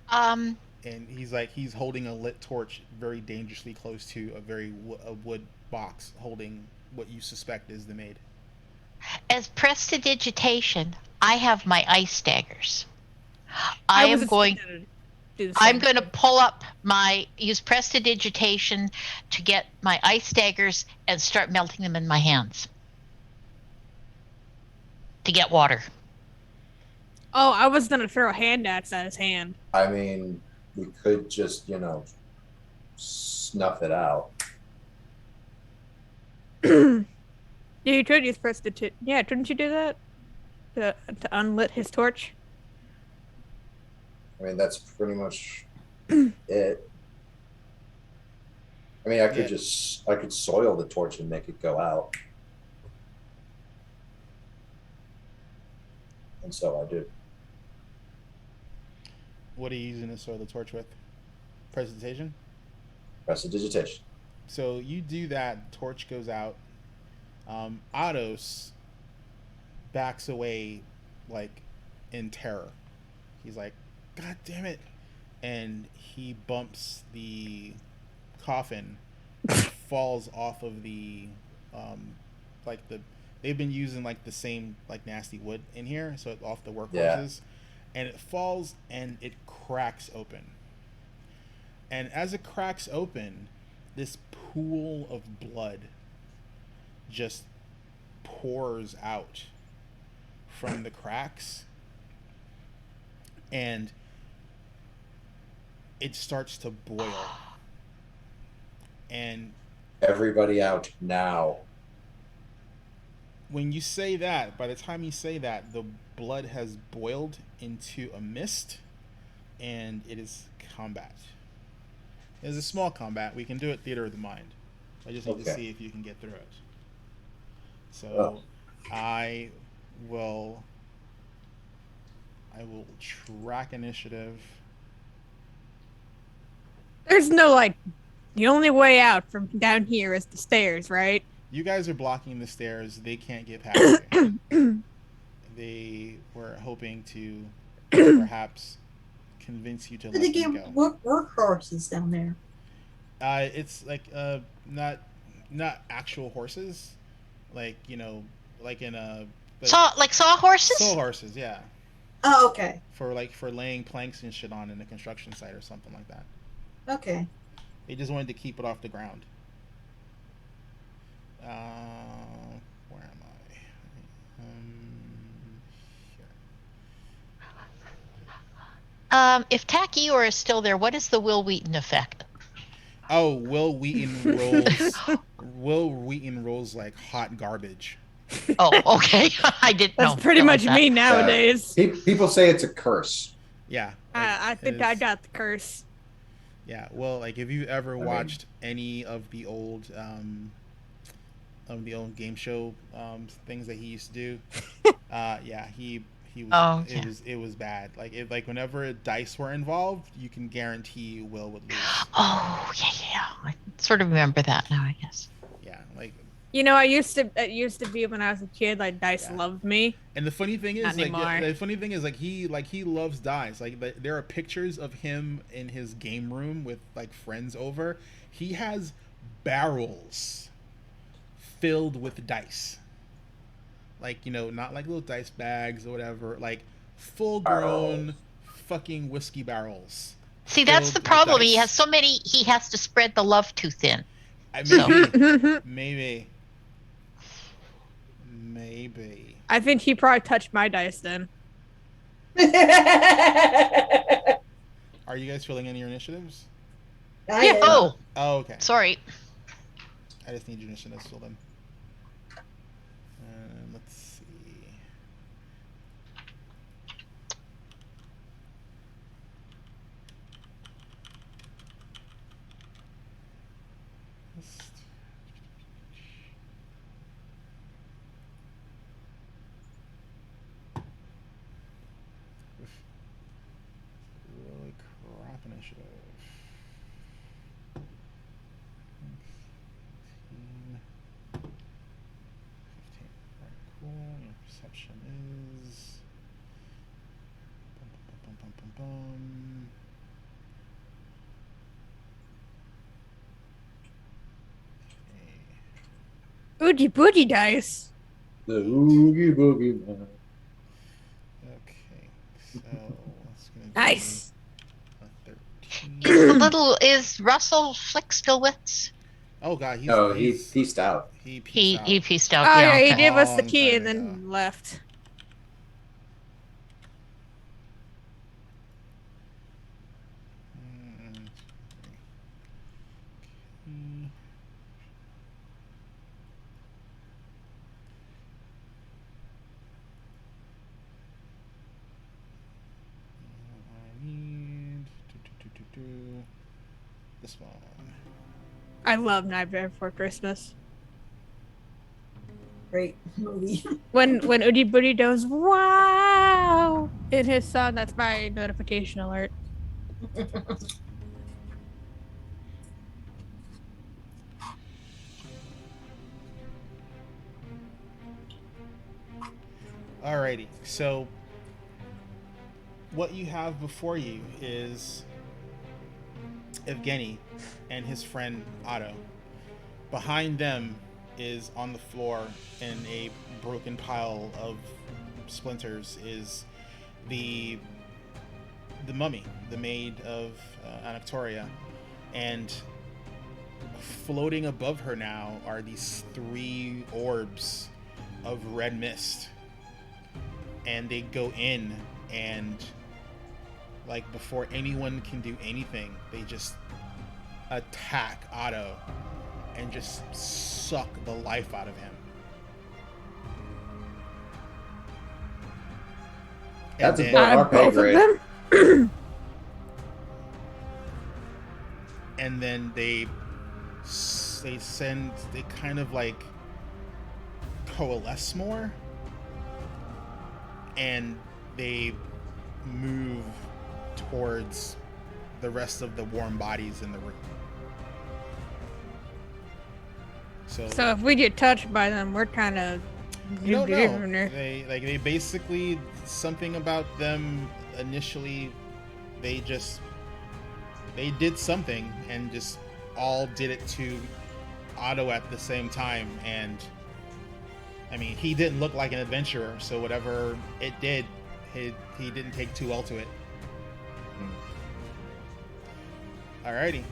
[SPEAKER 3] Um,
[SPEAKER 2] And he's holding a lit torch very dangerously close to a wood box holding what you suspect is the maid.
[SPEAKER 3] as prestidigitation, I have my ice daggers. I'm going to pull up use prestidigitation to get my ice daggers and start melting them in my hands to get water.
[SPEAKER 4] Oh, I was gonna throw a hand axe at his hand.
[SPEAKER 1] I mean, we could just, snuff it out.
[SPEAKER 4] Yeah, you could use prestidigitation. Yeah, couldn't you do that to unlit his torch?
[SPEAKER 1] I mean, that's pretty much it. I mean, I could soil the torch and make it go out. And so I did.
[SPEAKER 2] What are you using to soil the torch with? Presentation?
[SPEAKER 1] Prestidigitation.
[SPEAKER 2] So you do that, torch goes out. Ottos backs away, like, in terror. He's like, God damn it. And he bumps the coffin, falls off of the, they've been using, like, the same, like, nasty wood in here, so it's off the workhorses.
[SPEAKER 1] Yeah.
[SPEAKER 2] And it falls, and it cracks open. And as it cracks open, this pool of blood just pours out from the cracks, and it starts to boil. And
[SPEAKER 1] Everybody out now.
[SPEAKER 2] when you say that, by the time you say that, the blood has boiled into a mist, and it is combat. It's a small combat. We can do it theater of the mind. I just need to
[SPEAKER 1] Okay.
[SPEAKER 2] see if you can get through it. So I will track initiative.
[SPEAKER 4] There's no The only way out from down here is the stairs, right?
[SPEAKER 2] You guys are blocking the stairs. They can't get past you. They were hoping to perhaps convince you to
[SPEAKER 5] But
[SPEAKER 2] let
[SPEAKER 5] they
[SPEAKER 2] them
[SPEAKER 5] get
[SPEAKER 2] go.
[SPEAKER 5] workhorses down there.
[SPEAKER 2] It's like not actual horses, like like in a like
[SPEAKER 3] sawhorses?
[SPEAKER 2] sawhorses, yeah,
[SPEAKER 5] Oh, okay.
[SPEAKER 2] for laying planks and shit on in a construction site or something like that.
[SPEAKER 5] Okay.
[SPEAKER 2] They just wanted to keep it off the ground. Where am I? Here.
[SPEAKER 3] If Takior is still there, what is the Will Wheaton effect?
[SPEAKER 2] Oh, Will Wheaton rolls. Will Wheaton rolls like hot garbage.
[SPEAKER 3] Oh, okay. I didn't know.
[SPEAKER 4] That's pretty
[SPEAKER 3] realize
[SPEAKER 4] much
[SPEAKER 3] that.
[SPEAKER 4] me nowadays.
[SPEAKER 1] People say it's a curse.
[SPEAKER 2] Yeah.
[SPEAKER 4] I
[SPEAKER 2] like,
[SPEAKER 4] think I got the curse.
[SPEAKER 2] Yeah. Well, like if you've ever
[SPEAKER 1] mean-
[SPEAKER 2] watched any of the old game show things that he used to do, yeah, he was.
[SPEAKER 3] Oh, yeah.
[SPEAKER 2] It was bad. Like whenever dice were involved, you can guarantee Will would lose.
[SPEAKER 3] Oh, yeah. I sort of remember that now, I guess.
[SPEAKER 2] Yeah. Like.
[SPEAKER 4] You know, it used to be when I was a kid, like dice
[SPEAKER 2] Yeah.
[SPEAKER 4] loved me.
[SPEAKER 2] And the funny thing is,
[SPEAKER 4] Not
[SPEAKER 2] like,
[SPEAKER 4] anymore.
[SPEAKER 2] the funny thing is, he loves dice. Like, there are pictures of him in his game room with like friends over. He has barrels filled with dice. Like, not like little dice bags or whatever. Like, full-grown fucking whiskey barrels.
[SPEAKER 3] See, that's the
[SPEAKER 2] Filled with
[SPEAKER 3] problem. He
[SPEAKER 2] dice.
[SPEAKER 3] has so many. He has to spread the love too thin.
[SPEAKER 2] Maybe. Maybe.
[SPEAKER 4] I think he probably touched my dice then.
[SPEAKER 2] Are you guys filling in your initiatives?
[SPEAKER 5] I am.
[SPEAKER 3] Oh,
[SPEAKER 2] Oh, okay.
[SPEAKER 3] sorry.
[SPEAKER 2] I just need your initiatives filled in. Let's see. Really crap initiative. 15. Alright, cool. Your perception is. Bum, bum, bum, bum, bum. Okay.
[SPEAKER 4] Oogie boogie dice.
[SPEAKER 1] The Oogie Boogie Man.
[SPEAKER 2] Okay. So that's gonna be
[SPEAKER 4] Nice.
[SPEAKER 2] a 13.
[SPEAKER 3] Is Russell Flick still with us?
[SPEAKER 2] Oh god, he's
[SPEAKER 1] No, he peaced out.
[SPEAKER 2] he peaced
[SPEAKER 3] He
[SPEAKER 2] out.
[SPEAKER 3] he pieced
[SPEAKER 4] Oh
[SPEAKER 3] out.
[SPEAKER 4] yeah, he
[SPEAKER 3] okay.
[SPEAKER 4] gave us the
[SPEAKER 2] Long
[SPEAKER 4] key
[SPEAKER 2] time
[SPEAKER 4] and then
[SPEAKER 2] ago.
[SPEAKER 4] left.
[SPEAKER 2] Okay. I need this one.
[SPEAKER 4] I love Nightmare Before Christmas.
[SPEAKER 5] Great movie.
[SPEAKER 4] When Oogie Boogie does wow in his song, that's my notification alert.
[SPEAKER 2] Alrighty, so what you have before you is Evgeny and his friend Otto. Behind them is on the floor in a broken pile of splinters is the mummy, the maid of Anactoria, and floating above her now are these 3 orbs of red mist, and they go in, and like before anyone can do anything, they just attack Otto and just suck the life out of him.
[SPEAKER 1] That's
[SPEAKER 2] And
[SPEAKER 1] a
[SPEAKER 2] then-
[SPEAKER 1] Our pay
[SPEAKER 4] Both of
[SPEAKER 1] grade.
[SPEAKER 4] them?
[SPEAKER 2] and then they kind of like coalesce more, and they move towards the rest of the warm bodies in the room. So
[SPEAKER 4] if we get touched by them, we're kind of.
[SPEAKER 2] you don't know. They basically, something about them initially, they did something and just all did it to Otto at the same time. And I mean, he didn't look like an adventurer, so whatever it did, he didn't take too well to it. Alrighty.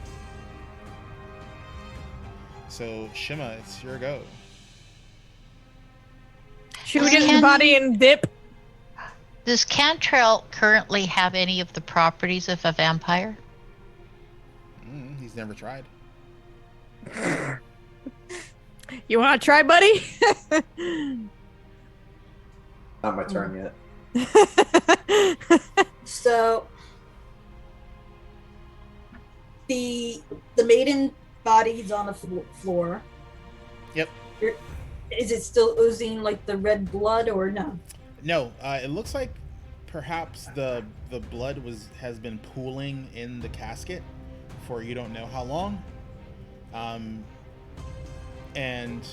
[SPEAKER 2] So Shima, it's your go.
[SPEAKER 4] Should we get in the body and dip?
[SPEAKER 3] Does Cantrell currently have any of the properties of a vampire?
[SPEAKER 2] He's never tried.
[SPEAKER 4] You want to try, buddy?
[SPEAKER 1] Not my turn yet.
[SPEAKER 5] So the maiden body's on the floor.
[SPEAKER 2] Yep.
[SPEAKER 5] Is it still oozing like the red blood or no?
[SPEAKER 2] No, it looks like perhaps the blood has been pooling in the casket for you don't know how long. And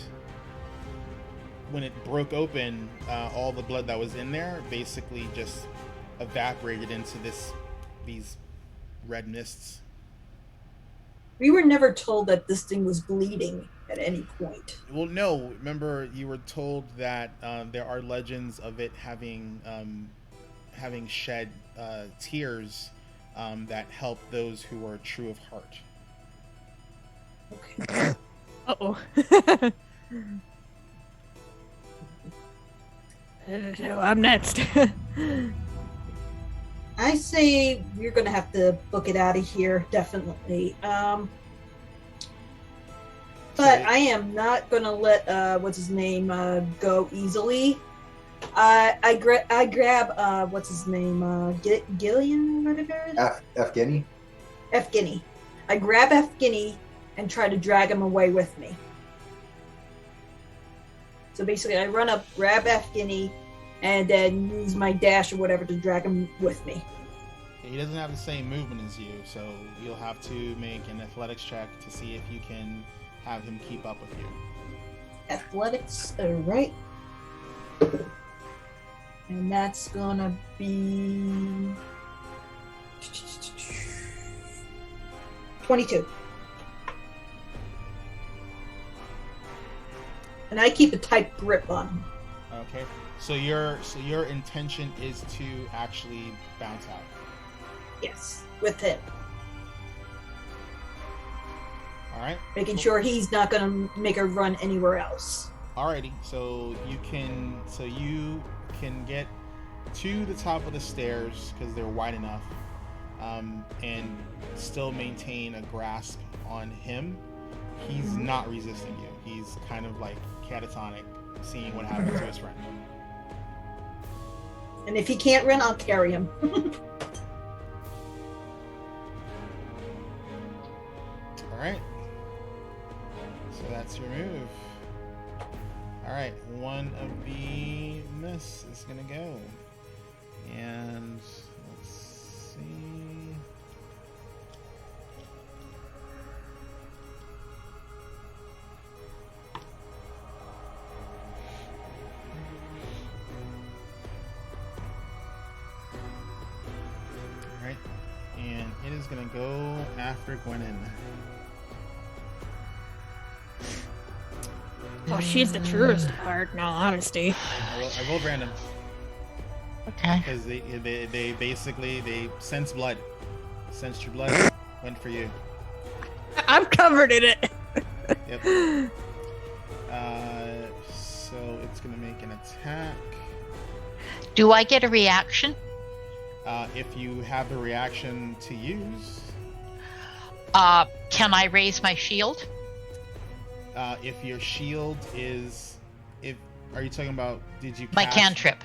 [SPEAKER 2] when it broke open, all the blood that was in there basically just evaporated into these red mists.
[SPEAKER 5] We were never told that this thing was bleeding at any point.
[SPEAKER 2] Well, no. Remember, you were told that there are legends of it having shed tears that help those who are true of heart.
[SPEAKER 5] Okay.
[SPEAKER 4] Uh-oh. I'm next.
[SPEAKER 5] I say we're gonna have to book it out of here, definitely. But I am not gonna let what's his name go easily. I grab what's his name Gillian, whatever.
[SPEAKER 1] Evgeny.
[SPEAKER 5] Evgeny. I grab Evgeny and try to drag him away with me. So basically, I run up, grab Evgeny, and then use my dash or whatever to drag him with me.
[SPEAKER 2] He doesn't have the same movement as you, so you'll have to make an athletics check to see if you can have him keep up with you.
[SPEAKER 5] Athletics, alright. And that's gonna be 22. And I keep a tight grip on him.
[SPEAKER 2] Okay. So your intention is to actually bounce out.
[SPEAKER 5] Yes, with him.
[SPEAKER 2] All right.
[SPEAKER 5] Making sure he's not gonna make a run anywhere else.
[SPEAKER 2] Alrighty. So you can get to the top of the stairs because they're wide enough, and still maintain a grasp on him. He's not resisting you. He's kind of like catatonic, seeing what happens to his friend.
[SPEAKER 5] And if he can't run, I'll carry him.
[SPEAKER 2] Alright. So that's your move. Alright, one of the miss is gonna go. And let's see. Alright. And it is gonna go after Gwenin.
[SPEAKER 4] Oh, she's the truest part, in all honesty.
[SPEAKER 2] I rolled random.
[SPEAKER 3] Okay.
[SPEAKER 2] Because they basically sense blood. Sensed your blood, went for you.
[SPEAKER 4] I'm covered in it.
[SPEAKER 2] Yep. So it's gonna make an attack.
[SPEAKER 3] Do I get a reaction?
[SPEAKER 2] If you have the reaction to use.
[SPEAKER 3] Can I raise my shield?
[SPEAKER 2] If your shield is, are you talking about? Did you?
[SPEAKER 3] My cantrip.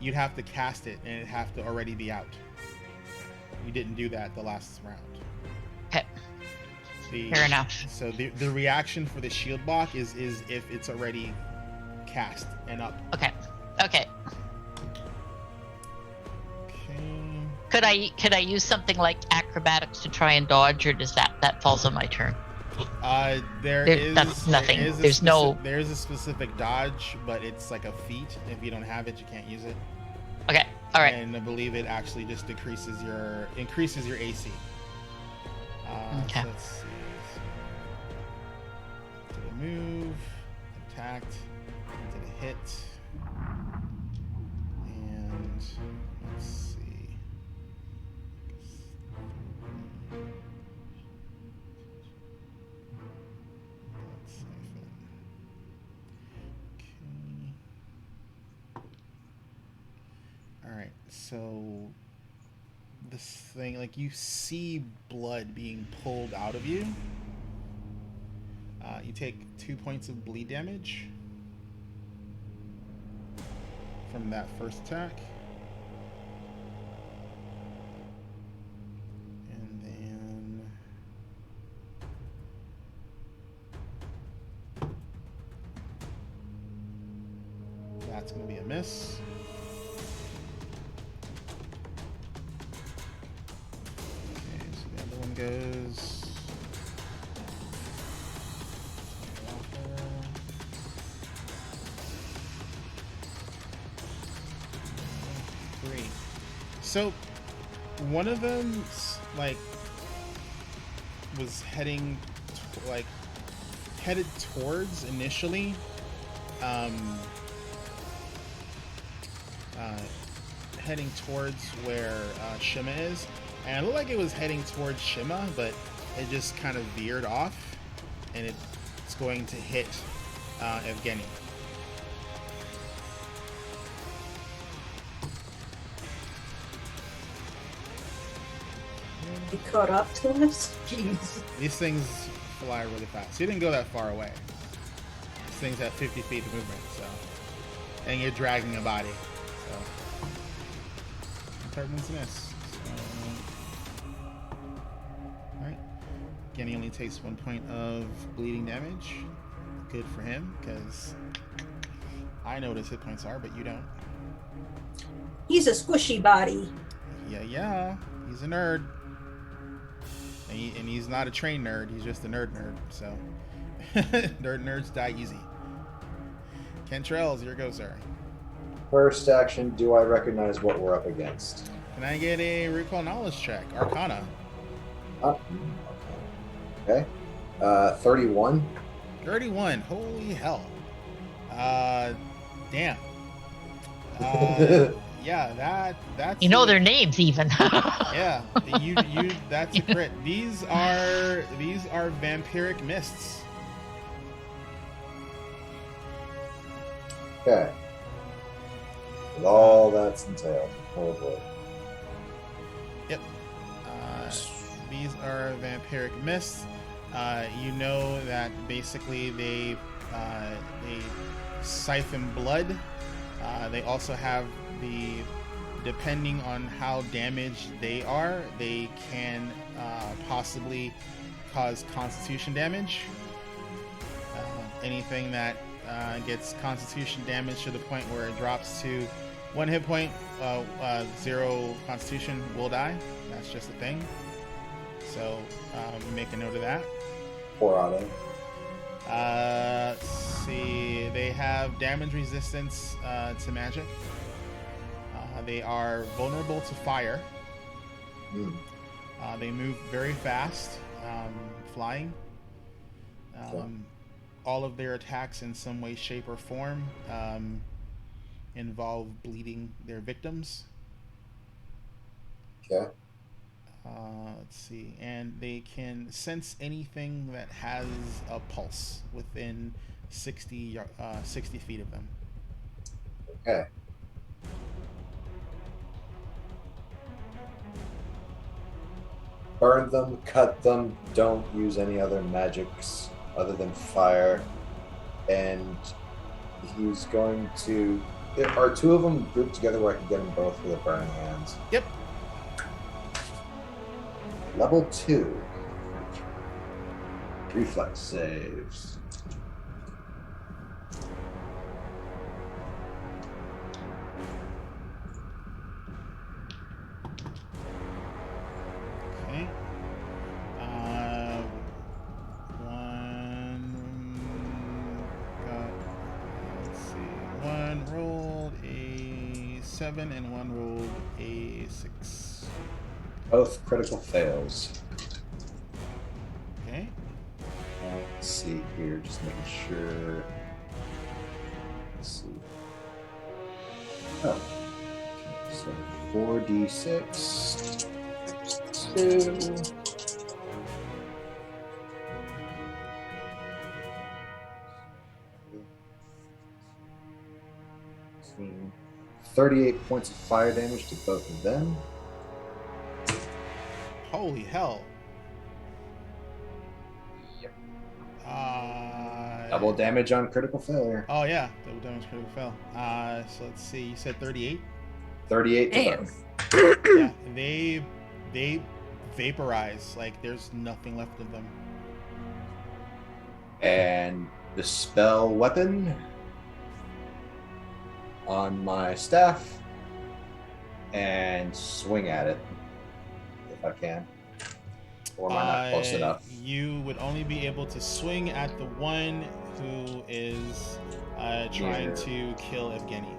[SPEAKER 2] You'd have to cast it, and it'd have to already be out. You didn't do that the last round.
[SPEAKER 3] Okay. Fair enough.
[SPEAKER 2] So the reaction for the shield block is if it's already cast and up.
[SPEAKER 3] Okay. Okay.
[SPEAKER 2] Okay.
[SPEAKER 3] Could I use something like acrobatics to try and dodge, or does that falls on my turn? That's nothing. There's no.
[SPEAKER 2] There's a specific dodge, but it's like a feat. If you don't have it, you can't use it.
[SPEAKER 3] Okay. All right.
[SPEAKER 2] And I believe it actually just increases your AC.
[SPEAKER 3] Okay.
[SPEAKER 2] So let's see. Did a move, attacked, did a hit, and let's see. All right, so this thing, like, you see blood being pulled out of you. You take 2 points of bleed damage from that first attack. And then that's going to be a miss. Okay, so the other one goes. So, one of them, like, was headed towards initially, heading towards where Shima is, and it looked like it was heading towards Shima, but it just kind of veered off, and it's going to hit Evgeny.
[SPEAKER 5] You caught up to us? Jeez.
[SPEAKER 2] These things fly really fast. So you didn't go that far away. These things have 50 feet of movement, so. And you're dragging a body. So. Third one's a miss. So. Alright. Again, he only takes 1 point of bleeding damage. Good for him, because I know what his hit points are, but you don't.
[SPEAKER 5] He's a squishy body.
[SPEAKER 2] Yeah. He's a nerd. And he's not a trained nerd, he's just a nerd. So, nerds die easy. Kentrell, your go, sir.
[SPEAKER 1] First action, do I recognize what we're up against?
[SPEAKER 2] Can I get a recall knowledge check? Arcana.
[SPEAKER 1] Okay. 31.
[SPEAKER 2] 31. Holy hell. Damn. Yeah, that's.
[SPEAKER 3] You know their names even.
[SPEAKER 2] Yeah, you. That's a crit. These are vampiric mists.
[SPEAKER 1] Okay. With all that's entailed. Oh boy.
[SPEAKER 2] Yep. These are vampiric mists. You know that basically they siphon blood. They also have depending on how damaged they are, they can possibly cause constitution damage. Anything that gets constitution damage to the point where it drops to 1 hit point, 0 constitution will die. That's just a thing. So make a note of that.
[SPEAKER 1] 4 auto.
[SPEAKER 2] Let's see. They have damage resistance to magic. They are vulnerable to fire. They move very fast, flying. All of their attacks in some way, shape, or form involve bleeding their victims.
[SPEAKER 1] Okay.
[SPEAKER 2] Let's see. And they can sense anything that has a pulse within 60 feet of them.
[SPEAKER 1] Okay. Burn them, cut them, don't use any other magics other than fire. And he's going to... Are 2 of them grouped together where I can get them both with a burning hands?
[SPEAKER 2] Yep.
[SPEAKER 1] Level 2. Reflex saves.
[SPEAKER 2] Okay. 1, 7, and one rolled a 6.
[SPEAKER 1] Both critical fails.
[SPEAKER 2] Okay.
[SPEAKER 1] Let's see here, just making sure. Let's see. Oh. Okay, so 4d6. 2. 38 points of fire damage to both of them.
[SPEAKER 2] Holy hell.
[SPEAKER 1] Yep.
[SPEAKER 2] Uh,
[SPEAKER 1] Double damage on critical failure.
[SPEAKER 2] Oh yeah, double damage critical fail. So let's see. You said 38.
[SPEAKER 1] 38 to
[SPEAKER 4] Damn.
[SPEAKER 1] both.
[SPEAKER 2] Yeah, they vaporize. Like there's nothing left of them.
[SPEAKER 1] And the spell weapon on my staff and swing at it if I can. Or am I not close enough?
[SPEAKER 2] You would only be able to swing at the one who is trying
[SPEAKER 1] Near.
[SPEAKER 2] to kill Evgeny.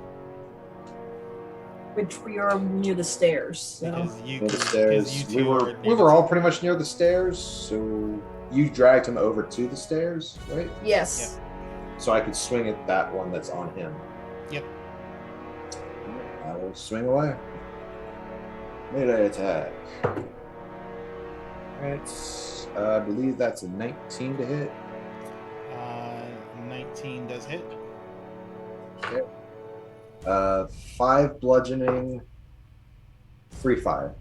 [SPEAKER 5] Which we are near the stairs. So.
[SPEAKER 2] Because you,
[SPEAKER 1] Near the
[SPEAKER 2] because
[SPEAKER 1] stairs.
[SPEAKER 2] you
[SPEAKER 1] We
[SPEAKER 2] two
[SPEAKER 1] were
[SPEAKER 2] are
[SPEAKER 1] we were all pretty much near the stairs, so you dragged him over to the stairs, right?
[SPEAKER 5] Yes.
[SPEAKER 1] So I could swing at that one that's on him.
[SPEAKER 2] Yep.
[SPEAKER 1] I will swing away. Melee attack. Alright. I believe that's a 19 to hit.
[SPEAKER 2] 19 does hit.
[SPEAKER 1] Okay. 5 bludgeoning, 3 fire.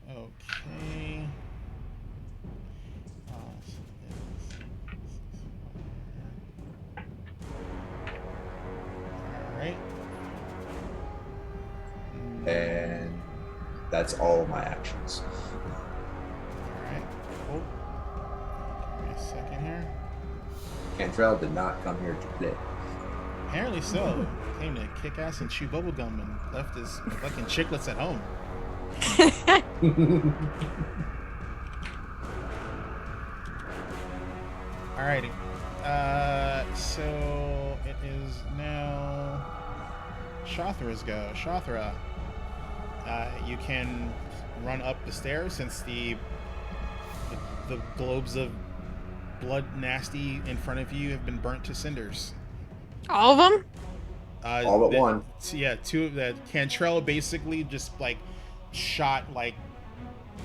[SPEAKER 2] Okay. Alright.
[SPEAKER 1] And that's all of my actions.
[SPEAKER 2] Alright. Cool. Give me a second here.
[SPEAKER 1] Cantrell did not come here to play.
[SPEAKER 2] Apparently so. Came to kick ass and chew bubblegum and left his fucking chiclets at home. Alrighty. So it is now Shothra's go. Shothra, you can run up the stairs since the globes of blood nasty in front of you have been burnt to cinders.
[SPEAKER 4] All of them?
[SPEAKER 1] All but one.
[SPEAKER 2] Yeah, two of that. Cantrell basically just like shot like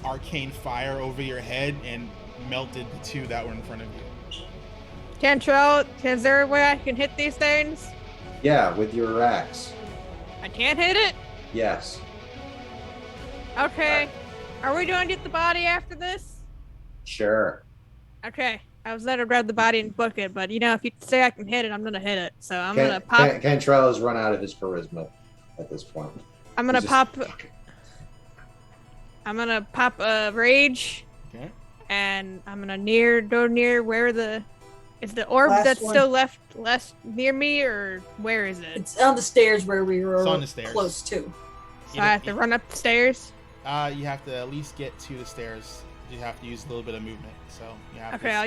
[SPEAKER 2] arcane fire over your head and melted the two that were in front of you.
[SPEAKER 4] Cantrell, is there a way I can hit these things?
[SPEAKER 1] Yeah, with your axe.
[SPEAKER 4] I can't hit it?
[SPEAKER 1] Yes.
[SPEAKER 4] Okay. Are we going to get the body after this?
[SPEAKER 1] Sure.
[SPEAKER 4] Okay. I was gonna grab the body and book it, but you know, if you say I can hit it, I'm gonna hit it. So I'm gonna pop.
[SPEAKER 1] Cantrell has run out of his charisma at this point.
[SPEAKER 4] I'm gonna
[SPEAKER 1] He's
[SPEAKER 4] pop.
[SPEAKER 1] just-
[SPEAKER 4] I'm gonna pop a rage,
[SPEAKER 2] Okay.
[SPEAKER 4] and I'm gonna go near where is the orb
[SPEAKER 5] Last
[SPEAKER 4] that's
[SPEAKER 5] one.
[SPEAKER 4] still left near me, or where is it?
[SPEAKER 5] It's on the stairs where we were
[SPEAKER 2] It's on the stairs.
[SPEAKER 5] close to.
[SPEAKER 4] So I have to run up the stairs.
[SPEAKER 2] You have to at least get to the stairs. You have to use a little bit of movement. So you have
[SPEAKER 4] Okay,
[SPEAKER 2] to
[SPEAKER 4] I'll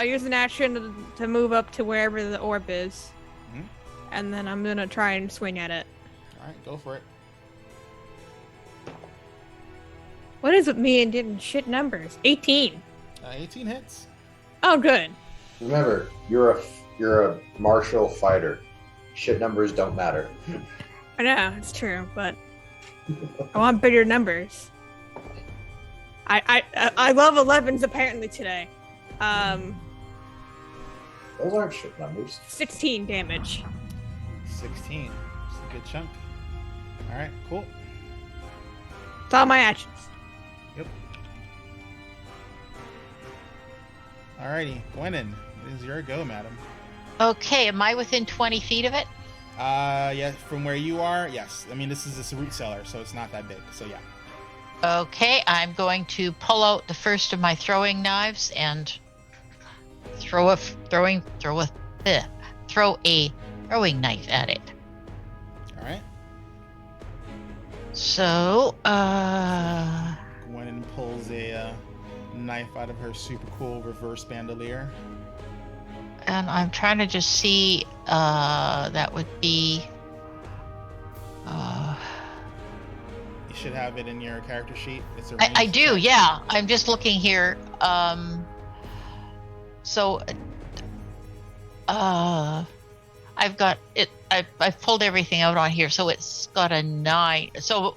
[SPEAKER 4] use an action to move up to wherever the orb is,
[SPEAKER 2] Mhm.
[SPEAKER 4] and then I'm gonna try and swing at it.
[SPEAKER 2] All right, go for it.
[SPEAKER 4] What is with me and getting shit numbers? 18.
[SPEAKER 2] 18 hits.
[SPEAKER 4] Oh, good.
[SPEAKER 1] Remember, you're a martial fighter. Shit numbers don't matter.
[SPEAKER 4] I know it's true, but I want bigger numbers. I love 11s apparently today.
[SPEAKER 1] Those aren't shit numbers.
[SPEAKER 4] 16 damage.
[SPEAKER 2] 16. It's a good chunk. All right, cool.
[SPEAKER 4] It's all my actions.
[SPEAKER 2] Yep. Alrighty, Gwennon, it is your go, madam.
[SPEAKER 3] Okay, am I within 20 feet of it?
[SPEAKER 2] Yeah, from where you are, yes. I mean, this is a root cellar, so it's not that big. So yeah.
[SPEAKER 3] Okay, I'm going to pull out the first of my throwing knives and throw a throwing knife at it.
[SPEAKER 2] All right.
[SPEAKER 3] So,
[SPEAKER 2] Gwennon pulls a knife out of her super cool reverse bandolier.
[SPEAKER 3] and I'm trying to just see, that would be Uh,
[SPEAKER 2] You should have it in your character sheet. It's a
[SPEAKER 3] I
[SPEAKER 2] ranged
[SPEAKER 3] do,
[SPEAKER 2] attack.
[SPEAKER 3] yeah. I'm just looking here. So, I've got it. I've pulled everything out on here, so it's got a 9. So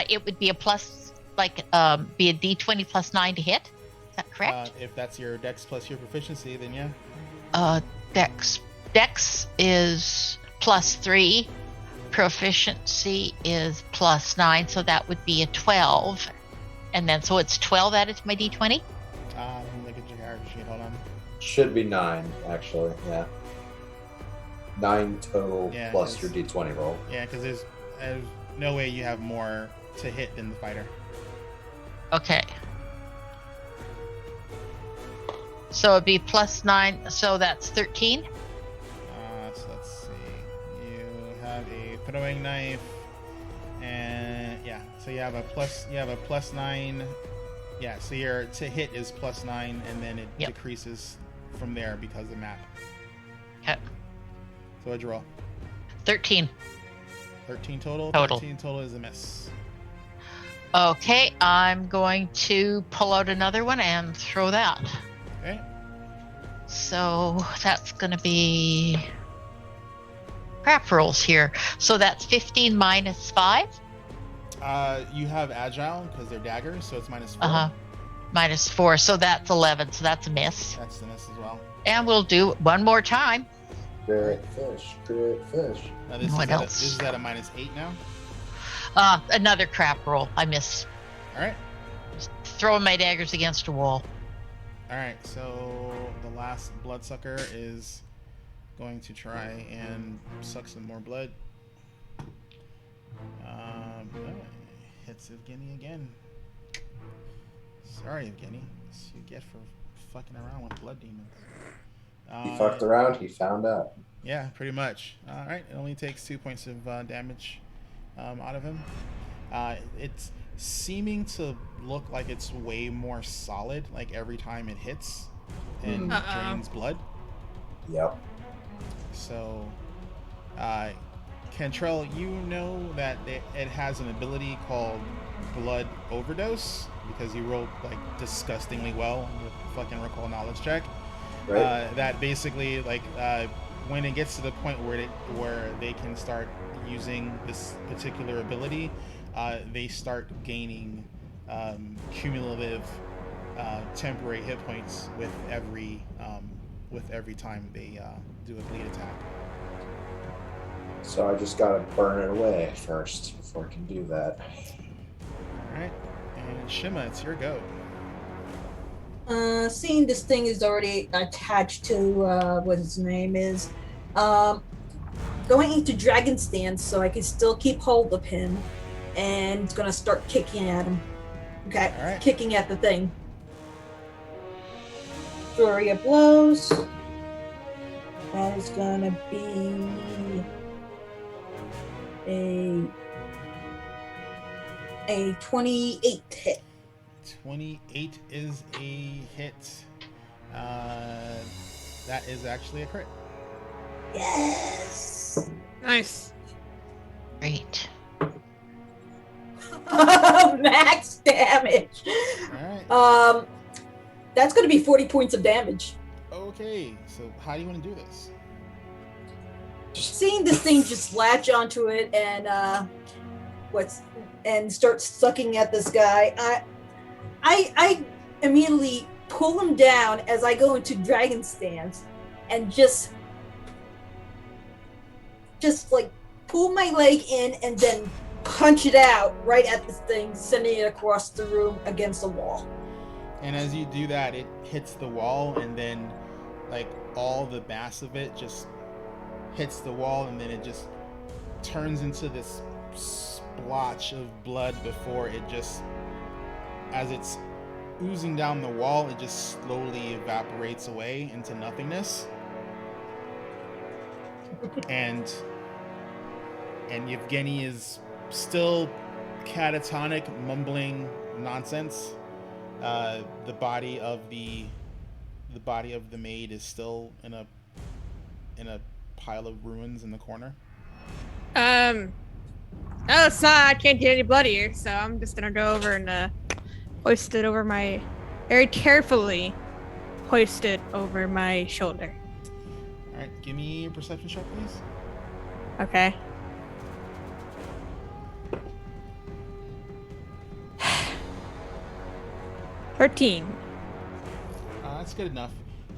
[SPEAKER 3] it would be a plus, be a D20 plus 9 to hit. Is that correct?
[SPEAKER 2] If that's your dex plus your proficiency, then yeah.
[SPEAKER 3] Dex is plus 3. Proficiency is plus 9, so that would be a 12. And then, so it's 12 added to my D20?
[SPEAKER 2] Look at your character sheet. Hold on.
[SPEAKER 1] Should be 9, actually. Yeah. 9 total
[SPEAKER 2] Yeah,
[SPEAKER 1] plus
[SPEAKER 2] 'cause-
[SPEAKER 1] your D20 roll.
[SPEAKER 2] Yeah, because there's no way you have more to hit than the fighter.
[SPEAKER 3] Okay. So it'd be plus 9, so that's 13.
[SPEAKER 2] So let's see. You have a throwing knife, and yeah, so you have a plus 9. Yeah, so your to hit is plus 9, and then it
[SPEAKER 3] Yep.
[SPEAKER 2] decreases from there because of the map.
[SPEAKER 3] Okay.
[SPEAKER 2] So what'd you roll?
[SPEAKER 3] 13.
[SPEAKER 2] 13 total.
[SPEAKER 3] Total.
[SPEAKER 2] 13 total is a miss.
[SPEAKER 3] Okay, I'm going to pull out another one and throw that.
[SPEAKER 2] Okay.
[SPEAKER 3] So that's going to be crap rolls here. So that's 15 minus 5.
[SPEAKER 2] You have agile because they're daggers, so it's minus 4.
[SPEAKER 3] Minus 4. So that's 11. So that's a miss.
[SPEAKER 2] That's the miss as well.
[SPEAKER 3] And we'll do it one more time.
[SPEAKER 1] Great fish, great fish.
[SPEAKER 2] Now this
[SPEAKER 3] What
[SPEAKER 2] is
[SPEAKER 3] else?
[SPEAKER 2] This is at a minus 8 now.
[SPEAKER 3] Another crap roll. I miss.
[SPEAKER 2] All right.
[SPEAKER 3] Throwing my daggers against a wall.
[SPEAKER 2] All right. So the last bloodsucker is going to try and suck some more blood. Hits Evgeny again. Sorry, Evgeny. That's what you get for fucking around with blood demons.
[SPEAKER 1] He fucked around, he found out.
[SPEAKER 2] Yeah, pretty much. All right. It only takes 2 points of damage out of him. It's seeming to look like it's way more solid, like every time it hits and drains blood.
[SPEAKER 1] Yep.
[SPEAKER 2] So, Cantrell, you know that it has an ability called Blood Overdose because you rolled like disgustingly well with fucking recall knowledge check.
[SPEAKER 1] Right.
[SPEAKER 2] That basically when it gets to the point where they can start using this particular ability, they start gaining cumulative temporary hit points with every time they do a bleed attack.
[SPEAKER 1] So I just gotta burn it away first before I can do that.
[SPEAKER 2] All right, and Shima, it's your go.
[SPEAKER 5] Seeing this thing is already attached to what his name is, going into Dragon Stance so I can still keep hold of him, and it's gonna start kicking at him. Okay,
[SPEAKER 2] All right.
[SPEAKER 5] kicking at the thing. Flurry of blows. That is gonna be a 28 hit.
[SPEAKER 2] 28 is a hit. That is actually a crit.
[SPEAKER 5] Yes.
[SPEAKER 4] Nice.
[SPEAKER 3] Great.
[SPEAKER 5] Max damage.
[SPEAKER 2] All right.
[SPEAKER 5] That's going to be 40 points of damage.
[SPEAKER 2] Okay, so how do you want to do this?
[SPEAKER 5] Seeing this thing just latch onto it and start sucking at this guy, I immediately pull him down as I go into Dragon Stance and just like pull my leg in and then punch it out right at this thing, sending it across the room against the wall.
[SPEAKER 2] And as you do that, it hits the wall, and then like all the mass of it just hits the wall, and then it just turns into this splotch of blood before it just, as it's oozing down the wall, it just slowly evaporates away into nothingness. And Yevgeny is still catatonic, mumbling nonsense. The body of the maid is still in a pile of ruins in the corner.
[SPEAKER 4] Oh, it's not. I can't get any bloodier, so I'm just gonna go over and hoist it over my, very carefully hoist it over my shoulder.
[SPEAKER 2] All right, give me a perception check, please.
[SPEAKER 4] Okay. $13.
[SPEAKER 2] That's good enough.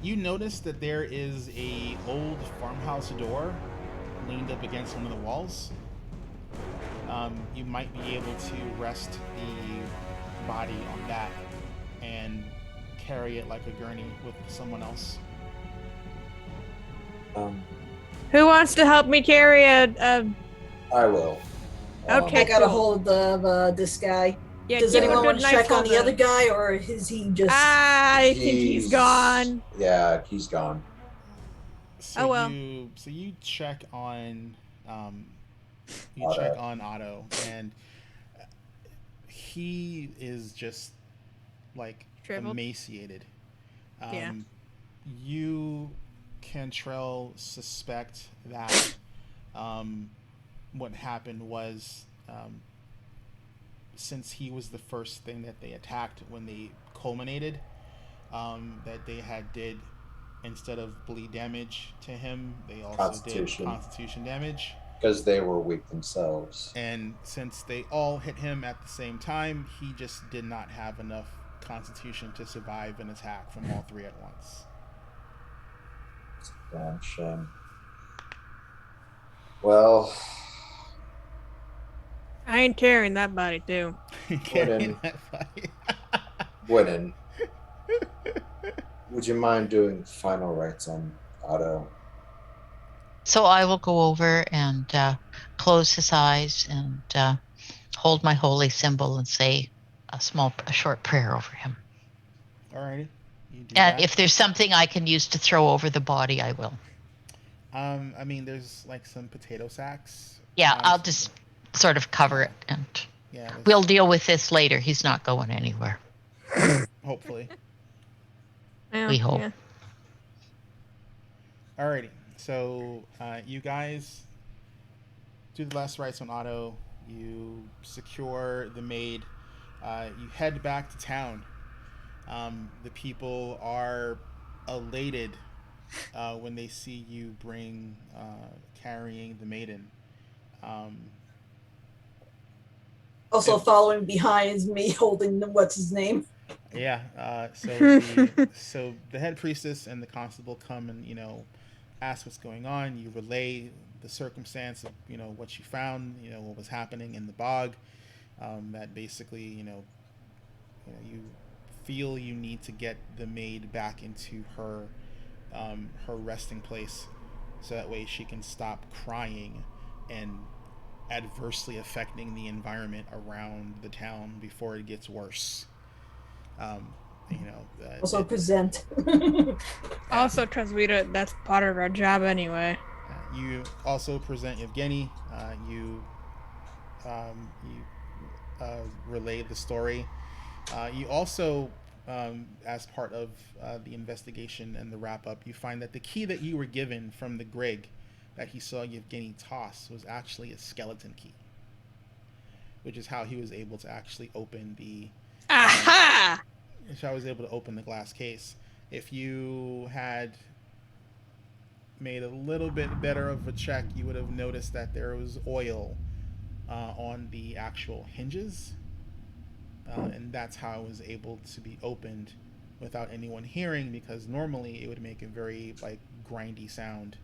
[SPEAKER 2] You notice that there is a old farmhouse door leaned up against one of the walls. You might be able to rest the body on that and carry it like a gurney with someone else.
[SPEAKER 4] Who wants to help me carry a
[SPEAKER 1] I will.
[SPEAKER 4] Okay.
[SPEAKER 5] I got a
[SPEAKER 4] cool.
[SPEAKER 5] hold of this guy.
[SPEAKER 4] Yeah,
[SPEAKER 5] Does
[SPEAKER 4] give him
[SPEAKER 5] anyone
[SPEAKER 4] a
[SPEAKER 5] want to
[SPEAKER 4] nice
[SPEAKER 5] check on
[SPEAKER 4] hold
[SPEAKER 5] the other
[SPEAKER 4] up.
[SPEAKER 5] guy, or is he just?
[SPEAKER 4] I think he's gone.
[SPEAKER 1] Yeah, he's gone.
[SPEAKER 2] So
[SPEAKER 4] Oh, well.
[SPEAKER 2] you check on Otto, and he is just like
[SPEAKER 4] Shriveled?
[SPEAKER 2] emaciated.
[SPEAKER 4] Yeah.
[SPEAKER 2] You, Cantrell, suspect that what happened was since he was the first thing that they attacked when they culminated, that they did instead of bleed damage to him, they also did constitution damage.
[SPEAKER 1] Because they were weak themselves.
[SPEAKER 2] And since they all hit him at the same time, he just did not have enough constitution to survive an attack from all three at once.
[SPEAKER 1] Damn shame. Well,
[SPEAKER 4] I ain't carrying that body too.
[SPEAKER 1] Winning. Would you mind doing final rites on Otto?
[SPEAKER 3] So I will go over and close his eyes and hold my holy symbol and say a short prayer over him.
[SPEAKER 2] Alrighty.
[SPEAKER 3] And if there's something I can use to throw over the body, I will.
[SPEAKER 2] I mean, there's like some potato sacks.
[SPEAKER 3] Yeah, I'll just sort of cover it, and we'll deal with this later. He's not going anywhere.
[SPEAKER 2] Hopefully.
[SPEAKER 3] We hope.
[SPEAKER 4] Yeah.
[SPEAKER 2] Alrighty. So you guys do the last rites on Otto. You secure the maid. You head back to town. The people are elated when they see you carrying the maiden.
[SPEAKER 5] Also following behind is me holding the what's his name.
[SPEAKER 2] Yeah. So the head priestess and the constable come and ask what's going on. You relay the circumstance of what you found, what was happening in the bog. That basically you feel you need to get the maid back into her resting place, so that way she can stop crying and adversely affecting the environment around the town before it gets worse.
[SPEAKER 5] Also present.
[SPEAKER 4] Also, Trasvita, that's part of our job anyway.
[SPEAKER 2] You also present Yevgeny. You relay the story. You also, as part of the investigation and the wrap up, you find that the key that you were given from the Grig that he saw Yevgeny toss was actually a skeleton key, which is how he was able to actually open the.
[SPEAKER 4] Aha!
[SPEAKER 2] Which I was able to open the glass case. If you had made a little bit better of a check, you would have noticed that there was oil on the actual hinges, and that's how it was able to be opened without anyone hearing, because normally it would make a very grindy sound.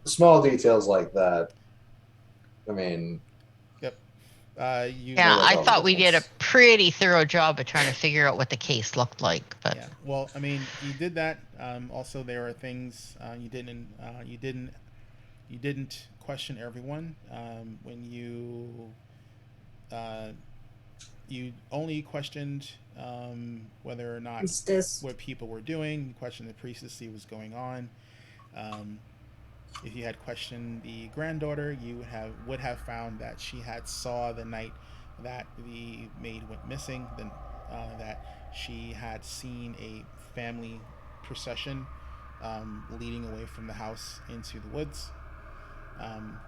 [SPEAKER 1] Small details like that. I mean.
[SPEAKER 2] Yep.
[SPEAKER 3] I thought we did a pretty thorough job of trying to figure out what the case looked like. But
[SPEAKER 2] yeah, well, I mean, you did that. Also, there are things you didn't question everyone. When you only questioned whether or not what people were doing. You questioned the priestess, see what was going on. If you had questioned the granddaughter, you would have found that she had saw the night that the maid went missing, that she had seen a family procession leading away from the house into the woods. Um,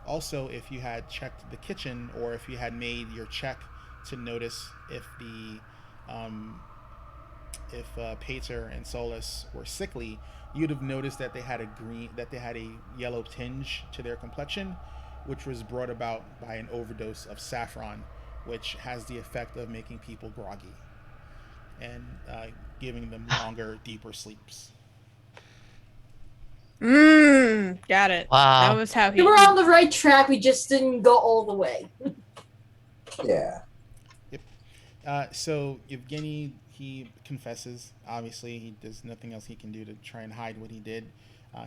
[SPEAKER 2] Also, if you had checked the kitchen, or if you had made your check to notice if the if Pater and Solus were sickly, you'd have noticed that they had a yellow tinge to their complexion, which was brought about by an overdose of saffron, which has the effect of making people groggy and giving them longer, deeper sleeps.
[SPEAKER 4] Got it. That
[SPEAKER 3] Wow.
[SPEAKER 4] was how
[SPEAKER 5] We
[SPEAKER 4] he.
[SPEAKER 5] were on the right track. We just didn't go all the way.
[SPEAKER 1] Yeah.
[SPEAKER 2] Yep. So Evgeny, he confesses. Obviously, there's nothing else he can do to try and hide what he did.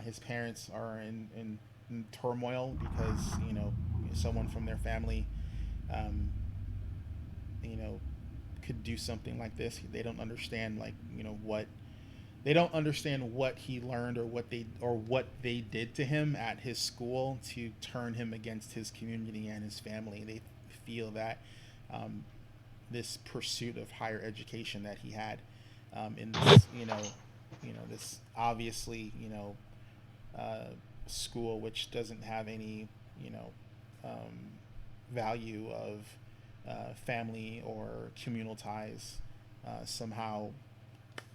[SPEAKER 2] His parents are in turmoil because someone from their family, um, you know, could do something like this. They don't understand what they don't understand what he learned, or what they did to him at his school to turn him against his community and his family. They feel that um, this pursuit of higher education that he had in this this obviously uh, school, which doesn't have any you know um, value of family or communal ties, somehow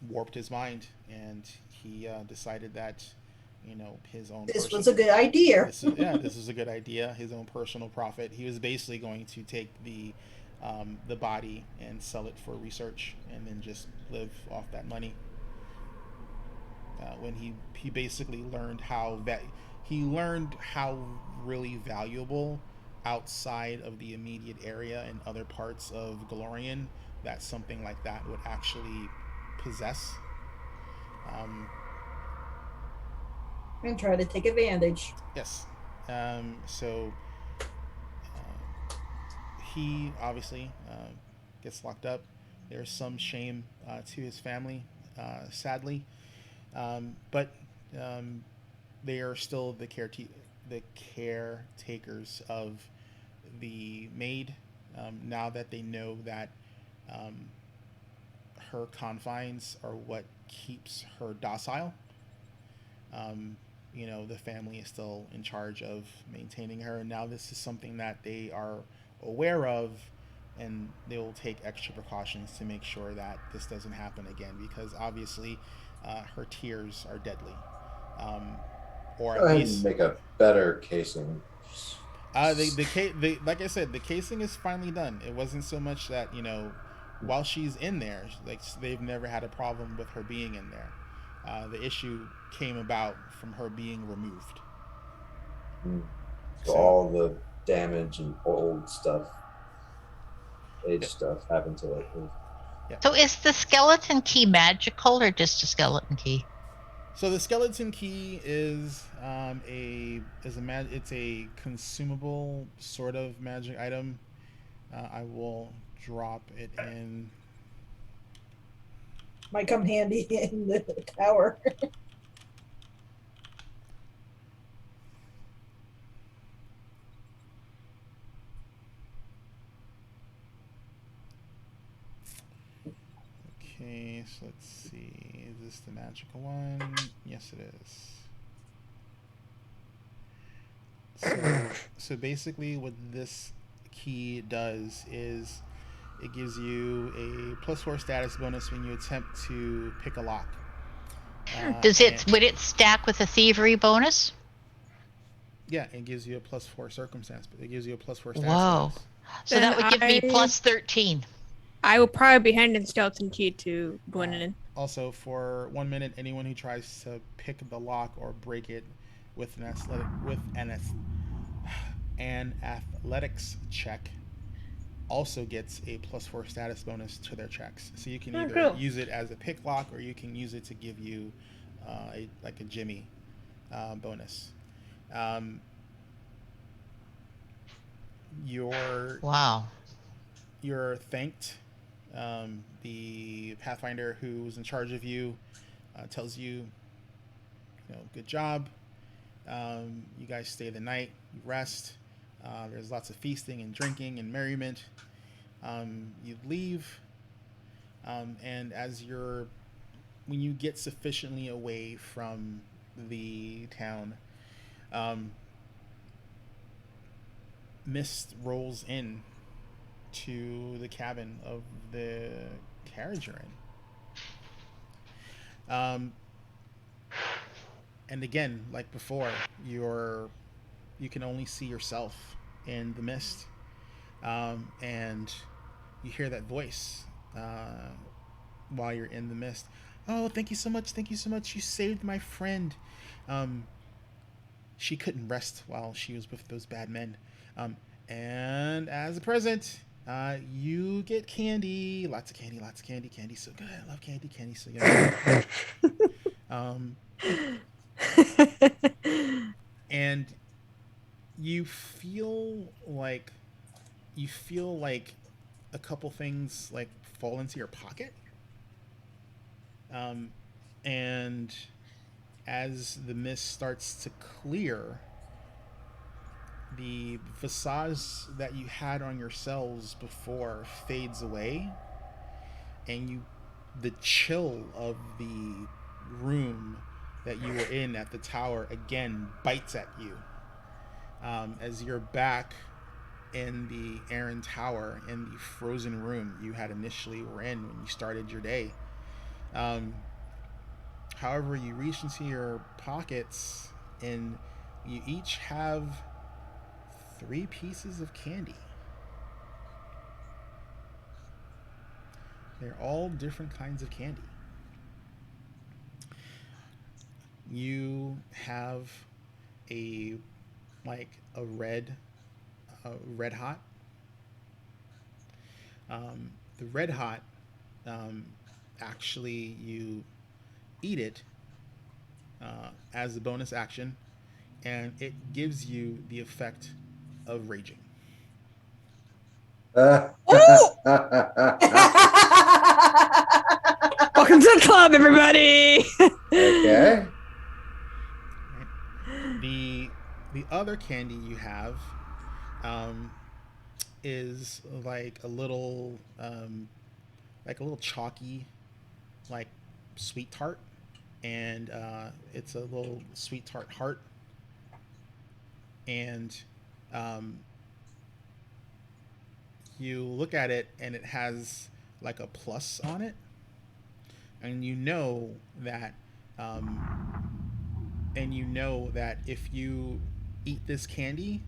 [SPEAKER 2] warped his mind, and he decided that his own
[SPEAKER 5] This
[SPEAKER 2] person
[SPEAKER 5] was a good idea.
[SPEAKER 2] this is a good idea. His own personal profit. He was basically going to take the body and sell it for research, and then just live off that money. When he basically learned how really valuable outside of the immediate area and other parts of Galorian that something like that would actually possess. Um,
[SPEAKER 5] And try to take advantage.
[SPEAKER 2] yes. So he obviously gets locked up. There's some shame to his family, sadly, but um, they are still the caretakers of the maid. Now that they know that um, her confines are what keeps her docile, um, the family is still in charge of maintaining her. And now this is something that they are aware of, and they will take extra precautions to make sure that this doesn't happen again, because obviously her tears are deadly. Um, or
[SPEAKER 1] Go
[SPEAKER 2] at
[SPEAKER 1] ahead and
[SPEAKER 2] least
[SPEAKER 1] make a better casing.
[SPEAKER 2] like I said, the casing is finally done. It wasn't so much that while she's in there, like they've never had a problem with her being in there. The issue came about from her being removed.
[SPEAKER 1] So
[SPEAKER 2] So,
[SPEAKER 1] all the damage and old stuff, age
[SPEAKER 2] yep,
[SPEAKER 1] stuff happened to it.
[SPEAKER 2] yep.
[SPEAKER 3] So is the skeleton key magical or just a skeleton key?
[SPEAKER 2] So the skeleton key is it's a consumable sort of magic item. I will drop it in.
[SPEAKER 5] Might come handy in the tower.
[SPEAKER 2] Okay, so let's see. Is this the magical one? Yes, it is. So basically, what this key does is it gives you a +4 status bonus when you attempt to pick a lock.
[SPEAKER 3] Would it stack with a thievery bonus?
[SPEAKER 2] Yeah, it gives you a +4 circumstance, but it gives you a +4 status
[SPEAKER 3] Whoa.
[SPEAKER 2] bonus.
[SPEAKER 3] So
[SPEAKER 4] Then
[SPEAKER 3] that would give me
[SPEAKER 4] I
[SPEAKER 3] plus 13.
[SPEAKER 4] I will probably be handing skeleton key to Gwendolyn.
[SPEAKER 2] Also, for 1 minute, anyone who tries to pick the lock or break it with an athletics check also gets a +4 status bonus to their checks. So you can either
[SPEAKER 5] cool.
[SPEAKER 2] use it as a pick lock, or you can use it to give you a Jimmy bonus. Um,
[SPEAKER 3] Wow.
[SPEAKER 2] you're thanked. The Pathfinder who's in charge of you tells you, good job. You guys stay the night, you rest. There's lots of feasting and drinking and merriment. You leave, and when you get sufficiently away from the town, mist rolls in to the cabin of the carriage you're in. And again, like before, you can only see yourself in the mist, and you hear that voice while you're in the mist. Oh, thank you so much! Thank you so much! You saved my friend. She couldn't rest while she was with those bad men. And as a present, you get candy. Lots of candy, lots of candy. Candy's so good. I love candy. Candy's so good. And you feel like a couple things like fall into your pocket. And as the mist starts to clear, the visage that you had on yourselves before fades away, and the chill of the room that you were in at the tower again bites at you, as you're back in the Aaron Tower, in the frozen room you had initially were in when you started your day. However, you reach into your pockets and you each have 3 pieces of candy. They're all different kinds of candy. You have a red hot. The red hot, actually, you eat it as a bonus action, and it gives you the effect of raging.
[SPEAKER 4] Welcome to the club, everybody.
[SPEAKER 1] Okay.
[SPEAKER 2] The other candy you have is like a little chalky, like sweet tart, and it's a little sweet tart heart, and you look at it and it has like a plus on it, and you know that if you eat this candy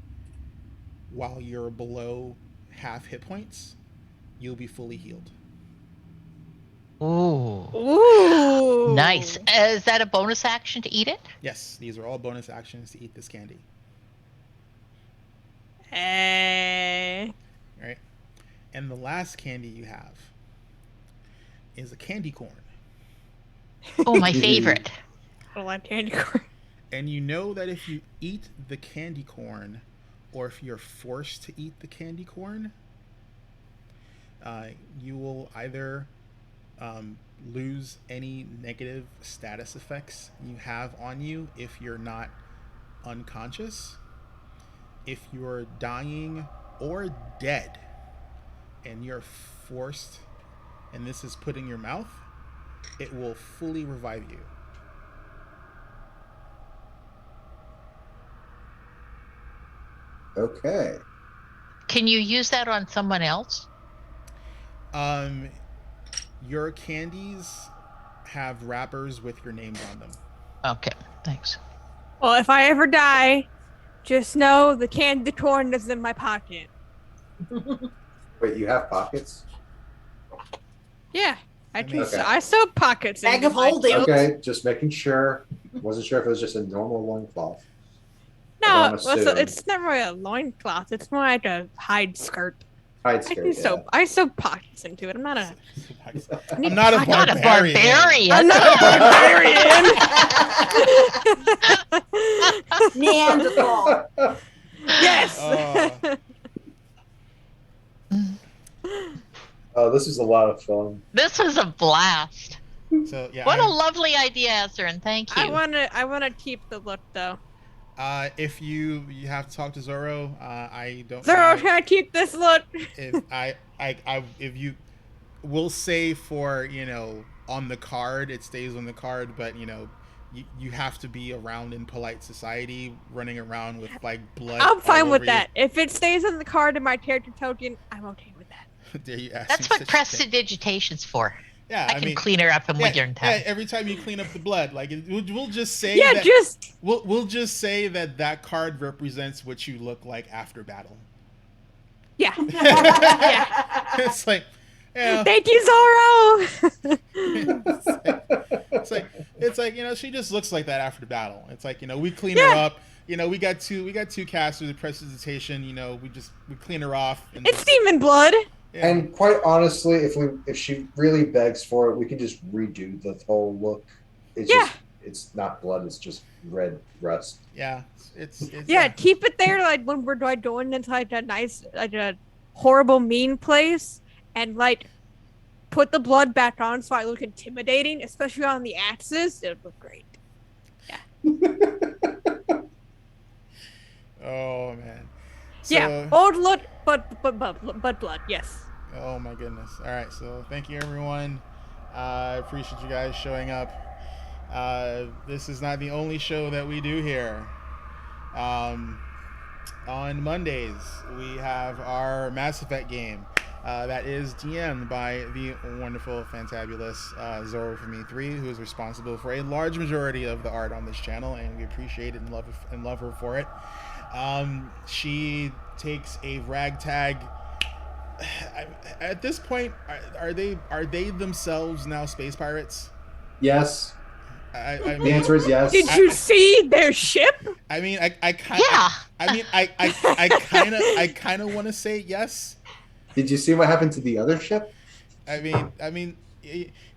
[SPEAKER 2] while you're below half hit points, you'll be fully healed.
[SPEAKER 3] Ooh. Nice. Is that a bonus action to eat it?
[SPEAKER 2] Yes, these are all bonus actions to eat this candy.
[SPEAKER 4] Hey.
[SPEAKER 2] All right. And the last candy you have is a candy corn.
[SPEAKER 3] Oh, my favorite.
[SPEAKER 4] I like candy corn.
[SPEAKER 2] And you know that if you eat the candy corn, or if you're forced to eat the candy corn, you will either lose any negative status effects you have on you if you're not unconscious. If you're dying or dead and you're forced, and this is put in your mouth, it will fully revive you.
[SPEAKER 1] Okay.
[SPEAKER 3] Can you use that on someone else?
[SPEAKER 2] Your candies have wrappers with your names on them.
[SPEAKER 3] Okay, thanks.
[SPEAKER 4] Well, if I ever die, just know the candy corn is in my pocket.
[SPEAKER 1] Wait, you have pockets?
[SPEAKER 4] Yeah,
[SPEAKER 2] Okay.
[SPEAKER 4] I sew pockets.
[SPEAKER 5] Bag of holding.
[SPEAKER 1] Okay, just making sure. Wasn't sure if it was just a normal loincloth.
[SPEAKER 4] No, it's not really a loincloth. It's more like a hide skirt.
[SPEAKER 1] Hide skirt,
[SPEAKER 4] I sew pockets into it. I'm not a
[SPEAKER 2] I'm not a barbarian.
[SPEAKER 4] I'm not a barbarian.
[SPEAKER 5] Neanderthal.
[SPEAKER 4] Yes.
[SPEAKER 1] Oh, this is a lot of fun.
[SPEAKER 3] This was a blast.
[SPEAKER 2] So yeah.
[SPEAKER 3] What a lovely idea, Ezrin. Thank you.
[SPEAKER 4] I wanna keep the look though.
[SPEAKER 2] If you have to talk to Zoro, I don't.
[SPEAKER 4] Zoro, can I keep this look?
[SPEAKER 2] If you will say for on the card, it stays on the card, but you have to be around in polite society, running around with like blood.
[SPEAKER 4] I'm fine
[SPEAKER 2] all
[SPEAKER 4] with
[SPEAKER 2] over
[SPEAKER 4] that. If it stays in the card in my character token, I'm okay with that.
[SPEAKER 2] You. Dare you ask
[SPEAKER 3] That's
[SPEAKER 2] me
[SPEAKER 3] what
[SPEAKER 2] such a thing?
[SPEAKER 3] prestidigitation's for.
[SPEAKER 2] Yeah,
[SPEAKER 3] I can clean her up and when you're in town.
[SPEAKER 2] every time you clean up the blood, like we'll just say
[SPEAKER 4] Yeah,
[SPEAKER 2] that
[SPEAKER 4] just
[SPEAKER 2] we'll just say that card represents what you look like after battle.
[SPEAKER 4] yeah.
[SPEAKER 2] It's like, yeah.
[SPEAKER 4] Thank you, Zorro.
[SPEAKER 2] It's like she just looks like that after battle. It's like we clean her up. We got two casters of prestidigitation. We clean her off. And
[SPEAKER 4] It's demon blood.
[SPEAKER 2] Yeah.
[SPEAKER 1] And quite honestly, if she really begs for it, we can just redo the whole look. It's not blood; it's just red rust.
[SPEAKER 2] Yeah, it's
[SPEAKER 4] keep it there. Like when we're going inside a nice, like a horrible, mean place, and like put the blood back on so I look intimidating, especially on the axes. It would look great. Yeah.
[SPEAKER 2] Oh man.
[SPEAKER 4] So, old look, but blood. Yes.
[SPEAKER 2] Oh my goodness. All right. So thank you everyone. I appreciate you guys showing up. This is not the only show that we do here. On Mondays we have our Mass Effect game that is DM'd by the wonderful, fantabulous Zorro from E3, who is responsible for a large majority of the art on this channel, and we appreciate it and love her for it. She takes a ragtag. At this point, are they themselves now space pirates?
[SPEAKER 1] Yes.
[SPEAKER 2] I
[SPEAKER 1] The
[SPEAKER 2] mean,
[SPEAKER 1] answer is yes.
[SPEAKER 4] Did you see their ship?
[SPEAKER 2] I mean, I kind of.
[SPEAKER 3] Yeah.
[SPEAKER 2] I kind of want to say yes.
[SPEAKER 1] Did you see what happened to the other ship?
[SPEAKER 2] I mean,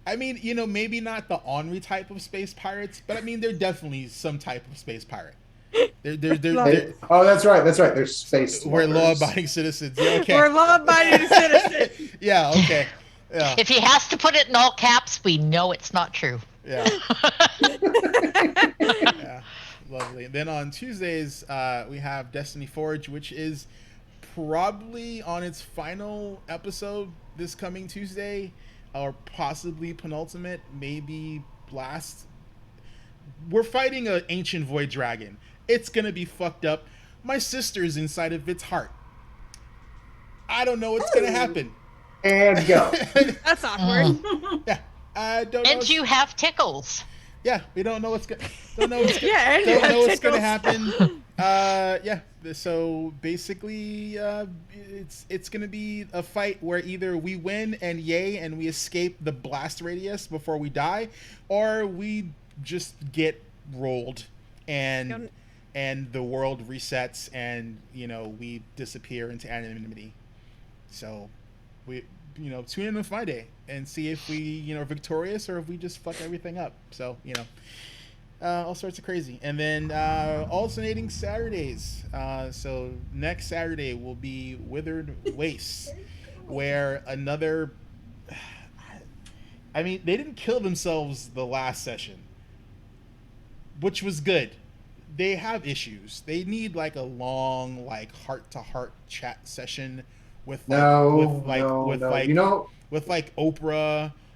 [SPEAKER 2] maybe not the Henri type of space pirates, but I mean, they're definitely some type of space pirate.
[SPEAKER 1] Oh, that's right. They're space.
[SPEAKER 2] We're
[SPEAKER 1] lovers.
[SPEAKER 2] law-abiding citizens. Yeah, okay.
[SPEAKER 4] We're law-abiding citizens.
[SPEAKER 2] Yeah. Okay. Yeah.
[SPEAKER 3] If he has to put it in all caps, we know it's not true.
[SPEAKER 2] Yeah. Yeah. Lovely. And then on Tuesdays, we have Destiny Forge, which is probably on its final episode this coming Tuesday, or possibly penultimate, maybe last. We're fighting an ancient void dragon. It's gonna be fucked up. My sister's inside of its heart. I don't know what's gonna happen.
[SPEAKER 1] And go.
[SPEAKER 4] That's awkward.
[SPEAKER 2] Yeah, I don't know.
[SPEAKER 3] And you have tickles.
[SPEAKER 2] Yeah, we don't know what's gonna.
[SPEAKER 4] Yeah, and
[SPEAKER 2] Don't know what's
[SPEAKER 4] tickles.
[SPEAKER 2] gonna happen. Yeah. So basically, it's gonna be a fight where either we win and yay, and we escape the blast radius before we die, or we just get rolled and the world resets and we disappear into anonymity. So we tune in on Friday and see if we are victorious or if we just fuck everything up. So all sorts of crazy. And then alternating Saturdays. So next Saturday will be Withered Wastes, where another. I mean, they didn't kill themselves the last session, which was good. They have issues. They need like a long, like heart-to-heart chat session with Oprah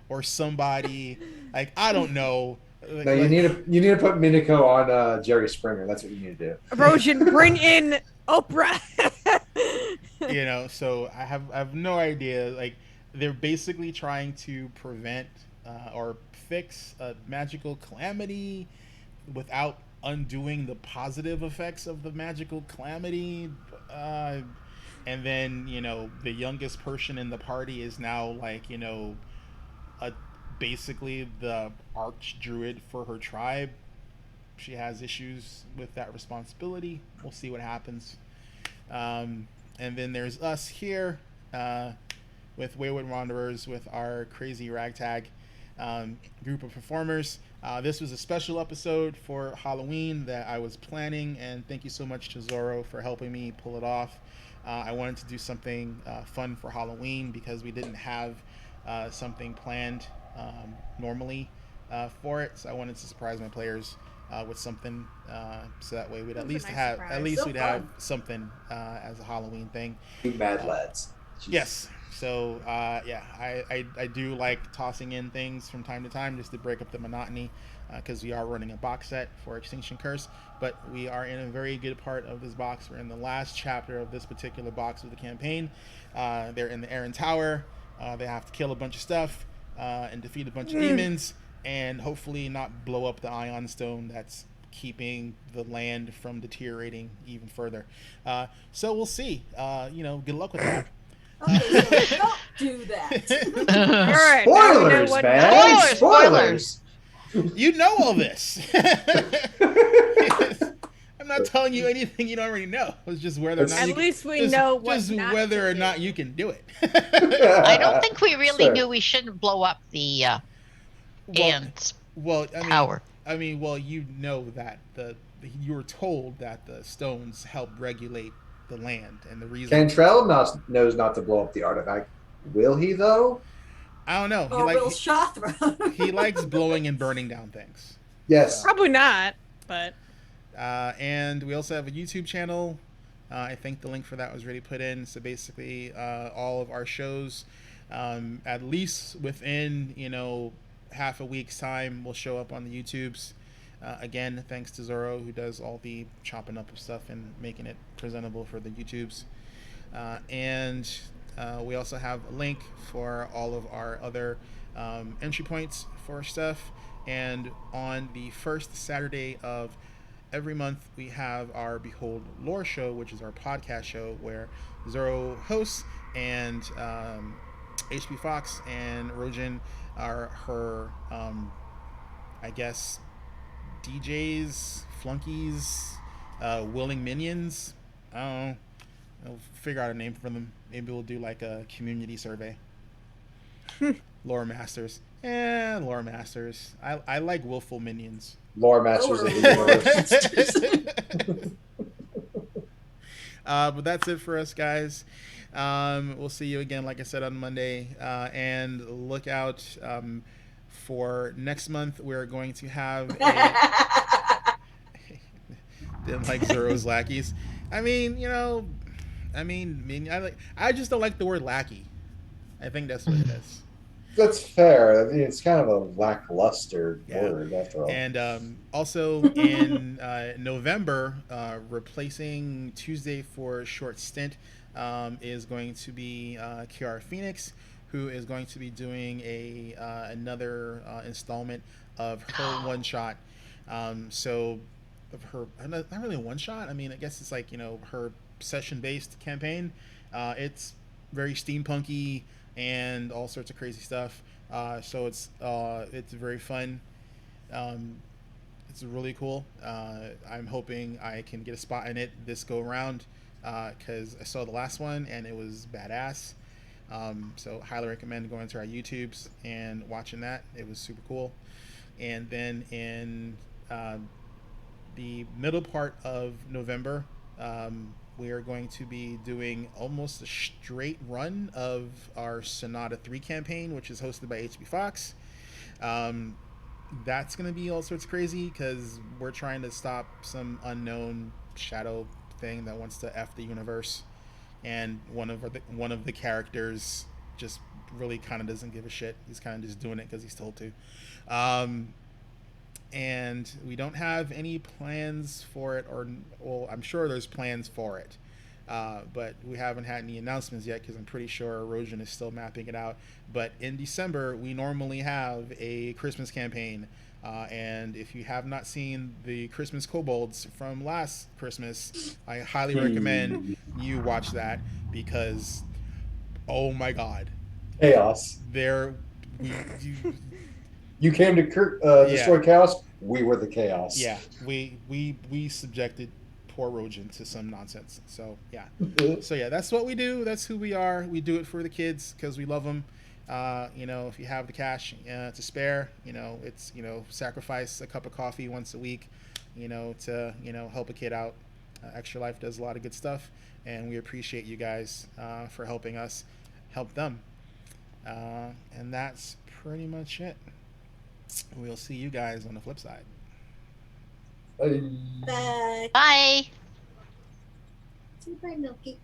[SPEAKER 2] or somebody. Like, I don't know.
[SPEAKER 1] No, you need to put Minako on Jerry Springer. That's what you need to do.
[SPEAKER 4] Erosion, bring in Oprah.
[SPEAKER 2] So I have no idea. Like, they're basically trying to prevent or fix a magical calamity without undoing the positive effects of the magical calamity. And then, the youngest person in the party is now like, basically the arch druid for her tribe. She has issues with that responsibility. We'll see what happens. And then there's us here with Wayward Wanderers with our crazy ragtag group of performers. This was a special episode for Halloween that I was planning, and thank you so much to Zorro for helping me pull it off. I wanted to do something fun for Halloween because we didn't have something planned normally for it, so I wanted to surprise my players with something, so that way we'd at least have something as a Halloween thing.
[SPEAKER 1] You mad lads. Jeez.
[SPEAKER 2] Yes. So I do like tossing in things from time to time just to break up the monotony. because we are running a box set for Extinction Curse. But we are in a very good part of this box. We're in the last chapter of this particular box of the campaign. They're in the Aaron Tower. They have to kill a bunch of stuff and defeat a bunch of demons, and hopefully not blow up the Ion Stone that's keeping the land from deteriorating even further. So we'll see. Good luck with that.
[SPEAKER 5] Okay, so don't do that.
[SPEAKER 4] All right, now we know
[SPEAKER 1] Spoilers,
[SPEAKER 4] what
[SPEAKER 1] man!
[SPEAKER 3] Spoilers,
[SPEAKER 1] Spoilers!
[SPEAKER 2] You know all this. I'm not telling you anything you don't already know. It's just whether or not
[SPEAKER 4] At
[SPEAKER 2] you
[SPEAKER 4] least we
[SPEAKER 2] just,
[SPEAKER 4] know what
[SPEAKER 2] just
[SPEAKER 4] not
[SPEAKER 2] whether
[SPEAKER 4] to
[SPEAKER 2] or
[SPEAKER 4] do.
[SPEAKER 2] not you can do it.
[SPEAKER 3] I don't think we really
[SPEAKER 1] Sure.
[SPEAKER 3] knew we shouldn't blow up the ants
[SPEAKER 2] Well,
[SPEAKER 3] tower.
[SPEAKER 2] well, you know that you were told that the stones help regulate the land, and the reason
[SPEAKER 1] Cantrell knows not to blow up the artifact. Will he, though?
[SPEAKER 2] I don't know.
[SPEAKER 5] Or will Shathra?
[SPEAKER 2] He likes blowing and burning down things.
[SPEAKER 1] Yes.
[SPEAKER 4] Probably not, but
[SPEAKER 2] And we also have a YouTube channel. I think the link for that was already put in. So basically, all of our shows, at least within half a week's time, will show up on the YouTubes. Again, thanks to Zoro, who does all the chopping up of stuff and making it presentable for the YouTubes. And we also have a link for all of our other entry points for stuff. And on the first Saturday of every month, we have our Behold Lore show, which is our podcast show where Zoro hosts, and HP Fox and Rojin are her, I guess, DJs, flunkies, willing minions. I don't know. I'll figure out a name for them. Maybe we'll do like a community survey. Lore Masters. Lore Masters. I like willful minions.
[SPEAKER 1] Lore Masters of the Universe.
[SPEAKER 2] But that's it for us, guys. We'll see you again, like I said, on Monday. And look out for next month. We're going to have didn't like Zoro's lackeys. I just don't like the word lackey. I think that's what it is.
[SPEAKER 1] That's fair. I mean, it's kind of a lackluster word, after all.
[SPEAKER 2] And also in November, replacing Tuesday for a short stint is going to be Kiara Phoenix, who is going to be doing another installment of her one shot. So of her, not really a one shot. I mean, I guess it's like her session based campaign. It's very steampunky and all sorts of crazy stuff. So it's very fun. It's really cool. I'm hoping I can get a spot in it this go around because I saw the last one and it was badass. So highly recommend going to our YouTubes and watching that. It was super cool. And then in the middle part of November, we are going to be doing almost a straight run of our Sonata 3 campaign, which is hosted by HB Fox. That's going to be all sorts of crazy because we're trying to stop some unknown shadow thing that wants to F the universe. And one of the characters just really kind of doesn't give a shit. He's kind of just doing it because he's told to. And we don't have any plans for it, well, I'm sure there's plans for it, but we haven't had any announcements yet because I'm pretty sure Erosion is still mapping it out. But in December, we normally have a Christmas campaign, and if you have not seen the Christmas Kobolds from last Christmas, I highly recommend you watch that because, oh my god,
[SPEAKER 1] Chaos. You came to destroy chaos. We were the chaos.
[SPEAKER 2] Yeah, we subjected poor Rojin to some nonsense. So yeah, that's what we do. That's who we are. We do it for the kids because we love them. If you have the cash to spare, it's sacrifice a cup of coffee once a week, to help a kid out. Extra Life does a lot of good stuff, and we appreciate you guys for helping us help them. And that's pretty much it. We'll see you guys on the flip side.
[SPEAKER 5] Bye.
[SPEAKER 3] Bye.
[SPEAKER 5] Say bye, Milky.